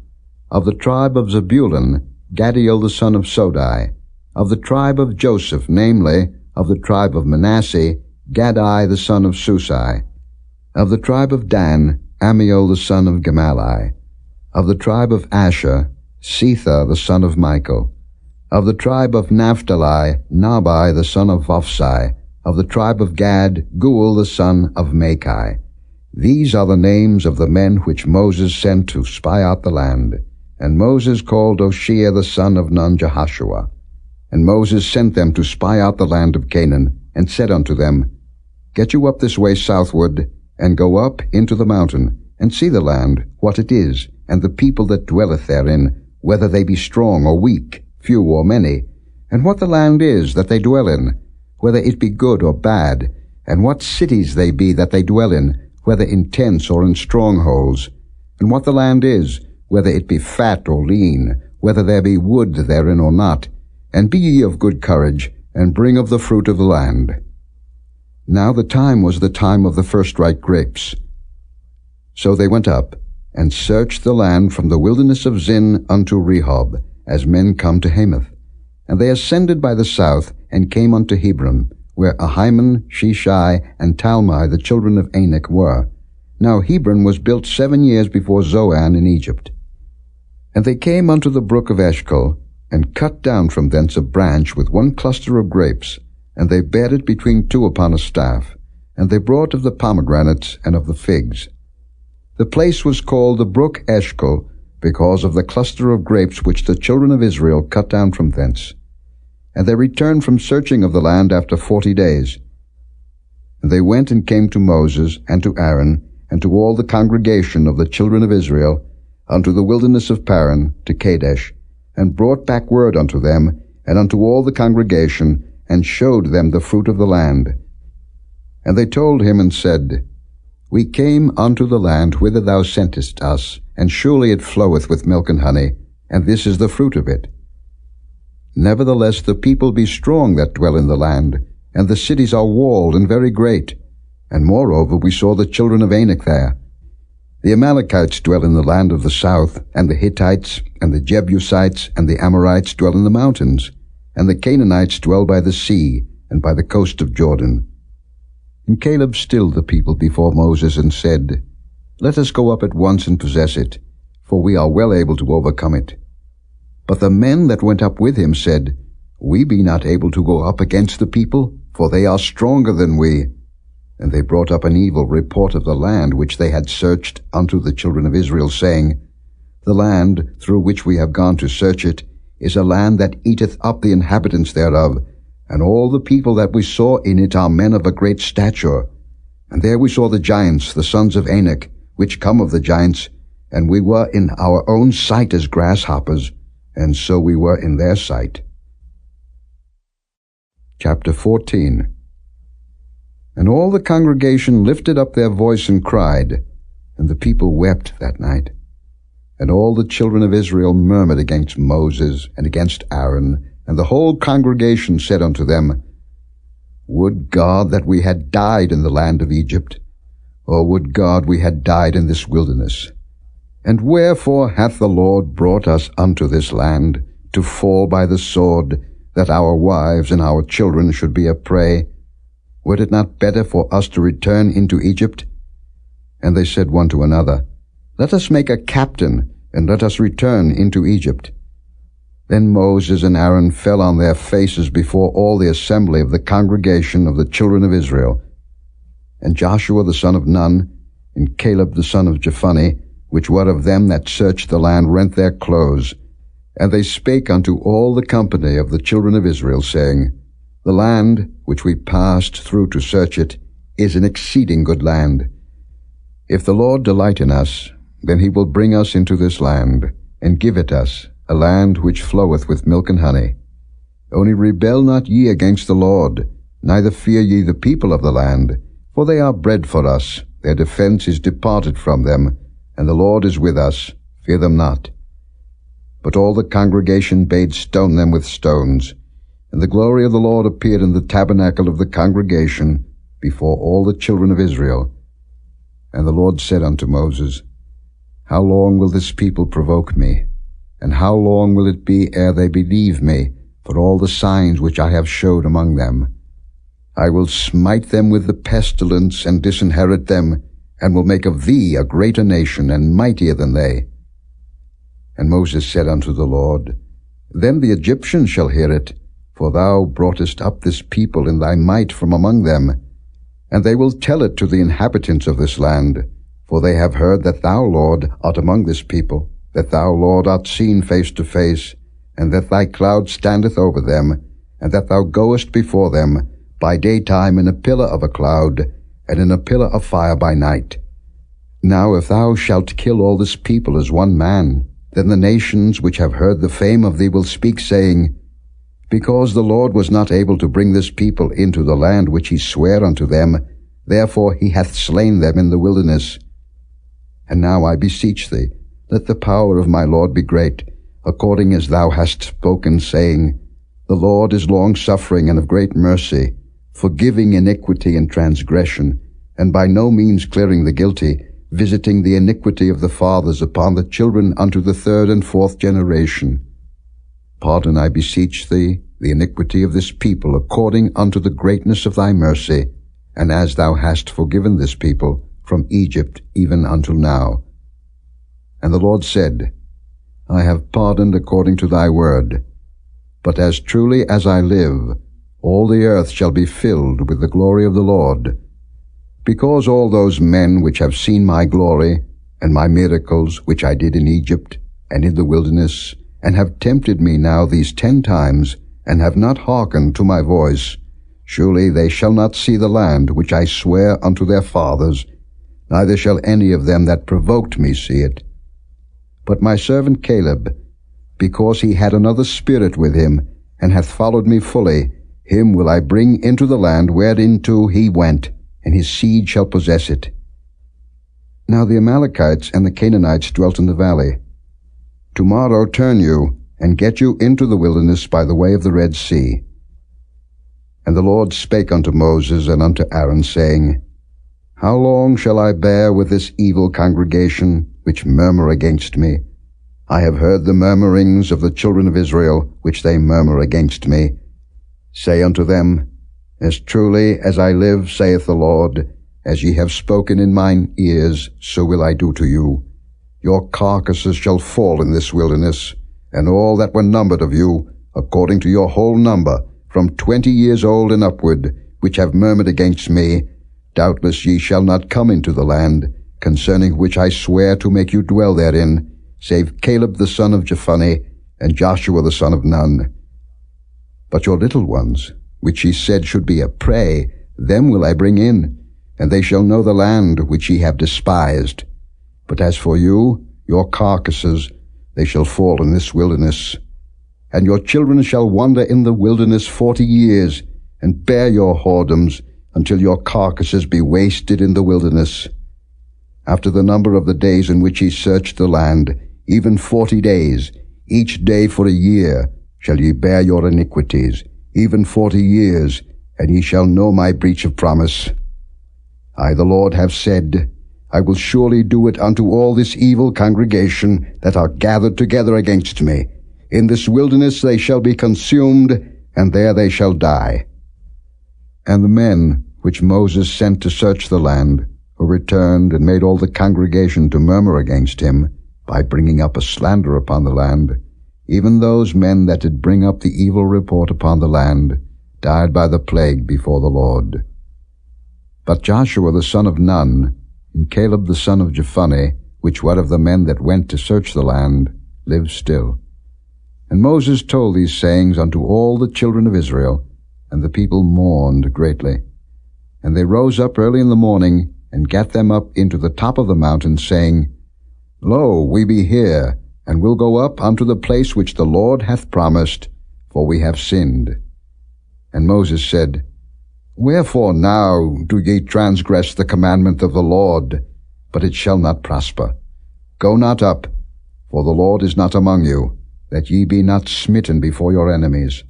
of the tribe of Zebulun, Gadiel the son of Sodai; of the tribe of Joseph, namely, of the tribe of Manasseh, Gadai the son of Susai; of the tribe of Dan, Amiel the son of Gemalli; of the tribe of Asher, Setha the son of Michael; of the tribe of Naphtali, Nabai the son of Vophsi; of the tribe of Gad, Guel the son of Machi. These are the names of the men which Moses sent to spy out the land. And Moses called Hoshea the son of Nun Jehoshua. And Moses sent them to spy out the land of Canaan, and said unto them, Get you up this way southward, and go up into the mountain, and see the land, what it is, and the people that dwelleth therein, whether they be strong or weak, few or many, and what the land is that they dwell in, whether it be good or bad, and what cities they be that they dwell in, whether in tents or in strongholds, and what the land is, whether it be fat or lean, whether there be wood therein or not, and be ye of good courage, and bring of the fruit of the land. Now the time was the time of the first-ripe grapes. So they went up, and searched the land from the wilderness of Zin unto Rehob, as men come to Hamath. And they ascended by the south, and came unto Hebron, where Ahiman, Sheshai, and Talmai the children of Anak were. Now Hebron was built 7 years before Zoan in Egypt. And they came unto the brook of Eshcol, and cut down from thence a branch with one cluster of grapes, and they bare it between two upon a staff, and they brought of the pomegranates and of the figs. The place was called the brook Eshcol, because of the cluster of grapes which the children of Israel cut down from thence. And they returned from searching of the land after 40 days. And they went and came to Moses, and to Aaron, and to all the congregation of the children of Israel, unto the wilderness of Paran, to Kadesh, and brought back word unto them, and unto all the congregation, and showed them the fruit of the land. And they told him and said, We came unto the land whither thou sentest us, and surely it floweth with milk and honey, and this is the fruit of it. Nevertheless the people be strong that dwell in the land, and the cities are walled and very great. And moreover we saw the children of Anak there. The Amalekites dwell in the land of the south, and the Hittites, and the Jebusites, and the Amorites dwell in the mountains, and the Canaanites dwell by the sea, and by the coast of Jordan. And Caleb stilled the people before Moses, and said, Let us go up at once and possess it, for we are well able to overcome it. But the men that went up with him said, We be not able to go up against the people, for they are stronger than we. And they brought up an evil report of the land which they had searched unto the children of Israel, saying, The land through which we have gone to search it is a land that eateth up the inhabitants thereof, and all the people that we saw in it are men of a great stature. And there we saw the giants, the sons of Anak, which come of the giants, and we were in our own sight as grasshoppers, and so we were in their sight. Chapter 14. And all the congregation lifted up their voice and cried, and the people wept that night. And all the children of Israel murmured against Moses and against Aaron, and the whole congregation said unto them, Would God that we had died in the land of Egypt, or would God we had died in this wilderness? And wherefore hath the Lord brought us unto this land, to fall by the sword, that our wives and our children should be a prey? Were it not better for us to return into Egypt? And they said one to another, Let us make a captain, and let us return into Egypt. Then Moses and Aaron fell on their faces before all the assembly of the congregation of the children of Israel. And Joshua the son of Nun, and Caleb the son of Jephunneh, which were of them that searched the land, rent their clothes. And they spake unto all the company of the children of Israel, saying, The land which we passed through to search it is an exceeding good land. If the Lord delight in us, then he will bring us into this land, and give it us, a land which floweth with milk and honey. Only rebel not ye against the Lord, neither fear ye the people of the land, for they are bread for us, their defense is departed from them, and the Lord is with us, fear them not. But all the congregation bade stone them with stones, and the glory of the Lord appeared in the tabernacle of the congregation before all the children of Israel. And the Lord said unto Moses, How long will this people provoke me? And how long will it be ere they believe me for all the signs which I have showed among them? I will smite them with the pestilence, and disinherit them, and will make of thee a greater nation, and mightier than they. And Moses said unto the Lord, Then the Egyptians shall hear it, for thou broughtest up this people in thy might from among them. And they will tell it to the inhabitants of this land, for they have heard that thou, Lord, art among this people, that thou, Lord, art seen face to face, and that thy cloud standeth over them, and that thou goest before them by daytime in a pillar of a cloud, and in a pillar of fire by night. Now if thou shalt kill all this people as one man, then the nations which have heard the fame of thee will speak, saying, Because the Lord was not able to bring this people into the land which he sware unto them, therefore he hath slain them in the wilderness. And now I beseech thee, Let the power of my Lord be great, according as thou hast spoken, saying, The Lord is long-suffering and of great mercy, forgiving iniquity and transgression, and by no means clearing the guilty, visiting the iniquity of the fathers upon the children unto the third and fourth generation. Pardon, I beseech thee, the iniquity of this people, according unto the greatness of thy mercy, and as thou hast forgiven this people from Egypt even until now. And the Lord said, I have pardoned according to thy word. But as truly as I live, all the earth shall be filled with the glory of the Lord. Because all those men which have seen my glory, and my miracles which I did in Egypt, and in the wilderness, and have tempted me now these 10 times, and have not hearkened to my voice, surely they shall not see the land which I swear unto their fathers, neither shall any of them that provoked me see it. But my servant Caleb, because he had another spirit with him, and hath followed me fully, him will I bring into the land whereinto he went, and his seed shall possess it. Now the Amalekites and the Canaanites dwelt in the valley. Tomorrow turn you, and get you into the wilderness by the way of the Red Sea. And the Lord spake unto Moses and unto Aaron, saying, How long shall I bear with this evil congregation, which murmur against me? I have heard the murmurings of the children of Israel, which they murmur against me. Say unto them, As truly as I live, saith the Lord, as ye have spoken in mine ears, so will I do to you. Your carcasses shall fall in this wilderness, and all that were numbered of you, according to your whole number, from 20 years old and upward, which have murmured against me, doubtless ye shall not come into the land, concerning which I swear to make you dwell therein, save Caleb the son of Jephunneh, and Joshua the son of Nun. But your little ones, which ye said should be a prey, them will I bring in, and they shall know the land which ye have despised. But as for you, your carcasses, they shall fall in this wilderness. And your children shall wander in the wilderness 40 years, and bear your whoredoms, until your carcasses be wasted in the wilderness. After the number of the days in which ye searched the land, even 40 days, each day for a year, shall ye bear your iniquities, even 40 years, and ye shall know my breach of promise. I, the Lord, have said, I will surely do it unto all this evil congregation that are gathered together against me. In this wilderness they shall be consumed, and there they shall die. And the men which Moses sent to search the land, who returned and made all the congregation to murmur against him, by bringing up a slander upon the land, even those men that did bring up the evil report upon the land, died by the plague before the Lord. But Joshua the son of Nun, and Caleb the son of Jephunneh, which were of the men that went to search the land, lived still. And Moses told these sayings unto all the children of Israel, and the people mourned greatly. And they rose up early in the morning, and gat them up into the top of the mountain, saying, Lo, we be here, and will go up unto the place which the Lord hath promised, for we have sinned. And Moses said, Wherefore now do ye transgress the commandment of the Lord? But it shall not prosper. Go not up, for the Lord is not among you, that ye be not smitten before your enemies.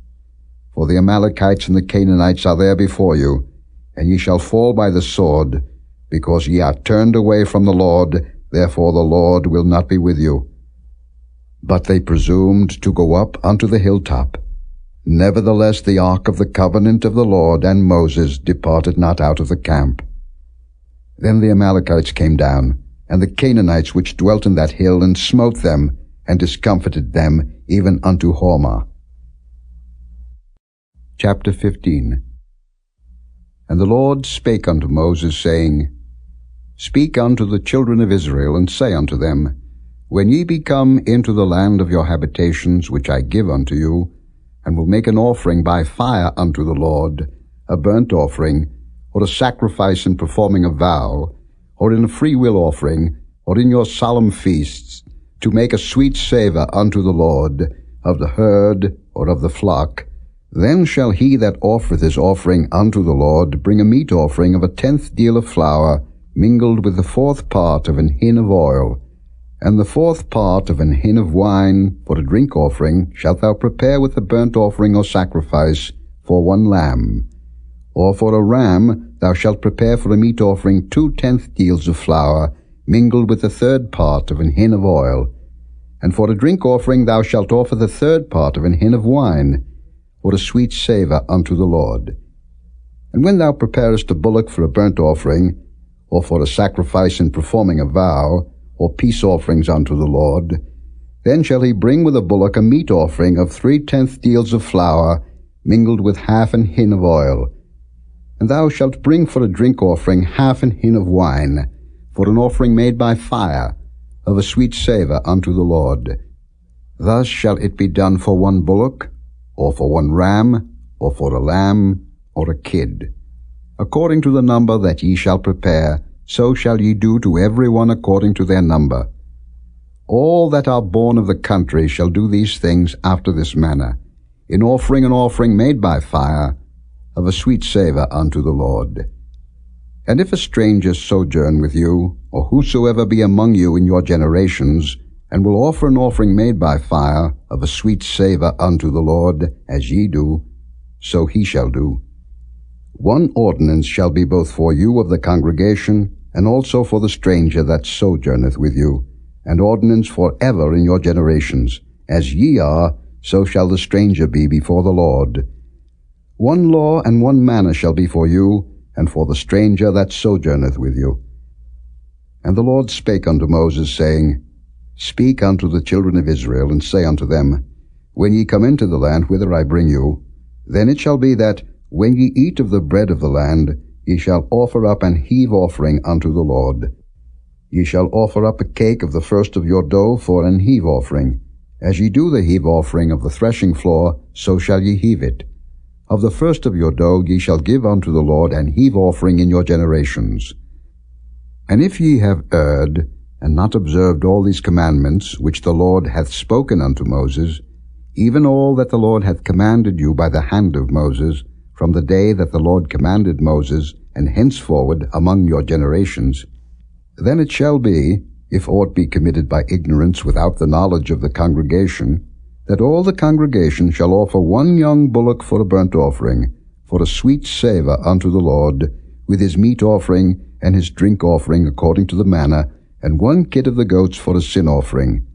For the Amalekites and the Canaanites are there before you, and ye shall fall by the sword, because ye are turned away from the Lord, therefore the Lord will not be with you. But they presumed to go up unto the hilltop. Nevertheless the ark of the covenant of the Lord and Moses departed not out of the camp. Then the Amalekites came down, and the Canaanites which dwelt in that hill, and smote them, and discomfited them, even unto Hormah. Chapter 15. And the Lord spake unto Moses, saying, Speak unto the children of Israel, and say unto them, When ye be come into the land of your habitations, which I give unto you, and will make an offering by fire unto the Lord, a burnt offering, or a sacrifice in performing a vow, or in a freewill offering, or in your solemn feasts, to make a sweet savour unto the Lord, of the herd or of the flock, then shall he that offereth his offering unto the Lord bring a meat offering of 1/10 deal of flour, mingled with the 4th part of an hin of oil, And the 4th part of an hin of wine for a drink offering shalt thou prepare with the burnt offering or sacrifice for 1 lamb. Or for a ram thou shalt prepare for a meat offering 2/10 deals of flour, mingled with the 3rd part of an hin of oil. And for a drink offering thou shalt offer the 3rd part of an hin of wine, for a sweet savour unto the Lord. And when thou preparest a bullock for a burnt offering, or for a sacrifice in performing a vow, or peace offerings unto the Lord, then shall he bring with a bullock a meat offering of 3/10 deals of flour, mingled with half an hin of oil. And thou shalt bring for a drink offering half an hin of wine, for an offering made by fire, of a sweet savour unto the Lord. Thus shall it be done for 1 bullock, or for 1 ram, or for a lamb, or a kid. According to the number that ye shall prepare, so shall ye do to every one according to their number. All that are born of the country shall do these things after this manner, in offering an offering made by fire, of a sweet savour unto the Lord. And if a stranger sojourn with you, or whosoever be among you in your generations, and will offer an offering made by fire, of a sweet savour unto the Lord, as ye do, so he shall do. 1 ordinance shall be both for you of the congregation, and also for the stranger that sojourneth with you, an ordinance for ever in your generations. As ye are, so shall the stranger be before the Lord. 1 law and 1 manner shall be for you, and for the stranger that sojourneth with you. And the Lord spake unto Moses, saying, Speak unto the children of Israel, and say unto them, When ye come into the land whither I bring you, then it shall be that, when ye eat of the bread of the land, ye shall offer up an heave offering unto the Lord. Ye shall offer up a cake of the first of your dough for an heave offering. As ye do the heave offering of the threshing floor, so shall ye heave it. Of the first of your dough ye shall give unto the Lord an heave offering in your generations. And if ye have erred, and not observed all these commandments which the Lord hath spoken unto Moses, even all that the Lord hath commanded you by the hand of Moses, from the day that the Lord commanded Moses, and henceforward among your generations, then it shall be, if aught be committed by ignorance without the knowledge of the congregation, that all the congregation shall offer 1 young bullock for a burnt offering, for a sweet savour unto the Lord, with his meat offering and his drink offering according to the manner, and 1 kid of the goats for a sin offering.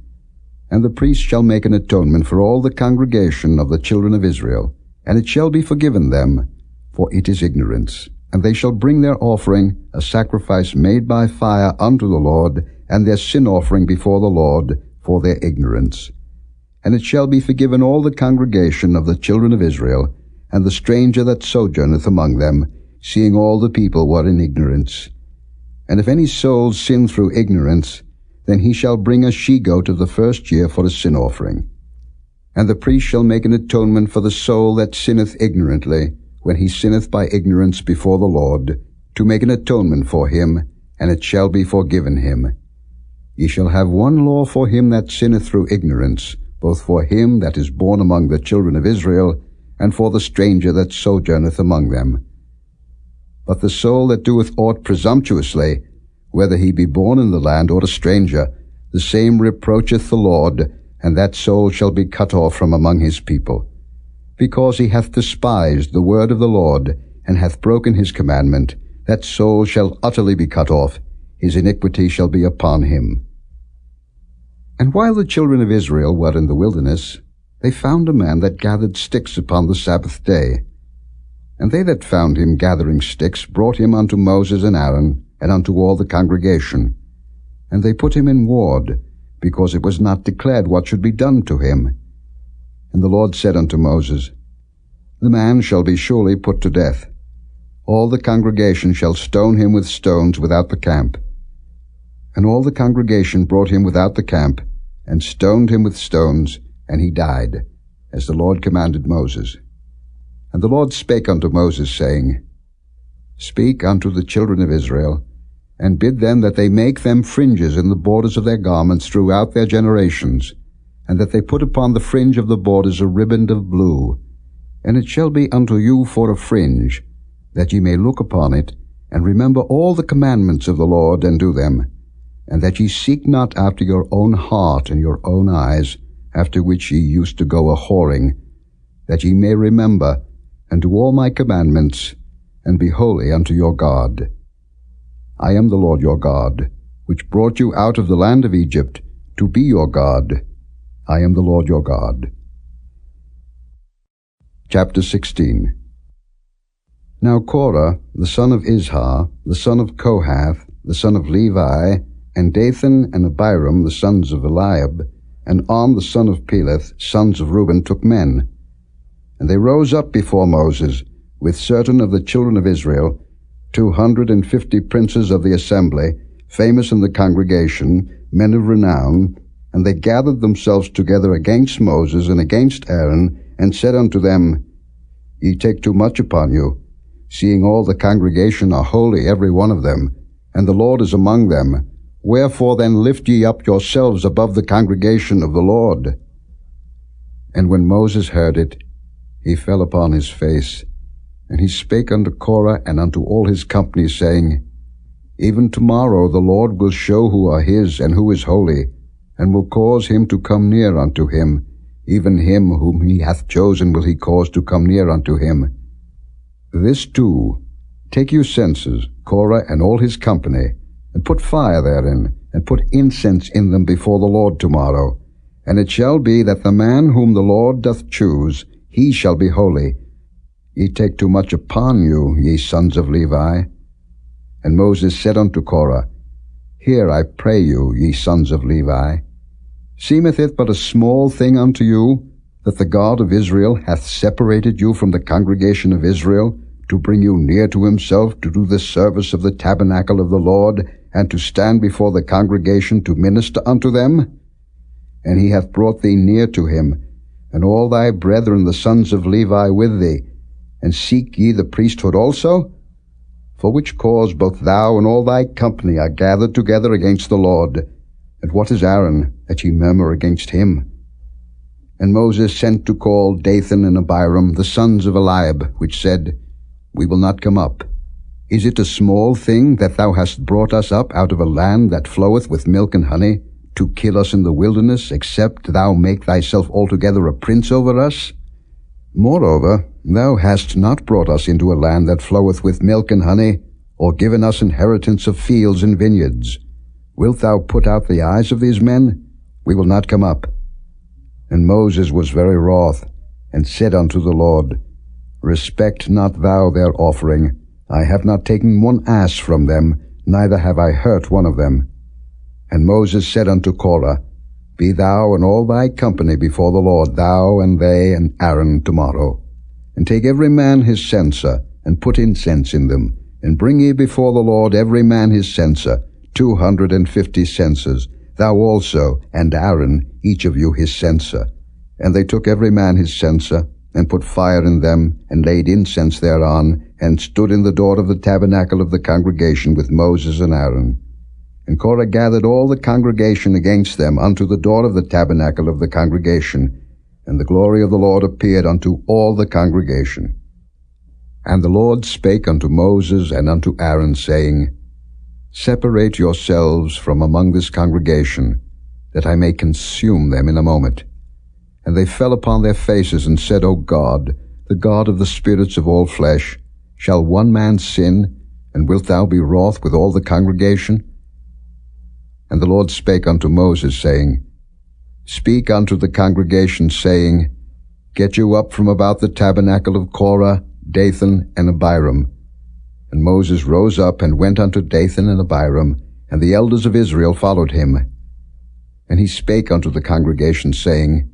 And the priest shall make an atonement for all the congregation of the children of Israel, and it shall be forgiven them, for it is ignorance. And they shall bring their offering, a sacrifice made by fire unto the Lord, and their sin offering before the Lord, for their ignorance. And it shall be forgiven all the congregation of the children of Israel, and the stranger that sojourneth among them, seeing all the people were in ignorance. And if any soul sin through ignorance, then he shall bring a she-goat of the first year for a sin offering. And the priest shall make an atonement for the soul that sinneth ignorantly, when he sinneth by ignorance before the Lord, to make an atonement for him, and it shall be forgiven him. Ye shall have 1 law for him that sinneth through ignorance, both for him that is born among the children of Israel, and for the stranger that sojourneth among them. But the soul that doeth aught presumptuously, whether he be born in the land or a stranger, the same reproacheth the Lord, and that soul shall be cut off from among his people. Because he hath despised the word of the Lord, and hath broken his commandment, that soul shall utterly be cut off, his iniquity shall be upon him. And while the children of Israel were in the wilderness, they found a man that gathered sticks upon the Sabbath day. And they that found him gathering sticks brought him unto Moses and Aaron, and unto all the congregation. And they put him in ward, because it was not declared what should be done to him. And the Lord said unto Moses, The man shall be surely put to death. All the congregation shall stone him with stones without the camp. And all the congregation brought him without the camp, and stoned him with stones, and he died, as the Lord commanded Moses. And the Lord spake unto Moses, saying, Speak unto the children of Israel, and bid them that they make them fringes in the borders of their garments throughout their generations, and that they put upon the fringe of the borders a riband of blue. And it shall be unto you for a fringe, that ye may look upon it, and remember all the commandments of the Lord, and do them. and that ye seek not after your own heart and your own eyes, after which ye used to go a-whoring, that ye may remember, and do all my commandments, and be holy unto your God. I am the Lord your God, which brought you out of the land of Egypt, to be your God. I am the Lord your God. Chapter 16. Now Korah, the son of Izhar, the son of Kohath, the son of Levi, and Dathan and Abiram, the sons of Eliab, and On, the son of Peleth, sons of Reuben, took men. And they rose up before Moses, with certain of the children of Israel, 250 princes of the assembly, famous in the congregation, men of renown, and they gathered themselves together against Moses and against Aaron, and said unto them, Ye take too much upon you, seeing all the congregation are holy, every one of them, and the Lord is among them. Wherefore then lift ye up yourselves above the congregation of the Lord? And when Moses heard it, he fell upon his face, and he spake unto Korah and unto all his company, saying, Even tomorrow the Lord will show who are his and who is holy, and will cause him to come near unto him. Even him whom he hath chosen will he cause to come near unto him. This too, take you censers, Korah and all his company, and put fire therein, and put incense in them before the Lord tomorrow. And it shall be that the man whom the Lord doth choose, he shall be holy. Ye take too much upon you, ye sons of Levi. And Moses said unto Korah, Hear, I pray you, ye sons of Levi. Seemeth it but a small thing unto you, that the God of Israel hath separated you from the congregation of Israel, to bring you near to himself, to do the service of the tabernacle of the Lord, and to stand before the congregation to minister unto them? And he hath brought thee near to him, and all thy brethren the sons of Levi with thee, and seek ye the priesthood also? For which cause both thou and all thy company are gathered together against the Lord. And what is Aaron, that ye murmur against him? And Moses sent to call Dathan and Abiram, the sons of Eliab, which said, We will not come up. Is it a small thing that thou hast brought us up out of a land that floweth with milk and honey, to kill us in the wilderness, except thou make thyself altogether a prince over us? Moreover, thou hast not brought us into a land that floweth with milk and honey, or given us inheritance of fields and vineyards. Wilt thou put out the eyes of these men? We will not come up. And Moses was very wroth, and said unto the Lord, Respect not thou their offering. I have not taken one ass from them, neither have I hurt one of them. And Moses said unto Korah, Be thou and all thy company before the Lord, thou and they and Aaron tomorrow. And take every man his censer, and put incense in them, and bring ye before the Lord every man his censer, 250 censers, thou also, and Aaron, each of you his censer. And they took every man his censer, and put fire in them, and laid incense thereon, and stood in the door of the tabernacle of the congregation with Moses and Aaron. And Korah gathered all the congregation against them unto the door of the tabernacle of the congregation, and the glory of the Lord appeared unto all the congregation. And the Lord spake unto Moses and unto Aaron, saying, Separate yourselves from among this congregation, that I may consume them in a moment. And they fell upon their faces, and said, O God, the God of the spirits of all flesh, shall one man sin, and wilt thou be wroth with all the congregation? And the Lord spake unto Moses, saying, Speak unto the congregation, saying, Get you up from about the tabernacle of Korah, Dathan, and Abiram. And Moses rose up, and went unto Dathan and Abiram, and the elders of Israel followed him. And he spake unto the congregation, saying,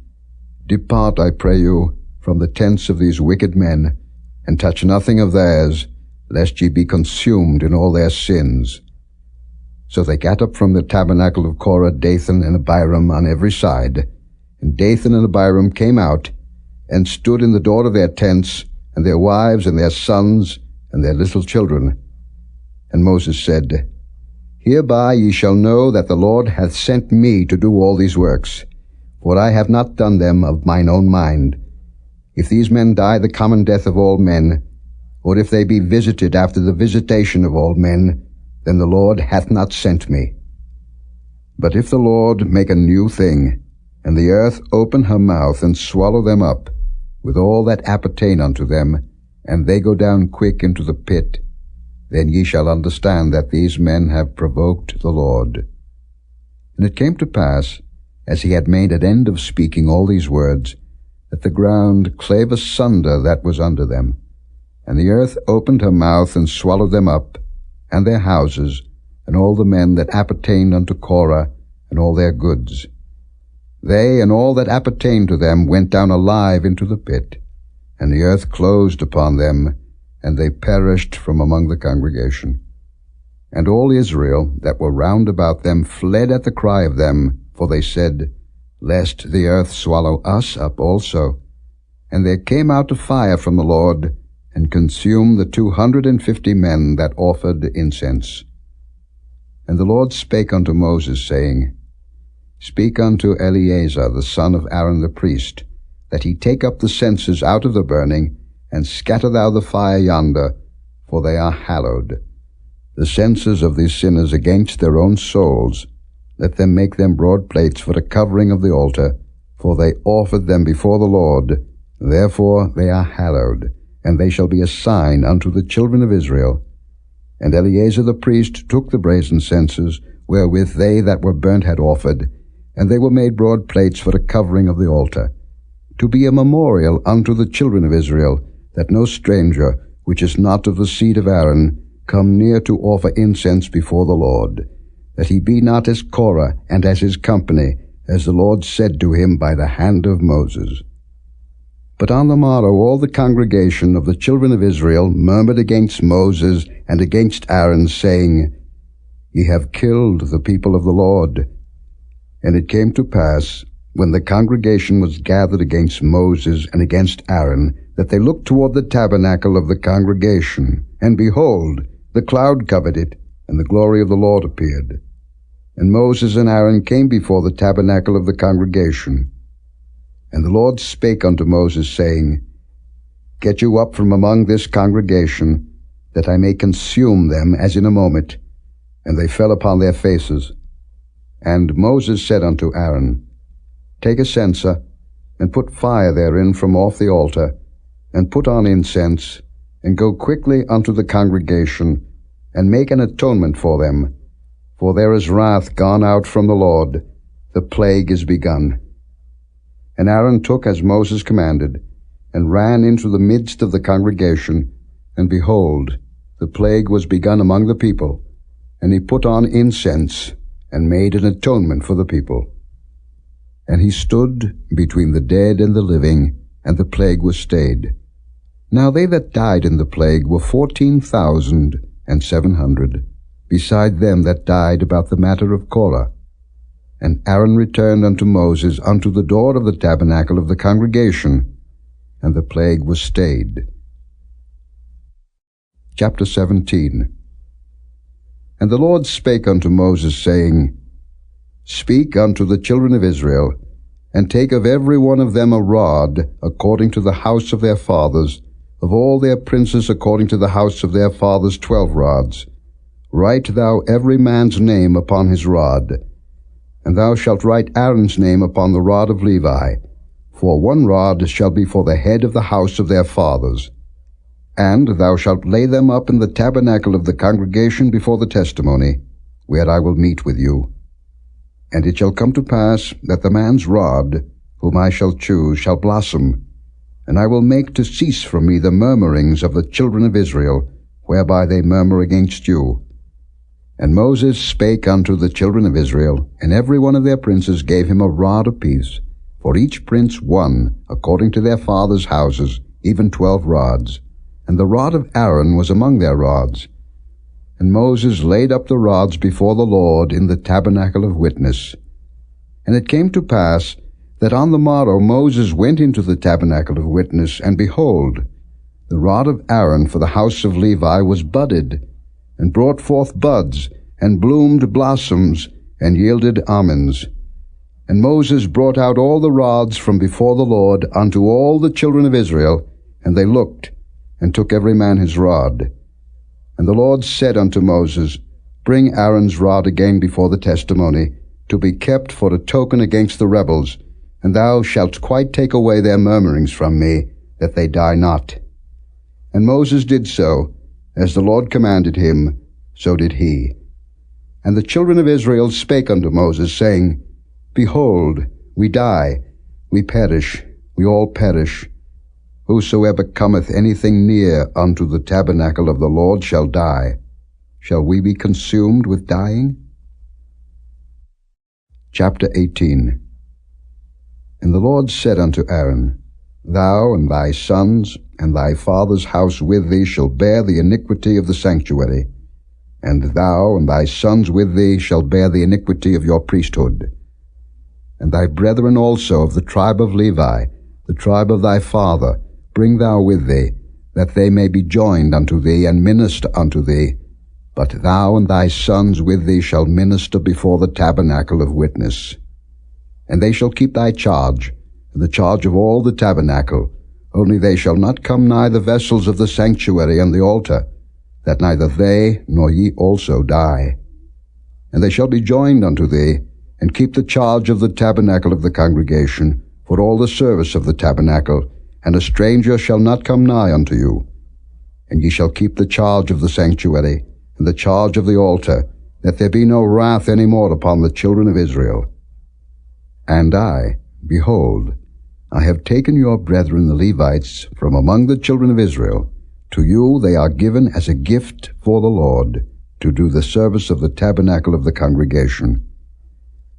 Depart, I pray you, from the tents of these wicked men, and touch nothing of theirs, lest ye be consumed in all their sins. So they gat up from the tabernacle of Korah, Dathan, and Abiram on every side. And Dathan and Abiram came out, and stood in the door of their tents, and their wives, and their sons, and their little children. And Moses said, Hereby ye shall know that the Lord hath sent me to do all these works, for I have not done them of mine own mind. If these men die the common death of all men, or if they be visited after the visitation of all men, then the Lord hath not sent me. But if the Lord make a new thing, and the earth open her mouth and swallow them up, with all that appertain unto them, and they go down quick into the pit, then ye shall understand that these men have provoked the Lord. And it came to pass, as he had made an end of speaking all these words, that the ground clave asunder that was under them, and the earth opened her mouth and swallowed them up, and their houses, and all the men that appertained unto Korah, and all their goods. They and all that appertained to them went down alive into the pit, and the earth closed upon them, and they perished from among the congregation. And all Israel that were round about them fled at the cry of them, for they said, Lest the earth swallow us up also. And there came out a fire from the Lord, and consumed the 250 men that offered incense. And the Lord spake unto Moses, saying, Speak unto Eleazar the son of Aaron the priest, that he take up the censers out of the burning, and scatter thou the fire yonder, for they are hallowed. The censers of these sinners against their own souls, let them make them broad plates for the covering of the altar, for they offered them before the Lord, therefore they are hallowed, and they shall be a sign unto the children of Israel. And Eleazar the priest took the brazen censers, wherewith they that were burnt had offered, and they were made broad plates for the covering of the altar, to be a memorial unto the children of Israel, that no stranger, which is not of the seed of Aaron, come near to offer incense before the Lord, that he be not as Korah and as his company, as the Lord said to him by the hand of Moses. But on the morrow all the congregation of the children of Israel murmured against Moses and against Aaron, saying, Ye have killed the people of the Lord. And it came to pass, when the congregation was gathered against Moses and against Aaron, that they looked toward the tabernacle of the congregation, and behold, the cloud covered it, and the glory of the Lord appeared. And Moses and Aaron came before the tabernacle of the congregation. And the Lord spake unto Moses, saying, Get you up from among this congregation, that I may consume them as in a moment. And they fell upon their faces. And Moses said unto Aaron, Take a censer, and put fire therein from off the altar, and put on incense, and go quickly unto the congregation, and make an atonement for them. For there is wrath gone out from the Lord, the plague is begun. And Aaron took as Moses commanded, and ran into the midst of the congregation, and behold, the plague was begun among the people. And he put on incense, and made an atonement for the people. And he stood between the dead and the living, and the plague was stayed. Now they that died in the plague were 14,700, beside them that died about the matter of Korah. And Aaron returned unto Moses unto the door of the tabernacle of the congregation, and the plague was stayed. Chapter 17. And the Lord spake unto Moses, saying, Speak unto the children of Israel, and take of every one of them a rod, according to the house of their fathers, of all their princes according to the house of their fathers 12 rods. Write thou every man's name upon his rod. And thou shalt write Aaron's name upon the rod of Levi, for 1 rod shall be for the head of the house of their fathers. And thou shalt lay them up in the tabernacle of the congregation before the testimony, where I will meet with you. And it shall come to pass that the man's rod, whom I shall choose, shall blossom, and I will make to cease from me the murmurings of the children of Israel, whereby they murmur against you. And Moses spake unto the children of Israel, and every one of their princes gave him a rod apiece, for each prince 1, according to their fathers' houses, even 12 rods. And the rod of Aaron was among their rods. And Moses laid up the rods before the Lord in the tabernacle of witness. And it came to pass that on the morrow Moses went into the tabernacle of witness, and behold, the rod of Aaron for the house of Levi was budded, and brought forth buds, and bloomed blossoms, and yielded almonds. And Moses brought out all the rods from before the Lord unto all the children of Israel, and they looked, and took every man his rod. And the Lord said unto Moses, Bring Aaron's rod again before the testimony, to be kept for a token against the rebels, and thou shalt quite take away their murmurings from me, that they die not. And Moses did so, as the Lord commanded him, so did he. And the children of Israel spake unto Moses, saying, Behold, we die, we perish, we all perish. Whosoever cometh anything near unto the tabernacle of the Lord shall die. Shall we be consumed with dying? Chapter 18. And the Lord said unto Aaron, Thou and thy sons and thy father's house with thee shall bear the iniquity of the sanctuary, and thou and thy sons with thee shall bear the iniquity of your priesthood. And thy brethren also of the tribe of Levi, the tribe of thy father, bring thou with thee, that they may be joined unto thee and minister unto thee. But thou and thy sons with thee shall minister before the tabernacle of witness. And they shall keep thy charge, and the charge of all the tabernacle, only they shall not come nigh the vessels of the sanctuary and the altar, that neither they nor ye also die. And they shall be joined unto thee, and keep the charge of the tabernacle of the congregation, for all the service of the tabernacle, and a stranger shall not come nigh unto you. And ye shall keep the charge of the sanctuary, and the charge of the altar, that there be no wrath any more upon the children of Israel. And I, behold, I have taken your brethren the Levites from among the children of Israel. To you they are given as a gift for the Lord, to do the service of the tabernacle of the congregation.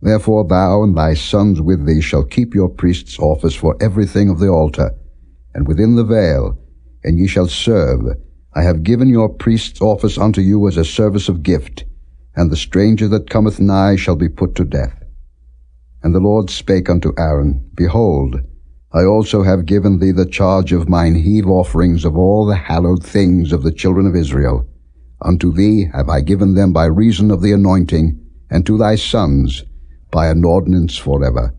Therefore thou and thy sons with thee shall keep your priest's office for everything of the altar, and within the veil, and ye shall serve. I have given your priest's office unto you as a service of gift, and the stranger that cometh nigh shall be put to death. And the Lord spake unto Aaron, Behold, I also have given thee the charge of mine heave offerings of all the hallowed things of the children of Israel. Unto thee have I given them by reason of the anointing, and to thy sons by an ordinance forever.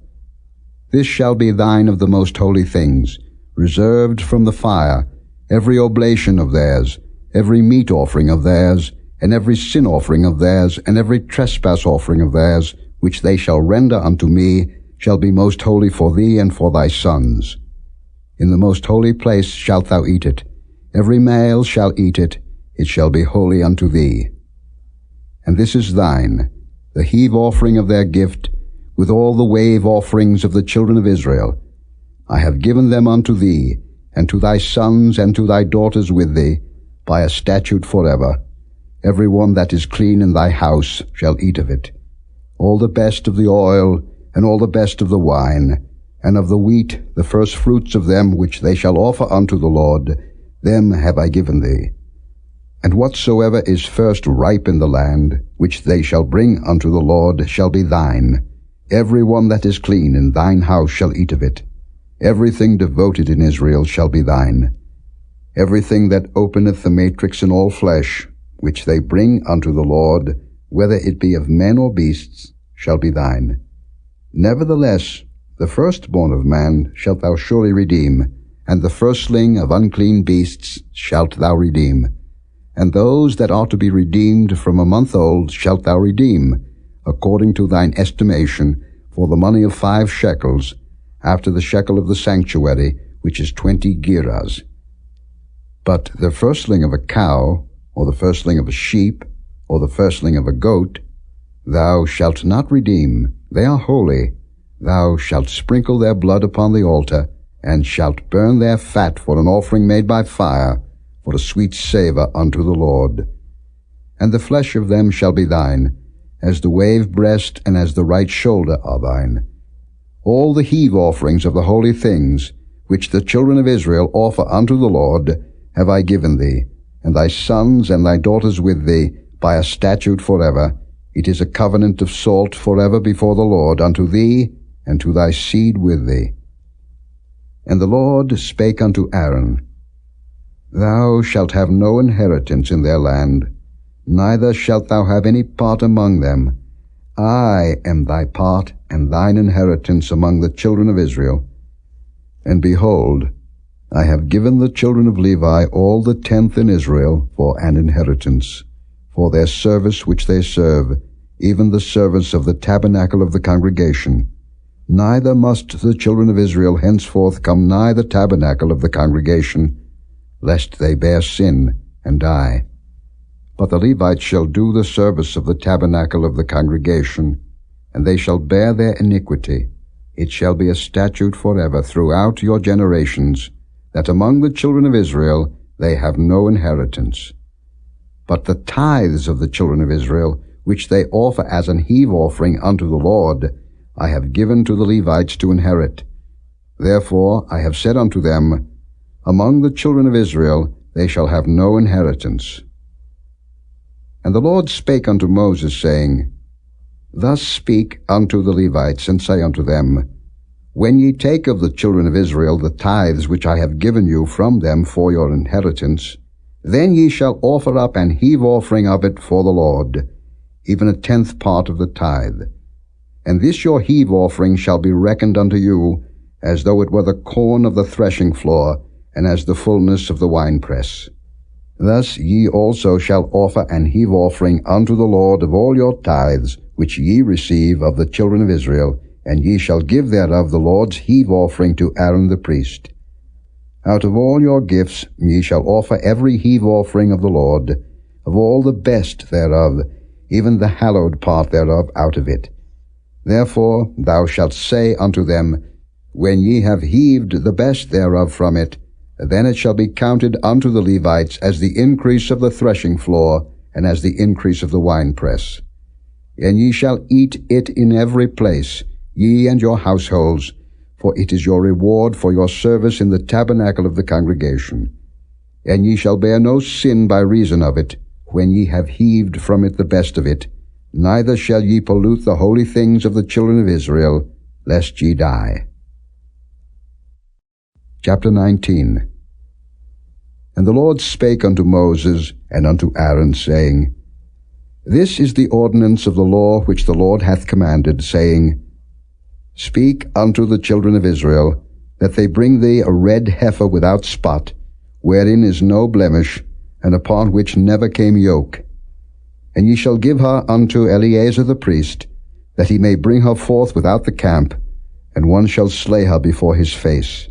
This shall be thine of the most holy things, reserved from the fire, every oblation of theirs, every meat offering of theirs, and every sin offering of theirs, and every trespass offering of theirs, which they shall render unto me, shall be most holy for thee and for thy sons. In the most holy place shalt thou eat it. Every male shall eat it. It shall be holy unto thee. And this is thine, the heave offering of their gift, with all the wave offerings of the children of Israel. I have given them unto thee, and to thy sons and to thy daughters with thee, by a statute forever. Every one that is clean in thy house shall eat of it. All the best of the oil, and all the best of the wine, and of the wheat, the first fruits of them which they shall offer unto the Lord, them have I given thee. And whatsoever is first ripe in the land, which they shall bring unto the Lord, shall be thine. Every one that is clean in thine house shall eat of it. Everything devoted in Israel shall be thine. Everything that openeth the matrix in all flesh, which they bring unto the Lord, whether it be of men or beasts, shall be thine. Nevertheless, the firstborn of man shalt thou surely redeem, and the firstling of unclean beasts shalt thou redeem. And those that are to be redeemed from a month old shalt thou redeem, according to thine estimation, for the money of 5 shekels, after the shekel of the sanctuary, which is 20 gerahs. But the firstling of a cow, or the firstling of a sheep, or the firstling of a goat, thou shalt not redeem. They are holy. Thou shalt sprinkle their blood upon the altar, and shalt burn their fat for an offering made by fire, for a sweet savour unto the Lord. And the flesh of them shall be thine, as the wave breast and as the right shoulder are thine. All the heave offerings of the holy things, which the children of Israel offer unto the Lord, have I given thee, and thy sons and thy daughters with thee, by a statute forever. It is a covenant of salt forever before the Lord, unto thee and to thy seed with thee. And the Lord spake unto Aaron, Thou shalt have no inheritance in their land, neither shalt thou have any part among them. I am thy part and thine inheritance among the children of Israel. And behold, I have given the children of Levi all the 10th in Israel for an inheritance, for their service which they serve, even the service of the tabernacle of the congregation. Neither must the children of Israel henceforth come nigh the tabernacle of the congregation, lest they bear sin and die. But the Levites shall do the service of the tabernacle of the congregation, and they shall bear their iniquity. It shall be a statute forever throughout your generations, that among the children of Israel they have no inheritance. But the tithes of the children of Israel, which they offer as an heave offering unto the Lord, I have given to the Levites to inherit. Therefore I have said unto them, Among the children of Israel they shall have no inheritance. And the Lord spake unto Moses, saying, Thus speak unto the Levites, and say unto them, When ye take of the children of Israel the tithes which I have given you from them for your inheritance, then ye shall offer up an heave offering of it for the Lord, even a 10th part of the tithe. And this your heave offering shall be reckoned unto you, as though it were the corn of the threshing floor, and as the fullness of the winepress. Thus ye also shall offer an heave offering unto the Lord of all your tithes, which ye receive of the children of Israel, and ye shall give thereof the Lord's heave offering to Aaron the priest. Out of all your gifts ye shall offer every heave offering of the Lord, of all the best thereof, even the hallowed part thereof out of it. Therefore thou shalt say unto them, When ye have heaved the best thereof from it, then it shall be counted unto the Levites as the increase of the threshing floor, and as the increase of the winepress. And ye shall eat it in every place, ye and your households, for it is your reward for your service in the tabernacle of the congregation. And ye shall bear no sin by reason of it, when ye have heaved from it the best of it, neither shall ye pollute the holy things of the children of Israel, lest ye die. Chapter 19. And the Lord spake unto Moses and unto Aaron, saying, This is the ordinance of the law which the Lord hath commanded, saying, Speak unto the children of Israel, that they bring thee a red heifer without spot, wherein is no blemish, and upon which never came yoke. And ye shall give her unto Eleazar the priest, that he may bring her forth without the camp, and one shall slay her before his face.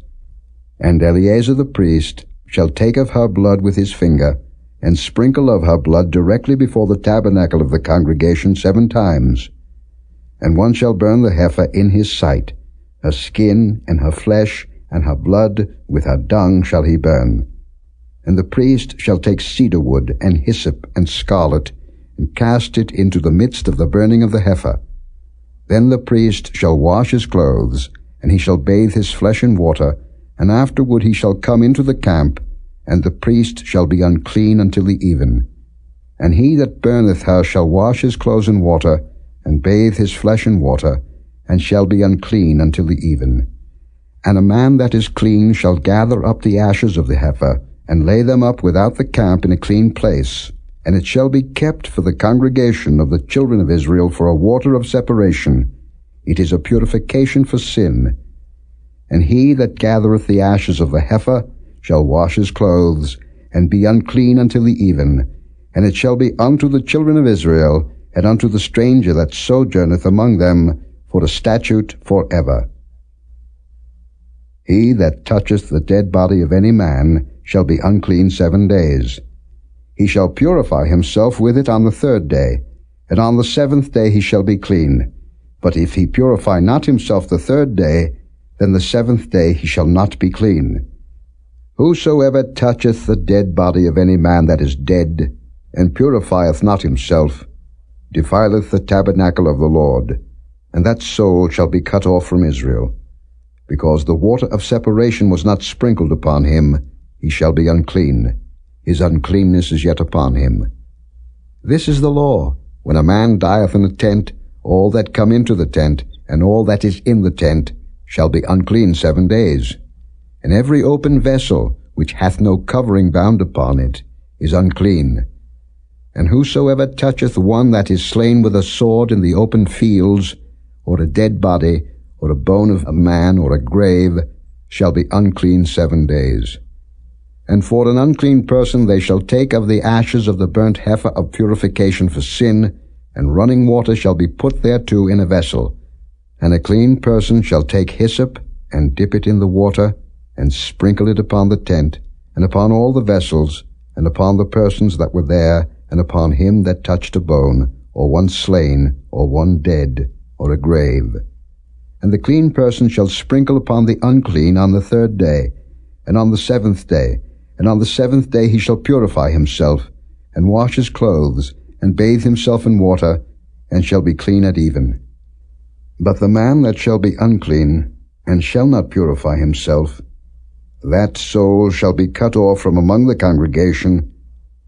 And Eleazar the priest shall take of her blood with his finger, and sprinkle of her blood directly before the tabernacle of the congregation 7 times. And one shall burn the heifer in his sight, her skin and her flesh and her blood with her dung shall he burn. And the priest shall take cedar wood and hyssop and scarlet, and cast it into the midst of the burning of the heifer. Then the priest shall wash his clothes, and he shall bathe his flesh in water, and afterward he shall come into the camp, and the priest shall be unclean until the even. And he that burneth her shall wash his clothes in water, and bathe his flesh in water, and shall be unclean until the even. And a man that is clean shall gather up the ashes of the heifer, and lay them up without the camp in a clean place, and it shall be kept for the congregation of the children of Israel for a water of separation. It is a purification for sin. And he that gathereth the ashes of the heifer shall wash his clothes, and be unclean until the even. And it shall be unto the children of Israel, and unto the stranger that sojourneth among them, for a statute forever. He that toucheth the dead body of any man shall be unclean 7 days. He shall purify himself with it on the 3rd day, and on the 7th day he shall be clean. But if he purify not himself the 3rd day, then the 7th day he shall not be clean. Whosoever toucheth the dead body of any man that is dead, and purifieth not himself, defileth the tabernacle of the Lord, and that soul shall be cut off from Israel. Because the water of separation was not sprinkled upon him, he shall be unclean. His uncleanness is yet upon him. This is the law. When a man dieth in a tent, all that come into the tent, and all that is in the tent, shall be unclean 7 days. And every open vessel, which hath no covering bound upon it, is unclean. And whosoever toucheth one that is slain with a sword in the open fields, or a dead body, or a bone of a man, or a grave, shall be unclean 7 days. And for an unclean person they shall take of the ashes of the burnt heifer of purification for sin, and running water shall be put thereto in a vessel. And a clean person shall take hyssop, and dip it in the water, and sprinkle it upon the tent, and upon all the vessels, and upon the persons that were there, and upon him that touched a bone, or one slain, or one dead, or a grave. And the clean person shall sprinkle upon the unclean on the 3rd day, and on the 7th day, and on the 7th day he shall purify himself, and wash his clothes, and bathe himself in water, and shall be clean at even. But the man that shall be unclean, and shall not purify himself, that soul shall be cut off from among the congregation,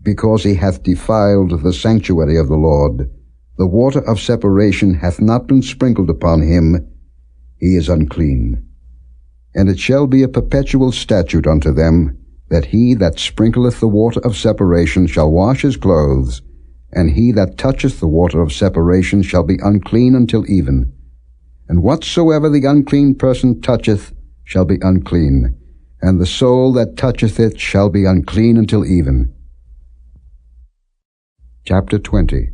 because he hath defiled the sanctuary of the Lord. The water of separation hath not been sprinkled upon him, he is unclean. And it shall be a perpetual statute unto them, that he that sprinkleth the water of separation shall wash his clothes, and he that toucheth the water of separation shall be unclean until even. And whatsoever the unclean person toucheth shall be unclean, and the soul that toucheth it shall be unclean until even. Chapter 20.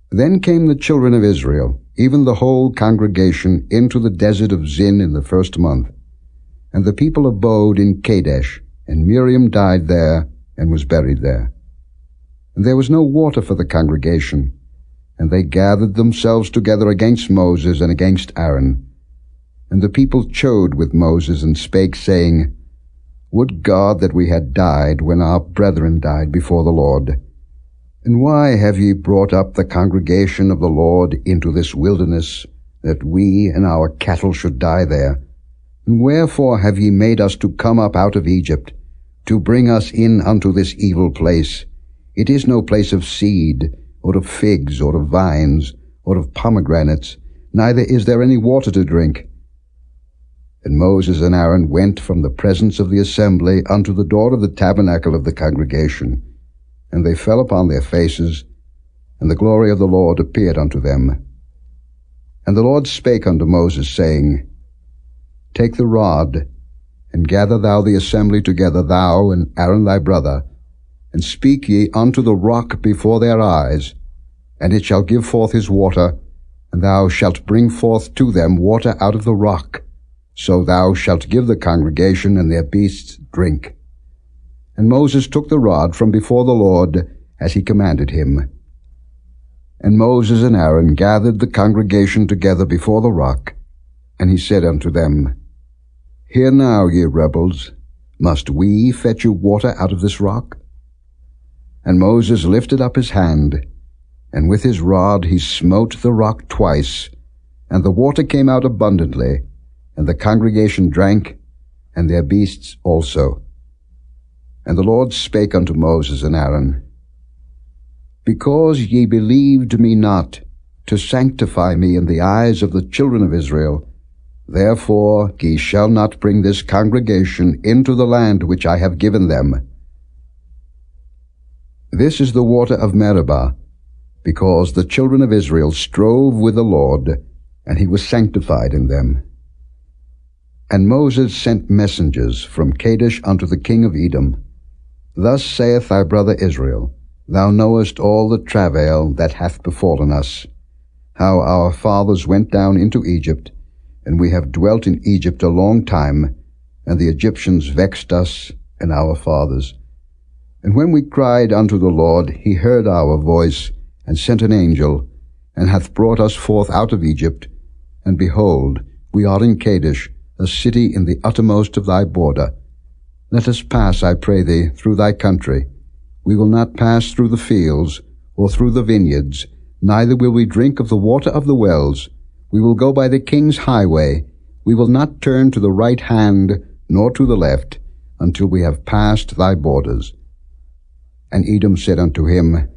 Then came the children of Israel, even the whole congregation, into the desert of Zin in the 1st month. And the people abode in Kadesh, and Miriam died there, and was buried there. And there was no water for the congregation, and they gathered themselves together against Moses and against Aaron. And the people chode with Moses, and spake, saying, Would God that we had died when our brethren died before the Lord! And why have ye brought up the congregation of the Lord into this wilderness, that we and our cattle should die there? And wherefore have ye made us to come up out of Egypt, to bring us in unto this evil place? It is no place of seed, or of figs, or of vines, or of pomegranates, neither is there any water to drink. And Moses and Aaron went from the presence of the assembly unto the door of the tabernacle of the congregation. And they fell upon their faces, and the glory of the Lord appeared unto them. And the Lord spake unto Moses, saying, Take the rod, and gather thou the assembly together, thou and Aaron thy brother, and speak ye unto the rock before their eyes, and it shall give forth his water, and thou shalt bring forth to them water out of the rock. So thou shalt give the congregation and their beasts drink. And Moses took the rod from before the Lord, as he commanded him. And Moses and Aaron gathered the congregation together before the rock, and he said unto them, Hear now, ye rebels, must we fetch you water out of this rock? And Moses lifted up his hand, and with his rod he smote the rock twice, and the water came out abundantly, and the congregation drank, and their beasts also. And the Lord spake unto Moses and Aaron, Because ye believed me not, to sanctify me in the eyes of the children of Israel, therefore ye shall not bring this congregation into the land which I have given them. This is the water of Meribah, because the children of Israel strove with the Lord, and he was sanctified in them. And Moses sent messengers from Kadesh unto the king of Edom. Thus saith thy brother Israel, Thou knowest all the travail that hath befallen us, how our fathers went down into Egypt, and we have dwelt in Egypt a long time, and the Egyptians vexed us and our fathers. And when we cried unto the Lord, he heard our voice, and sent an angel, and hath brought us forth out of Egypt. And behold, we are in Kadesh, a city in the uttermost of thy border. Let us pass, I pray thee, through thy country. We will not pass through the fields, or through the vineyards, neither will we drink of the water of the wells. We will go by the king's highway. We will not turn to the right hand, nor to the left, until we have passed thy borders. And Edom said unto him,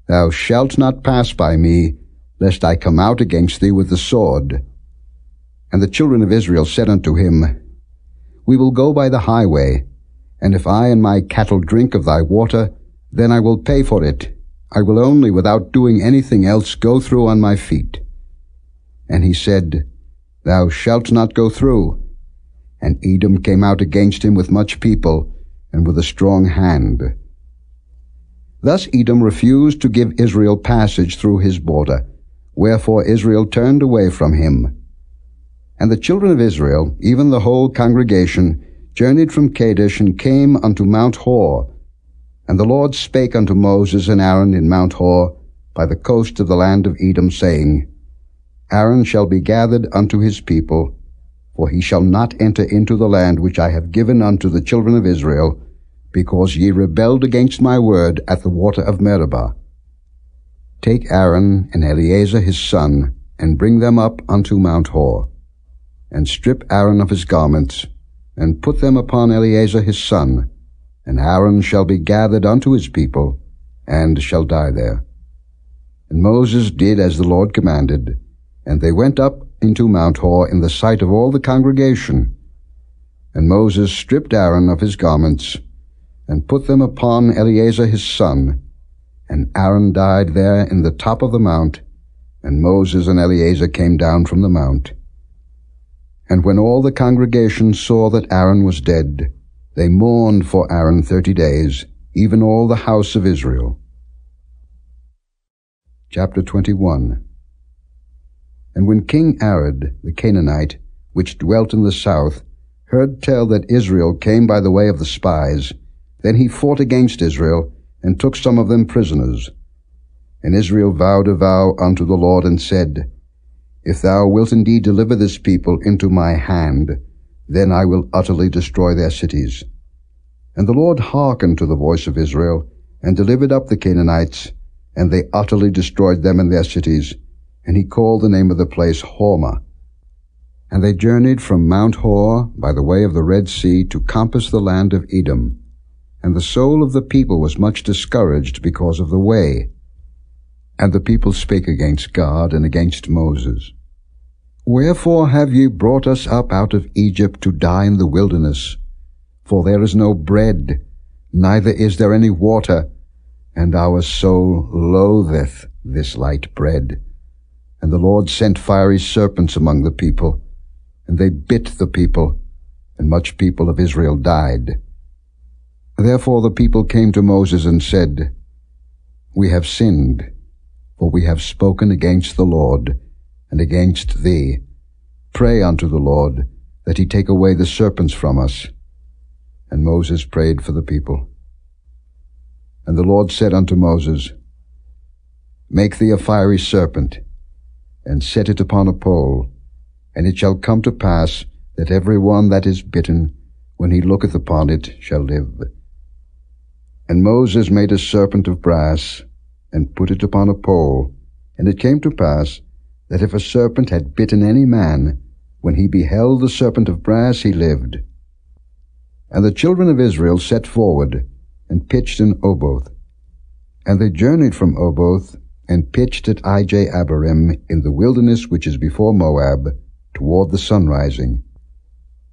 Thou shalt not pass by me, lest I come out against thee with the sword. And the children of Israel said unto him, We will go by the highway, and if I and my cattle drink of thy water, then I will pay for it. I will only, without doing anything else, go through on my feet. And he said, Thou shalt not go through. And Edom came out against him with much people, and with a strong hand. Thus Edom refused to give Israel passage through his border, wherefore Israel turned away from him. And the children of Israel, even the whole congregation, journeyed from Kadesh and came unto Mount Hor. And the Lord spake unto Moses and Aaron in Mount Hor, by the coast of the land of Edom, saying, Aaron shall be gathered unto his people, for he shall not enter into the land which I have given unto the children of Israel, because ye rebelled against my word at the water of Meribah. Take Aaron and Eleazar his son, and bring them up unto Mount Hor, and strip Aaron of his garments, and put them upon Eleazar his son, and Aaron shall be gathered unto his people, and shall die there. And Moses did as the Lord commanded, and they went up into Mount Hor in the sight of all the congregation. And Moses stripped Aaron of his garments, and put them upon Eleazar his son, and Aaron died there in the top of the mount, and Moses and Eleazar came down from the mount. And when all the congregation saw that Aaron was dead, they mourned for Aaron 30 days, even all the house of Israel. Chapter 21. And when King Arad the Canaanite, which dwelt in the south, heard tell that Israel came by the way of the spies, then he fought against Israel, and took some of them prisoners. And Israel vowed a vow unto the Lord, and said, If thou wilt indeed deliver this people into my hand, then I will utterly destroy their cities. And the Lord hearkened to the voice of Israel, and delivered up the Canaanites, and they utterly destroyed them and their cities, and he called the name of the place Hormah. And they journeyed from Mount Hor by the way of the Red Sea to compass the land of Edom. And the soul of the people was much discouraged because of the way. And the people spake against God and against Moses. Wherefore have ye brought us up out of Egypt to die in the wilderness? For there is no bread, neither is there any water, and our soul loatheth this light bread. And the Lord sent fiery serpents among the people, and they bit the people, and much people of Israel died. Therefore the people came to Moses and said, We have sinned, for we have spoken against the Lord, and against thee. Pray unto the Lord, that he take away the serpents from us. And Moses prayed for the people. And the Lord said unto Moses, Make thee a fiery serpent, and set it upon a pole, and it shall come to pass that every one that is bitten, when he looketh upon it, shall live. And Moses made a serpent of brass, and put it upon a pole. And it came to pass, that if a serpent had bitten any man, when he beheld the serpent of brass, he lived. And the children of Israel set forward, and pitched in Oboth. And they journeyed from Oboth, and pitched at Ije-Abarim in the wilderness which is before Moab, toward the sunrising.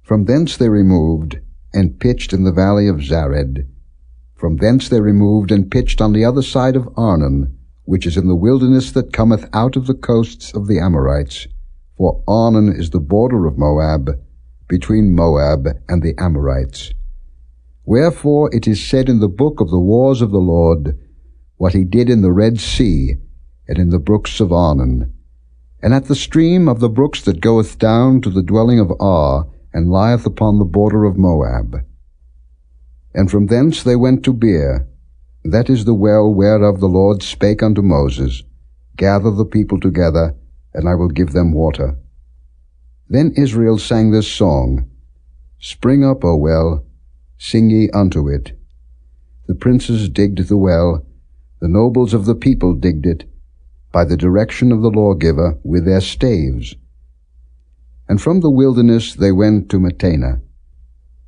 From thence they removed, and pitched in the valley of Zared. From thence they removed and pitched on the other side of Arnon, which is in the wilderness that cometh out of the coasts of the Amorites. For Arnon is the border of Moab, between Moab and the Amorites. Wherefore it is said in the book of the wars of the Lord, what he did in the Red Sea, and in the brooks of Arnon, and at the stream of the brooks that goeth down to the dwelling of Ar, and lieth upon the border of Moab. And from thence they went to Beer, that is the well whereof the Lord spake unto Moses, Gather the people together, and I will give them water. Then Israel sang this song, Spring up, O well, sing ye unto it. The princes digged the well, the nobles of the people digged it, by the direction of the lawgiver with their staves. And from the wilderness they went to Mattanah,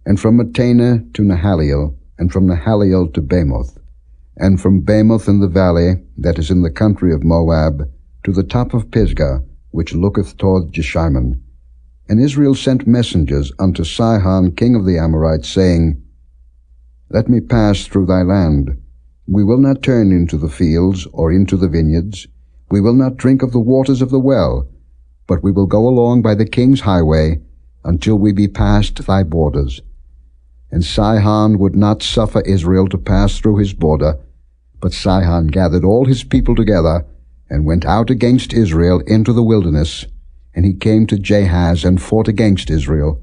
and from Mattanah to Nahaliel, and from Nahaliel to Bamoth, and from Bamoth in the valley that is in the country of Moab, to the top of Pisgah, which looketh toward Jeshimon. And Israel sent messengers unto Sihon king of the Amorites, saying, Let me pass through thy land. We will not turn into the fields or into the vineyards. We will not drink of the waters of the well, but we will go along by the king's highway, until we be past thy borders. And Sihon would not suffer Israel to pass through his border, But Sihon gathered all his people together, and went out against Israel into the wilderness, and he came to Jahaz and fought against Israel.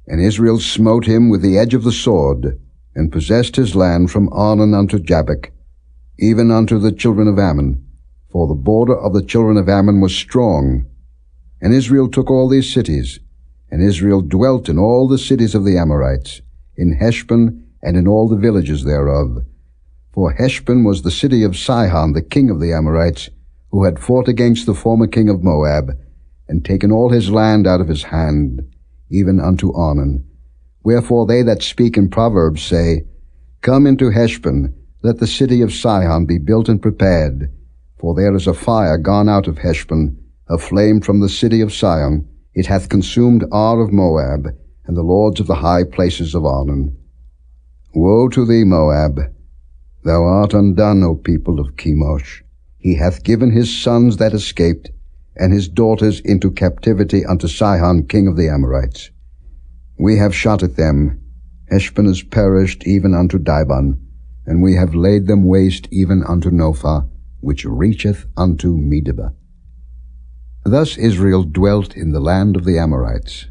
And Israel smote him with the edge of the sword, and possessed his land from Arnon unto Jabbok, even unto the children of Ammon, for the border of the children of Ammon was strong. And Israel took all these cities, and Israel dwelt in all the cities of the Amorites, in Heshbon, and in all the villages thereof. For Heshbon was the city of Sihon the king of the Amorites, who had fought against the former king of Moab, and taken all his land out of his hand, even unto Arnon. Wherefore they that speak in Proverbs say, Come into Heshbon, let the city of Sihon be built and prepared. For there is a fire gone out of Heshbon, a flame from the city of Sion. It hath consumed Ar of Moab, and the lords of the high places of Arnon. Woe to thee, Moab! Thou art undone, O people of Chemosh. He hath given his sons that escaped, and his daughters into captivity unto Sihon king of the Amorites. We have shot at them. Heshbon is perished even unto Dibon, and we have laid them waste even unto Nophah, which reacheth unto Medeba. Thus Israel dwelt in the land of the Amorites.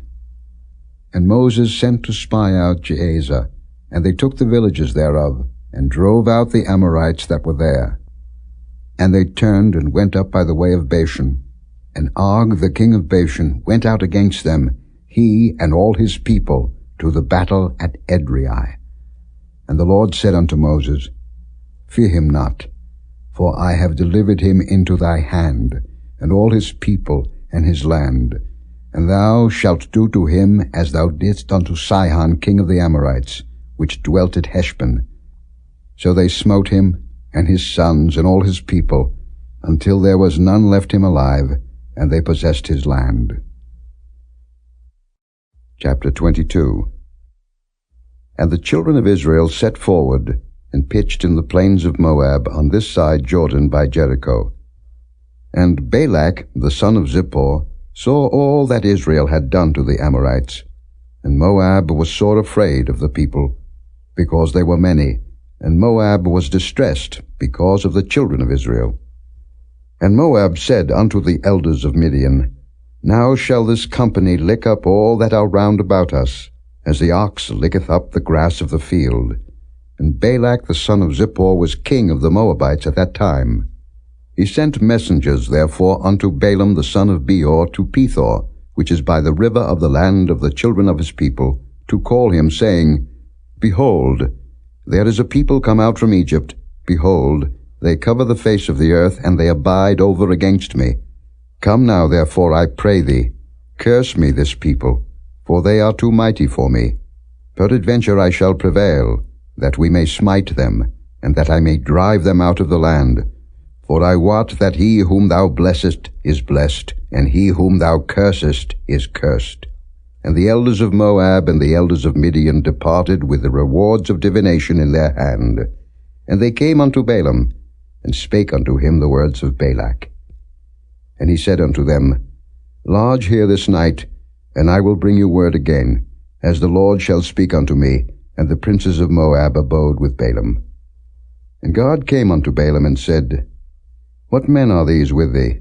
And Moses sent to spy out Jazer, and they took the villages thereof, and drove out the Amorites that were there. And they turned and went up by the way of Bashan. And Og the king of Bashan went out against them, he and all his people, to the battle at Edrei. And the Lord said unto Moses, Fear him not, for I have delivered him into thy hand, and all his people and his land. And thou shalt do to him as thou didst unto Sihon king of the Amorites, which dwelt at Heshbon. So they smote him, and his sons, and all his people, until there was none left him alive, and they possessed his land. Chapter 22. And the children of Israel set forward, and pitched in the plains of Moab on this side Jordan by Jericho. And Balak the son of Zippor saw all that Israel had done to the Amorites, and Moab was sore afraid of the people, because they were many, and Moab was distressed because of the children of Israel. And Moab said unto the elders of Midian, Now shall this company lick up all that are round about us, as the ox licketh up the grass of the field. And Balak the son of Zippor was king of the Moabites at that time. He sent messengers therefore unto Balaam the son of Beor to Pethor, which is by the river of the land of the children of his people, to call him, saying, Behold, there is a people come out from Egypt. Behold, they cover the face of the earth, and they abide over against me. Come now, therefore, I pray thee, curse me this people, for they are too mighty for me. Peradventure I shall prevail, that we may smite them, and that I may drive them out of the land. For I wot that he whom thou blessest is blessed, and he whom thou cursest is cursed. And the elders of Moab and the elders of Midian departed with the rewards of divination in their hand. And they came unto Balaam, and spake unto him the words of Balak. And he said unto them, Lodge here this night, and I will bring you word again, as the Lord shall speak unto me. And the princes of Moab abode with Balaam. And God came unto Balaam, and said, What men are these with thee?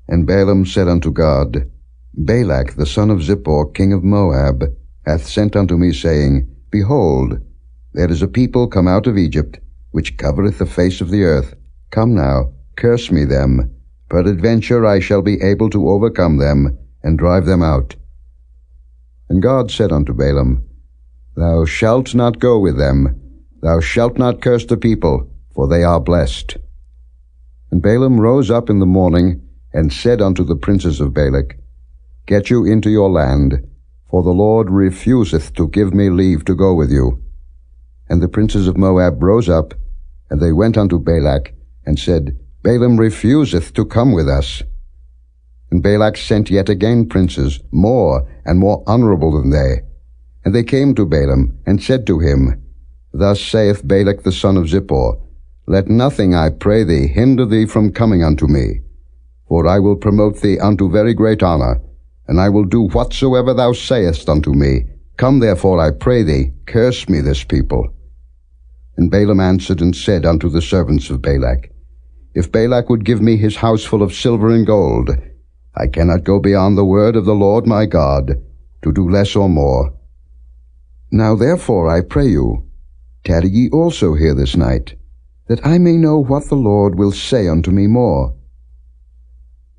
And Balaam said unto God, Balak the son of Zippor, king of Moab, hath sent unto me, saying, Behold, there is a people come out of Egypt, which covereth the face of the earth. Come now, curse me them. Peradventure I shall be able to overcome them, and drive them out. And God said unto Balaam, Thou shalt not go with them. Thou shalt not curse the people, for they are blessed. And Balaam rose up in the morning, and said unto the princes of Balak, Get you into your land, for the Lord refuseth to give me leave to go with you. And the princes of Moab rose up, and they went unto Balak, and said, Balaam refuseth to come with us. And Balak sent yet again princes, more and more honorable than they. And they came to Balaam, and said to him, Thus saith Balak the son of Zippor, Let nothing, I pray thee, hinder thee from coming unto me. For I will promote thee unto very great honor, and I will do whatsoever thou sayest unto me. Come therefore, I pray thee, curse me this people. And Balaam answered and said unto the servants of Balak, If Balak would give me his house full of silver and gold, I cannot go beyond the word of the Lord my God, to do less or more. Now therefore I pray you, tarry ye also here this night, that I may know what the Lord will say unto me more.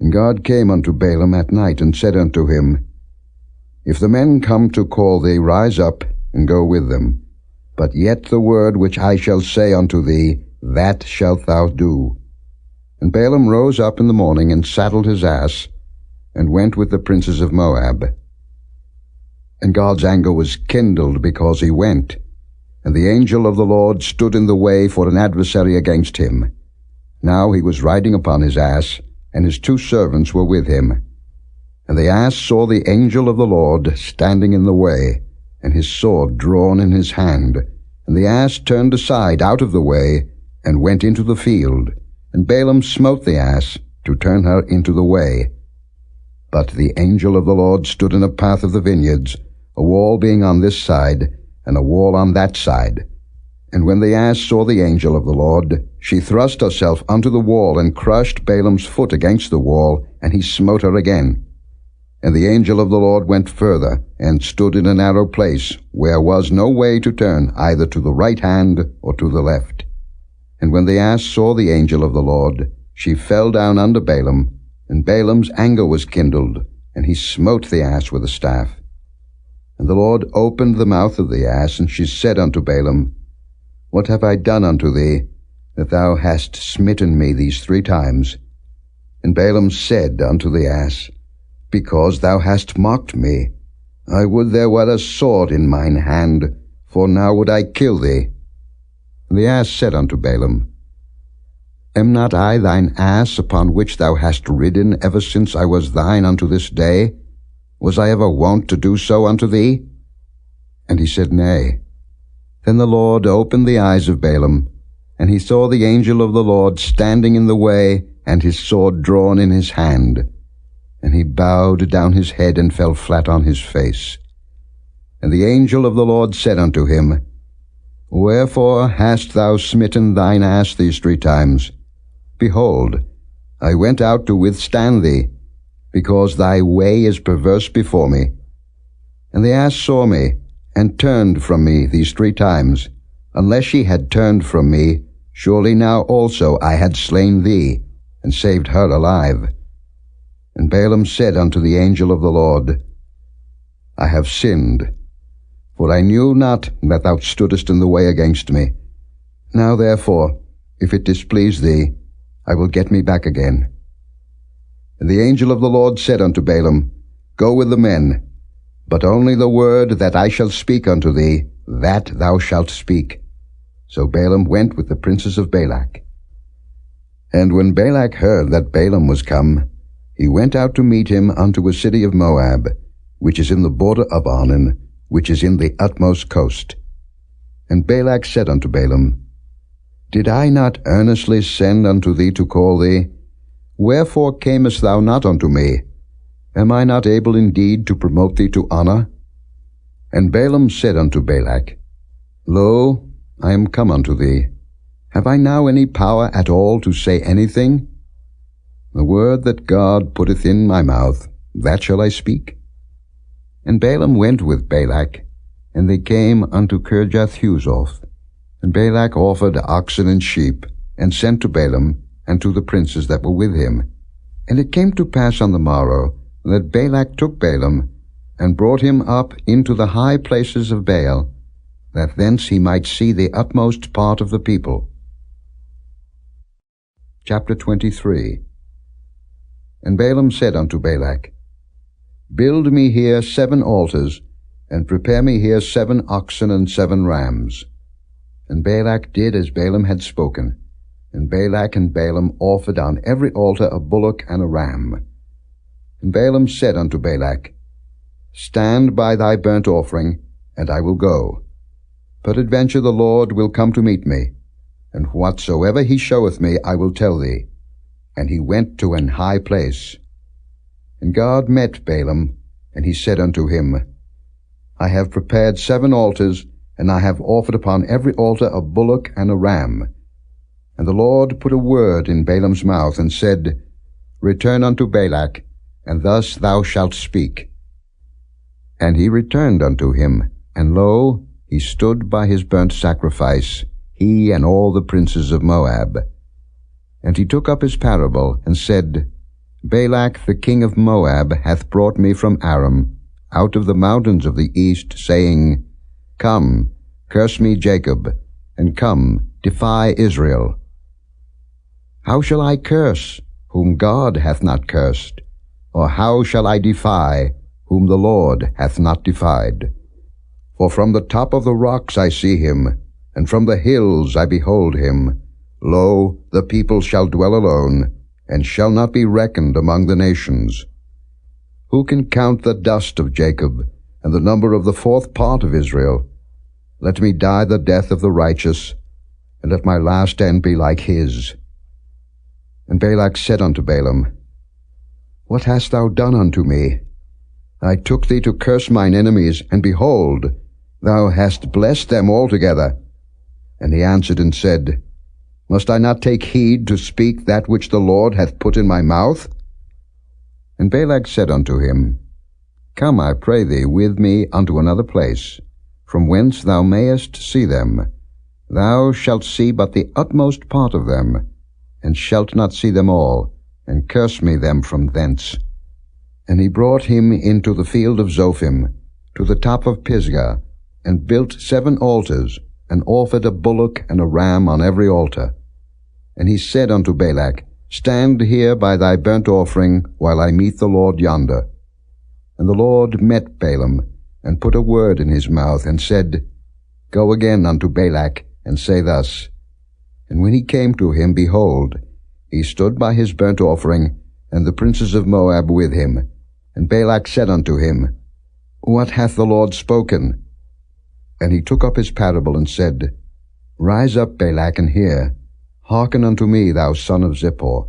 And God came unto Balaam at night, and said unto him, If the men come to call thee, rise up, and go with them. But yet the word which I shall say unto thee, that shalt thou do. And Balaam rose up in the morning, and saddled his ass, and went with the princes of Moab. And God's anger was kindled because he went, and the angel of the Lord stood in the way for an adversary against him. Now he was riding upon his ass, and his 2 servants were with him. And the ass saw the angel of the Lord standing in the way, and his sword drawn in his hand. And the ass turned aside out of the way, and went into the field. And Balaam smote the ass, to turn her into the way. But the angel of the Lord stood in a path of the vineyards, a wall being on this side, and a wall on that side. And when the ass saw the angel of the Lord, she thrust herself unto the wall, and crushed Balaam's foot against the wall, and he smote her again. And the angel of the Lord went further, and stood in a narrow place, where was no way to turn, either to the right hand or to the left. And when the ass saw the angel of the Lord, she fell down under Balaam, and Balaam's anger was kindled, and he smote the ass with a staff. And the Lord opened the mouth of the ass, and she said unto Balaam, What have I done unto thee, that thou hast smitten me these 3 times? And Balaam said unto the ass, Because thou hast mocked me. I would there were a sword in mine hand, for now would I kill thee. And the ass said unto Balaam, Am not I thine ass, upon which thou hast ridden ever since I was thine unto this day? Was I ever wont to do so unto thee? And he said, Nay. Then the Lord opened the eyes of Balaam, and he saw the angel of the Lord standing in the way, and his sword drawn in his hand. And he bowed down his head, and fell flat on his face. And the angel of the Lord said unto him, Wherefore hast thou smitten thine ass these 3 times? Behold, I went out to withstand thee, because thy way is perverse before me. And the ass saw me, and turned from me these 3 times. Unless she had turned from me, surely now also I had slain thee, and saved her alive. And Balaam said unto the angel of the Lord, I have sinned, for I knew not that thou stoodest in the way against me. Now therefore, if it displease thee, I will get me back again. And the angel of the Lord said unto Balaam, Go with the men, but only the word that I shall speak unto thee, that thou shalt speak. So Balaam went with the princes of Balak. And when Balak heard that Balaam was come, he went out to meet him unto a city of Moab, which is in the border of Arnon, which is in the utmost coast. And Balak said unto Balaam, Did I not earnestly send unto thee to call thee? Wherefore camest thou not unto me? Am I not able indeed to promote thee to honor? And Balaam said unto Balak, Lo, I am come unto thee. Have I now any power at all to say anything? The word that God putteth in my mouth, that shall I speak. And Balaam went with Balak, and they came unto Kirjath-Huzoth. And Balak offered oxen and sheep, and sent to Balaam, and to the princes that were with him. And it came to pass on the morrow, that Balak took Balaam, and brought him up into the high places of Baal, that thence he might see the utmost part of the people. Chapter 23. And Balaam said unto Balak, Build me here 7 altars, and prepare me here 7 oxen and 7 rams. And Balak did as Balaam had spoken. And Balak and Balaam offered on every altar a bullock and a ram. And Balaam said unto Balak, Stand by thy burnt offering, and I will go. Peradventure the Lord will come to meet me, and whatsoever he showeth me I will tell thee. And he went to an high place. And God met Balaam, and he said unto him, I have prepared 7 altars, and I have offered upon every altar a bullock and a ram. And the Lord put a word in Balaam's mouth, and said, Return unto Balak, and thus thou shalt speak. And he returned unto him, and lo, he stood by his burnt sacrifice, he and all the princes of Moab. And he took up his parable, and said, Balak the king of Moab hath brought me from Aram, out of the mountains of the east, saying, Come, curse me Jacob, and come, defy Israel. How shall I curse, whom God hath not cursed? Or how shall I defy, whom the Lord hath not defied? For from the top of the rocks I see him, and from the hills I behold him. Lo, the people shall dwell alone, and shall not be reckoned among the nations. Who can count the dust of Jacob, and the number of the fourth part of Israel? Let me die the death of the righteous, and let my last end be like his. And Balak said unto Balaam, What hast thou done unto me? I took thee to curse mine enemies, and behold, thou hast blessed them altogether. And he answered and said, Must I not take heed to speak that which the Lord hath put in my mouth? And Balak said unto him, Come, I pray thee, with me unto another place, from whence thou mayest see them. Thou shalt see but the utmost part of them, and shalt not see them all, and curse me them from thence. And he brought him into the field of Zophim, to the top of Pisgah, and built 7 altars, and offered a bullock and a ram on every altar. And he said unto Balak, Stand here by thy burnt offering, while I meet the Lord yonder. And the Lord met Balaam, and put a word in his mouth, and said, Go again unto Balak, and say thus. And when he came to him, behold, he stood by his burnt offering, and the princes of Moab with him. And Balak said unto him, What hath the Lord spoken? And he took up his parable, and said, Rise up, Balak, and hear. Hearken unto me, thou son of Zippor.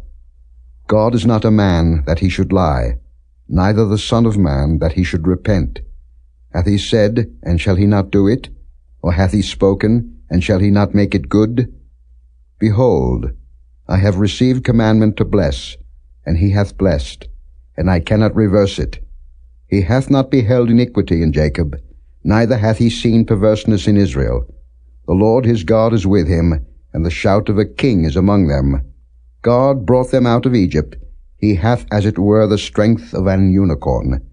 God is not a man that he should lie, neither the son of man that he should repent. Hath he said, and shall he not do it? Or hath he spoken, and shall he not make it good? Behold, I have received commandment to bless, and he hath blessed, and I cannot reverse it. He hath not beheld iniquity in Jacob, neither hath he seen perverseness in Israel. The Lord his God is with him, and the shout of a king is among them. God brought them out of Egypt. He hath as it were the strength of an unicorn.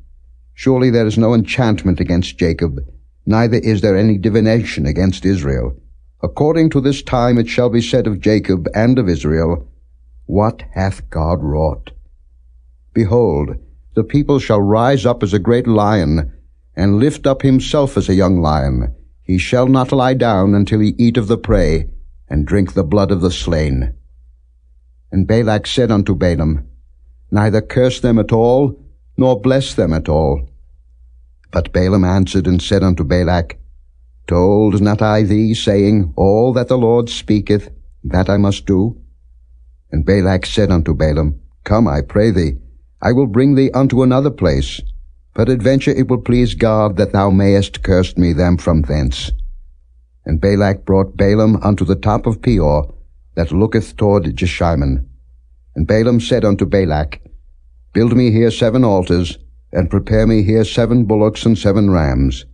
Surely there is no enchantment against Jacob, neither is there any divination against Israel. According to this time it shall be said of Jacob and of Israel, What hath God wrought? Behold, the people shall rise up as a great lion, and lift up himself as a young lion. He shall not lie down until he eat of the prey, and drink the blood of the slain. And Balak said unto Balaam, Neither curse them at all, nor bless them at all. But Balaam answered and said unto Balak, Told not I thee, saying, All that the Lord speaketh, that I must do? And Balak said unto Balaam, Come, I pray thee, I will bring thee unto another place. Peradventure it will please God that thou mayest curse me them from thence. And Balak brought Balaam unto the top of Peor, that looketh toward Jeshimon. And Balaam said unto Balak, Build me here 7 altars, and prepare me here 7 bullocks and 7 rams.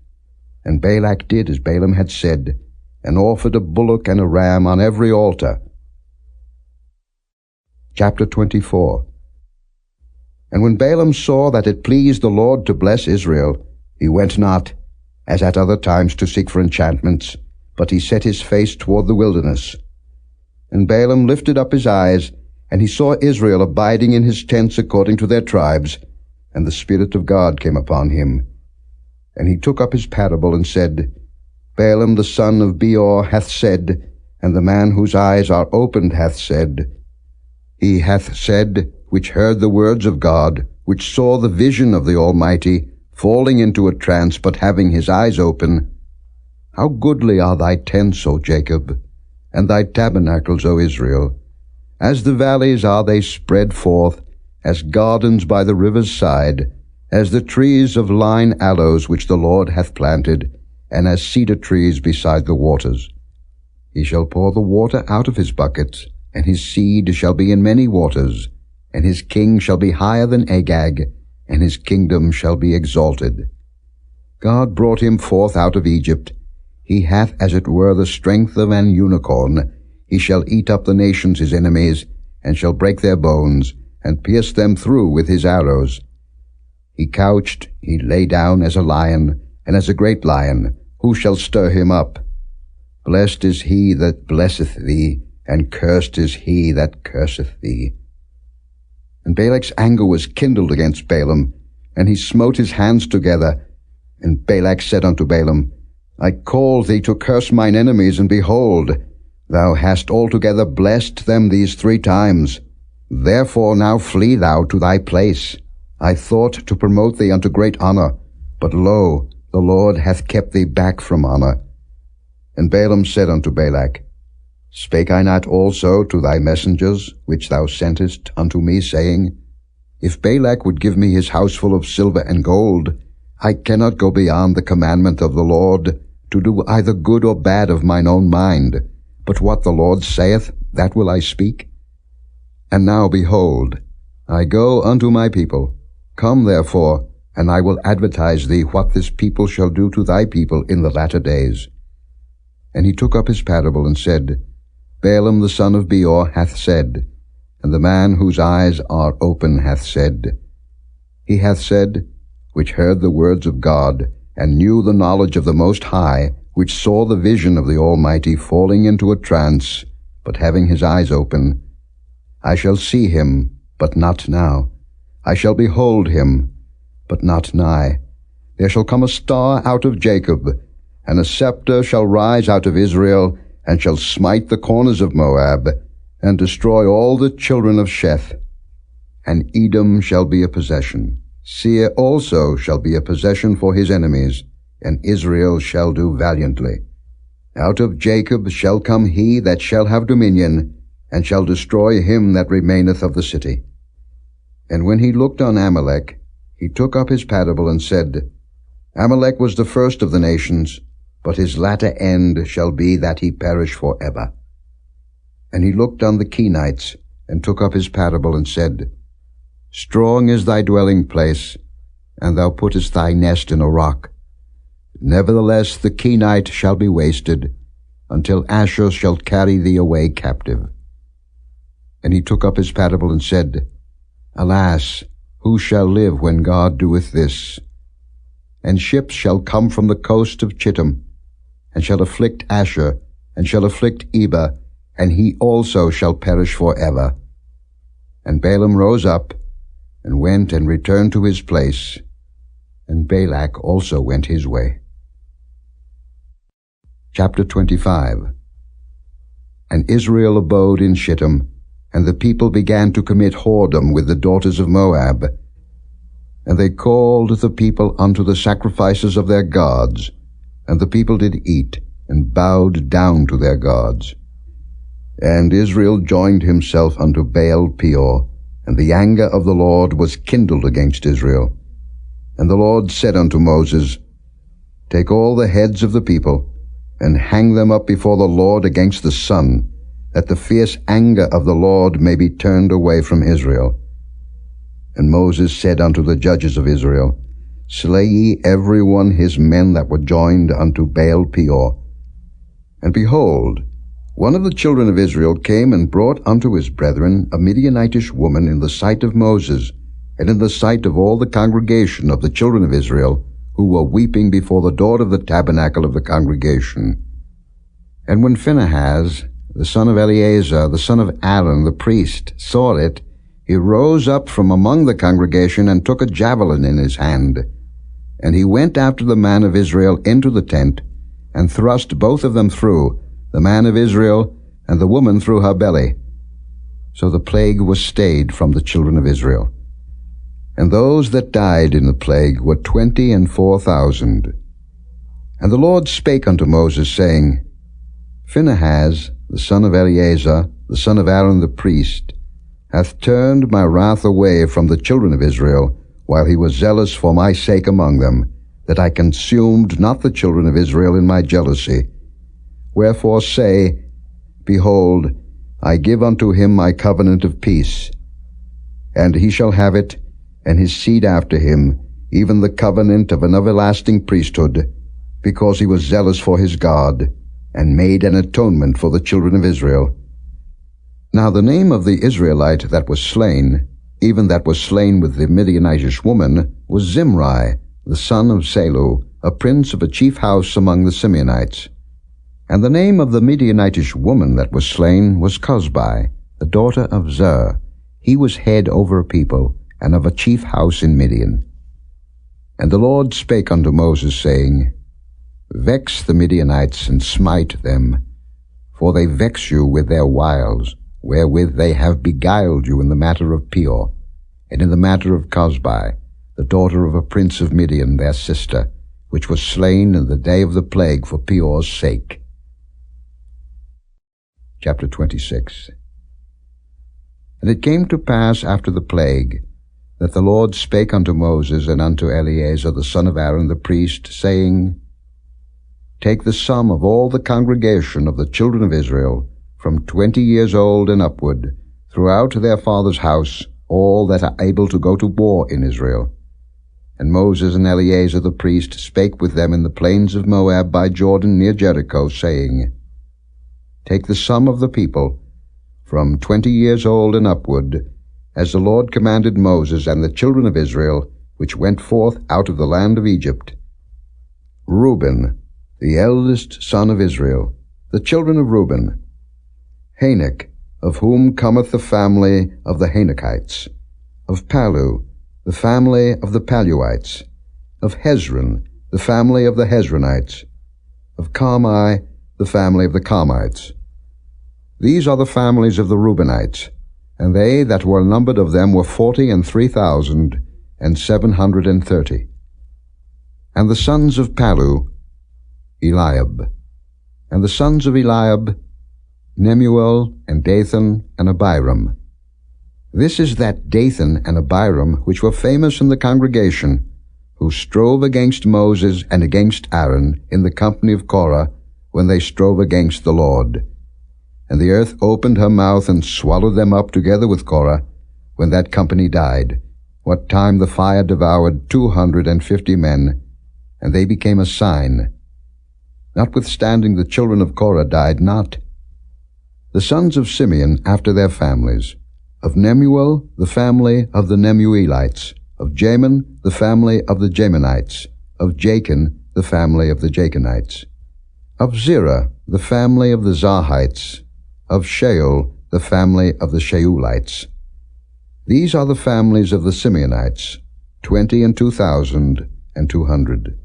And Balak did as Balaam had said, and offered a bullock and a ram on every altar. Chapter 24. And when Balaam saw that it pleased the Lord to bless Israel, he went not, as at other times, to seek for enchantments, but he set his face toward the wilderness. And Balaam lifted up his eyes, and he saw Israel abiding in his tents according to their tribes, and the Spirit of God came upon him. And he took up his parable, and said, Balaam the son of Beor hath said, and the man whose eyes are opened hath said, He hath said, which heard the words of God, which saw the vision of the Almighty, falling into a trance, but having his eyes open, How goodly are thy tents, O Jacob, and thy tabernacles, O Israel! As the valleys are they spread forth, as gardens by the river's side, as the trees of lign aloes which the Lord hath planted, and as cedar trees beside the waters. He shall pour the water out of his buckets, and his seed shall be in many waters, and his king shall be higher than Agag, and his kingdom shall be exalted. God brought him forth out of Egypt. He hath as it were the strength of an unicorn. He shall eat up the nations his enemies, and shall break their bones, and pierce them through with his arrows. He couched, he lay down as a lion, and as a great lion. Who shall stir him up? Blessed is he that blesseth thee, and cursed is he that curseth thee. And Balak's anger was kindled against Balaam, and he smote his hands together. And Balak said unto Balaam, I called thee to curse mine enemies, and behold, thou hast altogether blessed them these 3 times. Therefore now flee thou to thy place. I thought to promote thee unto great honor, but lo, the Lord hath kept thee back from honor. And Balaam said unto Balak, Spake I not also to thy messengers, which thou sentest unto me, saying, If Balak would give me his house full of silver and gold, I cannot go beyond the commandment of the Lord, to do either good or bad of mine own mind, but what the Lord saith, that will I speak. And now, behold, I go unto my people. Come therefore, and I will advertise thee what this people shall do to thy people in the latter days. And he took up his parable, and said, Balaam the son of Beor hath said, and the man whose eyes are open hath said. He hath said, which heard the words of God, and knew the knowledge of the Most High, which saw the vision of the Almighty falling into a trance, but having his eyes open, I shall see him, but not now. I shall behold him, but not nigh. There shall come a star out of Jacob, and a scepter shall rise out of Israel, and shall smite the corners of Moab, and destroy all the children of Sheth. And Edom shall be a possession. Seir also shall be a possession for his enemies, and Israel shall do valiantly. Out of Jacob shall come he that shall have dominion, and shall destroy him that remaineth of the city. And when he looked on Amalek, he took up his parable, and said, Amalek was the first of the nations, but his latter end shall be that he perish for ever. And he looked on the Kenites, and took up his parable, and said, Strong is thy dwelling place, and thou puttest thy nest in a rock. Nevertheless the Kenite shall be wasted, until Asher shall carry thee away captive. And he took up his parable, and said, Alas, who shall live when God doeth this? And ships shall come from the coast of Chittim, and shall afflict Asher, and shall afflict Eber, and he also shall perish for ever. And Balaam rose up, and went and returned to his place, and Balak also went his way. Chapter 25. And Israel abode in Shittim, and the people began to commit whoredom with the daughters of Moab. And they called the people unto the sacrifices of their gods, and the people did eat, and bowed down to their gods. And Israel joined himself unto Baal Peor, and the anger of the Lord was kindled against Israel. And the Lord said unto Moses, Take all the heads of the people, and hang them up before the Lord against the sun, that the fierce anger of the Lord may be turned away from Israel. And Moses said unto the judges of Israel, Slay ye every one his men that were joined unto Baal Peor. And behold, one of the children of Israel came and brought unto his brethren a Midianitish woman in the sight of Moses, and in the sight of all the congregation of the children of Israel, who were weeping before the door of the tabernacle of the congregation. And when Phinehas, the son of Eleazar, the son of Aaron, the priest, saw it, he rose up from among the congregation, and took a javelin in his hand. And he went after the man of Israel into the tent, and thrust both of them through, the man of Israel, and the woman through her belly. So the plague was stayed from the children of Israel. And those that died in the plague were 24,000. And the Lord spake unto Moses, saying, Phinehas, the son of Eleazar, the son of Aaron the priest, hath turned my wrath away from the children of Israel, while he was zealous for my sake among them, that I consumed not the children of Israel in my jealousy. Wherefore say, Behold, I give unto him my covenant of peace, and he shall have it, and his seed after him, even the covenant of an everlasting priesthood, because he was zealous for his God, and made an atonement for the children of Israel. Now the name of the Israelite that was slain, even that was slain with the Midianitish woman, was Zimri, the son of Salu, a prince of a chief house among the Simeonites. And the name of the Midianitish woman that was slain was Cosbi, the daughter of Zer. He was head over a people, and of a chief house in Midian. And the Lord spake unto Moses, saying, Vex the Midianites, and smite them, for they vex you with their wiles, wherewith they have beguiled you in the matter of Peor, and in the matter of Cosbi, the daughter of a prince of Midian, their sister, which was slain in the day of the plague for Peor's sake. Chapter 26. And it came to pass after the plague, that the Lord spake unto Moses and unto Eleazar the son of Aaron the priest, saying, Take the sum of all the congregation of the children of Israel, from 20 years old and upward, throughout their father's house, all that are able to go to war in Israel. And Moses and Eleazar the priest spake with them in the plains of Moab by Jordan near Jericho, saying, Take the sum of the people, from 20 years old and upward, as the Lord commanded Moses and the children of Israel, which went forth out of the land of Egypt. Reuben, the eldest son of Israel, the children of Reuben. Hanok, of whom cometh the family of the Hanokites. Of Palu, the family of the Paluites. Of Hezron, the family of the Hezronites. Of Carmi, the family of the Carmites. These are the families of the Reubenites, and they that were numbered of them were 43,730. And the sons of Palu, Eliab. And the sons of Eliab, Nemuel, and Dathan, and Abiram. This is that Dathan and Abiram which were famous in the congregation, who strove against Moses and against Aaron in the company of Korah, when they strove against the Lord. And the earth opened her mouth and swallowed them up together with Korah, when that company died, what time the fire devoured 250 men, and they became a sign. Notwithstanding the children of Korah died not. The sons of Simeon after their families. Of Nemuel, the family of the Nemuelites. Of Jamin, the family of the Jaminites. Of Jachin, the family of the Jachinites. Of Zerah, the family of the Zarhites. Of Shaul, the family of the Shaulites. These are the families of the Simeonites, 22,200.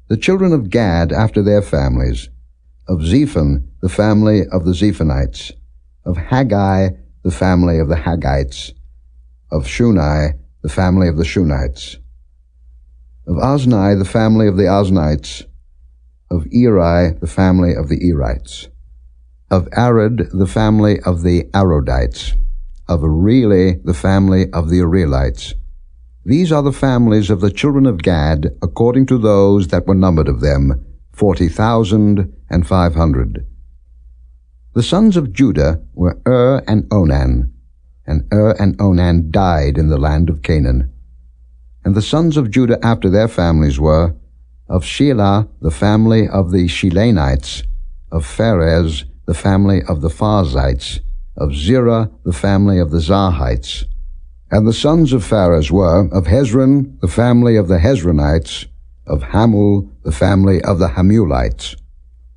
The children of Gad after their families. Of Zephon, the family of the Zephonites. Of Haggai, the family of the Haggites. Of Shuni, the family of the Shunites. Of Ozni, the family of the Oznites. Of Eri, the family of the Erites. Of Arad, the family of the Arodites. Of Areli, the family of the Arelites. These are the families of the children of Gad, according to those that were numbered of them, 40,500. The sons of Judah were and Onan, and and Onan died in the land of Canaan. And the sons of Judah after their families were, of Shelah, the family of the Shilanites. Of Pharez, the family of the Pharzites. Of Zerah, the family of the Zarhites. And the sons of Pharez were, of Hezron, the family of the Hezronites. Of Hamul, the family of the Hamulites.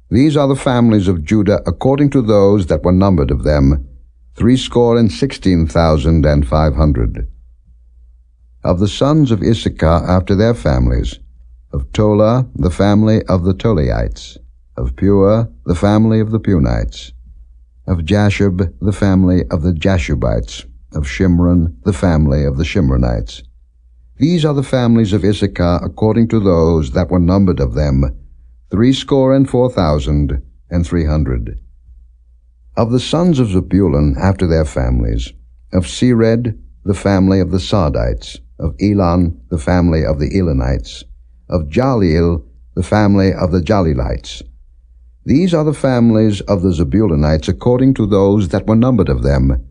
These are the families of Judah according to those that were numbered of them, 16,500. Of the sons of Issachar after their families. Of Tola, the family of the Tolaites. Of Pua, the family of the Punites. Of Jashub, the family of the Jashubites. Of Shimron, the family of the Shimronites. These are the families of Issachar according to those that were numbered of them, 64,300. Of the sons of Zebulun after their families. Of Sered, the family of the Sardites. Of Elon, the family of the Elonites. Of Jaleel, the family of the Jaleelites. These are the families of the Zebulunites according to those that were numbered of them,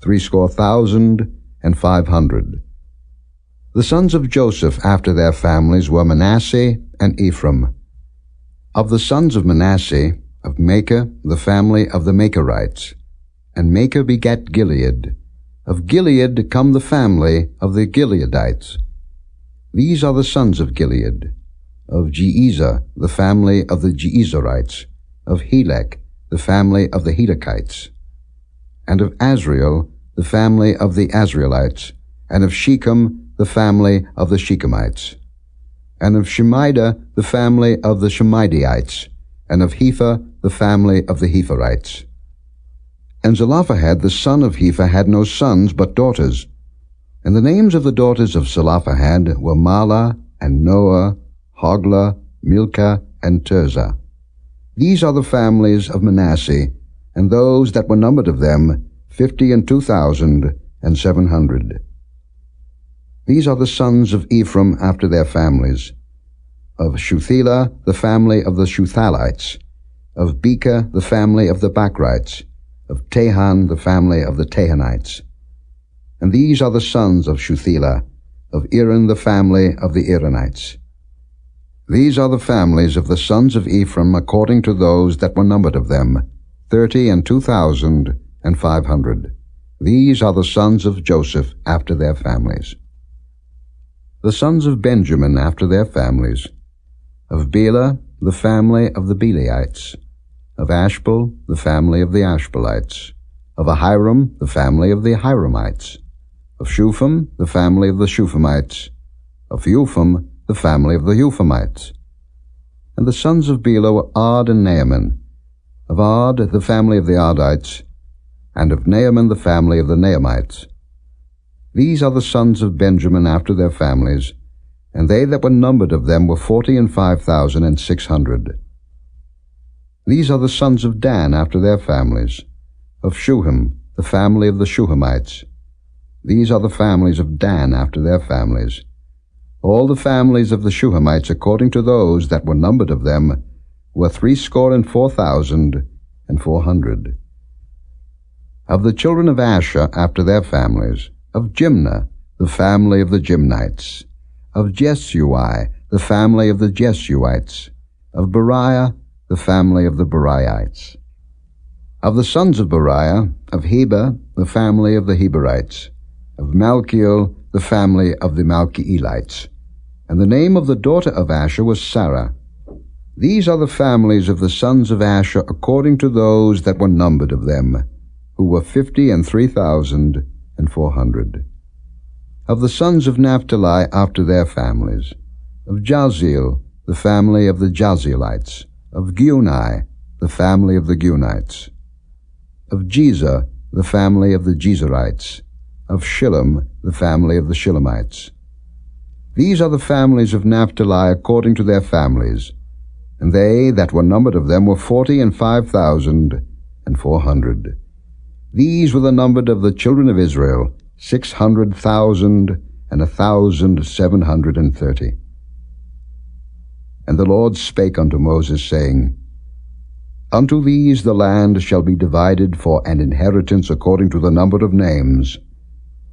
70,500. The sons of Joseph after their families were Manasseh and Ephraim. Of the sons of Manasseh, of Machir, the family of the Machirites. And Machir begat Gilead. Of Gilead come the family of the Gileadites. These are the sons of Gilead. Of Jeezer, the family of the Jeezerites. Of Helek, the family of the Helekites. And of Azriel, the family of the Azrielites. And of Shechem, the family of the Shechemites. And of Shemida, the family of the Shemidaites. And of Hepher, the family of the Hepherites. And Zelophehad the son of Hepher had no sons but daughters. And the names of the daughters of Zelophehad were Mahlah, and Noah, Hoglah, Milcah, and Tirzah. These are the families of Manasseh, and those that were numbered of them, 52,700. These are the sons of Ephraim after their families. Of Shuthelah, the family of the Shuthalites. Of Becher, the family of the Bachrites. Of Tahan, the family of the Tahanites. And these are the sons of Shuthelah, of Iran, the family of the Iranites. These are the families of the sons of Ephraim according to those that were numbered of them, 32,500. These are the sons of Joseph after their families. The sons of Benjamin after their families. Of Bela, the family of the Belaites. Of Ashbel, the family of the Ashbelites. Of Ahiram, the family of the Ahiramites. Of Shupham, the family of the Shuphamites. Of Upham, the family of the Uphamites. And the sons of Bela were Ard and Naaman. Of Ard, the family of the Ardites. And of Naaman, the family of the Naamites. These are the sons of Benjamin after their families, and they that were numbered of them were 45,600. These are the sons of Dan after their families. Of Shuham, the family of the Shuhamites. These are the families of Dan after their families. All the families of the Shuhamites according to those that were numbered of them were 64,400. Of the children of Asher after their families. Of Jimnah, the family of the Jimnites. Of Jesui, the family of the Jesuites. Of Beriah, the family of the Beriites. Of the sons of Beriah, of Heber, the family of the Heberites. Of Malchiel, the family of the Malchielites. And the name of the daughter of Asher was Sarah. These are the families of the sons of Asher according to those that were numbered of them, who were 53,400. Of the sons of Naphtali after their families. Of Jaziel, the family of the Jazielites. Of Guni, the family of the Gunites. Of Jezer, the family of the Jezerites. Of Shillem, the family of the Shillemites. These are the families of Naphtali according to their families, and they that were numbered of them were 45,400. These were the numbered of the children of Israel, 600,1,730. And the Lord spake unto Moses, saying, Unto these the land shall be divided for an inheritance according to the number of names.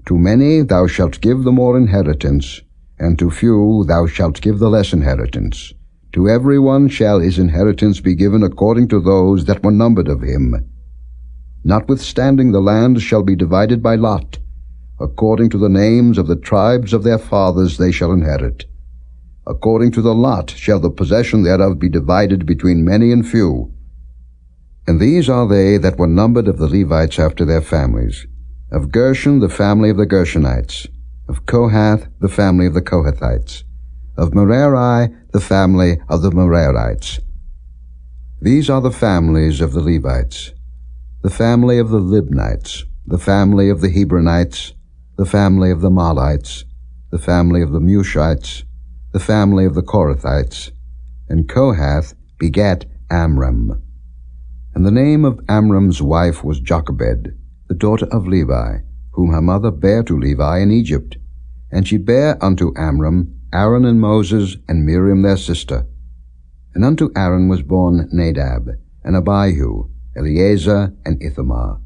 To many thou shalt give the more inheritance, and to few thou shalt give the less inheritance. To every one shall his inheritance be given according to those that were numbered of him. Notwithstanding the land shall be divided by lot. According to the names of the tribes of their fathers they shall inherit. According to the lot shall the possession thereof be divided between many and few. And these are they that were numbered of the Levites after their families. Of Gershon, the family of the Gershonites. Of Kohath, the family of the Kohathites. Of Merari, the family of the Merarites. These are the families of the Levites. The family of the Libnites, the family of the Hebronites, the family of the Mahlites, the family of the Mushites, the family of the Korathites. And Kohath begat Amram. And the name of Amram's wife was Jochebed, the daughter of Levi, whom her mother bare to Levi in Egypt. And she bare unto Amram Aaron and Moses and Miriam their sister. And unto Aaron was born Nadab, and Abihu, Eleazar, and Ithamar.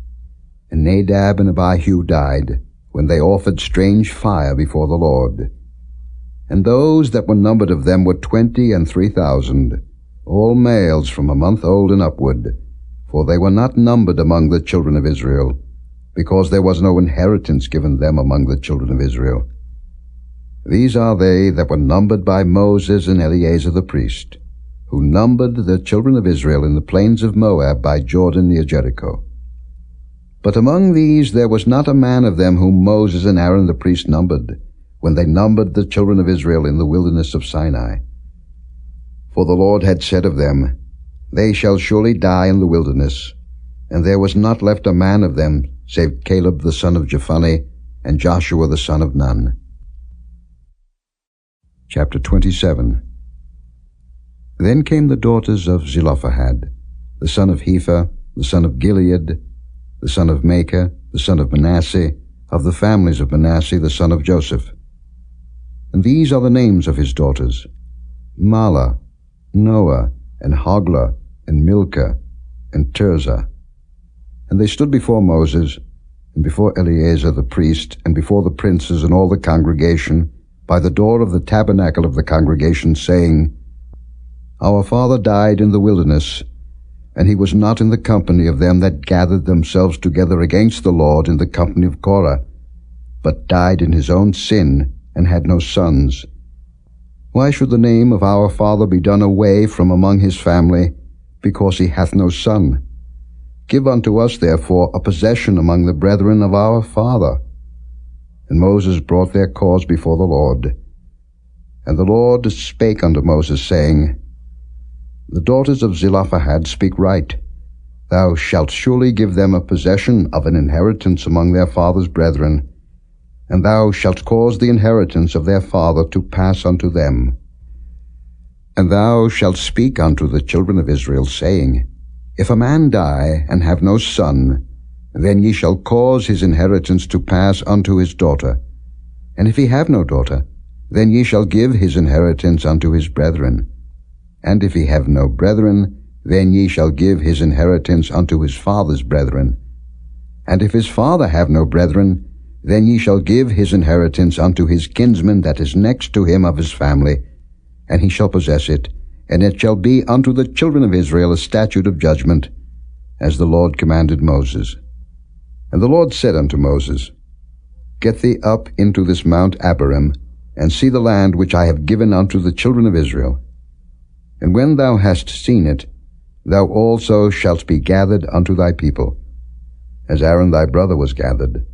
And Nadab and Abihu died, when they offered strange fire before the Lord. And those that were numbered of them were 23,000, all males from a month old and upward, for they were not numbered among the children of Israel, because there was no inheritance given them among the children of Israel. These are they that were numbered by Moses and Eleazar the priest, who numbered the children of Israel in the plains of Moab by Jordan near Jericho. But among these there was not a man of them whom Moses and Aaron the priest numbered, when they numbered the children of Israel in the wilderness of Sinai. For the Lord had said of them, They shall surely die in the wilderness, and there was not left a man of them, save Caleb the son of Jephunneh, and Joshua the son of Nun. Chapter 27. Then came the daughters of Zelophehad, the son of Hepher, the son of Gilead, the son of Machir, the son of Manasseh, of the families of Manasseh, the son of Joseph. And these are the names of his daughters: Mahlah, Noah, and Hoglah, and Milcah, and Tirzah. And they stood before Moses, and before Eleazar the priest, and before the princes and all the congregation, by the door of the tabernacle of the congregation, saying, Our father died in the wilderness, and he was not in the company of them that gathered themselves together against the Lord in the company of Korah, but died in his own sin, and had no sons. Why should the name of our father be done away from among his family, because he hath no son? Give unto us therefore a possession among the brethren of our father. And Moses brought their cause before the Lord. And the Lord spake unto Moses, saying, The daughters of Zelophehad speak right. Thou shalt surely give them a possession of an inheritance among their father's brethren, and thou shalt cause the inheritance of their father to pass unto them. And thou shalt speak unto the children of Israel, saying, If a man die, and have no son, then ye shall cause his inheritance to pass unto his daughter. And if he have no daughter, then ye shall give his inheritance unto his brethren. And if he have no brethren, then ye shall give his inheritance unto his father's brethren. And if his father have no brethren, then ye shall give his inheritance unto his kinsman that is next to him of his family, and he shall possess it, and it shall be unto the children of Israel a statute of judgment, as the Lord commanded Moses. And the Lord said unto Moses, Get thee up into this Mount Abarim, and see the land which I have given unto the children of Israel. And when thou hast seen it, thou also shalt be gathered unto thy people, as Aaron thy brother was gathered.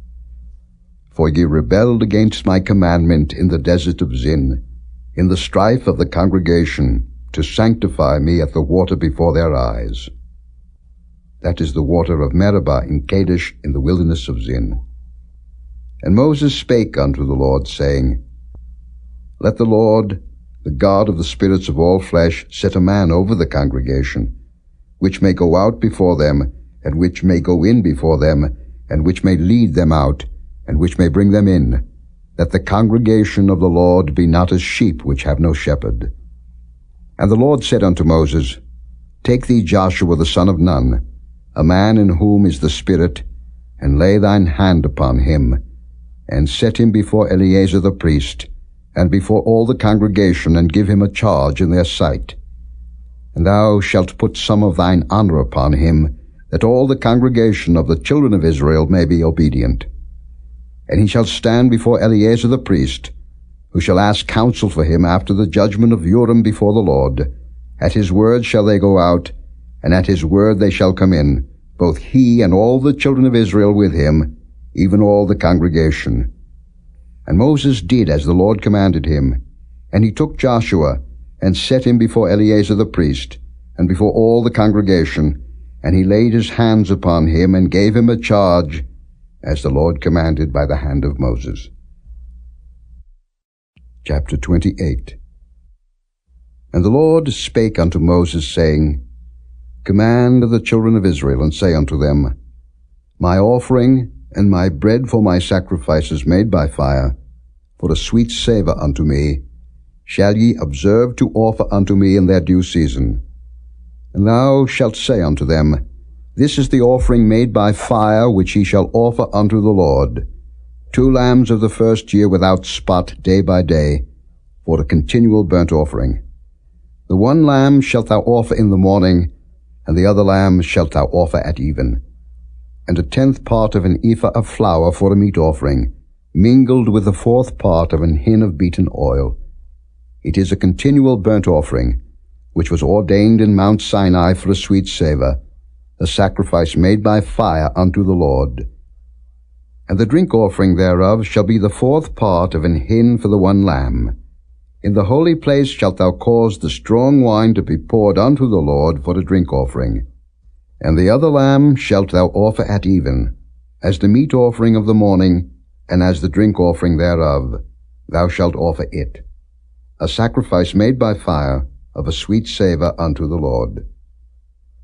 For ye rebelled against my commandment in the desert of Zin, in the strife of the congregation, to sanctify me at the water before their eyes. That is the water of Meribah in Kadesh in the wilderness of Zin. And Moses spake unto the Lord, saying, Let the Lord, the God of the spirits of all flesh, set a man over the congregation, which may go out before them, and which may go in before them, and which may lead them out, and which may bring them in, that the congregation of the Lord be not as sheep which have no shepherd. And the Lord said unto Moses, Take thee Joshua the son of Nun, a man in whom is the Spirit, and lay thine hand upon him, and set him before Eleazar the priest, and before all the congregation, and give him a charge in their sight. And thou shalt put some of thine honor upon him, that all the congregation of the children of Israel may be obedient. And he shall stand before Eleazar the priest, who shall ask counsel for him after the judgment of Urim before the Lord. At his word shall they go out, and at his word they shall come in, both he and all the children of Israel with him, even all the congregation. And Moses did as the Lord commanded him, and he took Joshua, and set him before Eleazar the priest, and before all the congregation, and he laid his hands upon him, and gave him a charge, as the Lord commanded by the hand of Moses. Chapter 28. And the Lord spake unto Moses, saying, Command the children of Israel, and say unto them, My offering and my bread for my sacrifices made by fire, for a sweet savour unto me, shall ye observe to offer unto me in their due season. And thou shalt say unto them, This is the offering made by fire which ye shall offer unto the Lord, 2 lambs of the first year without spot day by day, for a continual burnt offering. The 1 lamb shalt thou offer in the morning, and the other lamb shalt thou offer at even. And a 10th part of an ephah of flour for a meat offering, mingled with the 4th part of an hin of beaten oil. It is a continual burnt offering, which was ordained in Mount Sinai for a sweet savour, a sacrifice made by fire unto the Lord. And the drink offering thereof shall be the 4th part of an hin for the 1 lamb. In the holy place shalt thou cause the strong wine to be poured unto the Lord for a drink offering. And the other lamb shalt thou offer at even, as the meat offering of the morning, and as the drink offering thereof, thou shalt offer it, a sacrifice made by fire, of a sweet savour unto the Lord.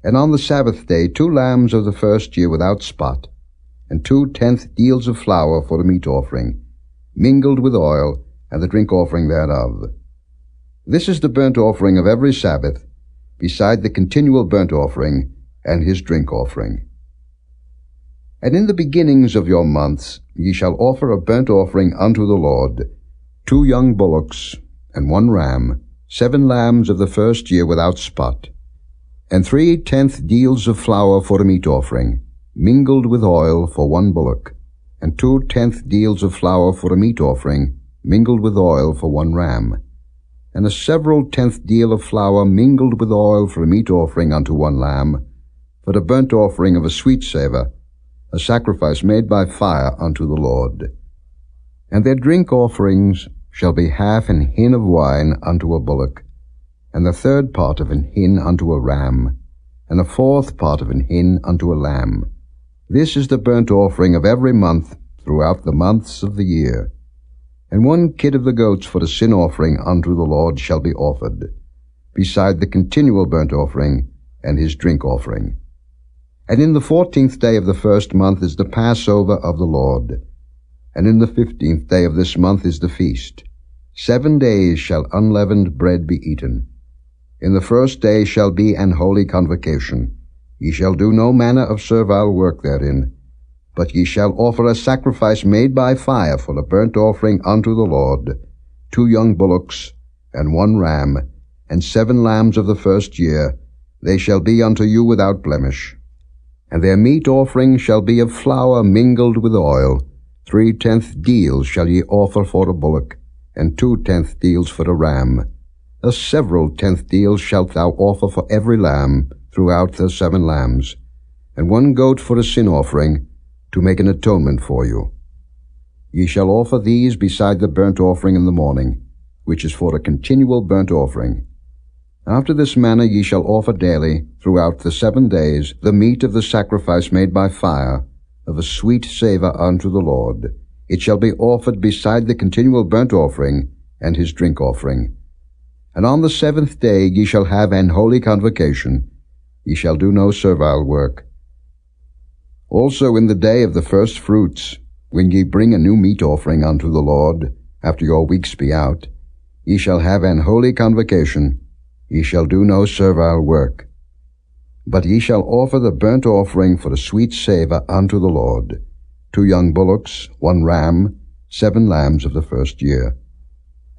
And on the Sabbath day 2 lambs of the first year without spot, and 2 tenth deals of flour for a meat offering, mingled with oil, and the drink offering thereof. This is the burnt offering of every Sabbath, beside the continual burnt offering, and his drink offering. And in the beginnings of your months ye shall offer a burnt offering unto the Lord, 2 young bullocks, and 1 ram, 7 lambs of the first year without spot, and 3 tenth deals of flour for a meat offering, mingled with oil for 1 bullock, and 2 tenth deals of flour for a meat offering, mingled with oil for 1 ram, and a several 10th deal of flour mingled with oil for a meat offering unto 1 lamb, for a burnt offering of a sweet savour, a sacrifice made by fire unto the Lord. And their drink offerings shall be half an hin of wine unto a bullock, and the 3rd part of an hin unto a ram, and the 4th part of an hin unto a lamb. This is the burnt offering of every month throughout the months of the year. And 1 kid of the goats for a sin offering unto the Lord shall be offered, beside the continual burnt offering and his drink offering. And in the 14th day of the 1st month is the Passover of the Lord, and in the 15th day of this month is the feast. 7 days shall unleavened bread be eaten. In the 1st day shall be an holy convocation. Ye shall do no manner of servile work therein, but ye shall offer a sacrifice made by fire for a burnt offering unto the Lord, 2 young bullocks, and 1 ram, and 7 lambs of the first year. They shall be unto you without blemish. And their meat offering shall be of flour mingled with oil. 3 tenth deals shall ye offer for a bullock, and 2 tenth deals for a ram. A several 10th deals shalt thou offer for every lamb throughout the 7 lambs, and 1 goat for a sin offering, to make an atonement for you. Ye shall offer these beside the burnt offering in the morning, which is for a continual burnt offering. After this manner ye shall offer daily, throughout the 7 days, the meat of the sacrifice made by fire, of a sweet savour unto the Lord. It shall be offered beside the continual burnt offering, and his drink offering. And on the 7th day ye shall have an holy convocation. Ye shall do no servile work. Also in the day of the first fruits, when ye bring a new meat offering unto the Lord, after your weeks be out, ye shall have an holy convocation. Ye shall do no servile work. But ye shall offer the burnt offering for a sweet savour unto the Lord, 2 young bullocks, 1 ram, 7 lambs of the first year.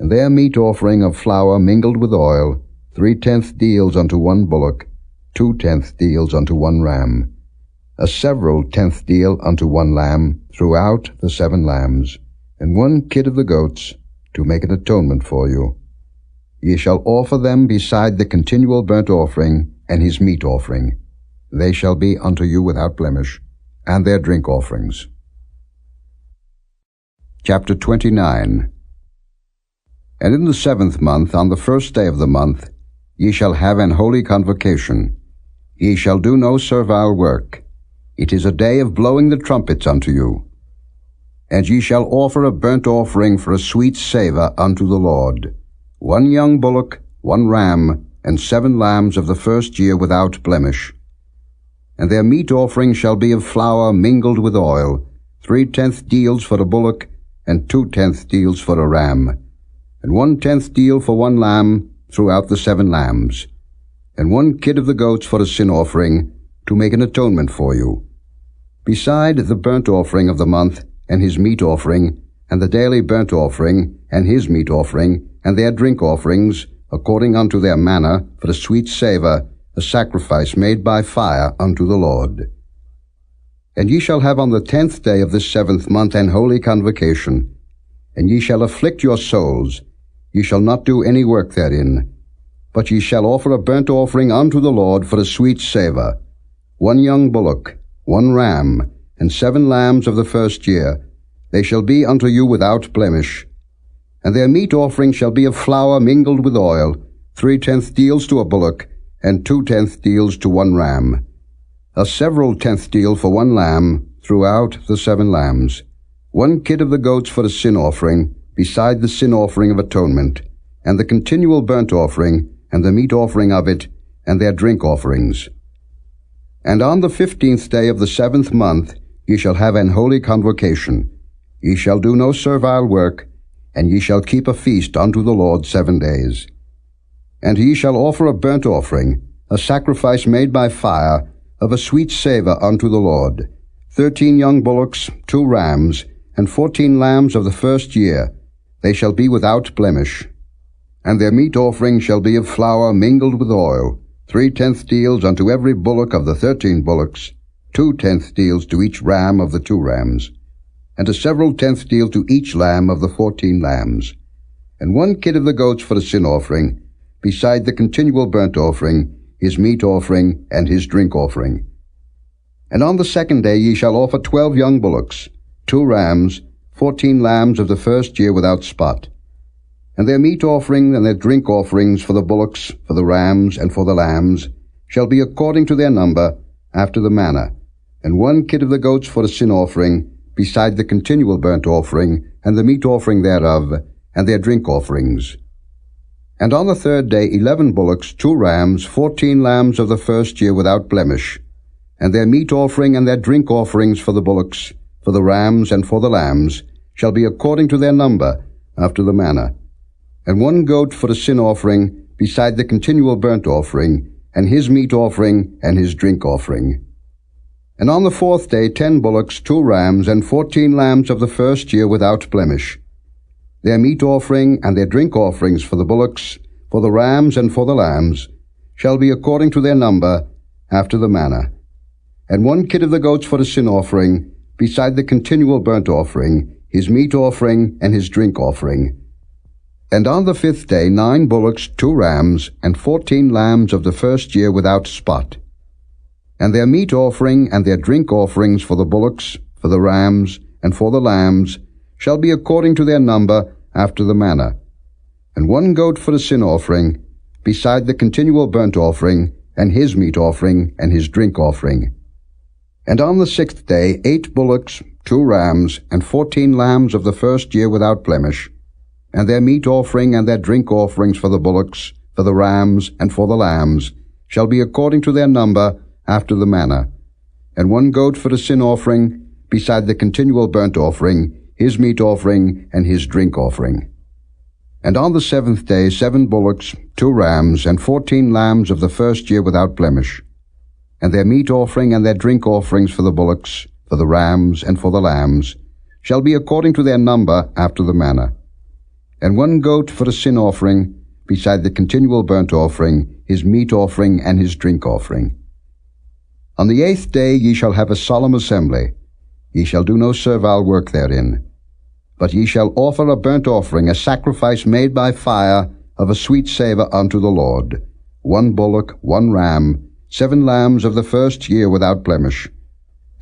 And their meat offering of flour mingled with oil, 3 tenth deals unto 1 bullock, 2 tenth deals unto 1 ram, a several 10th deal unto 1 lamb throughout the 7 lambs, and 1 kid of the goats, to make an atonement for you. Ye shall offer them beside the continual burnt offering and his meat offering. They shall be unto you without blemish, and their drink offerings. Chapter 29. And in the 7th month, on the 1st day of the month, ye shall have an holy convocation. Ye shall do no servile work. It is a day of blowing the trumpets unto you. And ye shall offer a burnt offering for a sweet savour unto the Lord, 1 young bullock, 1 ram, and 7 lambs of the first year without blemish. And their meat offering shall be of flour mingled with oil, 3 tenth deals for a bullock, and 2 tenth deals for a ram, and 1/10 deal for 1 lamb throughout the 7 lambs, and 1 kid of the goats for a sin offering, to make an atonement for you. Beside the burnt offering of the month, and his meat offering, and the daily burnt offering, and his meat offering, and their drink offerings, according unto their manner, for a sweet savour, a sacrifice made by fire unto the Lord. And ye shall have on the 10th day of this 7th month an holy convocation, and ye shall afflict your souls, ye shall not do any work therein. But ye shall offer a burnt offering unto the Lord for a sweet savour, 1 young bullock, 1 ram, and 7 lambs of the first year. They shall be unto you without blemish. And their meat offering shall be of flour mingled with oil, 3/10 deals to a bullock, and 2/10 deals to 1 ram. A several 10th deal for 1 lamb throughout the 7 lambs. 1 kid of the goats for a sin offering, beside the sin offering of atonement, and the continual burnt offering, and the meat offering of it, and their drink offerings. And on the 15th day of the 7th month ye shall have an holy convocation. Ye shall do no servile work, and ye shall keep a feast unto the Lord 7 days. And ye shall offer a burnt offering, a sacrifice made by fire, of a sweet savour unto the Lord, 13 young bullocks, 2 rams, and 14 lambs of the first year. They shall be without blemish. And their meat offering shall be of flour mingled with oil, 3/10 deals unto every bullock of the 13 bullocks, 2/10 deals to each ram of the 2 rams, and a several 10th deal to each lamb of the 14 lambs, and 1 kid of the goats for a sin offering, beside the continual burnt offering, his meat offering, and his drink offering. And on the 2nd day ye shall offer 12 young bullocks, 2 rams, 14 lambs of the first year without spot. And their meat offering and their drink offerings for the bullocks, for the rams, and for the lambs, shall be according to their number, after the manner, and 1 kid of the goats for a sin offering, beside the continual burnt offering, and the meat offering thereof, and their drink offerings. And on the 3rd day 11 bullocks, 2 rams, 14 lambs of the first year without blemish, and their meat offering and their drink offerings for the bullocks, for the rams, and for the lambs, shall be according to their number, after the manner. And 1 goat for a sin offering, beside the continual burnt offering, and his meat offering, and his drink offering. And on the 4th day 10 bullocks, 2 rams, and 14 lambs of the first year without blemish. Their meat offering and their drink offerings for the bullocks, for the rams, and for the lambs, shall be according to their number, after the manner. And 1 kid of the goats for a sin offering, beside the continual burnt offering, his meat offering, and his drink offering. And on the 5th day 9 bullocks, 2 rams, and 14 lambs of the first year without spot. And their meat offering and their drink offerings for the bullocks, for the rams, and for the lambs, shall be according to their number, after the manner. And 1 goat for a sin offering, beside the continual burnt offering, and his meat offering, and his drink offering. And on the 6th day 8 bullocks, 2 rams, and 14 lambs of the first year without blemish, and their meat offering and their drink offerings for the bullocks, for the rams, and for the lambs, shall be according to their number, after the manner. And 1 goat for a sin offering, beside the continual burnt offering, his meat offering, and his drink offering. And on the 7th day 7 bullocks, 2 rams, and 14 lambs of the first year without blemish, and their meat offering and their drink offerings for the bullocks, for the rams, and for the lambs, shall be according to their number, after the manner. And 1 goat for a sin offering, beside the continual burnt offering, his meat offering, and his drink offering. On the 8th day ye shall have a solemn assembly. Ye shall do no servile work therein. But ye shall offer a burnt offering, a sacrifice made by fire, of a sweet savour unto the Lord, 1 bullock, 1 ram, 7 lambs of the first year without blemish.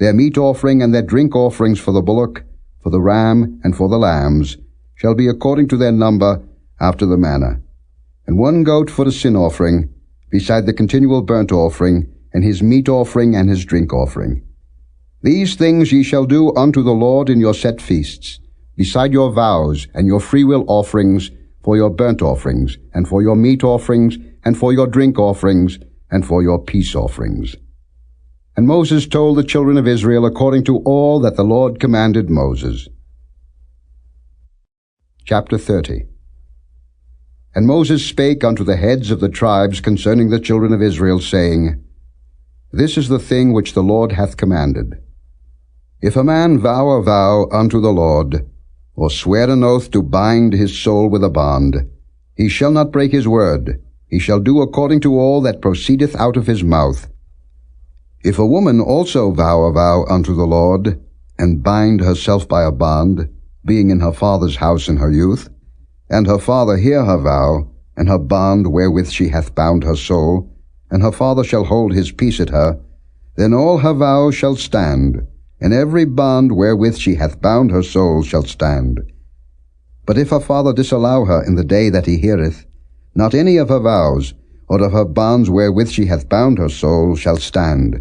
Their meat offering and their drink offerings for the bullock, for the ram, and for the lambs, shall be according to their number, after the manner. And 1 goat for a sin offering, beside the continual burnt offering, and his meat offering and his drink offering. These things ye shall do unto the Lord in your set feasts, beside your vows and your freewill offerings, for your burnt offerings, and for your meat offerings, and for your drink offerings, and for your peace offerings. And Moses told the children of Israel according to all that the Lord commanded Moses. Chapter 30. And Moses spake unto the heads of the tribes concerning the children of Israel, saying, This is the thing which the Lord hath commanded. If a man vow a vow unto the Lord, or swear an oath to bind his soul with a bond, he shall not break his word. He shall do according to all that proceedeth out of his mouth. If a woman also vow a vow unto the Lord, and bind herself by a bond, being in her father's house in her youth, and her father hear her vow, and her bond wherewith she hath bound her soul, and her father shall hold his peace at her, then all her vows shall stand, and every bond wherewith she hath bound her soul shall stand. But if her father disallow her in the day that he heareth, not any of her vows, or of her bonds wherewith she hath bound her soul, shall stand.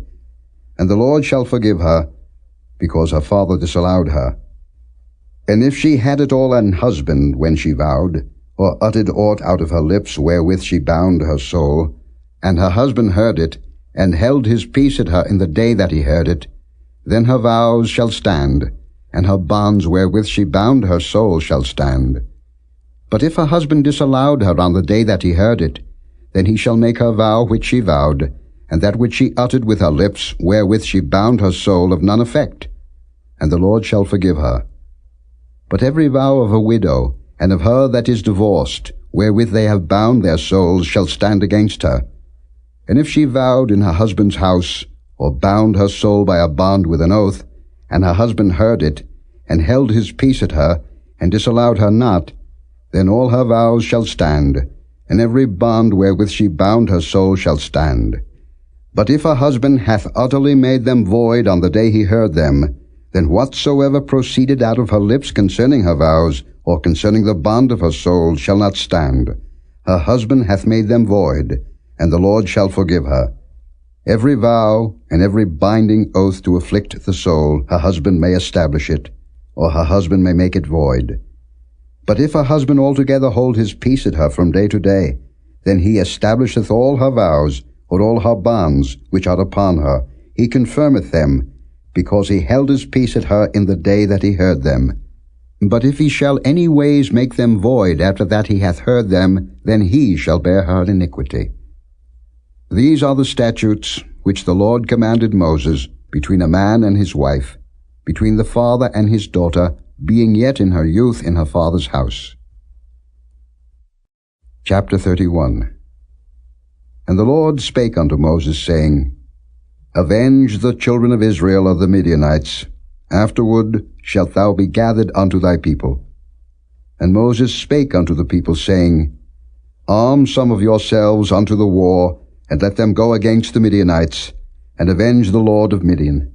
And the Lord shall forgive her, because her father disallowed her. And if she had at all an husband when she vowed, or uttered aught out of her lips wherewith she bound her soul, and her husband heard it, and held his peace at her in the day that he heard it, then her vows shall stand, and her bonds wherewith she bound her soul shall stand. But if her husband disallowed her on the day that he heard it, then he shall make her vow which she vowed, and that which she uttered with her lips wherewith she bound her soul of none effect, and the Lord shall forgive her. But every vow of a widow, and of her that is divorced, wherewith they have bound their souls, shall stand against her. And if she vowed in her husband's house, or bound her soul by a bond with an oath, and her husband heard it, and held his peace at her, and disallowed her not, then all her vows shall stand, and every bond wherewith she bound her soul shall stand. But if her husband hath utterly made them void on the day he heard them, then whatsoever proceeded out of her lips concerning her vows, or concerning the bond of her soul, shall not stand. Her husband hath made them void, and the Lord shall forgive her. Every vow and every binding oath to afflict the soul, her husband may establish it, or her husband may make it void. But if her husband altogether hold his peace at her from day to day, then he establisheth all her vows, or all her bonds which are upon her. He confirmeth them, because he held his peace at her in the day that he heard them. But if he shall any ways make them void after that he hath heard them, then he shall bear her iniquity. These are the statutes which the Lord commanded Moses between a man and his wife, between the father and his daughter, being yet in her youth in her father's house. Chapter 31. And the Lord spake unto Moses, saying, Avenge the children of Israel of the Midianites. Afterward shalt thou be gathered unto thy people. And Moses spake unto the people, saying, Arm some of yourselves unto the war, and let them go against the Midianites, and avenge the lord of Midian.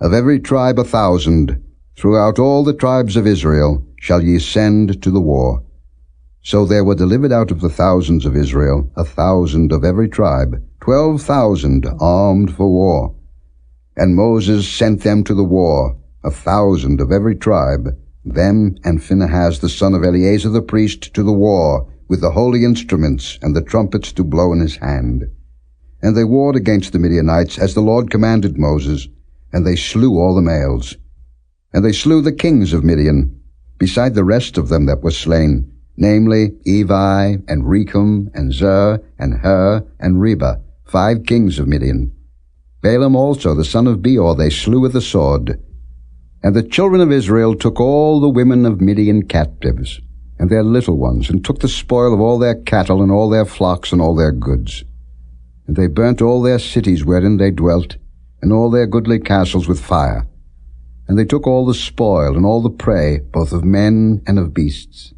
Of every tribe 1,000, throughout all the tribes of Israel, shall ye send to the war. So there were delivered out of the thousands of Israel 1,000 of every tribe, 12,000 armed for war. And Moses sent them to the war, 1,000 of every tribe, them and Phinehas the son of Eleazar the priest to the war, with the holy instruments and the trumpets to blow in his hand. And they warred against the Midianites as the Lord commanded Moses, and they slew all the males. And they slew the kings of Midian, beside the rest of them that were slain, namely Evi, and Rechem, and Zer, and Hur, and Reba, 5 kings of Midian. Balaam also the son of Beor they slew with the sword. And the children of Israel took all the women of Midian captives, and their little ones, and took the spoil of all their cattle, and all their flocks, and all their goods. And they burnt all their cities wherein they dwelt, and all their goodly castles with fire. And they took all the spoil, and all the prey, both of men and of beasts.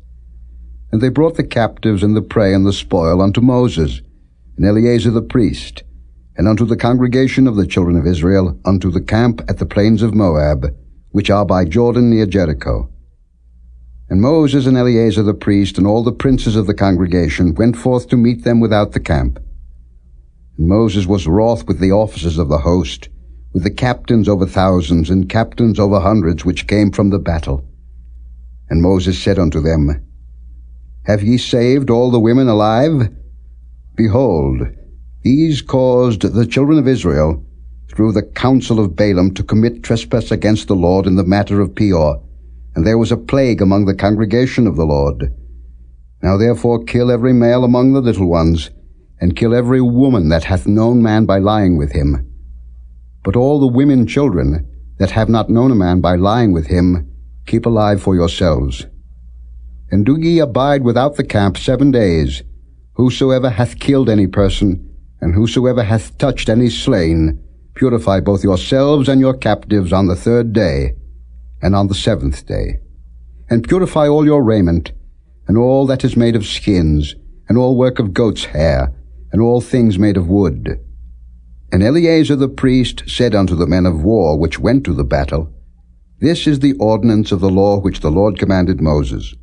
And they brought the captives, and the prey, and the spoil unto Moses, and Eleazar the priest, and unto the congregation of the children of Israel, unto the camp at the plains of Moab, which are by Jordan near Jericho. And Moses and Eleazar the priest, and all the princes of the congregation, went forth to meet them without the camp. And Moses was wroth with the officers of the host, with the captains over thousands, and captains over hundreds, which came from the battle. And Moses said unto them, Have ye saved all the women alive? Behold, these caused the children of Israel, through the counsel of Balaam, to commit trespass against the Lord in the matter of Peor, and there was a plague among the congregation of the Lord. Now therefore kill every male among the little ones, and kill every woman that hath known man by lying with him. But all the women children that have not known a man by lying with him, keep alive for yourselves. And do ye abide without the camp 7 days. Whosoever hath killed any person, and whosoever hath touched any slain, purify both yourselves and your captives on the 3rd day, and on the 7th day. And purify all your raiment, and all that is made of skins, and all work of goat's hair, and all things made of wood. And Eleazar the priest said unto the men of war which went to the battle, This is the ordinance of the law which the Lord commanded Moses.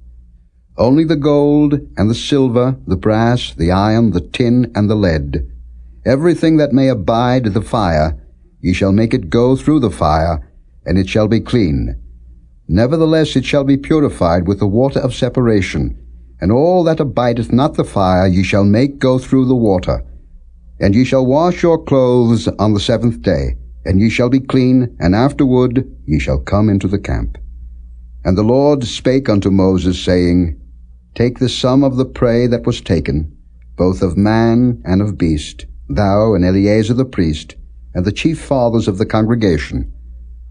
Only the gold, and the silver, the brass, the iron, the tin, and the lead, everything that may abide the fire, ye shall make it go through the fire, and it shall be clean. Nevertheless it shall be purified with the water of separation, and all that abideth not the fire ye shall make go through the water. And ye shall wash your clothes on the 7th day, and ye shall be clean, and afterward ye shall come into the camp. And the Lord spake unto Moses, saying, Take the sum of the prey that was taken, both of man and of beast, thou and Eleazar the priest, and the chief fathers of the congregation,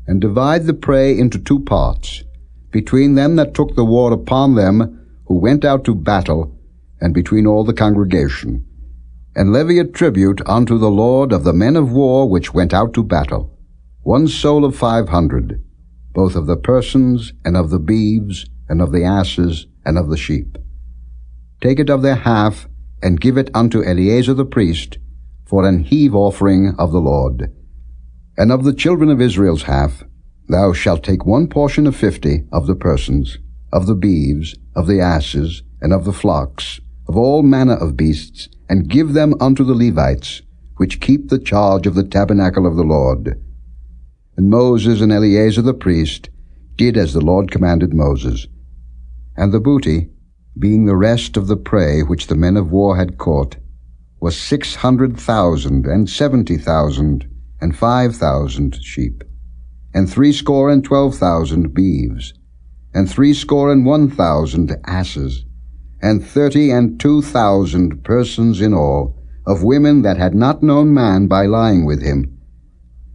and divide the prey into 2 parts, between them that took the war upon them who went out to battle, and between all the congregation. And levy a tribute unto the Lord of the men of war which went out to battle, 1 soul of 500, both of the persons, and of the beeves, and of the asses, and of the sheep. Take it of their half, and give it unto Eleazar the priest, for an heave offering of the Lord. And of the children of Israel's half, thou shalt take 1 portion of 50 of the persons, of the beeves, of the asses, and of the flocks, of all manner of beasts, and give them unto the Levites, which keep the charge of the tabernacle of the Lord. And Moses and Eleazar the priest did as the Lord commanded Moses. And the booty, being the rest of the prey which the men of war had caught, was 600,000, and 70,000, and 5,000 sheep, and threescore and 12,000 beeves, and 1,000 asses, and 32,000 persons in all, of women that had not known man by lying with him.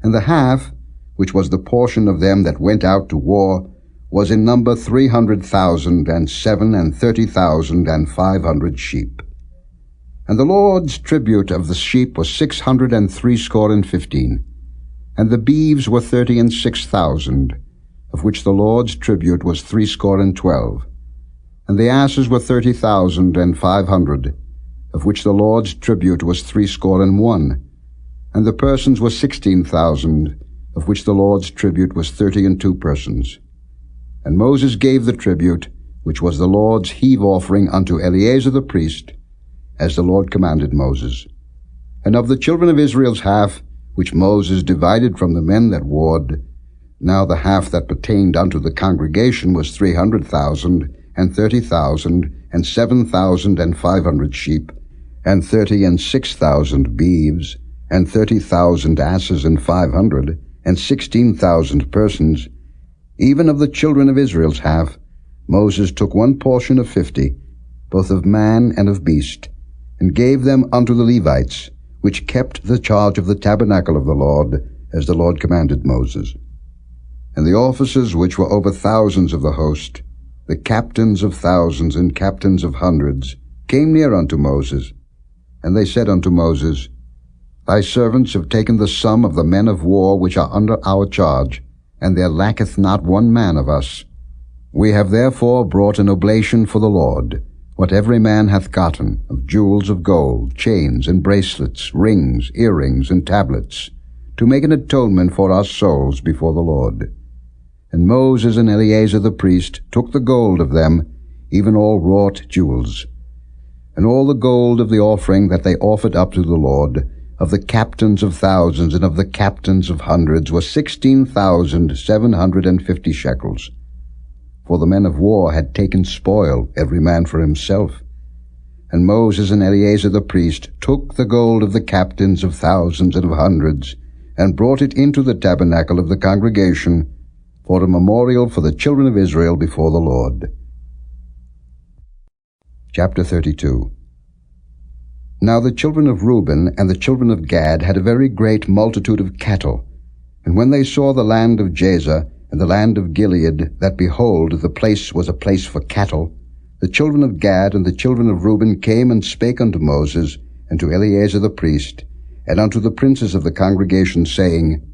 And the half, which was the portion of them that went out to war, was in number 300,000, and 30,500 sheep. And the Lord's tribute of the sheep was 615, and the beeves were 36,000, of which the Lord's tribute was 12. And the asses were 30,500, of which the Lord's tribute was 1. And the persons were 16,000, of which the Lord's tribute was 32 persons. And Moses gave the tribute, which was the Lord's heave offering, unto Eleazar the priest, as the Lord commanded Moses. And of the children of Israel's half, which Moses divided from the men that warred, now the half that pertained unto the congregation was 300,000, and 30,000, and 7,500 sheep, and 36,000 beeves, and 30,000 asses, and 500, and 16,000 persons. Even of the children of Israel's half, Moses took 1 portion of 50, both of man and of beast, and gave them unto the Levites, which kept the charge of the tabernacle of the Lord, as the Lord commanded Moses. And the officers which were over thousands of the host, the captains of thousands and captains of hundreds, came near unto Moses. And they said unto Moses, Thy servants have taken the sum of the men of war which are under our charge, and there lacketh not 1 man of us. We have therefore brought an oblation for the Lord, what every man hath gotten, of jewels of gold, chains and bracelets, rings, earrings, and tablets, to make an atonement for our souls before the Lord. And Moses and Eleazar the priest took the gold of them, even all wrought jewels. And all the gold of the offering that they offered up to the Lord, of the captains of thousands and of the captains of hundreds, was 16,750 shekels. For the men of war had taken spoil, every man for himself. And Moses and Eleazar the priest took the gold of the captains of thousands and of hundreds, and brought it into the tabernacle of the congregation, for a memorial for the children of Israel before the Lord. Chapter 32. Now the children of Reuben and the children of Gad had a very great multitude of cattle. And when they saw the land of Jazer and the land of Gilead, that behold, the place was a place for cattle, the children of Gad and the children of Reuben came and spake unto Moses and to Eleazar the priest, and unto the princes of the congregation, saying,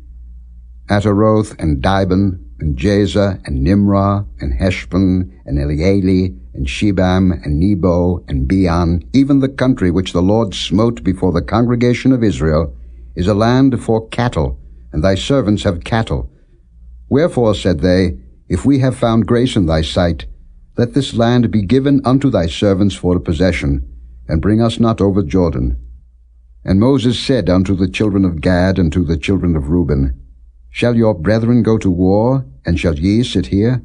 Ataroth and Dibon, and Jazer, and Nimrah, and Heshbon, and Elealeh, and Shebam, and Nebo, and Bean, even the country which the Lord smote before the congregation of Israel, is a land for cattle, and thy servants have cattle. Wherefore, said they, if we have found grace in thy sight, let this land be given unto thy servants for a possession, and bring us not over Jordan. And Moses said unto the children of Gad and to the children of Reuben, Shall your brethren go to war, and shall ye sit here?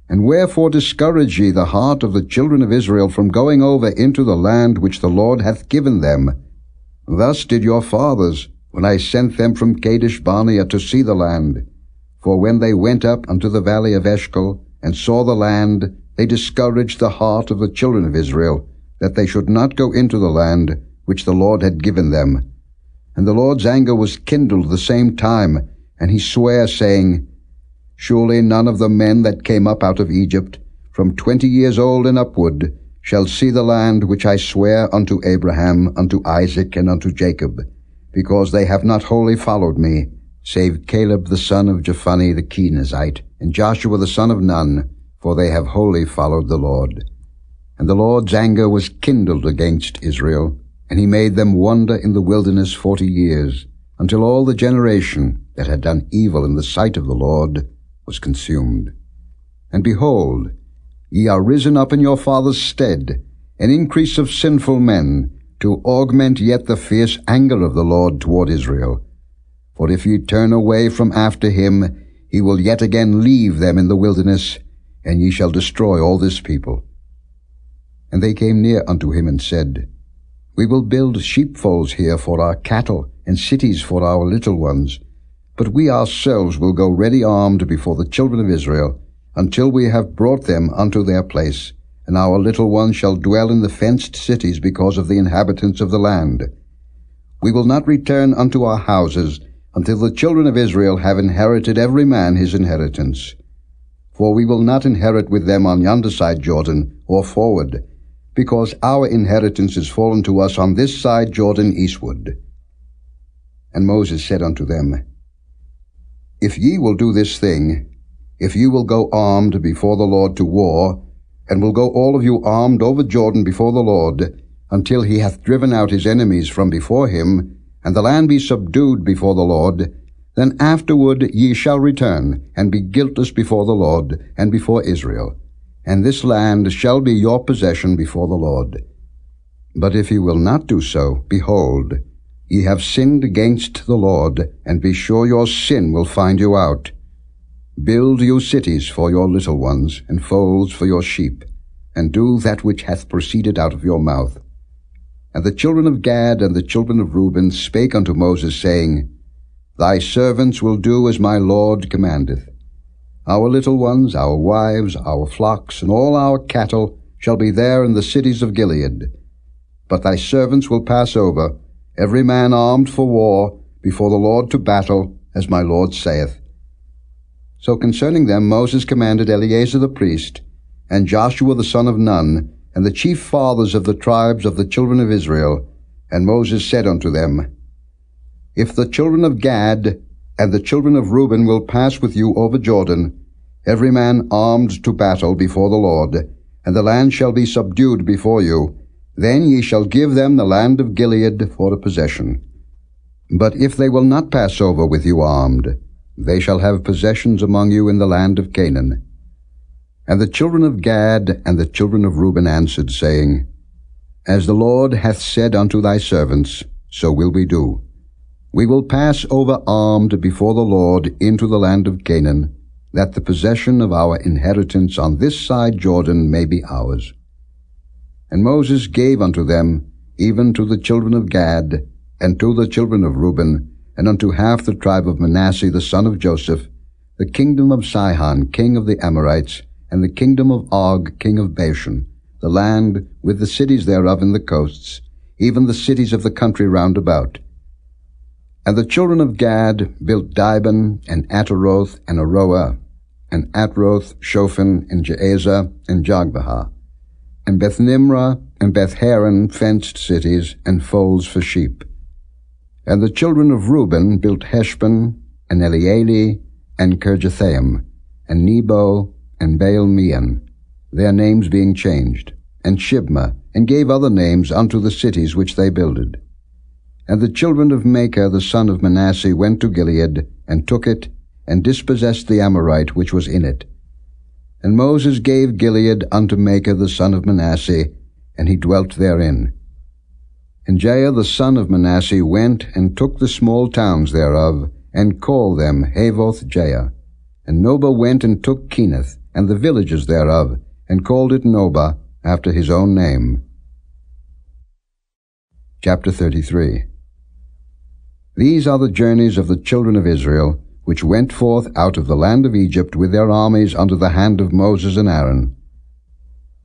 And wherefore discourage ye the heart of the children of Israel from going over into the land which the Lord hath given them? Thus did your fathers, when I sent them from Kadesh Barnea to see the land. For when they went up unto the valley of Eshcol, and saw the land, they discouraged the heart of the children of Israel, that they should not go into the land which the Lord had given them. And the Lord's anger was kindled the same time, and he sware, saying, Surely none of the men that came up out of Egypt, from 20 years old and upward, shall see the land which I swear unto Abraham, unto Isaac, and unto Jacob, because they have not wholly followed me, save Caleb the son of Jephunneh the Kenizzite, and Joshua the son of Nun, for they have wholly followed the Lord. And the Lord's anger was kindled against Israel, and he made them wander in the wilderness 40 years, until all the generation that had done evil in the sight of the Lord was consumed. And behold, ye are risen up in your father's stead, an increase of sinful men, to augment yet the fierce anger of the Lord toward Israel. For if ye turn away from after him, he will yet again leave them in the wilderness, and ye shall destroy all this people. And they came near unto him and said, We will build sheepfolds here for our cattle, and cities for our little ones. But we ourselves will go ready armed before the children of Israel, until we have brought them unto their place, and our little ones shall dwell in the fenced cities because of the inhabitants of the land. We will not return unto our houses, until the children of Israel have inherited every man his inheritance. For we will not inherit with them on yonder side Jordan, or forward, because our inheritance is fallen to us on this side Jordan eastward. And Moses said unto them, If ye will do this thing, if ye will go armed before the Lord to war, and will go all of you armed over Jordan before the Lord, until he hath driven out his enemies from before him, and the land be subdued before the Lord, then afterward ye shall return, and be guiltless before the Lord, and before Israel. And this land shall be your possession before the Lord. But if ye will not do so, behold, ye have sinned against the Lord, and be sure your sin will find you out. Build you cities for your little ones, and folds for your sheep, and do that which hath proceeded out of your mouth. And the children of Gad and the children of Reuben spake unto Moses, saying, Thy servants will do as my Lord commandeth. Our little ones, our wives, our flocks, and all our cattle shall be there in the cities of Gilead. But thy servants will pass over, every man armed for war, before the Lord to battle, as my Lord saith. So concerning them Moses commanded Eleazar the priest, and Joshua the son of Nun, and the chief fathers of the tribes of the children of Israel. And Moses said unto them, If the children of Gad and the children of Reuben will pass with you over Jordan, every man armed to battle before the Lord, and the land shall be subdued before you, then ye shall give them the land of Gilead for a possession. But if they will not pass over with you armed, they shall have possessions among you in the land of Canaan. And the children of Gad and the children of Reuben answered, saying, As the Lord hath said unto thy servants, so will we do. We will pass over armed before the Lord into the land of Canaan, that the possession of our inheritance on this side Jordan may be ours. And Moses gave unto them, even to the children of Gad, and to the children of Reuben, and unto half the tribe of Manasseh the son of Joseph, the kingdom of Sihon king of the Amorites, and the kingdom of Og king of Bashan, the land with the cities thereof in the coasts, even the cities of the country round about. And the children of Gad built Dibon, and Ataroth, and Aroah, and Atroth, Shophan, and Jaazah, and Jogbehah, and Beth-nimrah, and Beth-haran, fenced cities, and folds for sheep. And the children of Reuben built Heshbon, and Elealeh, and Kirjathaim, and Nebo, and Baal-meon, their names being changed, and Shibmah, and gave other names unto the cities which they builded. And the children of Machir the son of Manasseh went to Gilead, and took it, and dispossessed the Amorite which was in it. And Moses gave Gilead unto Machir the son of Manasseh, and he dwelt therein. And Jair the son of Manasseh went and took the small towns thereof, and called them Havoth-jair. And Nobah went and took Kenath, and the villages thereof, and called it Nobah, after his own name. Chapter 33. These are the journeys of the children of Israel, which went forth out of the land of Egypt with their armies under the hand of Moses and Aaron.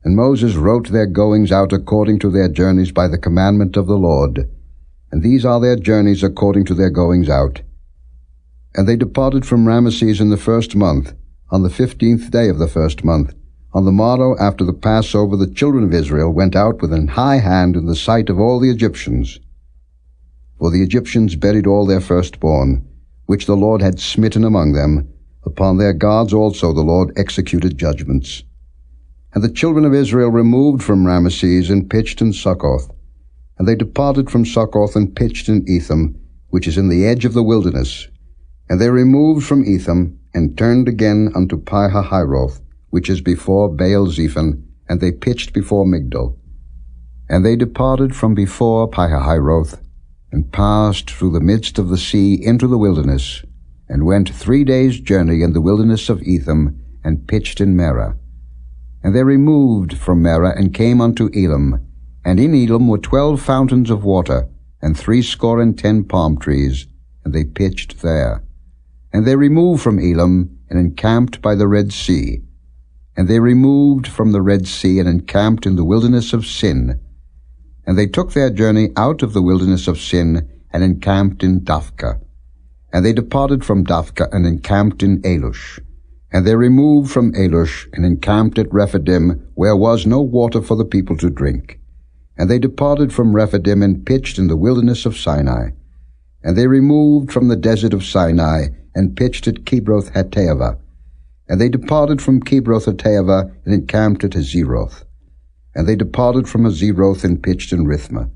And Moses wrote their goings out according to their journeys by the commandment of the Lord. And these are their journeys according to their goings out. And they departed from Ramesses in the 1st month, on the 15th day of the 1st month. On the morrow after the Passover the children of Israel went out with an high hand in the sight of all the Egyptians. For the Egyptians buried all their firstborn, which the Lord had smitten among them. Upon their gods also the Lord executed judgments. And the children of Israel removed from Ramesses and pitched in Succoth. And they departed from Succoth and pitched in Etham, which is in the edge of the wilderness. And they removed from Etham, and turned again unto Pi-hahiroth, which is before Baal-zephon, and they pitched before Migdol. And they departed from before Pi-hahiroth, and passed through the midst of the sea into the wilderness, and went 3 days' journey in the wilderness of Etham, and pitched in Merah. And they removed from Merah, and came unto Elam. And in Elam were 12 fountains of water, and 70 palm trees, and they pitched there. And they removed from Elam, and encamped by the Red Sea. And they removed from the Red Sea, and encamped in the wilderness of Sin. And they took their journey out of the wilderness of Sin, and encamped in Daphka. And they departed from Daphka, and encamped in Alush. And they removed from Alush, and encamped at Rephidim, where was no water for the people to drink. And they departed from Rephidim, and pitched in the wilderness of Sinai. And they removed from the desert of Sinai, and pitched at Kibroth-hattaavah. And they departed from Kibroth-hattaavah, and encamped at Hazeroth. And they departed from Hazeroth, and pitched in Rithmah.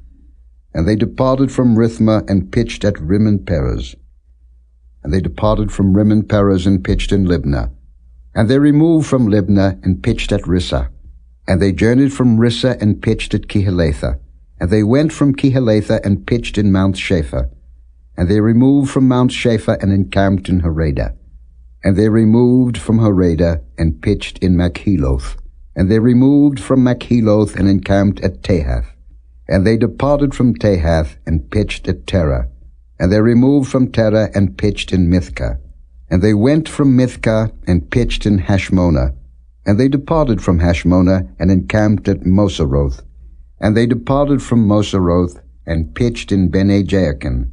And they departed from Rithmah, and pitched at Rimmon-Perez. And they departed from Rimmon-Perez, and pitched in Libnah. And they removed from Libnah, and pitched at Rissah. And they journeyed from Rissah, and pitched at Kehelatha. And they went from Kehelatha, and pitched in Mount Shapha. And they removed from Mount Shapha, and encamped in Harada. And they removed from Harada, and pitched in Makheloth. And they removed from Makheloth, and encamped at Tahath. And they departed from Tahath, and pitched at Terah. And they removed from Terah, and pitched in Mithkah. And they went from Mithkah, and pitched in Hashmonah. And they departed from Hashmonah, and encamped at Moseroth. And they departed from Moseroth, and pitched in Bene-Jaakan.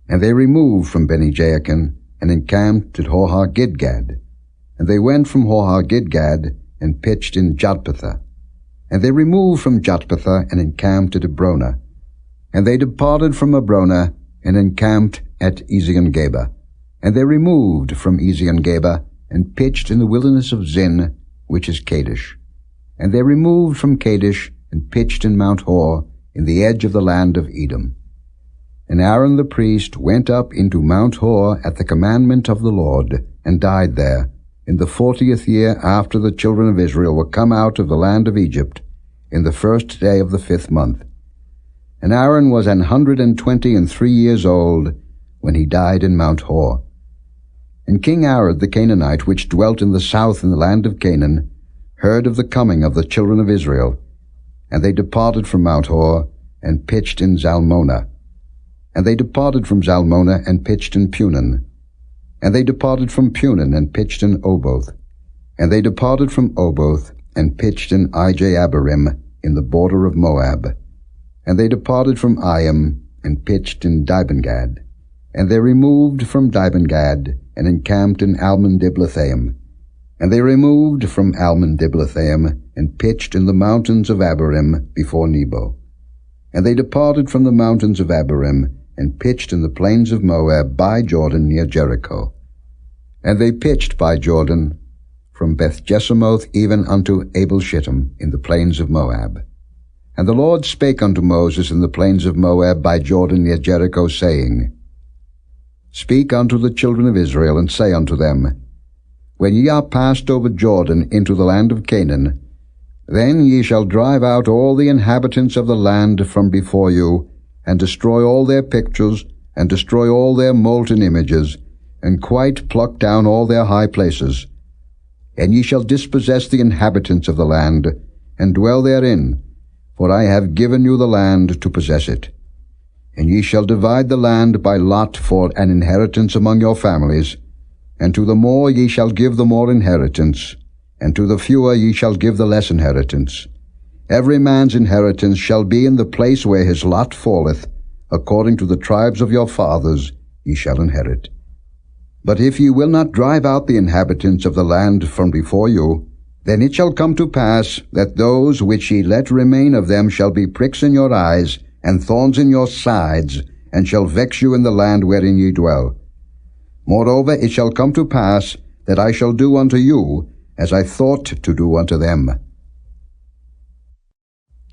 And they removed from Bene-Jaakan, and encamped at Horhar-Gidgad. And they went from Horhar-Gidgad, and pitched in Jotbathah. And they removed from Jotbathah, and encamped at Abrona. And they departed from Abrona, and encamped at Ezion-Geber. And they removed from Ezion-Geber, and pitched in the wilderness of Zin, which is Kadesh. And they removed from Kadesh, and pitched in Mount Hor, in the edge of the land of Edom. And Aaron the priest went up into Mount Hor at the commandment of the Lord, and died there, in the 40th year after the children of Israel were come out of the land of Egypt, in the 1st day of the 5th month. And Aaron was 123 years old, when he died in Mount Hor. And King Arad the Canaanite, which dwelt in the south in the land of Canaan, heard of the coming of the children of Israel. And they departed from Mount Hor, and pitched in Zalmonah. And they departed from Zalmonah, and pitched in Punon. And they departed from Punon, and pitched in Oboth. And they departed from Oboth, and pitched in Ijeabarim, in the border of Moab. And they departed from Iam, and pitched in Dibengad. And they removed from Dibengad, and encamped in Almon-Diblathaim. And they removed from Almon-Diblathaim, and pitched in the mountains of Abarim before Nebo. And they departed from the mountains of Abarim, and pitched in the plains of Moab by Jordan near Jericho. And they pitched by Jordan, from Beth-Jesimoth even unto Abel-Shittim in the plains of Moab. And the Lord spake unto Moses in the plains of Moab by Jordan near Jericho, saying, Speak unto the children of Israel, and say unto them, When ye are passed over Jordan into the land of Canaan, then ye shall drive out all the inhabitants of the land from before you, and destroy all their pictures, and destroy all their molten images, and quite pluck down all their high places. And ye shall dispossess the inhabitants of the land, and dwell therein, for I have given you the land to possess it. And ye shall divide the land by lot for an inheritance among your families, and to the more ye shall give the more inheritance, and to the fewer ye shall give the less inheritance. Every man's inheritance shall be in the place where his lot falleth, according to the tribes of your fathers ye shall inherit. But if ye will not drive out the inhabitants of the land from before you, then it shall come to pass that those which ye let remain of them shall be pricks in your eyes, and thorns in your sides, and shall vex you in the land wherein ye dwell. Moreover, it shall come to pass that I shall do unto you as I thought to do unto them.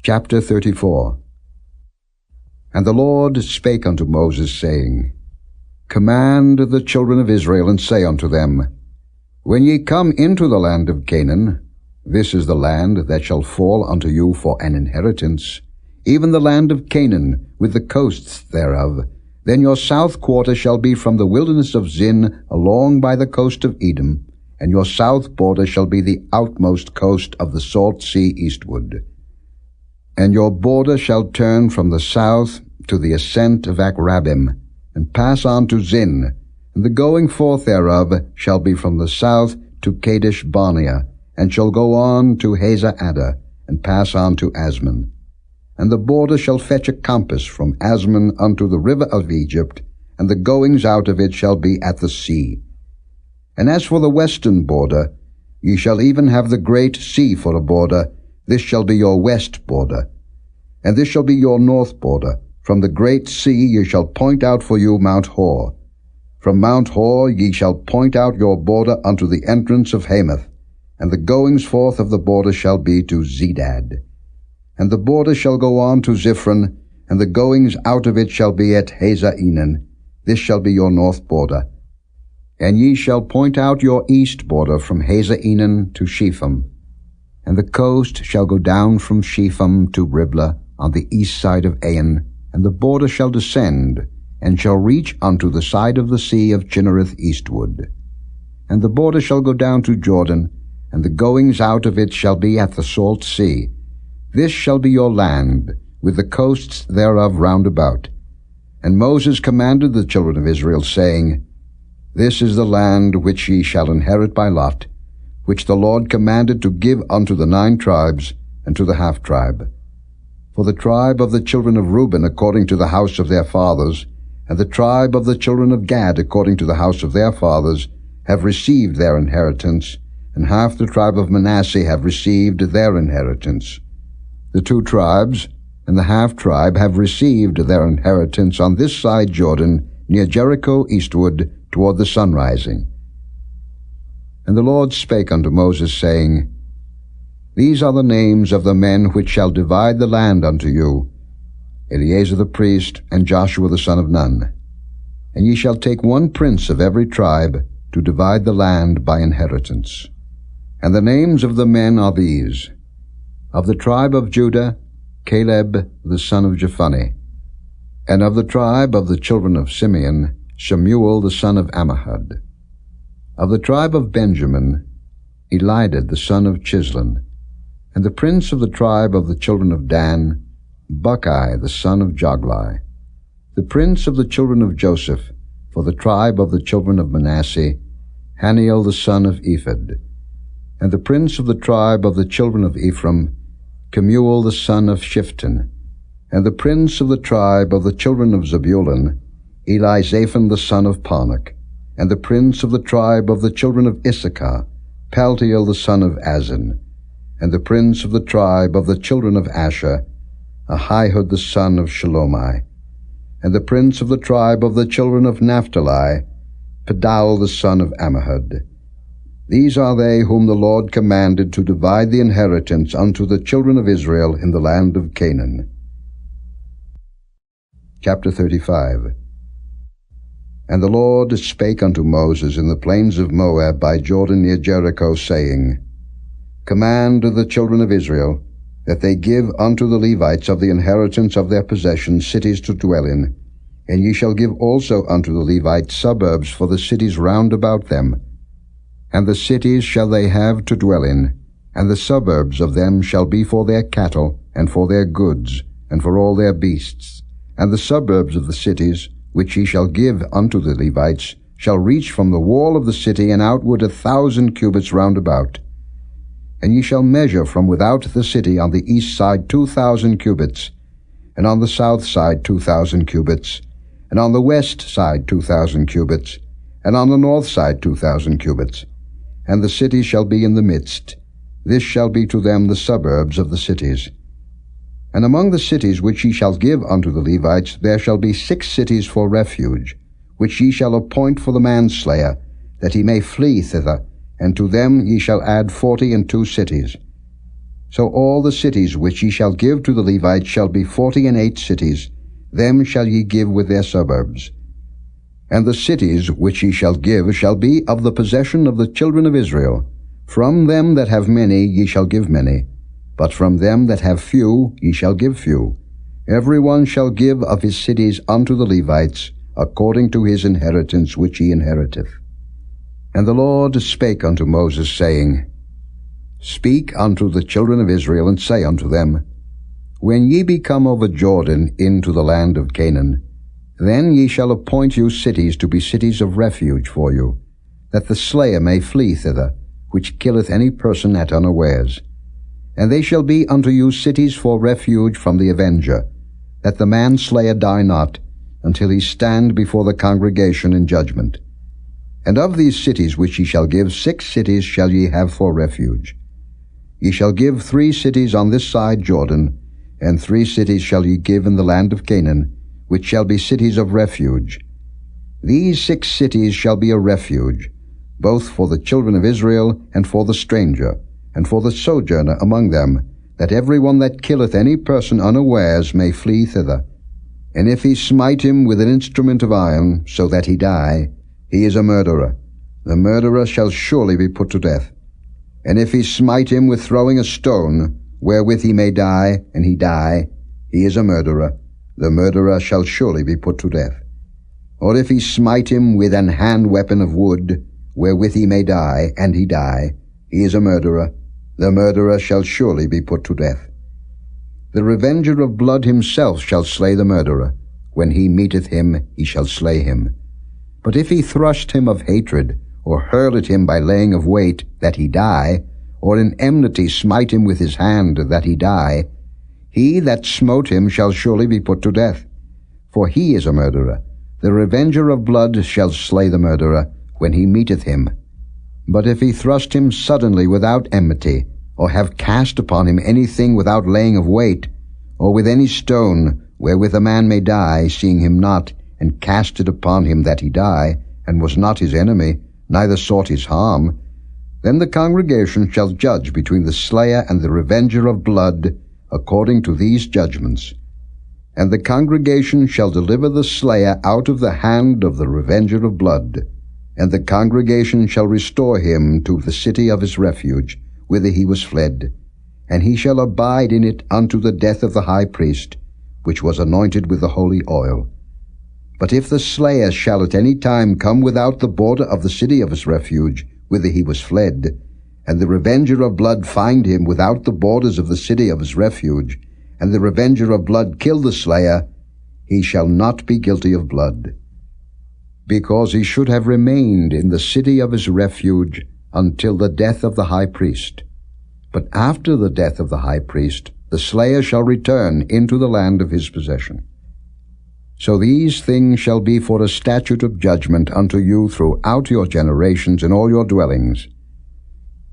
Chapter 34. And the Lord spake unto Moses, saying, Command the children of Israel, and say unto them, When ye come into the land of Canaan, this is the land that shall fall unto you for an inheritance, even the land of Canaan, with the coasts thereof. Then your south quarter shall be from the wilderness of Zin along by the coast of Edom, and your south border shall be the outmost coast of the salt sea eastward. And your border shall turn from the south to the ascent of Akrabbim, and pass on to Zin, and the going forth thereof shall be from the south to Kadesh Barnea, and shall go on to Hazar Adda, and pass on to Asmon. And the border shall fetch a compass from Asmon unto the river of Egypt, and the goings out of it shall be at the sea. And as for the western border, ye shall even have the great sea for a border. This shall be your west border. And this shall be your north border. From the great sea ye shall point out for you Mount Hor. From Mount Hor ye shall point out your border unto the entrance of Hamath, and the goings forth of the border shall be to Zedad. And the border shall go on to Ziphron, and the goings out of it shall be at Hazar Enan. This shall be your north border. And ye shall point out your east border from Hazar Enan to Shepham. And the coast shall go down from Shepham to Riblah on the east side of Ain, and the border shall descend, and shall reach unto the side of the sea of Chinnereth eastward. And the border shall go down to Jordan, and the goings out of it shall be at the salt sea. This shall be your land, with the coasts thereof round about. And Moses commanded the children of Israel, saying, This is the land which ye shall inherit by lot, which the Lord commanded to give unto the 9 tribes, and to the half-tribe. For the tribe of the children of Reuben according to the house of their fathers, and the tribe of the children of Gad according to the house of their fathers, have received their inheritance, and half the tribe of Manasseh have received their inheritance. The 2 tribes and the half-tribe have received their inheritance on this side Jordan, near Jericho eastward, toward the sunrising. And the Lord spake unto Moses, saying, These are the names of the men which shall divide the land unto you, Eleazar the priest, and Joshua the son of Nun. And ye shall take 1 prince of every tribe, to divide the land by inheritance. And the names of the men are these: of the tribe of Judah, Caleb the son of Jephunneh. And of the tribe of the children of Simeon, Shemuel the son of Ammihud. Of the tribe of Benjamin, Elidad the son of Chislon. And the prince of the tribe of the children of Dan, Buckai the son of Joglai. The prince of the children of Joseph, for the tribe of the children of Manasseh, Haniel the son of Ephod. And the prince of the tribe of the children of Ephraim, Kemuel the son of Shifton, and the prince of the tribe of the children of Zebulun, Elizaphan the son of Parnach, and the prince of the tribe of the children of Issachar, Paltiel the son of Azan, and the prince of the tribe of the children of Asher, Ahihud the son of Shalomai, and the prince of the tribe of the children of Naphtali, Pedal the son of Ammihud. These are they whom the Lord commanded to divide the inheritance unto the children of Israel in the land of Canaan. Chapter 35. And the Lord spake unto Moses in the plains of Moab by Jordan near Jericho, saying, Command the children of Israel, that they give unto the Levites of the inheritance of their possession cities to dwell in, and ye shall give also unto the Levites suburbs for the cities round about them. And the cities shall they have to dwell in, and the suburbs of them shall be for their cattle, and for their goods, and for all their beasts. And the suburbs of the cities, which ye shall give unto the Levites, shall reach from the wall of the city and outward 1,000 cubits round about. And ye shall measure from without the city on the east side 2,000 cubits, and on the south side 2,000 cubits, and on the west side 2,000 cubits, and on the north side 2,000 cubits. And the city shall be in the midst. This shall be to them the suburbs of the cities. And among the cities which ye shall give unto the Levites there shall be 6 cities for refuge, which ye shall appoint for the manslayer, that he may flee thither, and to them ye shall add 42 cities. So all the cities which ye shall give to the Levites shall be 48 cities, them shall ye give with their suburbs. And the cities which ye shall give shall be of the possession of the children of Israel. From them that have many ye shall give many, but from them that have few ye shall give few. Every one shall give of his cities unto the Levites, according to his inheritance which he inheriteth. And the Lord spake unto Moses, saying, Speak unto the children of Israel, and say unto them, When ye be come over Jordan into the land of Canaan, then ye shall appoint you cities to be cities of refuge for you, that the slayer may flee thither, which killeth any person at unawares. And they shall be unto you cities for refuge from the avenger, that the manslayer die not, until he stand before the congregation in judgment. And of these cities which ye shall give, 6 cities shall ye have for refuge. Ye shall give 3 cities on this side Jordan, and 3 cities shall ye give in the land of Canaan, which shall be cities of refuge. These 6 cities shall be a refuge, both for the children of Israel, and for the stranger, and for the sojourner among them, that every one that killeth any person unawares may flee thither. And if he smite him with an instrument of iron, so that he die, he is a murderer. The murderer shall surely be put to death. And if he smite him with throwing a stone, wherewith he may die, and he die, he is a murderer. The murderer shall surely be put to death. Or if he smite him with an hand weapon of wood, wherewith he may die, and he die, he is a murderer. The murderer shall surely be put to death. The revenger of blood himself shall slay the murderer. When he meeteth him, he shall slay him. But if he thrust him of hatred, or hurl at him by laying of weight, that he die, or in enmity smite him with his hand, that he die, he that smote him shall surely be put to death. For he is a murderer. The revenger of blood shall slay the murderer, when he meeteth him. But if he thrust him suddenly without enmity, or have cast upon him anything without laying of weight, or with any stone, wherewith a man may die, seeing him not, and cast it upon him that he die, and was not his enemy, neither sought his harm, then the congregation shall judge between the slayer and the revenger of blood, according to these judgments. And the congregation shall deliver the slayer out of the hand of the revenger of blood, and the congregation shall restore him to the city of his refuge, whither he was fled, and he shall abide in it unto the death of the high priest, which was anointed with the holy oil. But if the slayer shall at any time come without the border of the city of his refuge, whither he was fled, and the revenger of blood find him without the borders of the city of his refuge, and the revenger of blood kill the slayer, he shall not be guilty of blood, because he should have remained in the city of his refuge until the death of the high priest. But after the death of the high priest, the slayer shall return into the land of his possession. So these things shall be for a statute of judgment unto you throughout your generations in all your dwellings.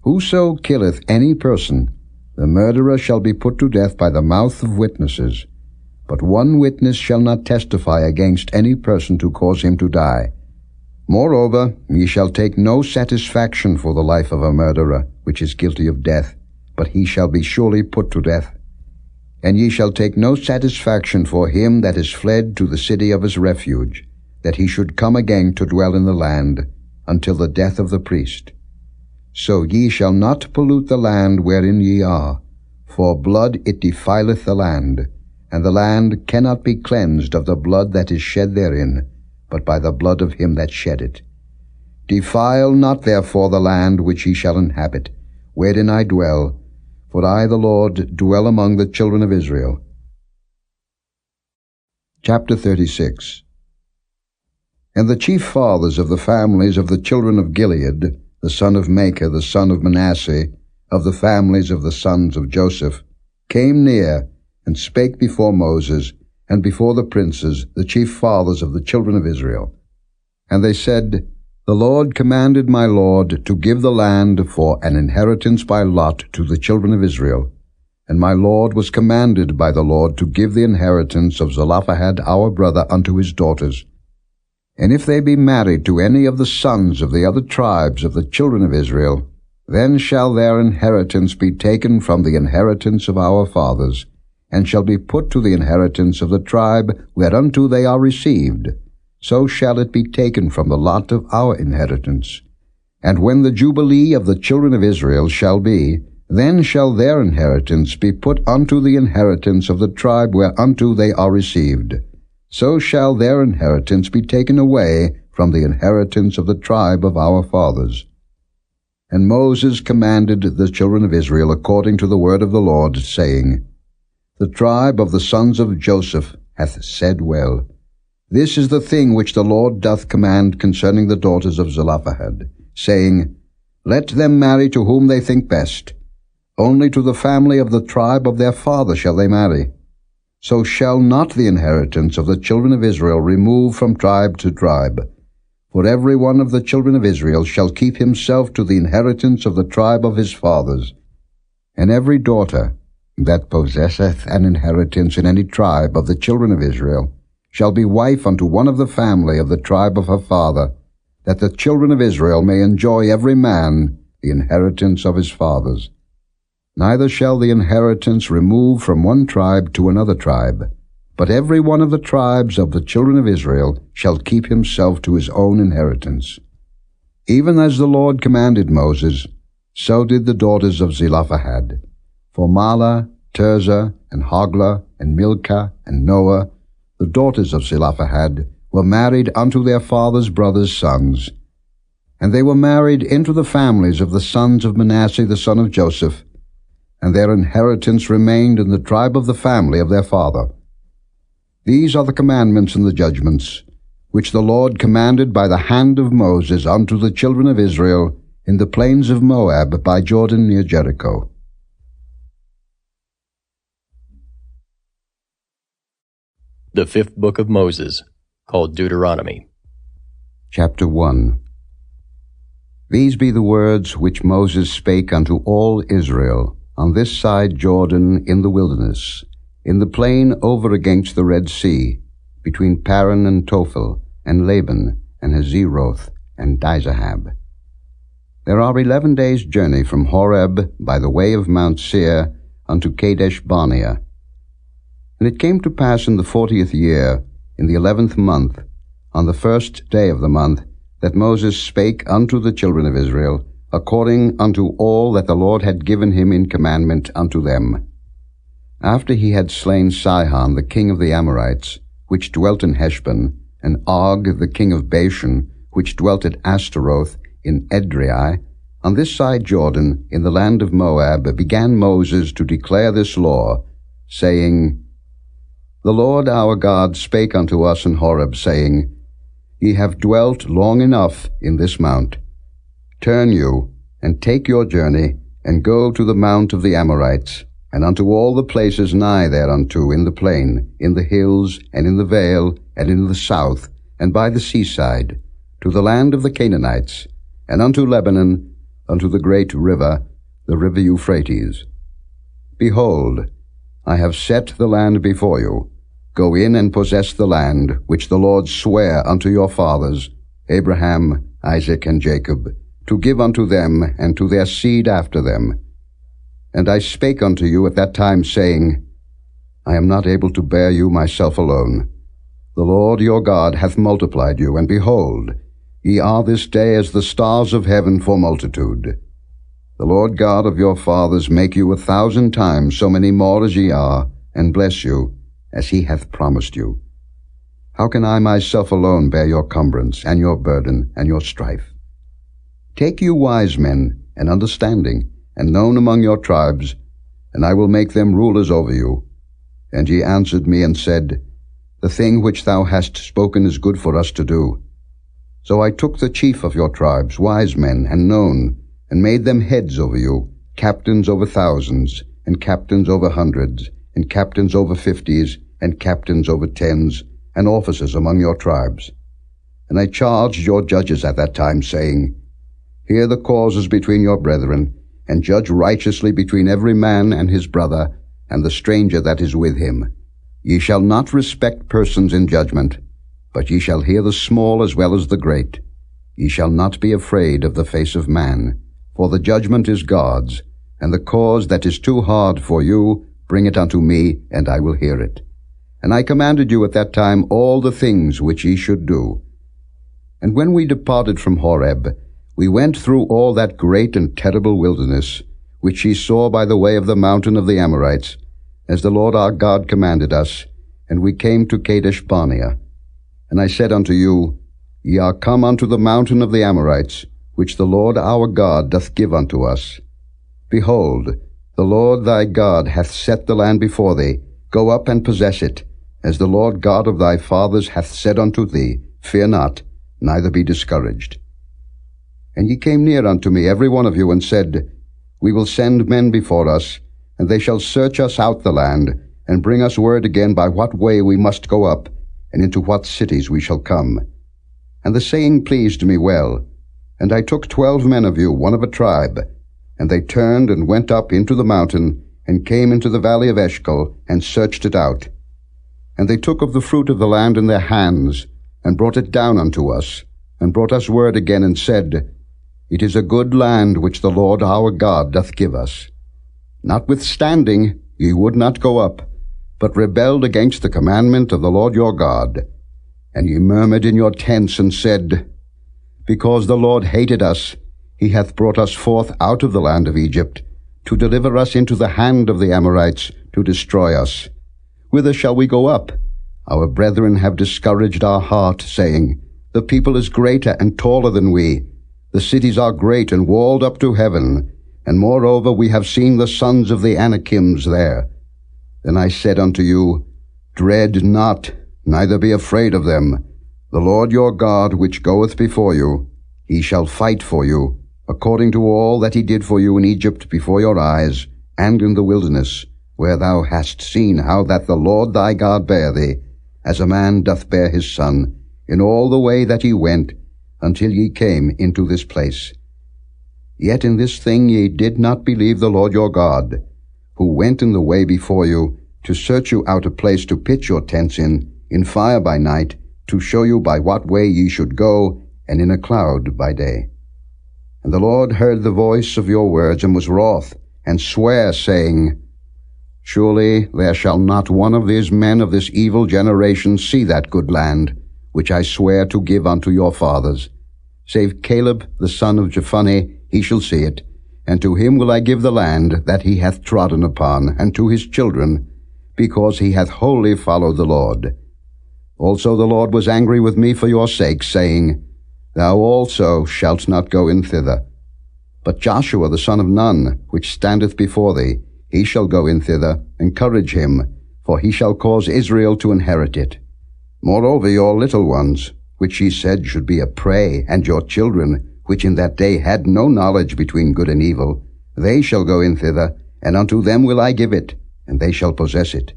Whoso killeth any person, the murderer shall be put to death by the mouth of witnesses. But one witness shall not testify against any person to cause him to die. Moreover, ye shall take no satisfaction for the life of a murderer, which is guilty of death, but he shall be surely put to death. And ye shall take no satisfaction for him that is fled to the city of his refuge, that he should come again to dwell in the land, until the death of the priest. So ye shall not pollute the land wherein ye are, for blood it defileth the land, and the land cannot be cleansed of the blood that is shed therein, but by the blood of him that shed it. Defile not therefore the land which ye shall inhabit, wherein I dwell, for I the Lord dwell among the children of Israel. Chapter 36. And the chief fathers of the families of the children of Gilead, the son of Machir, the son of Manasseh, of the families of the sons of Joseph, came near, and spake before Moses, and before the princes, the chief fathers of the children of Israel. And they said, The Lord commanded my Lord to give the land for an inheritance by lot to the children of Israel. And my Lord was commanded by the Lord to give the inheritance of Zelophehad our brother unto his daughters. And if they be married to any of the sons of the other tribes of the children of Israel, then shall their inheritance be taken from the inheritance of our fathers, and shall be put to the inheritance of the tribe whereunto they are received. So shall it be taken from the lot of our inheritance. And when the jubilee of the children of Israel shall be, then shall their inheritance be put unto the inheritance of the tribe whereunto they are received. So shall their inheritance be taken away from the inheritance of the tribe of our fathers. And Moses commanded the children of Israel according to the word of the Lord, saying, The tribe of the sons of Joseph hath said well. This is the thing which the Lord doth command concerning the daughters of Zelophehad, saying, Let them marry to whom they think best. Only to the family of the tribe of their father shall they marry. So shall not the inheritance of the children of Israel remove from tribe to tribe. For every one of the children of Israel shall keep himself to the inheritance of the tribe of his fathers. And every daughter that possesseth an inheritance in any tribe of the children of Israel shall be wife unto one of the family of the tribe of her father, that the children of Israel may enjoy every man the inheritance of his fathers. Neither shall the inheritance remove from one tribe to another tribe, but every one of the tribes of the children of Israel shall keep himself to his own inheritance. Even as the Lord commanded Moses, so did the daughters of Zelophehad. For Mahlah, Tirzah, and Hoglah, and Milcah, and Noah, the daughters of Zelophehad, were married unto their father's brothers' sons. And they were married into the families of the sons of Manasseh the son of Joseph, and their inheritance remained in the tribe of the family of their father. These are the commandments and the judgments, which the Lord commanded by the hand of Moses unto the children of Israel in the plains of Moab by Jordan near Jericho. The fifth book of Moses, called Deuteronomy. Chapter 1. These be the words which Moses spake unto all Israel on this side Jordan in the wilderness, in the plain over against the Red Sea, between Paran and Tophel, and Laban, and Hazeroth, and Dizahab. There are 11 days' journey from Horeb by the way of Mount Seir unto Kadesh Barnea. And it came to pass in the 40th year, in the 11th month, on the first day of the month, that Moses spake unto the children of Israel, according unto all that the Lord had given him in commandment unto them. After he had slain Sihon the king of the Amorites, which dwelt in Heshbon, and Og the king of Bashan, which dwelt at Ashtaroth in Edrei, on this side Jordan, in the land of Moab, began Moses to declare this law, saying, The Lord our God spake unto us in Horeb, saying, Ye have dwelt long enough in this mount. Turn you, and take your journey, and go to the mount of the Amorites, and unto all the places nigh thereunto, in the plain, in the hills, and in the vale, and in the south, and by the seaside, to the land of the Canaanites, and unto Lebanon, unto the great river, the river Euphrates. Behold, I have set the land before you. Go in and possess the land which the Lord sware unto your fathers, Abraham, Isaac, and Jacob, to give unto them and to their seed after them. And I spake unto you at that time, saying, I am not able to bear you myself alone. The Lord your God hath multiplied you, and behold, ye are this day as the stars of heaven for multitude. The Lord God of your fathers make you 1,000 times so many more as ye are, and bless you, as he hath promised you. How can I myself alone bear your cumbrance, and your burden, and your strife? Take you wise men, and understanding, and known among your tribes, and I will make them rulers over you. And ye answered me and said, The thing which thou hast spoken is good for us to do. So I took the chief of your tribes, wise men, and known, and made them heads over you, captains over thousands, and captains over hundreds, and captains over 50s, and captains over 10s, and officers among your tribes. And I charged your judges at that time, saying, Hear the causes between your brethren, and judge righteously between every man and his brother, and the stranger that is with him. Ye shall not respect persons in judgment, but ye shall hear the small as well as the great. Ye shall not be afraid of the face of man, for the judgment is God's, and the cause that is too hard for you, bring it unto me, and I will hear it. And I commanded you at that time all the things which ye should do. And when we departed from Horeb, we went through all that great and terrible wilderness, which ye saw by the way of the mountain of the Amorites, as the Lord our God commanded us, and we came to Kadesh Barnea. And I said unto you, Ye are come unto the mountain of the Amorites, which the Lord our God doth give unto us. Behold, the Lord thy God hath set the land before thee. Go up and possess it, as the Lord God of thy fathers hath said unto thee, Fear not, neither be discouraged. And ye came near unto me, every one of you, and said, We will send men before us, and they shall search us out the land, and bring us word again by what way we must go up, and into what cities we shall come. And the saying pleased me well. And I took 12 men of you, one of a tribe, and they turned and went up into the mountain, and came into the valley of Eshcol, and searched it out. And they took of the fruit of the land in their hands, and brought it down unto us, and brought us word again, and said, It is a good land which the Lord our God doth give us. Notwithstanding, ye would not go up, but rebelled against the commandment of the Lord your God. And ye murmured in your tents, and said, Because the Lord hated us, he hath brought us forth out of the land of Egypt, to deliver us into the hand of the Amorites, to destroy us. Whither shall we go up? Our brethren have discouraged our heart, saying, The people is greater and taller than we. The cities are great and walled up to heaven, and moreover we have seen the sons of the Anakims there. Then I said unto you, Dread not, neither be afraid of them. The Lord your God, which goeth before you, he shall fight for you, according to all that he did for you in Egypt before your eyes, and in the wilderness, where thou hast seen how that the Lord thy God bare thee, as a man doth bear his son, in all the way that ye went, until ye came into this place. Yet in this thing ye did not believe the Lord your God, who went in the way before you, to search you out a place to pitch your tents in fire by night, to show you by what way ye should go, and in a cloud by day. And the Lord heard the voice of your words, and was wroth, and sware, saying, Surely there shall not one of these men of this evil generation see that good land, which I swear to give unto your fathers. Save Caleb the son of Jephunneh, he shall see it, and to him will I give the land that he hath trodden upon, and to his children, because he hath wholly followed the Lord. Also the Lord was angry with me for your sake, saying, Thou also shalt not go in thither. But Joshua the son of Nun, which standeth before thee, he shall go in thither. Encourage him, for he shall cause Israel to inherit it. Moreover your little ones, which ye said should be a prey, and your children, which in that day had no knowledge between good and evil, they shall go in thither, and unto them will I give it, and they shall possess it.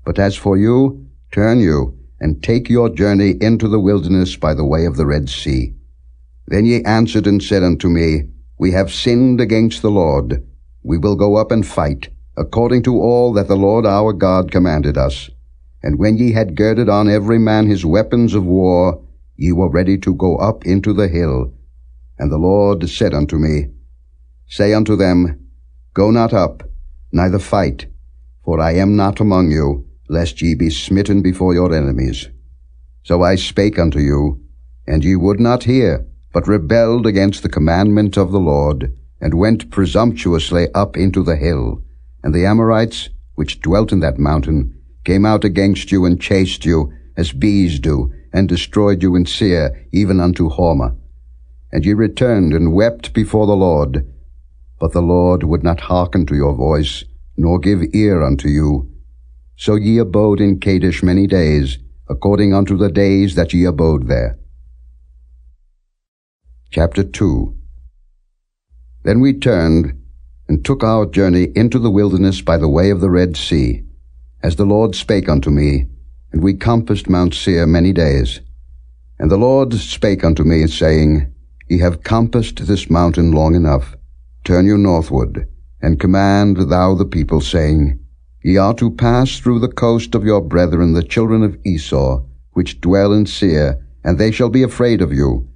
But as for you, turn you, and take your journey into the wilderness by the way of the Red Sea. Then ye answered and said unto me, We have sinned against the Lord. We will go up and fight, according to all that the Lord our God commanded us. And when ye had girded on every man his weapons of war, ye were ready to go up into the hill. And the Lord said unto me, Say unto them, Go not up, neither fight, for I am not among you, lest ye be smitten before your enemies. So I spake unto you, and ye would not hear, but rebelled against the commandment of the Lord, and went presumptuously up into the hill. And the Amorites, which dwelt in that mountain, came out against you, and chased you, as bees do, and destroyed you in Seir, even unto Hormah. And ye returned and wept before the Lord. But the Lord would not hearken to your voice, nor give ear unto you. So ye abode in Kadesh many days, according unto the days that ye abode there. Chapter 2. Then we turned, and took our journey into the wilderness by the way of the Red Sea, as the Lord spake unto me, and we compassed Mount Seir many days. And the Lord spake unto me, saying, Ye have compassed this mountain long enough. Turn you northward, and command thou the people, saying, Ye are to pass through the coast of your brethren the children of Esau, which dwell in Seir, and they shall be afraid of you.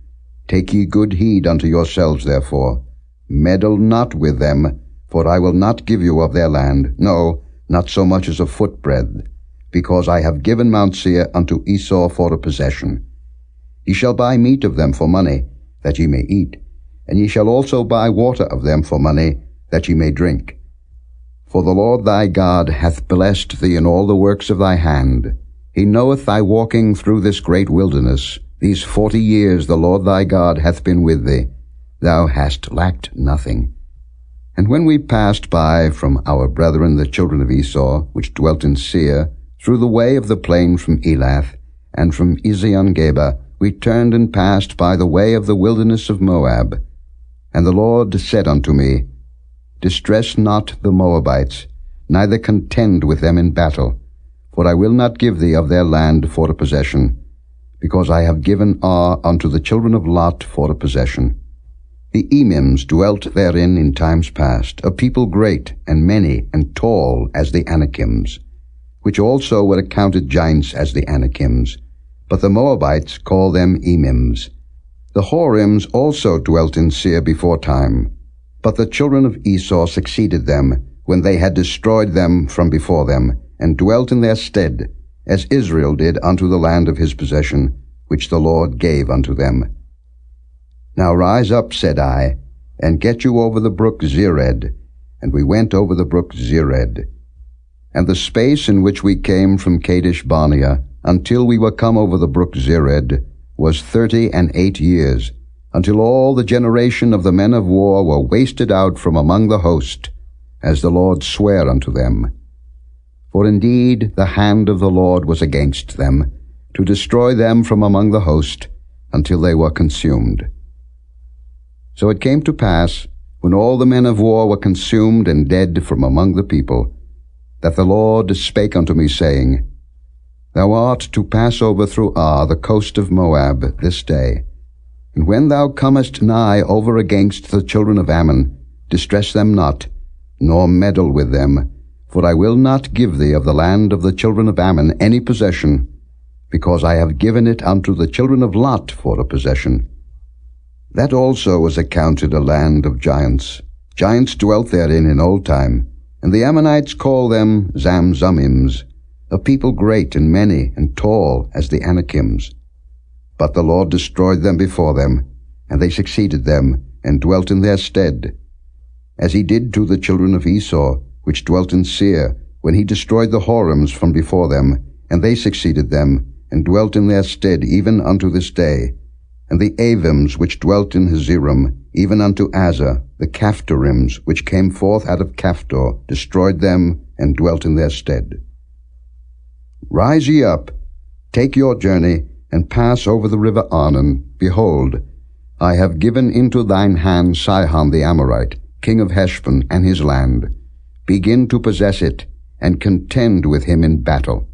Take ye good heed unto yourselves, therefore. Meddle not with them, for I will not give you of their land, no, not so much as a footbreadth, because I have given Mount Seir unto Esau for a possession. Ye shall buy meat of them for money, that ye may eat, and ye shall also buy water of them for money, that ye may drink. For the Lord thy God hath blessed thee in all the works of thy hand. He knoweth thy walking through this great wilderness. These 40 years the Lord thy God hath been with thee. Thou hast lacked nothing. And when we passed by from our brethren the children of Esau, which dwelt in Seir, through the way of the plain from Elath, and from Ezion-Geber, we turned and passed by the way of the wilderness of Moab. And the Lord said unto me, Distress not the Moabites, neither contend with them in battle, for I will not give thee of their land for a possession, because I have given Ar unto the children of Lot for a possession. The Emims dwelt therein in times past, a people great and many and tall as the Anakims, which also were accounted giants as the Anakims, but the Moabites call them Emims. The Horims also dwelt in Seir before time, but the children of Esau succeeded them, when they had destroyed them from before them, and dwelt in their stead, as Israel did unto the land of his possession, which the Lord gave unto them. Now rise up, said I, and get you over the brook Zered. And we went over the brook Zered. And the space in which we came from Kadesh Barnea, until we were come over the brook Zered, was 38 years, until all the generation of the men of war were wasted out from among the host, as the Lord sware unto them. For indeed the hand of the Lord was against them, to destroy them from among the host, until they were consumed. So it came to pass, when all the men of war were consumed and dead from among the people, that the Lord spake unto me, saying, Thou art to pass over through Ar, the coast of Moab, this day. And when thou comest nigh over against the children of Ammon, distress them not, nor meddle with them, for I will not give thee of the land of the children of Ammon any possession, because I have given it unto the children of Lot for a possession. That also was accounted a land of giants. Giants dwelt therein in old time, and the Ammonites call them Zamzummims, a people great and many and tall as the Anakims. But the Lord destroyed them before them, and they succeeded them, and dwelt in their stead, as he did to the children of Esau, which dwelt in Seir, when he destroyed the Horims from before them, and they succeeded them, and dwelt in their stead even unto this day. And the Avims, which dwelt in Hazerim, even unto Azza, the Caphtorims, which came forth out of Caphtor, destroyed them, and dwelt in their stead. Rise ye up, take your journey, and pass over the river Arnon. Behold, I have given into thine hand Sihon the Amorite, king of Heshbon, and his land. begin to possess it, and contend with him in battle.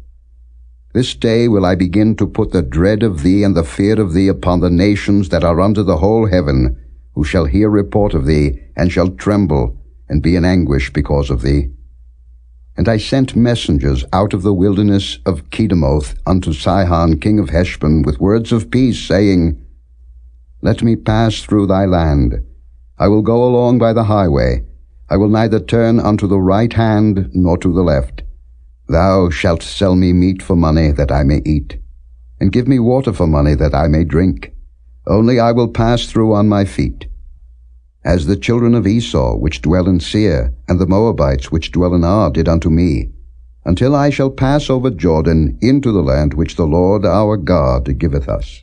This day will I begin to put the dread of thee and the fear of thee upon the nations that are under the whole heaven, who shall hear report of thee, and shall tremble, and be in anguish because of thee. And I sent messengers out of the wilderness of Kedemoth unto Sihon king of Heshbon with words of peace, saying, Let me pass through thy land. I will go along by the highway. I will neither turn unto the right hand nor to the left. Thou shalt sell me meat for money that I may eat, and give me water for money that I may drink. Only I will pass through on my feet. As the children of Esau which dwell in Seir, and the Moabites which dwell in Ar did unto me, until I shall pass over Jordan into the land which the Lord our God giveth us.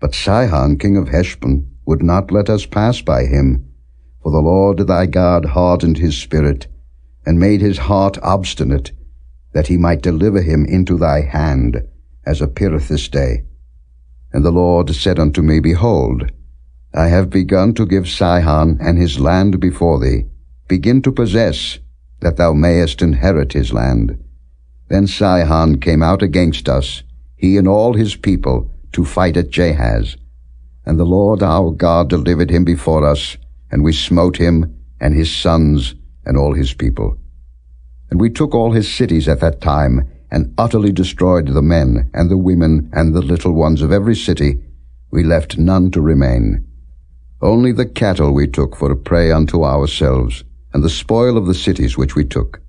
But Sihon king of Heshbon would not let us pass by him, for the Lord thy God hardened his spirit, and made his heart obstinate, that he might deliver him into thy hand, as appeareth this day. And the Lord said unto me, Behold, I have begun to give Sihon and his land before thee. Begin to possess, that thou mayest inherit his land. Then Sihon came out against us, he and all his people, to fight at Jahaz. And the Lord our God delivered him before us, and we smote him, and his sons, and all his people. And we took all his cities at that time, and utterly destroyed the men, and the women, and the little ones of every city. We left none to remain. Only the cattle we took for a prey unto ourselves, and the spoil of the cities which we took.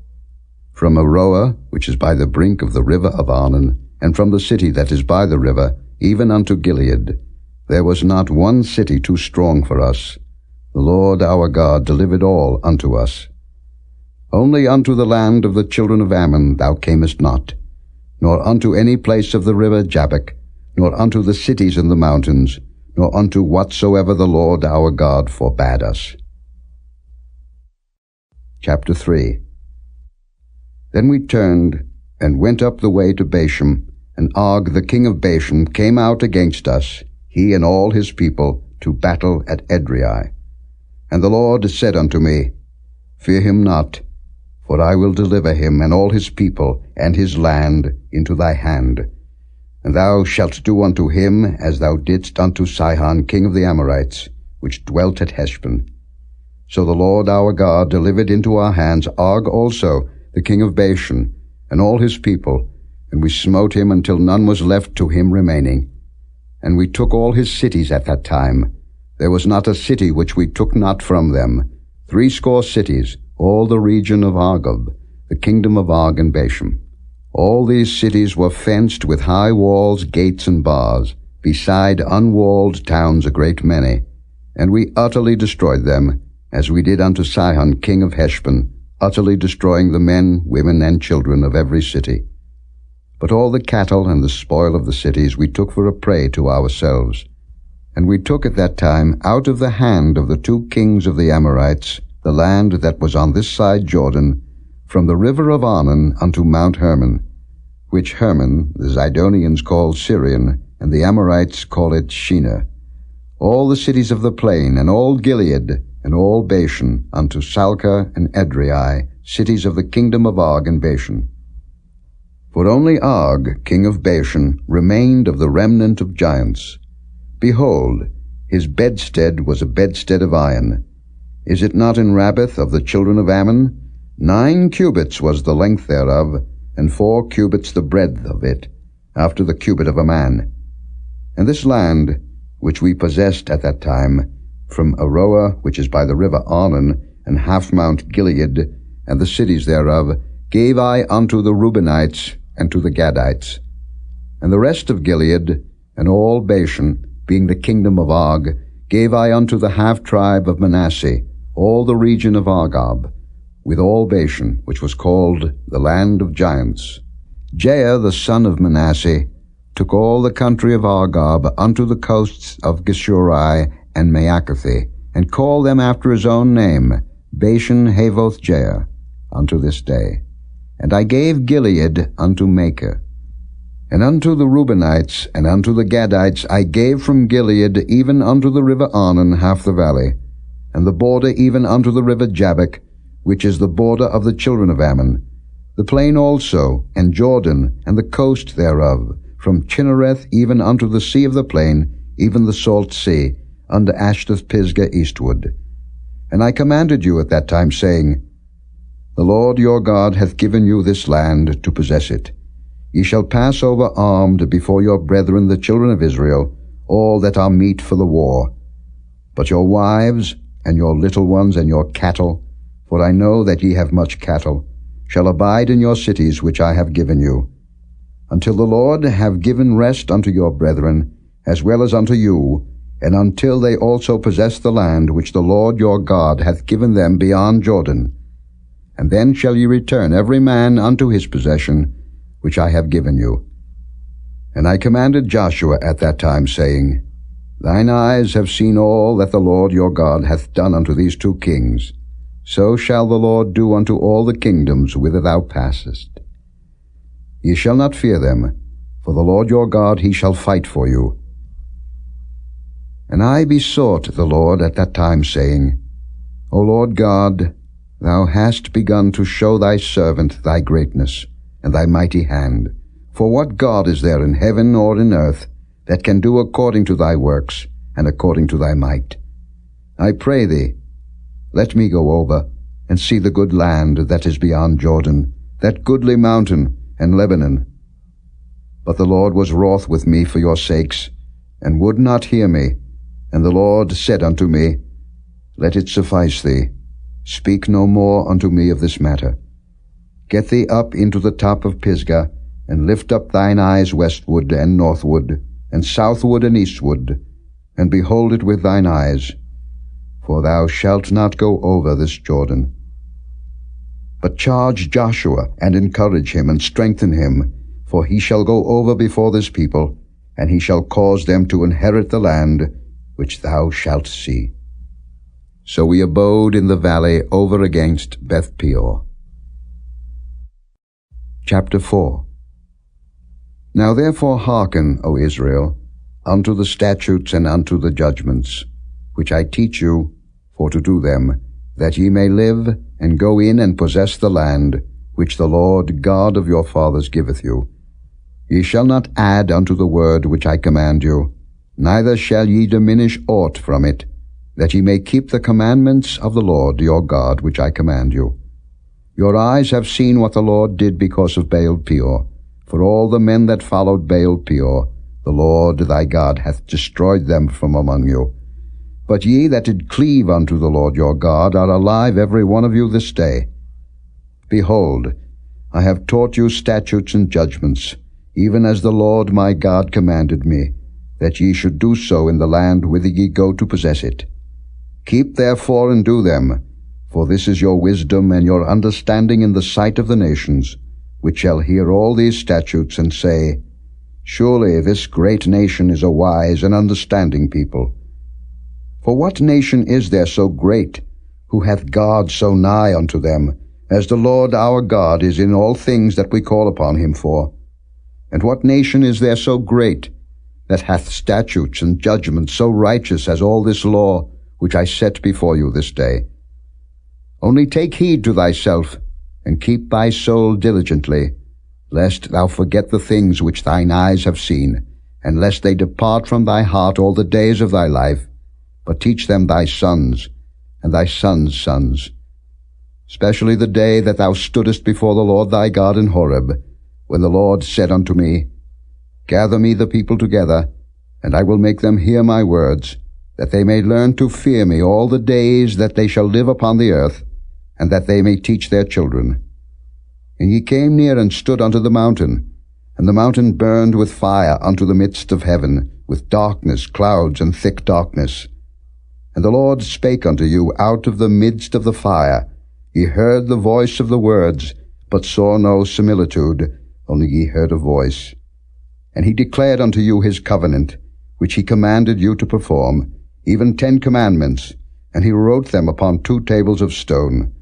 From Aroer, which is by the brink of the river of Arnon, and from the city that is by the river, even unto Gilead, there was not one city too strong for us. The Lord our God delivered all unto us. Only unto the land of the children of Ammon thou camest not, nor unto any place of the river Jabbok, nor unto the cities in the mountains, nor unto whatsoever the Lord our God forbade us. Chapter 3. Then we turned, and went up the way to Bashan, and Og the king of Bashan came out against us, he and all his people, to battle at Edrei. And the Lord said unto me, Fear him not, for I will deliver him and all his people and his land into thy hand. And thou shalt do unto him as thou didst unto Sihon king of the Amorites, which dwelt at Heshbon. So the Lord our God delivered into our hands Og also, the king of Bashan, and all his people, and we smote him until none was left to him remaining. And we took all his cities at that time. There was not a city which we took not from them, 80 cities, all the region of Argob, the kingdom of Og and Bashan. All these cities were fenced with high walls, gates, and bars, beside unwalled towns a great many. And we utterly destroyed them, as we did unto Sihon king of Heshbon, utterly destroying the men, women, and children of every city. But all the cattle and the spoil of the cities we took for a prey to ourselves. And we took at that time out of the hand of the 2 kings of the Amorites the land that was on this side Jordan, from the river of Arnon unto Mount Hermon, which Hermon the Zidonians call Syrian, and the Amorites call it Shinar. All the cities of the plain, and all Gilead, and all Bashan, unto Salcah and Edrei, cities of the kingdom of Og and Bashan. For only Og, king of Bashan, remained of the remnant of giants. Behold, his bedstead was a bedstead of iron. Is it not in Rabbath of the children of Ammon? 9 cubits was the length thereof, and 4 cubits the breadth of it, after the cubit of a man. And this land, which we possessed at that time, from Aroer, which is by the river Arnon, and half Mount Gilead, and the cities thereof, gave I unto the Reubenites, and to the Gadites. And the rest of Gilead, and all Bashan, being the kingdom of Og, gave I unto the half-tribe of Manasseh, all the region of Argob, with all Bashan, which was called the land of giants. Jair the son of Manasseh took all the country of Argob unto the coasts of Geshurai and Maacathi, and called them after his own name, Bashan Havoth Jair, unto this day. And I gave Gilead unto Machir. And unto the Reubenites and unto the Gadites I gave from Gilead even unto the river Arnon half the valley, and the border even unto the river Jabbok, which is the border of the children of Ammon, the plain also, and Jordan, and the coast thereof, from Chinnereth even unto the sea of the plain, even the salt sea, unto Ashdoth Pisgah eastward. And I commanded you at that time, saying, The Lord your God hath given you this land to possess it. Ye shall pass over armed before your brethren the children of Israel, all that are meet for the war. But your wives, and your little ones, and your cattle, for I know that ye have much cattle, shall abide in your cities which I have given you, until the Lord have given rest unto your brethren, as well as unto you, and until they also possess the land which the Lord your God hath given them beyond Jordan. And then shall ye return every man unto his possession, which I have given you. And I commanded Joshua at that time, saying, Thine eyes have seen all that the Lord your God hath done unto these two kings. So shall the Lord do unto all the kingdoms whither thou passest. Ye shall not fear them, for the Lord your God he shall fight for you. And I besought the Lord at that time, saying, O Lord God, thou hast begun to show thy servant thy greatness, and thy mighty hand. For what God is there in heaven or in earth that can do according to thy works, and according to thy might? I pray thee, let me go over, and see the good land that is beyond Jordan, that goodly mountain, and Lebanon. But the Lord was wroth with me for your sakes, and would not hear me. And the Lord said unto me, Let it suffice thee. Speak no more unto me of this matter. Get thee up into the top of Pisgah, and lift up thine eyes westward and northward, and southward and eastward, and behold it with thine eyes. For thou shalt not go over this Jordan. But charge Joshua, and encourage him, and strengthen him, for he shall go over before this people, and he shall cause them to inherit the land which thou shalt see. So we abode in the valley over against Beth Peor. Chapter 4. Now therefore hearken, O Israel, unto the statutes and unto the judgments, which I teach you, for to do them, that ye may live, and go in and possess the land, which the Lord God of your fathers giveth you. Ye shall not add unto the word which I command you, neither shall ye diminish aught from it, that ye may keep the commandments of the Lord your God which I command you. Your eyes have seen what the Lord did because of Baal Peor. For all the men that followed Baal Peor, the Lord thy God hath destroyed them from among you. But ye that did cleave unto the Lord your God are alive every one of you this day. Behold, I have taught you statutes and judgments, even as the Lord my God commanded me, that ye should do so in the land whither ye go to possess it. Keep therefore and do them, for this is your wisdom and your understanding in the sight of the nations, which shall hear all these statutes and say, Surely this great nation is a wise and understanding people. For what nation is there so great, who hath God so nigh unto them, as the Lord our God is in all things that we call upon him for? And what nation is there so great, that hath statutes and judgments so righteous as all this law, which I set before you this day? Only take heed to thyself, and keep thy soul diligently, lest thou forget the things which thine eyes have seen, and lest they depart from thy heart all the days of thy life, but teach them thy sons, and thy sons' sons. Especially the day that thou stoodest before the Lord thy God in Horeb, when the Lord said unto me, Gather me the people together, and I will make them hear my words, that they may learn to fear me all the days that they shall live upon the earth, and that they may teach their children. And ye came near and stood unto the mountain, and the mountain burned with fire unto the midst of heaven, with darkness, clouds, and thick darkness. And the Lord spake unto you out of the midst of the fire. Ye heard the voice of the words, but saw no similitude, only ye heard a voice. And he declared unto you his covenant, which he commanded you to perform, even 10 commandments, and he wrote them upon 2 tables of stone.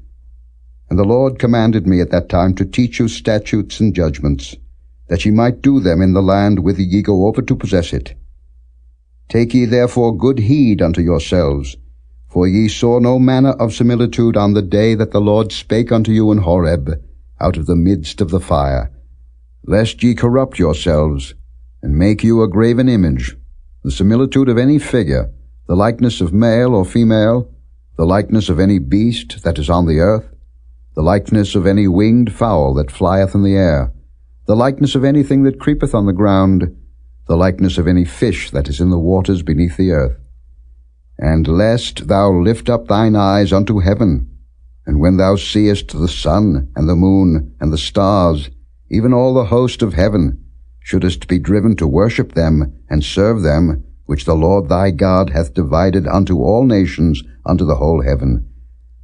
And the Lord commanded me at that time to teach you statutes and judgments, that ye might do them in the land whither ye go over to possess it. Take ye therefore good heed unto yourselves, For ye saw no manner of similitude on the day that the Lord spake unto you in Horeb, out of the midst of the fire, lest ye corrupt yourselves, and make you a graven image, the similitude of any figure, the likeness of male or female, the likeness of any beast that is on the earth, the likeness of any winged fowl that flieth in the air, the likeness of anything that creepeth on the ground, the likeness of any fish that is in the waters beneath the earth. And lest thou lift up thine eyes unto heaven, and when thou seest the sun and the moon and the stars, even all the host of heaven, shouldest be driven to worship them and serve them, which the Lord thy God hath divided unto all nations unto the whole heaven.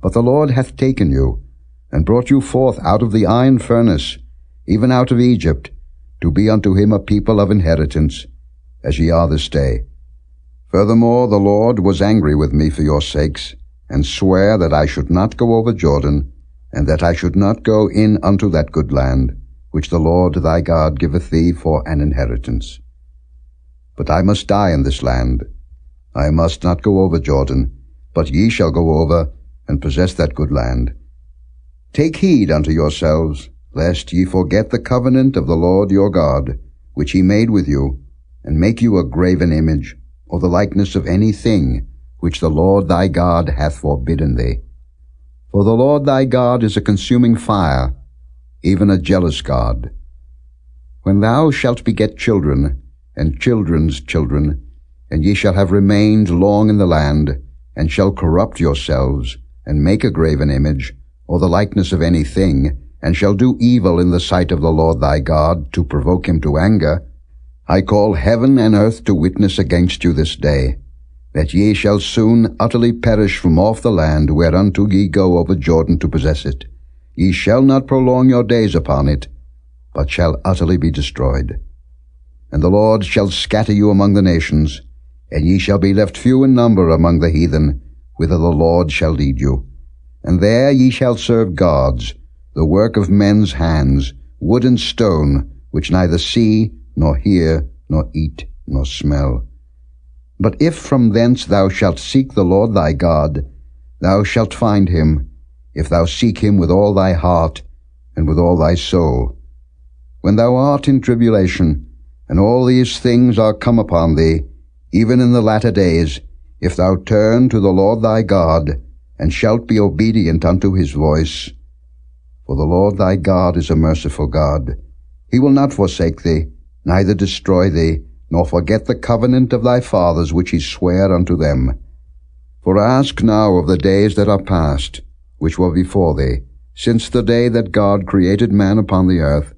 But the Lord hath taken you, and brought you forth out of the iron furnace, even out of Egypt, to be unto him a people of inheritance, as ye are this day. Furthermore, the Lord was angry with me for your sakes, and sware that I should not go over Jordan, and that I should not go in unto that good land, which the Lord thy God giveth thee for an inheritance. But I must die in this land. I must not go over Jordan, but ye shall go over, and possess that good land. Take heed unto yourselves, lest ye forget the covenant of the Lord your God, which he made with you, and make you a graven image, or the likeness of any thing which the Lord thy God hath forbidden thee. For the Lord thy God is a consuming fire, even a jealous God. When thou shalt beget children, and children's children, and ye shall have remained long in the land, and shall corrupt yourselves, and make a graven image, or the likeness of any thing, and shall do evil in the sight of the Lord thy God, to provoke him to anger, I call heaven and earth to witness against you this day, that ye shall soon utterly perish from off the land whereunto ye go over Jordan to possess it. Ye shall not prolong your days upon it, but shall utterly be destroyed. And the Lord shall scatter you among the nations, and ye shall be left few in number among the heathen, whither the Lord shall lead you. And there ye shall serve gods, the work of men's hands, wood and stone, which neither see, nor hear, nor eat, nor smell. But if from thence thou shalt seek the Lord thy God, thou shalt find him, if thou seek him with all thy heart, and with all thy soul. When thou art in tribulation, and all these things are come upon thee, even in the latter days, if thou turn to the Lord thy God, and shalt be obedient unto his voice. For the Lord thy God is a merciful God. He will not forsake thee, neither destroy thee, nor forget the covenant of thy fathers which he sware unto them. For ask now of the days that are past, which were before thee, since the day that God created man upon the earth,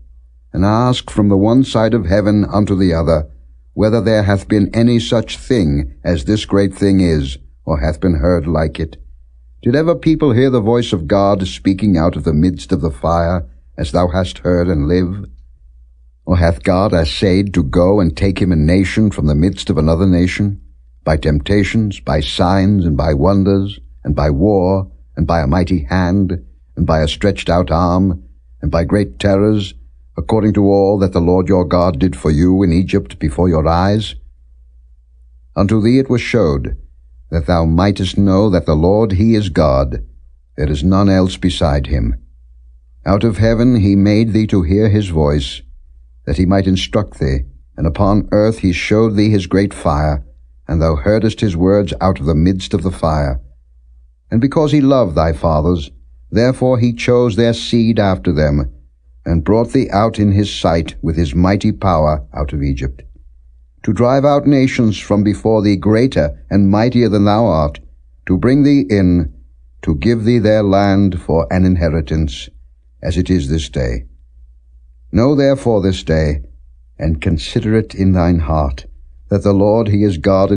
and ask from the one side of heaven unto the other, whether there hath been any such thing as this great thing is, or hath been heard like it. Did ever people hear the voice of God speaking out of the midst of the fire, as thou hast heard, and live? Or hath God assayed to go and take him a nation from the midst of another nation, by temptations, by signs, and by wonders, and by war, and by a mighty hand, and by a stretched out arm, and by great terrors, according to all that the Lord your God did for you in Egypt before your eyes? Unto thee it was showed, that thou mightest know that the Lord he is God, there is none else beside him. Out of heaven he made thee to hear his voice, that he might instruct thee, and upon earth he showed thee his great fire, and thou heardest his words out of the midst of the fire. And because he loved thy fathers, therefore he chose their seed after them, and brought thee out in his sight with his mighty power out of Egypt, to drive out nations from before thee greater and mightier than thou art, to bring thee in, to give thee their land for an inheritance, as it is this day. Know therefore this day, and consider it in thine heart, that the Lord he is God